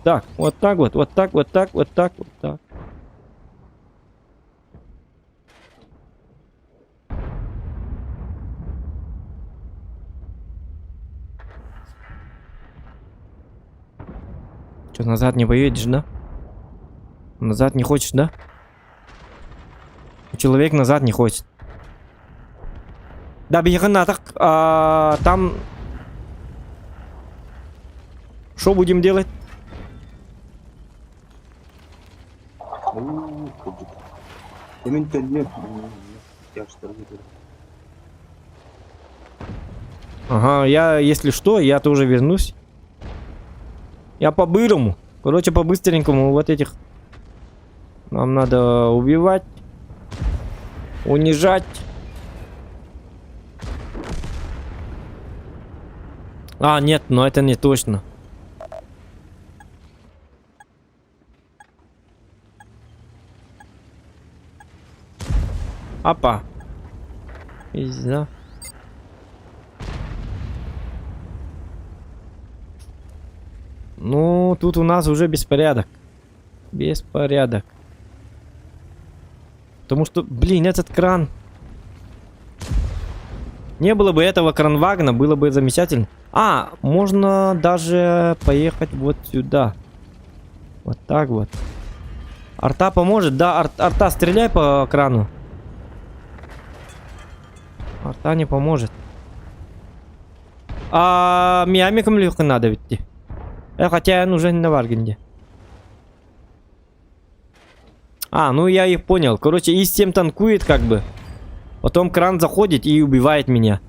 Так, вот так. Что, назад не поедешь, да? Назад не хочешь, да? Человек назад не хочет. Да, бегана, так, там... Что будем делать? Ага, я, если что, я тоже вернусь. Я по-бырому. Короче, по-быстренькому вот этих нам надо убивать, унижать. Нет, но это не точно. Опа. Пизда. Ну, тут у нас уже беспорядок. Беспорядок. Потому что, блин, этот кран. Не было бы этого кранвагна, было бы замечательно. А, можно даже поехать вот сюда. Вот так вот. Арта поможет? Да, арта, стреляй по крану. Арта не поможет. А Миамиком легко надо идти. Хотя я уже не на Варгенде. А, ну я их понял. Короче, И-7 танкует как бы. Потом кран заходит и убивает меня.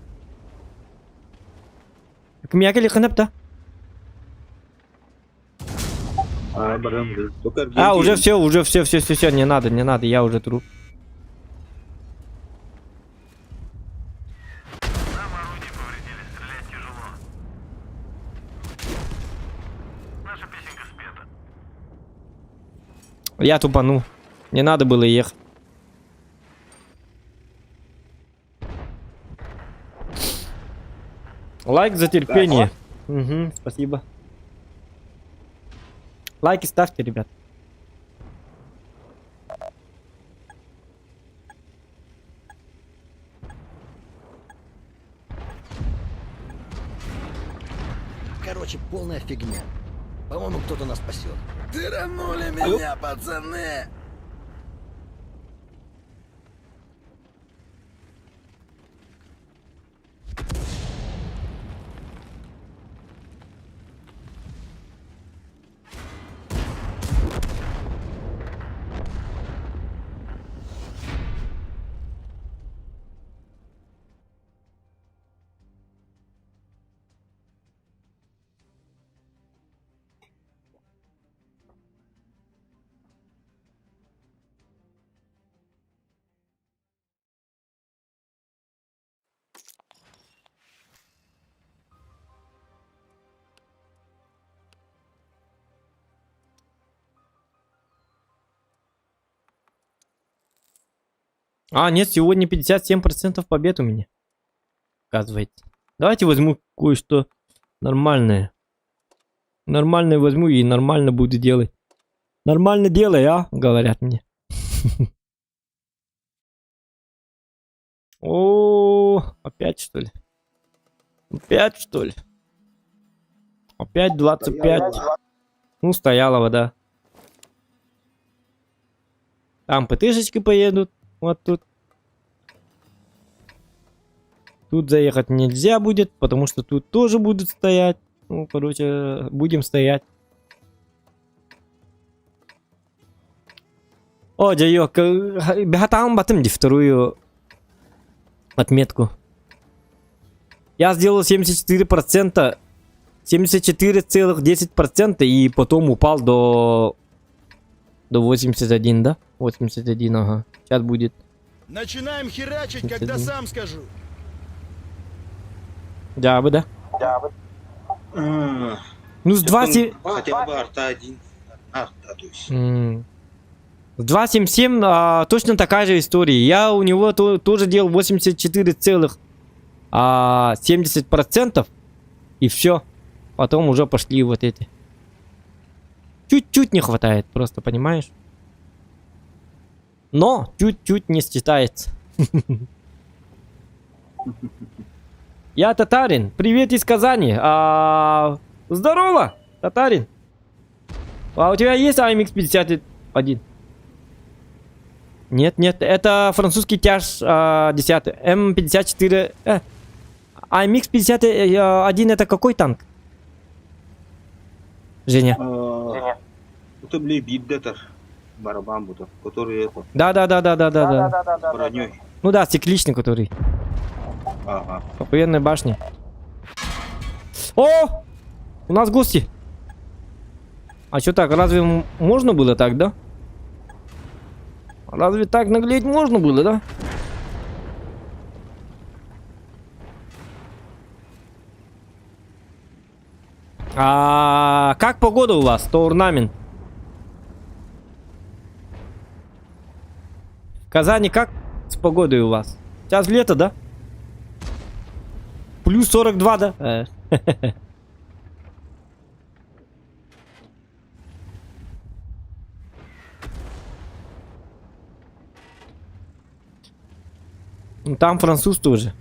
Миаки лиханепта. А, уже все, не надо, я уже труп. Я тупанул. Не надо было ехать. Лайк за терпение. Угу, спасибо. Лайки ставьте, ребят. Короче, полная фигня. По-моему, кто-то нас спасет. Тыранули меня, пацаны! А, нет, сегодня 57% побед у меня. Оказывается. Давайте возьму кое-что нормальное. Нормальное возьму и нормально буду делать. Нормально делай, а? Говорят мне. О, опять что ли? Опять что ли? Опять 25. Ну, стояла вода. Там ПТшечки поедут. Вот тут. Тут заехать нельзя будет, потому что тут тоже будут стоять. Ну, короче, будем стоять. О, Джайок, бегатам батым вторую отметку. Я сделал 74%, 74,10% и потом упал до 81, да? 81, ага. Сейчас будет. Начинаем херачить, когда сам скажу. Да, бы, да? Ну, с 20... Хотя бы арта 1. Арта, то есть. С 2.7.7 точно такая же история. Я у него тоже делал 84,70%. И все. Потом уже пошли вот эти. Чуть-чуть не хватает, просто понимаешь? Но чуть-чуть не считается. Я татарин. Привет из Казани. Здорово, татарин. А у тебя есть AMX 51? Нет, это французский тяж 10. М54. AMX 51 это какой танк? Женя. Это Биддетер. Барабан будет, который это. Да. С броней. Ну да, стекличный, который. Ага. Охуенная башня. О! У нас гости. А что так, разве можно было так, да? Разве так наглеть можно было, да? А как погода у вас? То орнамент. В Казани как с погодой у вас? Сейчас лето, да? Плюс 42, да? Там француз тоже.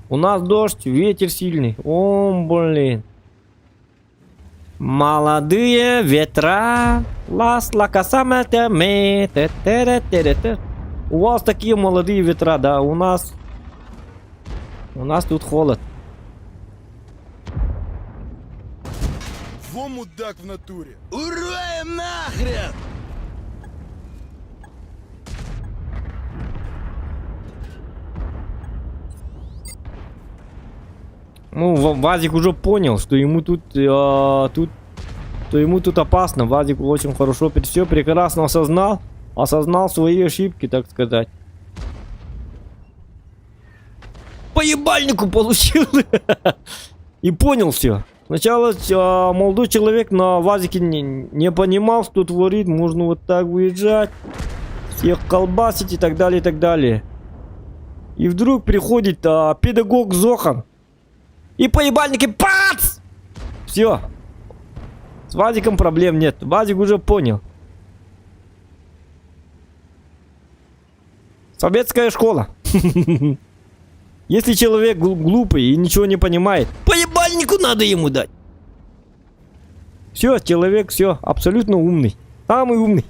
У нас дождь, ветер сильный. О, блин. Молодые ветра. Лас лакасамете ме. У вас такие молодые ветра, да? У нас тут холод. Во мудак в натуре. Ураем нахрен! Ну, Вазик уже понял, что ему тут опасно. Вазик очень хорошо все прекрасно осознал свои ошибки, так сказать. По ебальнику получил и понял все. Сначала молодой человек на Вазике не понимал, что творит. Можно вот так выезжать, всех колбасить и так далее, и так далее. И вдруг приходит педагог Зохан. И по ебальнике пац! Все. С Вазиком проблем нет. Вазик уже понял. Советская школа. Если человек глупый и ничего не понимает, по ебальнику надо ему дать. Все, человек, все, абсолютно умный. Самый умный.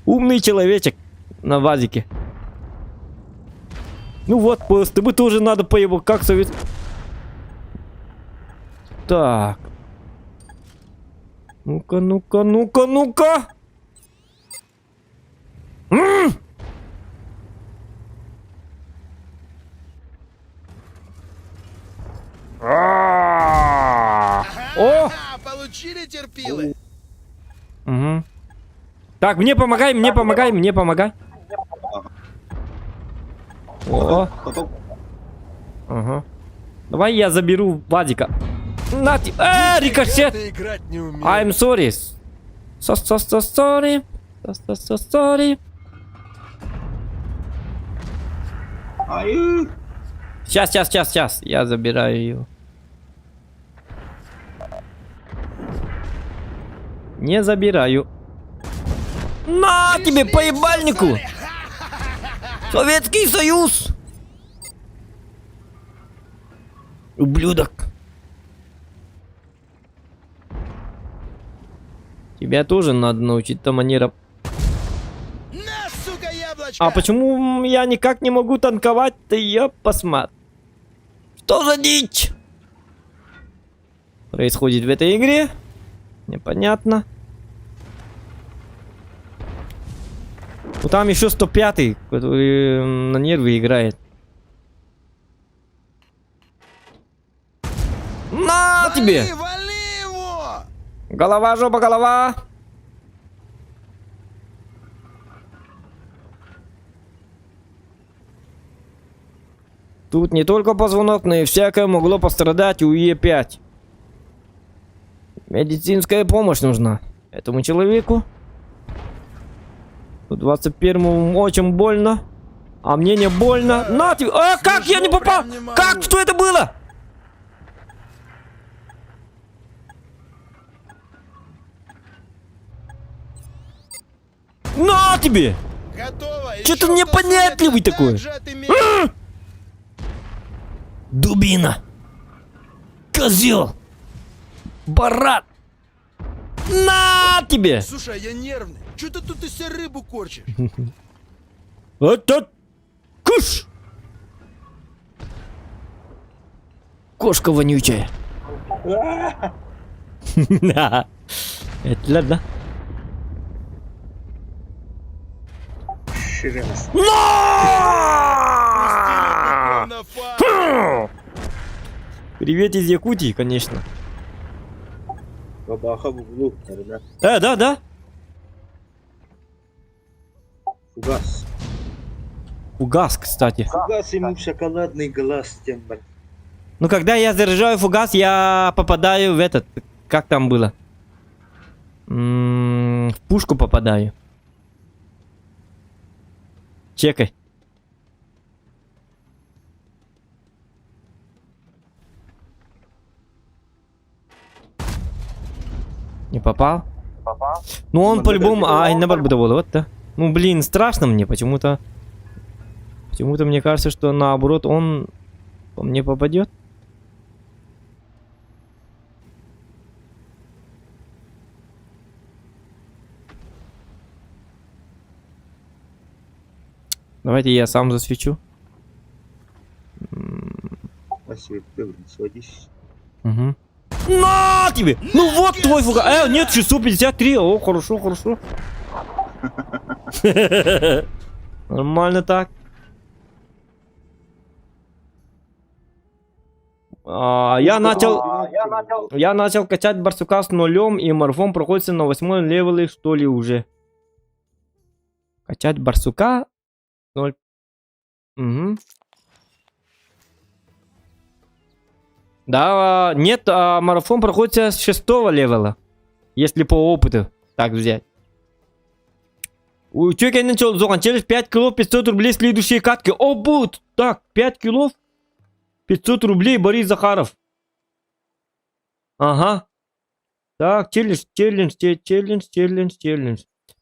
Умный человечек на Вазике. Ну вот, просто бы тоже надо по его, как совет. Так. Ну-ка, ну-ка, ну-ка, ну-ка. О! Получили терпилы? Угу. Так, мне помогай, мне помогай, мне помогай. О. Ага. Давай я заберу Вадика. Нати. Рикошет! I'm sorry. So sorry. So sorry. Сейчас. Я забираю ее. Не забираю. На тебе по ебальнику! Советский Союз! Ублюдок. Тебя тоже надо научить-то манерам. На, сука, яблочко! А почему я никак не могу танковать-то, я посмотрю. Что за дичь происходит в этой игре? Непонятно. Ну там еще 105-й, который на нервы играет. На тебе! Вали его! Голова, жопа, голова! Тут не только позвонок, но и всякое могло пострадать у Е5. Медицинская помощь нужна этому человеку. 21-му очень больно. А мне не больно. На тебе! А, как я не попал? Как? Что это было? На тебе! Готово! Что-то непонятливый такой. Дубина! Козел! Барат! На тебе! Слушай, я нервный. Что ты тут из себя рыбу корчишь? Это куш! Кошка вонючая. Это ладно. Привет из Якутии, конечно. Бабаха в углу, наверное. Да. Фугас. Фугас, кстати. Фугас ему в шоколадный глаз тем. Ну, когда я заряжаю фугас, я попадаю в этот... Как там было? В пушку попадаю. Чекай. Не попал? Ну, он по-любому... Ай, наоборот, вот, да. Ну, блин, страшно мне почему-то. Почему-то мне кажется, что наоборот он По мне попадет? Давайте я сам засвечу. Василий, ты вниз садись. Угу. На тебе! Ну вот твой фуга. Нет, 653. О, хорошо, хорошо. Нормально так. Я начал качать барсука с 0, и морфом проходится на 8 левеле, что ли, уже. Качать барсука 0. Угу. Да, нет, марафон проходится с 6 левела. Если по опыту так взять. У человека начал зохан через 5 килов 500 рублей следующие катки. О, будет! Так, 5 килов 500 рублей Борис Захаров. Ага. Так, челлендж.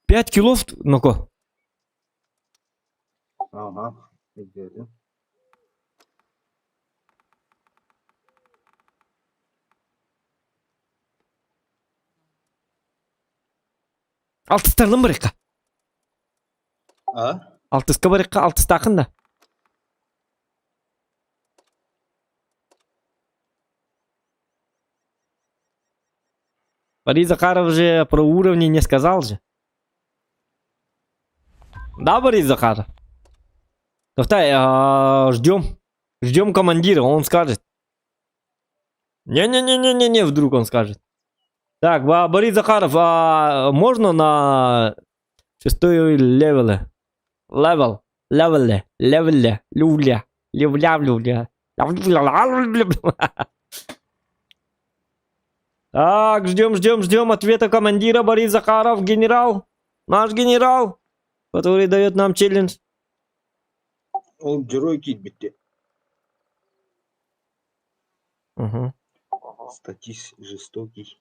5 килов, ну-ка. Ага. Где-то. Алтыстардың біріққа. А? Алтысқа біріққа, алтыстақын да. Борис Захаров же про уровни не сказал же. Да, Борис Захаров? Давай, ждем. Ждем командира, он скажет. Не-не-не-не-не, вдруг он скажет. Так, Борис Захаров, можно на 6 левеле? Левеле. Люля. Так, ждем ответа командира. Борис Захаров, генерал. Наш генерал, который дает нам челлендж. Он герой кит-битте. Угу. Статис жестокий.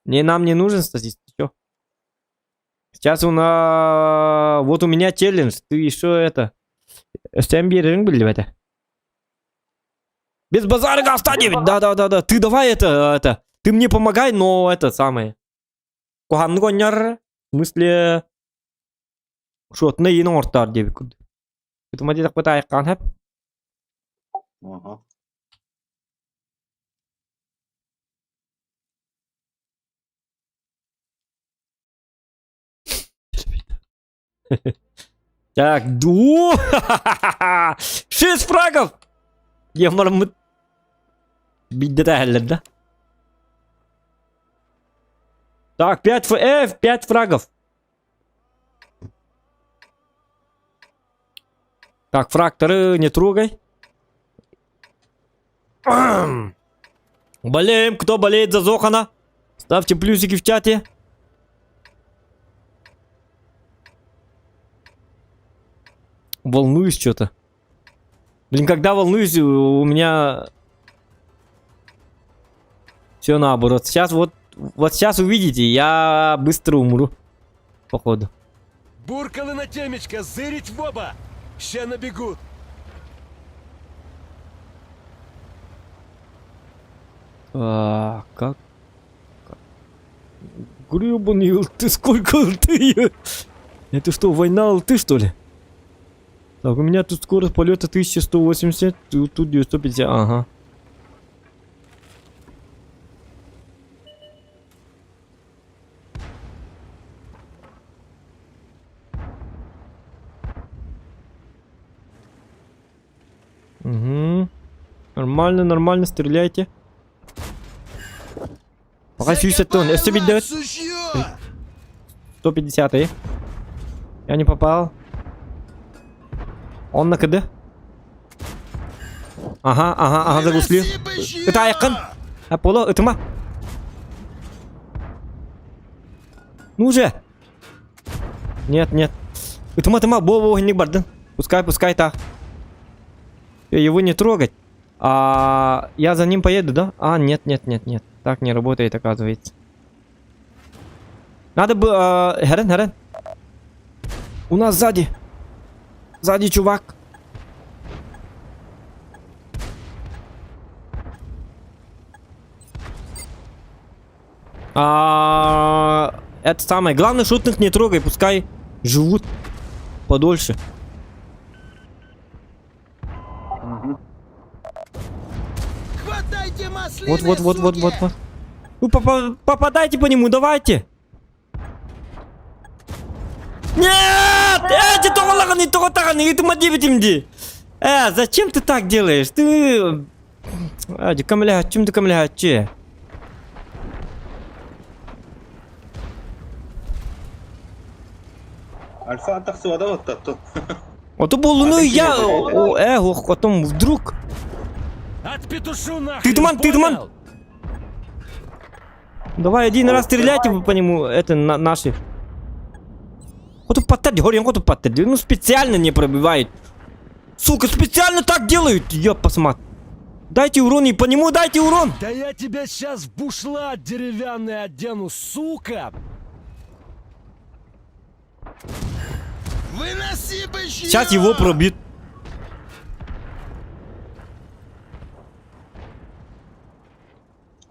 Нам не нужен статист. Чё? Сейчас вот у меня челлендж. Ты еще это... Стэмбиринг были в это? Без базара оставить! Да. Ты давай это... Ты мне помогай, но это самое... В смысле... Шотны ең ортар деп күрді. Күтім әдетік бұта айыққан әп? Ага. Так, 6 фрагов! Я мормыт. Бить да? Так, 5 фрагов. Так, фракторы не трогай. Болеем, кто болеет за Зохана? Ставьте плюсики в чате. Волнуюсь что-то. Блин, когда волнуюсь, у меня все наоборот. Сейчас вот сейчас увидите, я быстро умру. Походу. Буркалы на темечко, зырить в оба! Ща набегут! Как? Гребаный ты сколько ты? Это что, война алты, что ли? Так, у меня тут скорость полета 1180, тут 950, ага. Угу. Нормально, стреляйте. Пока 60 тонн, 150, Я не попал. Он на КД. Ага, загусли. Это айкон. Аполло, это ма. Ну же. Нет. Это ма, Бо, не барден. Пускай так. Его не трогать. Я за ним поеду, да? Нет. Так не работает, оказывается. Надо бы... Херен. У нас сзади чувак. Это самое. Главное, шутных не трогай, пускай живут подольше. Хватайте маслины, Вот. Ну, попадайте по нему, давайте. Нет! Эти тохотаганы, ты мадибитимди. Зачем ты так делаешь? Ты... Камля, чем ты камля, че? Альфа атақсывада вот так-то. Вот это был, ну я... потом вдруг... От петушу нахрен, Ты туман. понял? Давай один раз стреляйте по нему, это наши. Вот подтать, горем, вот подтать. Ну специально не пробивает. Сука, специально так делают. Я посмотрю. Дайте урон и по нему дайте урон. Да я тебя сейчас в бушлат деревянный одену, сука! Выноси бычьё! Сейчас его пробьют.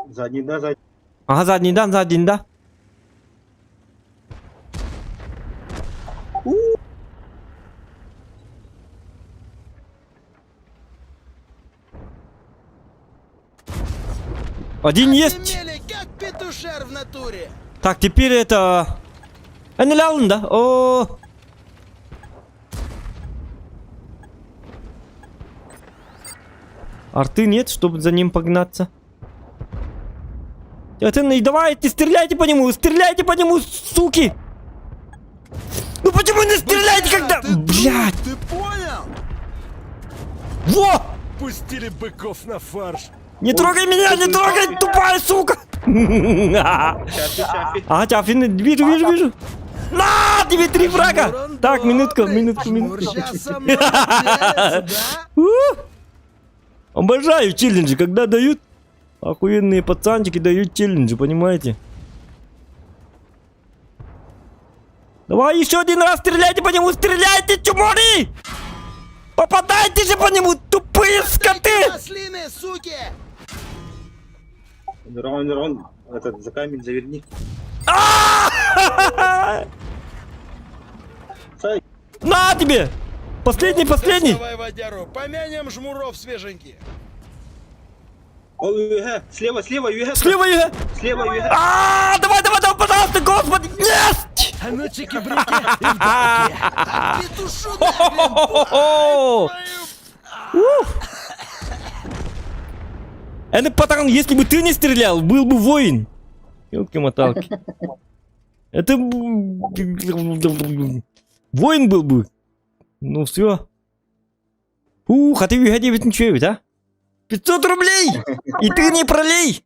Задний, да, задний. Ага, задний, да. Один есть. Отымели, как петушар в натуре. Так, теперь это... Энелялын, да? О. Арты нет, чтобы за ним погнаться. Давайте, стреляйте по нему, суки! Ну почему не стреляете, когда... Блядь! Ты понял? Во! Пустили быков на фарш. Не трогай меня, не трогай, тупая сука! Ага, Чафин, вижу. На, тебе 3 фрага! Так, минутку. Сейчас молодец, да? Обожаю челленджи, когда дают... Охуенные пацанчики дают челленджи, понимаете? Давай еще один раз стреляйте по нему, стреляйте, чумори! Попадайте же по нему, тупые скоты! Маслины, суки! Рон, этот, за камень заверни. На тебе! Последний! Давай, водяру, помянем жмуров свеженьких. Ой, слева, ЮГ. Слева ЕГЭ! Слева ЮГ. Давай, пожалуйста, господи! Нет! А ну чики-брики. Петушу Хо-хо-хо-хо! Это пацан, если бы ты не стрелял, был бы воин. Ёлки-моталки. Это... Воин был бы. Ну все. А ты ЮГ-9 ничего ведь, а? 500 рублей! И ты не пролей!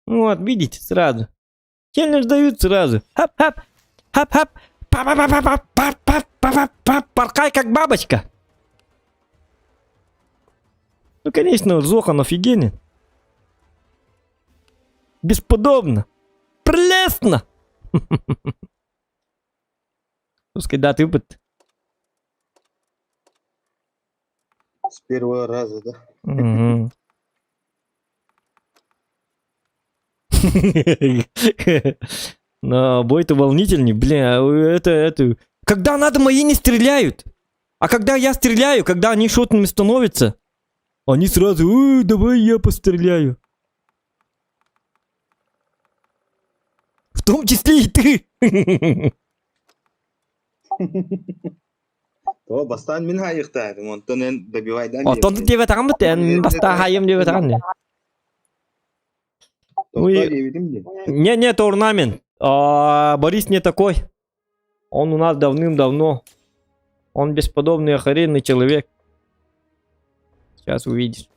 Вот, видите, сразу. Челлендж дают сразу. Хап-хап. Хап-хап. Па-па-па-па-па-па-па-па-па. Порхай как бабочка. Ну, конечно, Зохан офигенен. Бесподобно. Прелестно. Пускай дат опыт. С первого раза, да? Угу. Но бой-то волнительней, бля, это... Когда надо, мои не стреляют. А когда я стреляю, когда они шотными становятся, они сразу, давай я постреляю. В том числе и ты. То бастан мин хайыктар, монтон добивайдан. Отон тебе там битен, баста хайым тебе там. Не, орнамент. Борис не такой. Он у нас давным-давно. Он бесподобный, охрененный человек. Сейчас увидишь.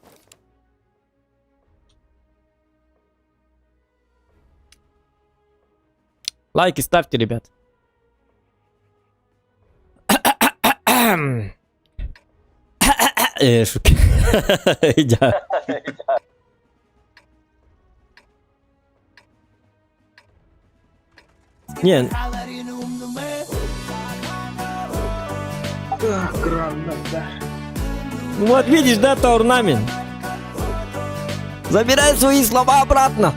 Лайки ставьте, ребят. Шутки. Не. Ну вот видишь, да, это орнамент. Забирай свои слова обратно.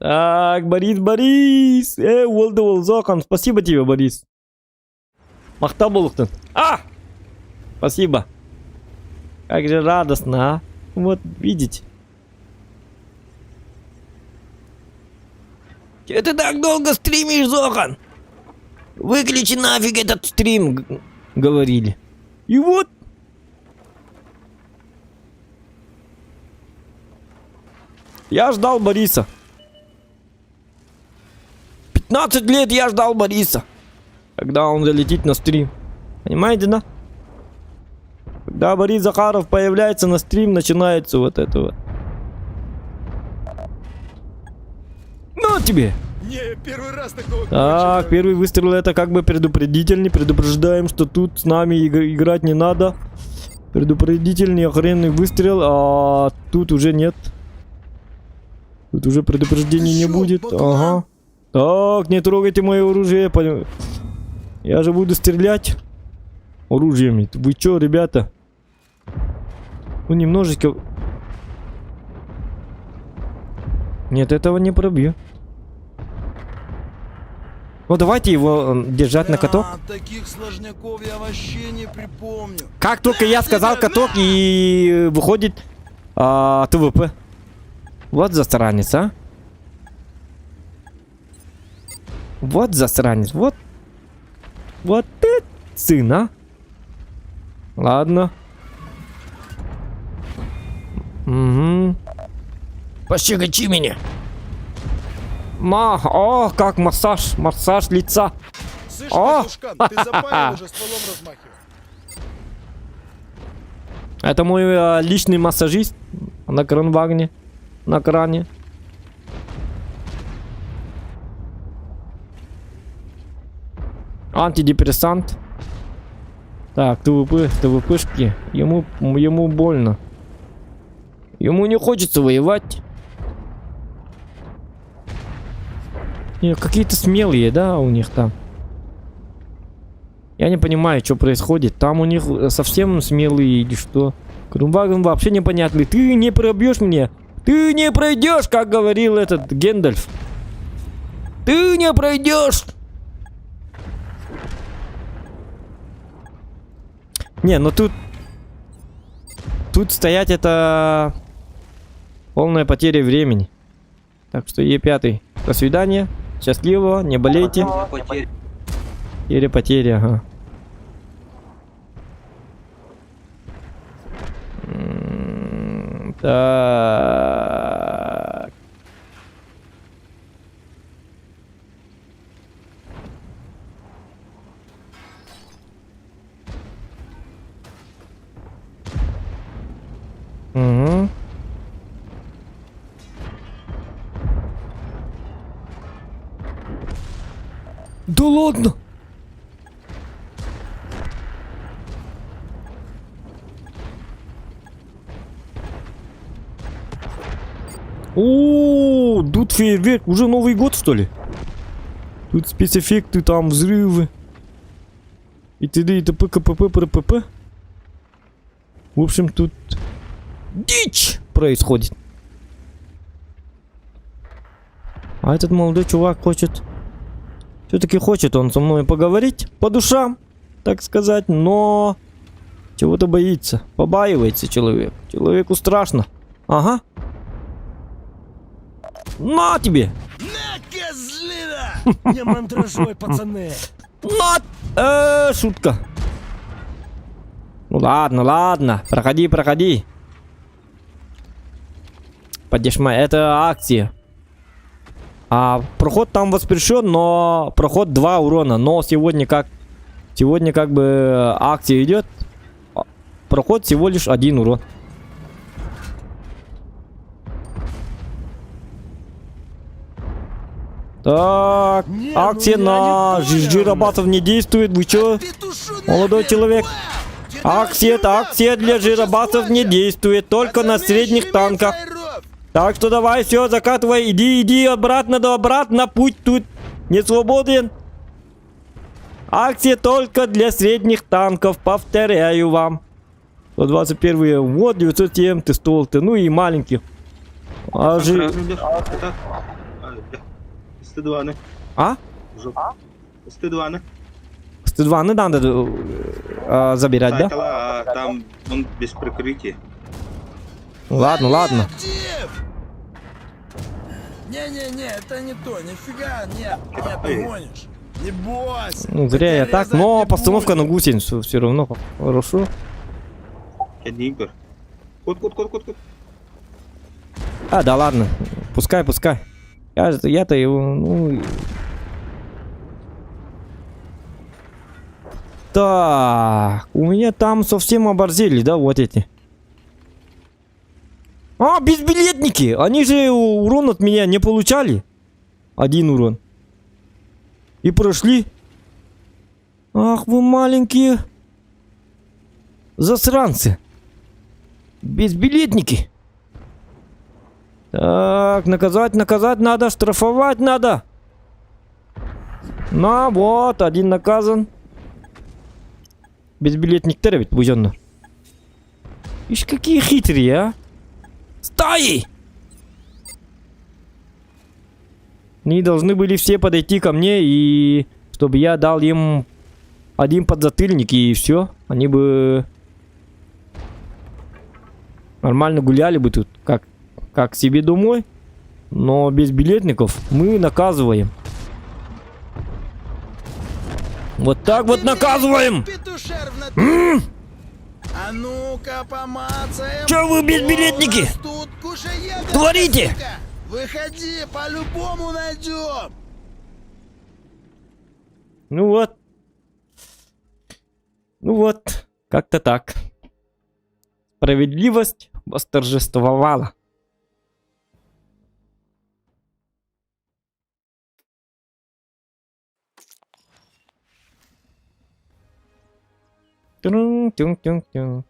Так, Борис. Уолдовол Зохан. Спасибо тебе, Борис. Махта Булухтан. Спасибо. Как же радостно, а? Вот, видите. Че ты так долго стримишь, Зохан? Выключи нафиг этот стрим, говорили. И вот. Я ждал Бориса. 15 лет я ждал Бориса. Когда он залетит на стрим. Понимаете, да? Когда Борис Захаров появляется на стрим, начинается вот это вот. Ну тебе. Не, первый раз такого. Так, первый выстрел это как бы предупредительный. Предупреждаем, что тут с нами играть не надо. Предупредительный охрененный выстрел, а тут уже нет. Тут уже предупреждений не будет. Ага. Так, не трогайте мое оружие. Я же буду стрелять оружиями. Вы чё, ребята? Ну, немножечко... Нет, этого не пробью. Ну, давайте его держать на каток. Таких сложняков я вообще не припомню. Как только я сказал каток, и выходит ТВП. Вот засранец, а. Вот засранец, вот. Вот ты, сын, а. Ладно. Угу. Пощекочи меня. О, как массаж, массаж лица. Слышь, О! Катушкан, ты запарил уже стволом размахивать. Это мой личный массажист на кранвагне, на кране. Антидепрессант. Так, ТВПшки. Ему больно. Ему не хочется воевать. Какие-то смелые, да, у них там. Я не понимаю, что происходит. Там у них совсем смелые или что. Кранваген вообще непонятный. Ты не пробьешь мне. Ты не пройдешь, как говорил этот Гендальф. Ты не пройдешь. Не, ну тут стоять это полная потеря времени. Так что Е5. До свидания. Счастливого, не болейте. Потеря, ага. Так. Угу. Да ладно! О, тут фейерверк. Уже Новый год, что ли? Тут спецэффекты, там взрывы. И т.д. и т.п. КПП, ПРПП. В общем, тут дичь происходит. А этот молодой чувак хочет... Все-таки хочет он со мной поговорить по душам, так сказать, но чего-то боится, побаивается человек. Человеку страшно. Ага. На тебе! На, козлина! Не мандражой, пацаны. На! Шутка. Ну ладно. Проходи. Поддержма, это акция. Проход там воспрещен, но проход 2 урона. Но сегодня как бы акция идет. Проход всего лишь 1 урон. Так, Не, акция ну я на не понял. жиробасов не действует. Вы чё, молодой человек? Акция для жиробасов не действует, только на средних танках. Так что давай, все, закатывай, иди обратно, путь тут не свободен. Акция только для средних танков, повторяю вам. 121, вот 907 ты стол-то, ну и маленьких. Стыдваны. А? Жоп. Стыдваны. Стыдваны надо забирать, да? Сайтала, а там он без прикрытия. Ладно, ладно. Коллектив! Не-не-не, это не то, нифига, нет, ты гонишь. Не бойся. Ну, зря я так, резать но не постановка на будем. гусеницу все равно хорошо. Кедигр. Кот. А, да ладно, пускай. Я-то его, ну... Так, у меня там совсем оборзели, да, вот эти. А, безбилетники! Они же урон от меня не получали. 1 урон. И прошли. Ах, вы маленькие засранцы. Безбилетники. Так, наказать надо, штрафовать надо. На, вот, 1 наказан. Безбилетниктер ведь бузенно. Ишь, какие хитрые, а. Стаи! Они должны были все подойти ко мне, и чтобы я дал им 1 подзатыльник, и все. Они бы нормально гуляли бы тут, как к себе домой. Но без билетников мы наказываем. Вот так вот наказываем! Петушар в натуре. А ну-ка помацаем. Чё вы, безбилетники? Кто у нас тут кушаеды, Творите! сука? Выходи, по-любому найдем. Ну вот, как-то так. Справедливость восторжествовала. Тюн-тюн-тюн-тюн.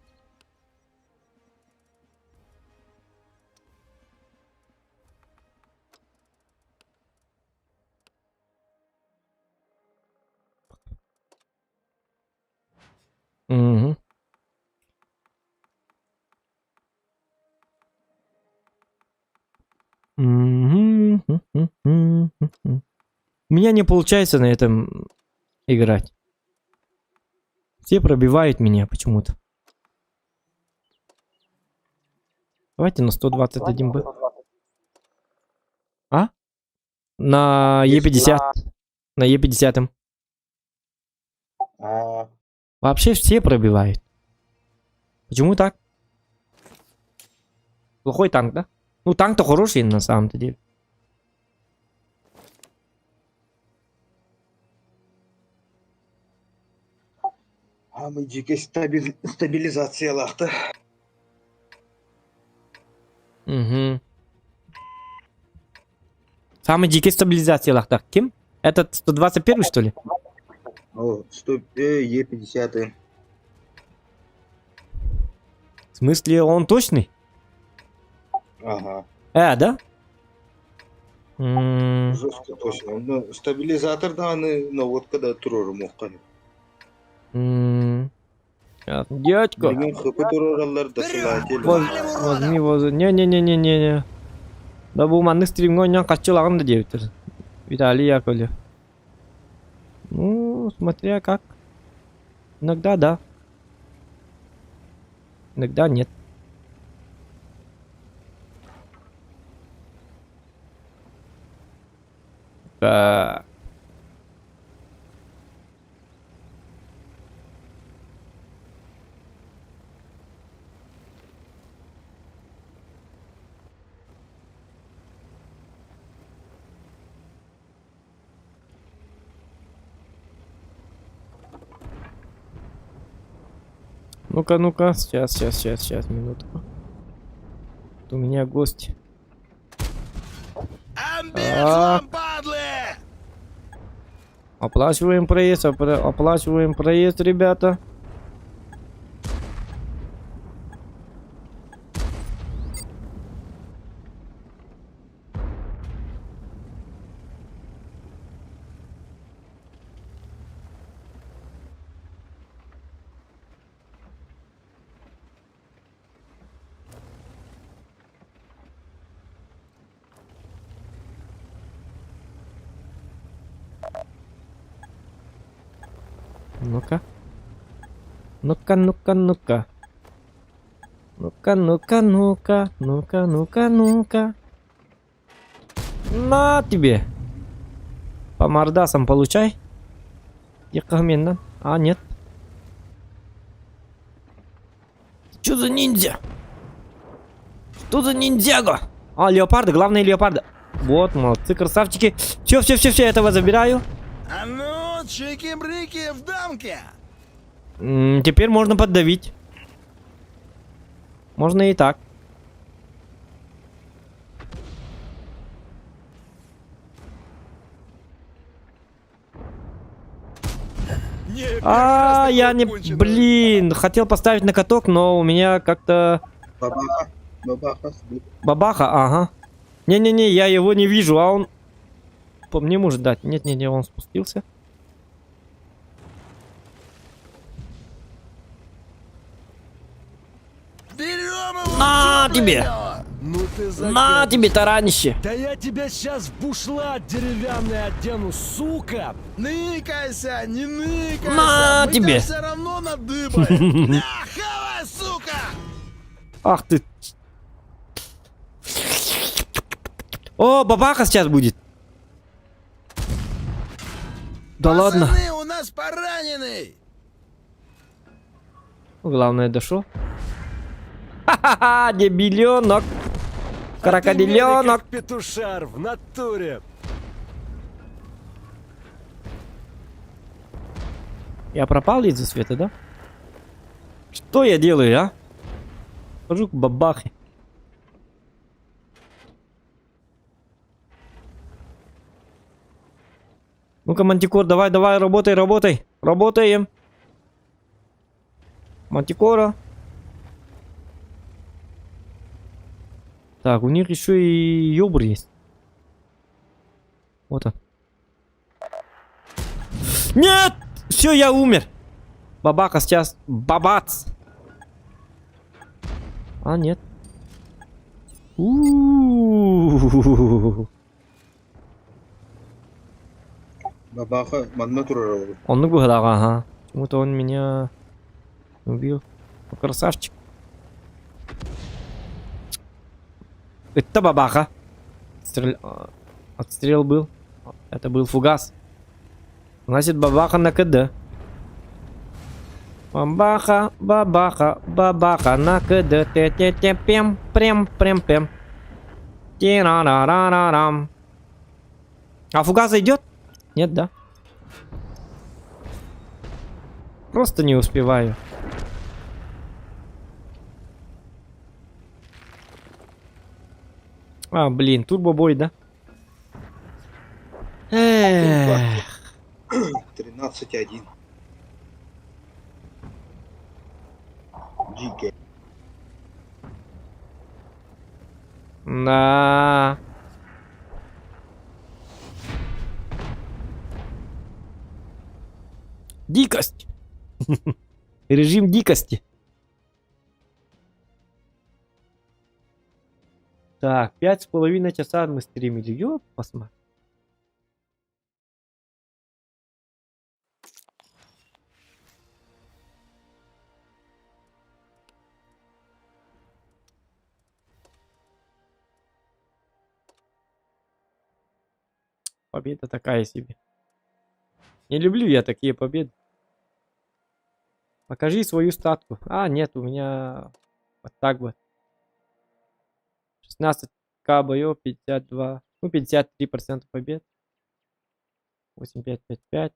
Угу. У меня не получается на этом играть. Все пробивают меня почему-то. Давайте на 121 Б. А? На Е50. На Е50. А, Вообще все пробивают. Почему так? Плохой танк, да? Ну, танк-то хороший на самом-то деле. мы дикой стабилизация лахта. Угу. Самый дикий стабилизация лахтах. Кем? Этот 121 что ли? О, Е50. В смысле, он точный? Ага. Да? Жестко точно. Но стабилизатор да, но вот когда турор мухкан. Дядька. Деген хыпы туроралар да сылател. Возьми. Не. Да бұл манны стримге ойнан қачылагын да дептір. Виталий Яковлев. Ну, смотря как. Иногда да. Иногда нет. Так. Ну-ка, сейчас, минутку. Тут у меня гость. Амбец А. вам, падлы! Оплачиваем проезд, ребята. Ну-ка. Ну-ка, ну-ка, ну-ка. Ну-ка, ну-ка, ну-ка. Ну-ка, ну-ка, ну-ка. На тебе. По мордасам получай. Якаменна. А, нет. Что за ниндзя? Что за ниндзяго? А, леопарды, главные леопарды. Вот, молодцы, красавчики. Все, я этого забираю. А ну, чики-брики в дамке! Теперь можно поддавить. Можно и так. А, я не... Блин, хотел поставить на каток, но у меня как-то... Бабаха. Бабаха. Бабаха, ага. Не-не-не, я его не вижу, а он... По мне может дать. Нет-не-не, он спустился. Берем его! На тебе! Ну ты На тебе, таранище! Да я тебя сейчас в бушлат деревянный одену, сука! Ныкайся, не ныкайся! На Мы тебе! все равно надыбаем! Бля, хавай, сука! Ах ты... О, бабаха сейчас будет. Да ладно. Пацаны, у нас пораненый! Главное, дошел. Ха-ха-ха, дебиленок. Крокодиленок. Как петушар в натуре. Я пропал из-за света, да? Что я делаю, а? Хожу к бабахе. Ну-ка, Мантикор, давай, работай. Работаем. Мантикора. Так, у них еще и ёбр есть. Вот он. Нет! Все, я умер. Бабаха сейчас. Бабац. А, нет. У-у-у-у. Бабаха. Манна турарова. Он ну угадал, ага. Почему-то он меня убил. Ну, красавчик. Это бабаха. Отстрел был. Это был фугас. Значит, бабаха на КД. Бабаха на КД. Те-те-те-пем, прем. Ти-ра-ра-ра-ра-рам. А фугас идет? Нет, да? Просто не успеваю. А, блин, турбобой, да? Эх. 13-1. Дикий. Да. Дикость. Режим дикости. Так, 5,5 часа мы стримили. Ёп, посмотри. Победа такая себе. Не люблю я такие победы. Покажи свою статку. А, нет, у меня вот так вот. 16к боев, 52. Ну, 53% побед. 8555.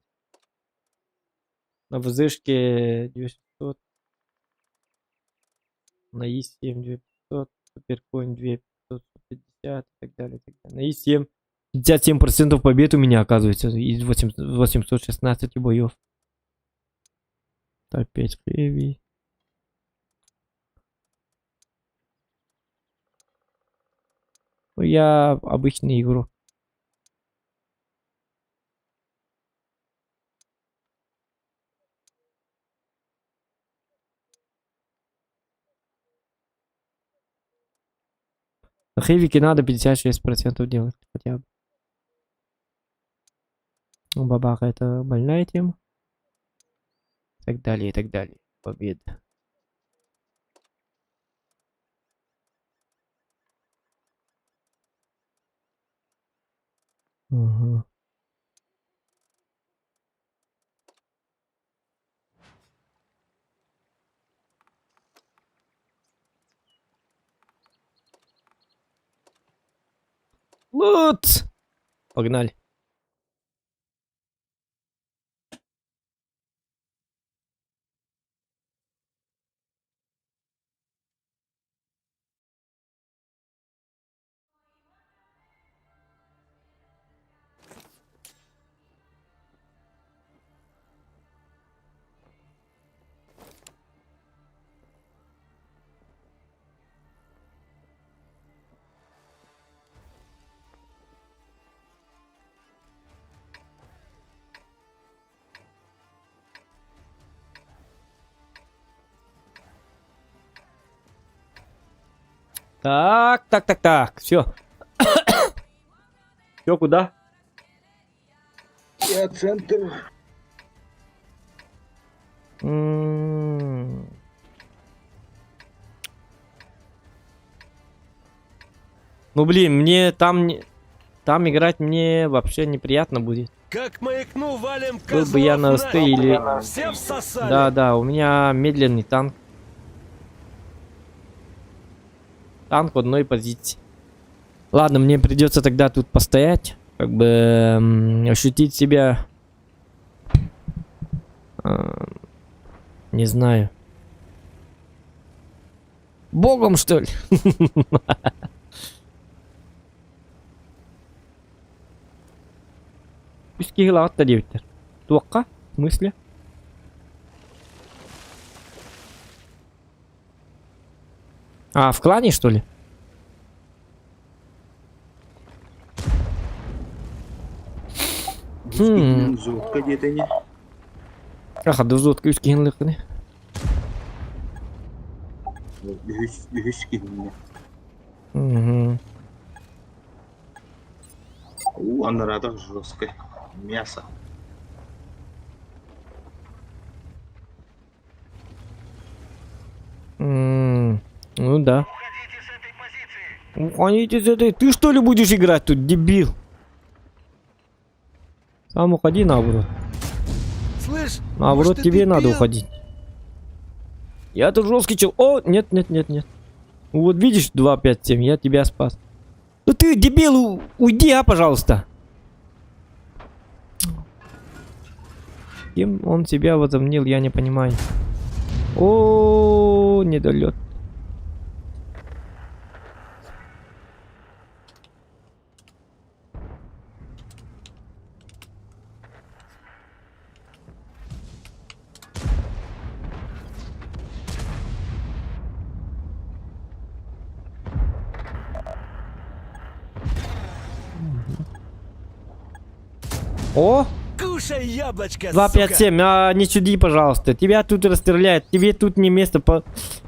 На ВЗшке 900. На И7 2500. Суперкоин 2500, 150 и так далее. На И7 57% побед у меня, оказывается, из 816 боев. Опять Хэви. Ну, я обычный игрок. На Хэвике надо 56% делать хотя бы. Ну, бабаха, это больная тема. так далее, и так далее. Победа. Угу. Лут! Погнали. Так. Все. Все, куда? Я центр. Ну блин, мне там играть мне вообще неприятно будет. Как маякну, валим Был бы я на СТ или... Все всосали. Да, у меня медленный танк. Танк в одной позиции. Ладно, мне придется тогда тут постоять. Как бы ощутить себя... не знаю. Богом, что ли? Üstki hılavat da diyebilir. Tuakka? В смысле? А, в клане, что ли? Зутка где-то не. Ах, да зотка üstki hınlıkını. Виски мне. Угу. Она рада жесткой. Мясо. Ну да. Уходите с этой. Ты что ли будешь играть тут, дебил? Сам уходи наоборот. Слышь, Наоборот, может, ты тебе надо дебил? уходить. Я тут жесткий чел. О, нет. Вот видишь, 257, я тебя спас. Ну ты, дебил, уйди, пожалуйста. Кем он себя возомнил, я не понимаю. О, недолет. О! Кушай яблочко, 257, не чуди, пожалуйста. Тебя тут расстреляют. Тебе тут не место.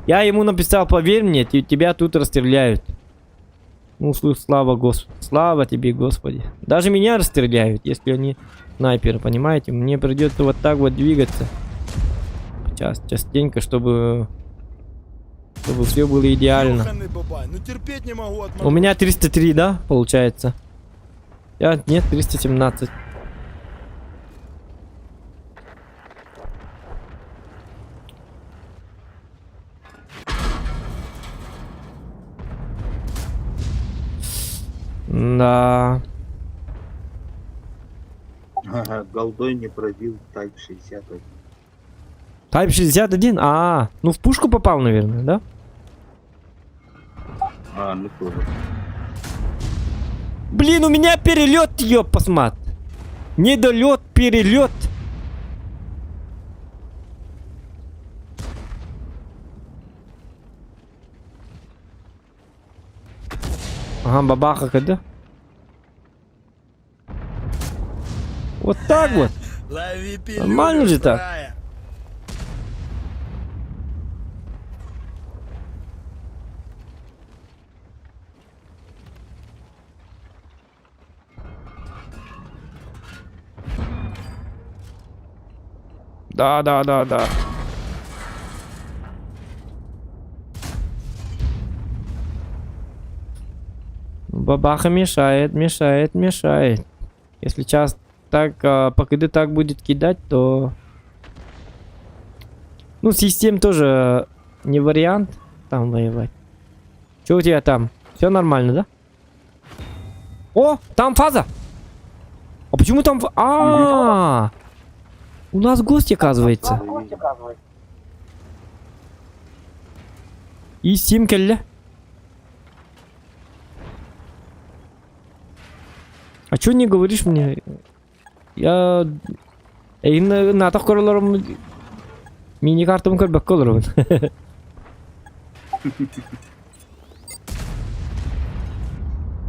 Я ему написал, поверь мне, тебя тут расстреляют. Ну, слава Господу. Слава тебе, Господи. Даже меня расстреляют, если они снайперы, понимаете? Мне придется вот так вот двигаться. Частенько, чтобы все было идеально. Ёханый бабай, ну терпеть не могу от У меня 303, да, получается? Нет, 317. Да. Ага, голдой не пробил Type 61. Type 61? Ну в пушку попал, наверное, да? Ну тоже. Блин, у меня перелет, ёпасмат. Недолет, перелет. Ага, бабаха, когда? Вот так вот. Лови пилюлю, Нормально же так. фраер. Да, да, да, да. Бабаха мешает, мешает, мешает. Если сейчас так, ПКД так будет кидать, то... Ну, систем тоже не вариант там воевать. Что у тебя там? Все нормально, да? О, там фаза! А почему там... У нас гость, оказывается. И симкелле. А чё не говоришь мне? Я... на так королором... Мини-картам көрбөк колорун.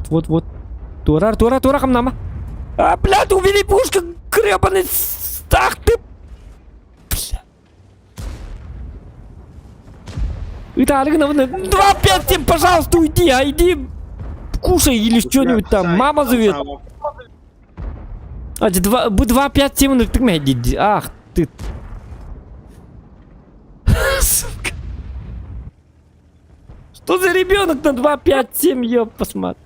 Вот. Тура камнама. А, блядь, увели пушка, гребаный стах ты. Бля. Виталик, 2-5-7, пожалуйста, уйди, иди кушай или что-нибудь там, мама зовет. 2-5-7, ты меди. Ах ты. Сука. Что за ребенок на 2-5-7, ёб, посмотри.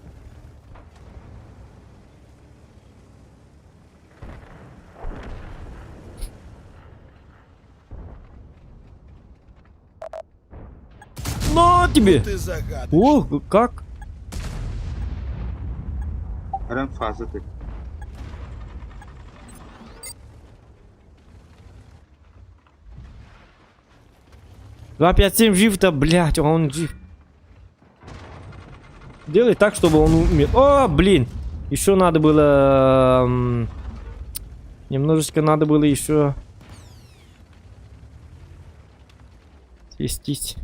На тебе! Ты загадочный. О, как? Ранфаза ты. Два 5-7 жив-то, блядь, он жив. Делай так, чтобы он умер. О, блин! Еще надо было... немножечко надо было еще... свестись.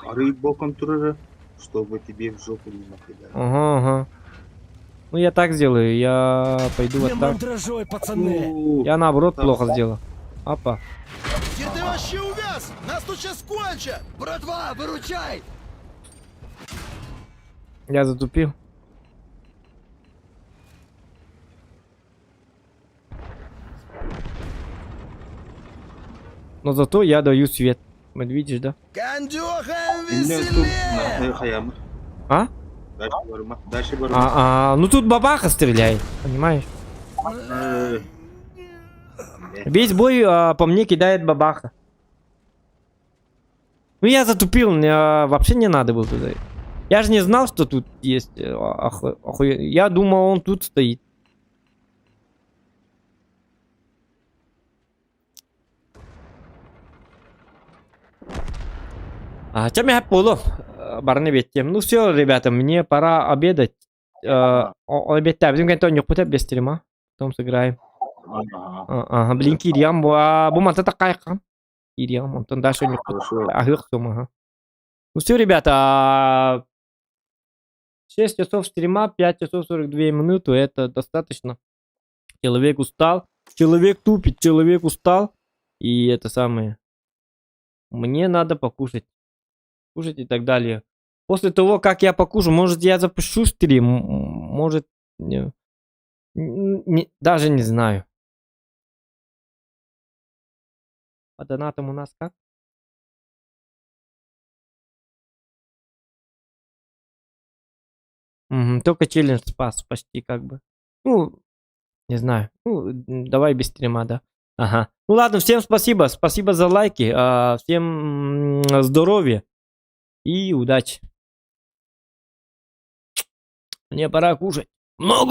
Рыбоком туры, чтобы тебе в жопу не накидали. Ага. Ну я так сделаю, я пойду Не вот так. мандражой, пацаны. Я наоборот плохо сделал. Опа. Где ты вообще увяз? Нас тут сейчас кончат! Братва, выручай! Я затупил. Но зато я даю свет. Вот видишь, да? Кондюха, Меня тут веселее! на Хаяма. А? Дальше барма. Ну тут бабаха стреляет, понимаешь? Весь бой по мне кидает бабаха. Ну я затупил, мне вообще не надо было туда. Я же не знал, что тут есть. Я думал, он тут стоит. Чем я полу? Барны беттем. Ну все, ребята, мне пора обедать. Обедать. Bizim kan тонёк потеп без стрима. Потом сыграем. Ага, блин, Кириам, bu mantı такая кам. Кириам, Антон дальше не ага. Ну все, ребята, 6 часов стрима, 5 часов 42 минуты, это достаточно. Человек устал, человек тупит, человек устал. И это самое. Мне надо покушать. Кушать и так далее. После того, как я покушаю, может я запущу стрим, может... даже не знаю. По донатам у нас как? Только челлендж спас почти как бы. Ну, не знаю. Ну, давай без стрима, да. Ага. Ну ладно, всем спасибо. Спасибо за лайки. Всем здоровья и удачи. Мне пора кушать. Много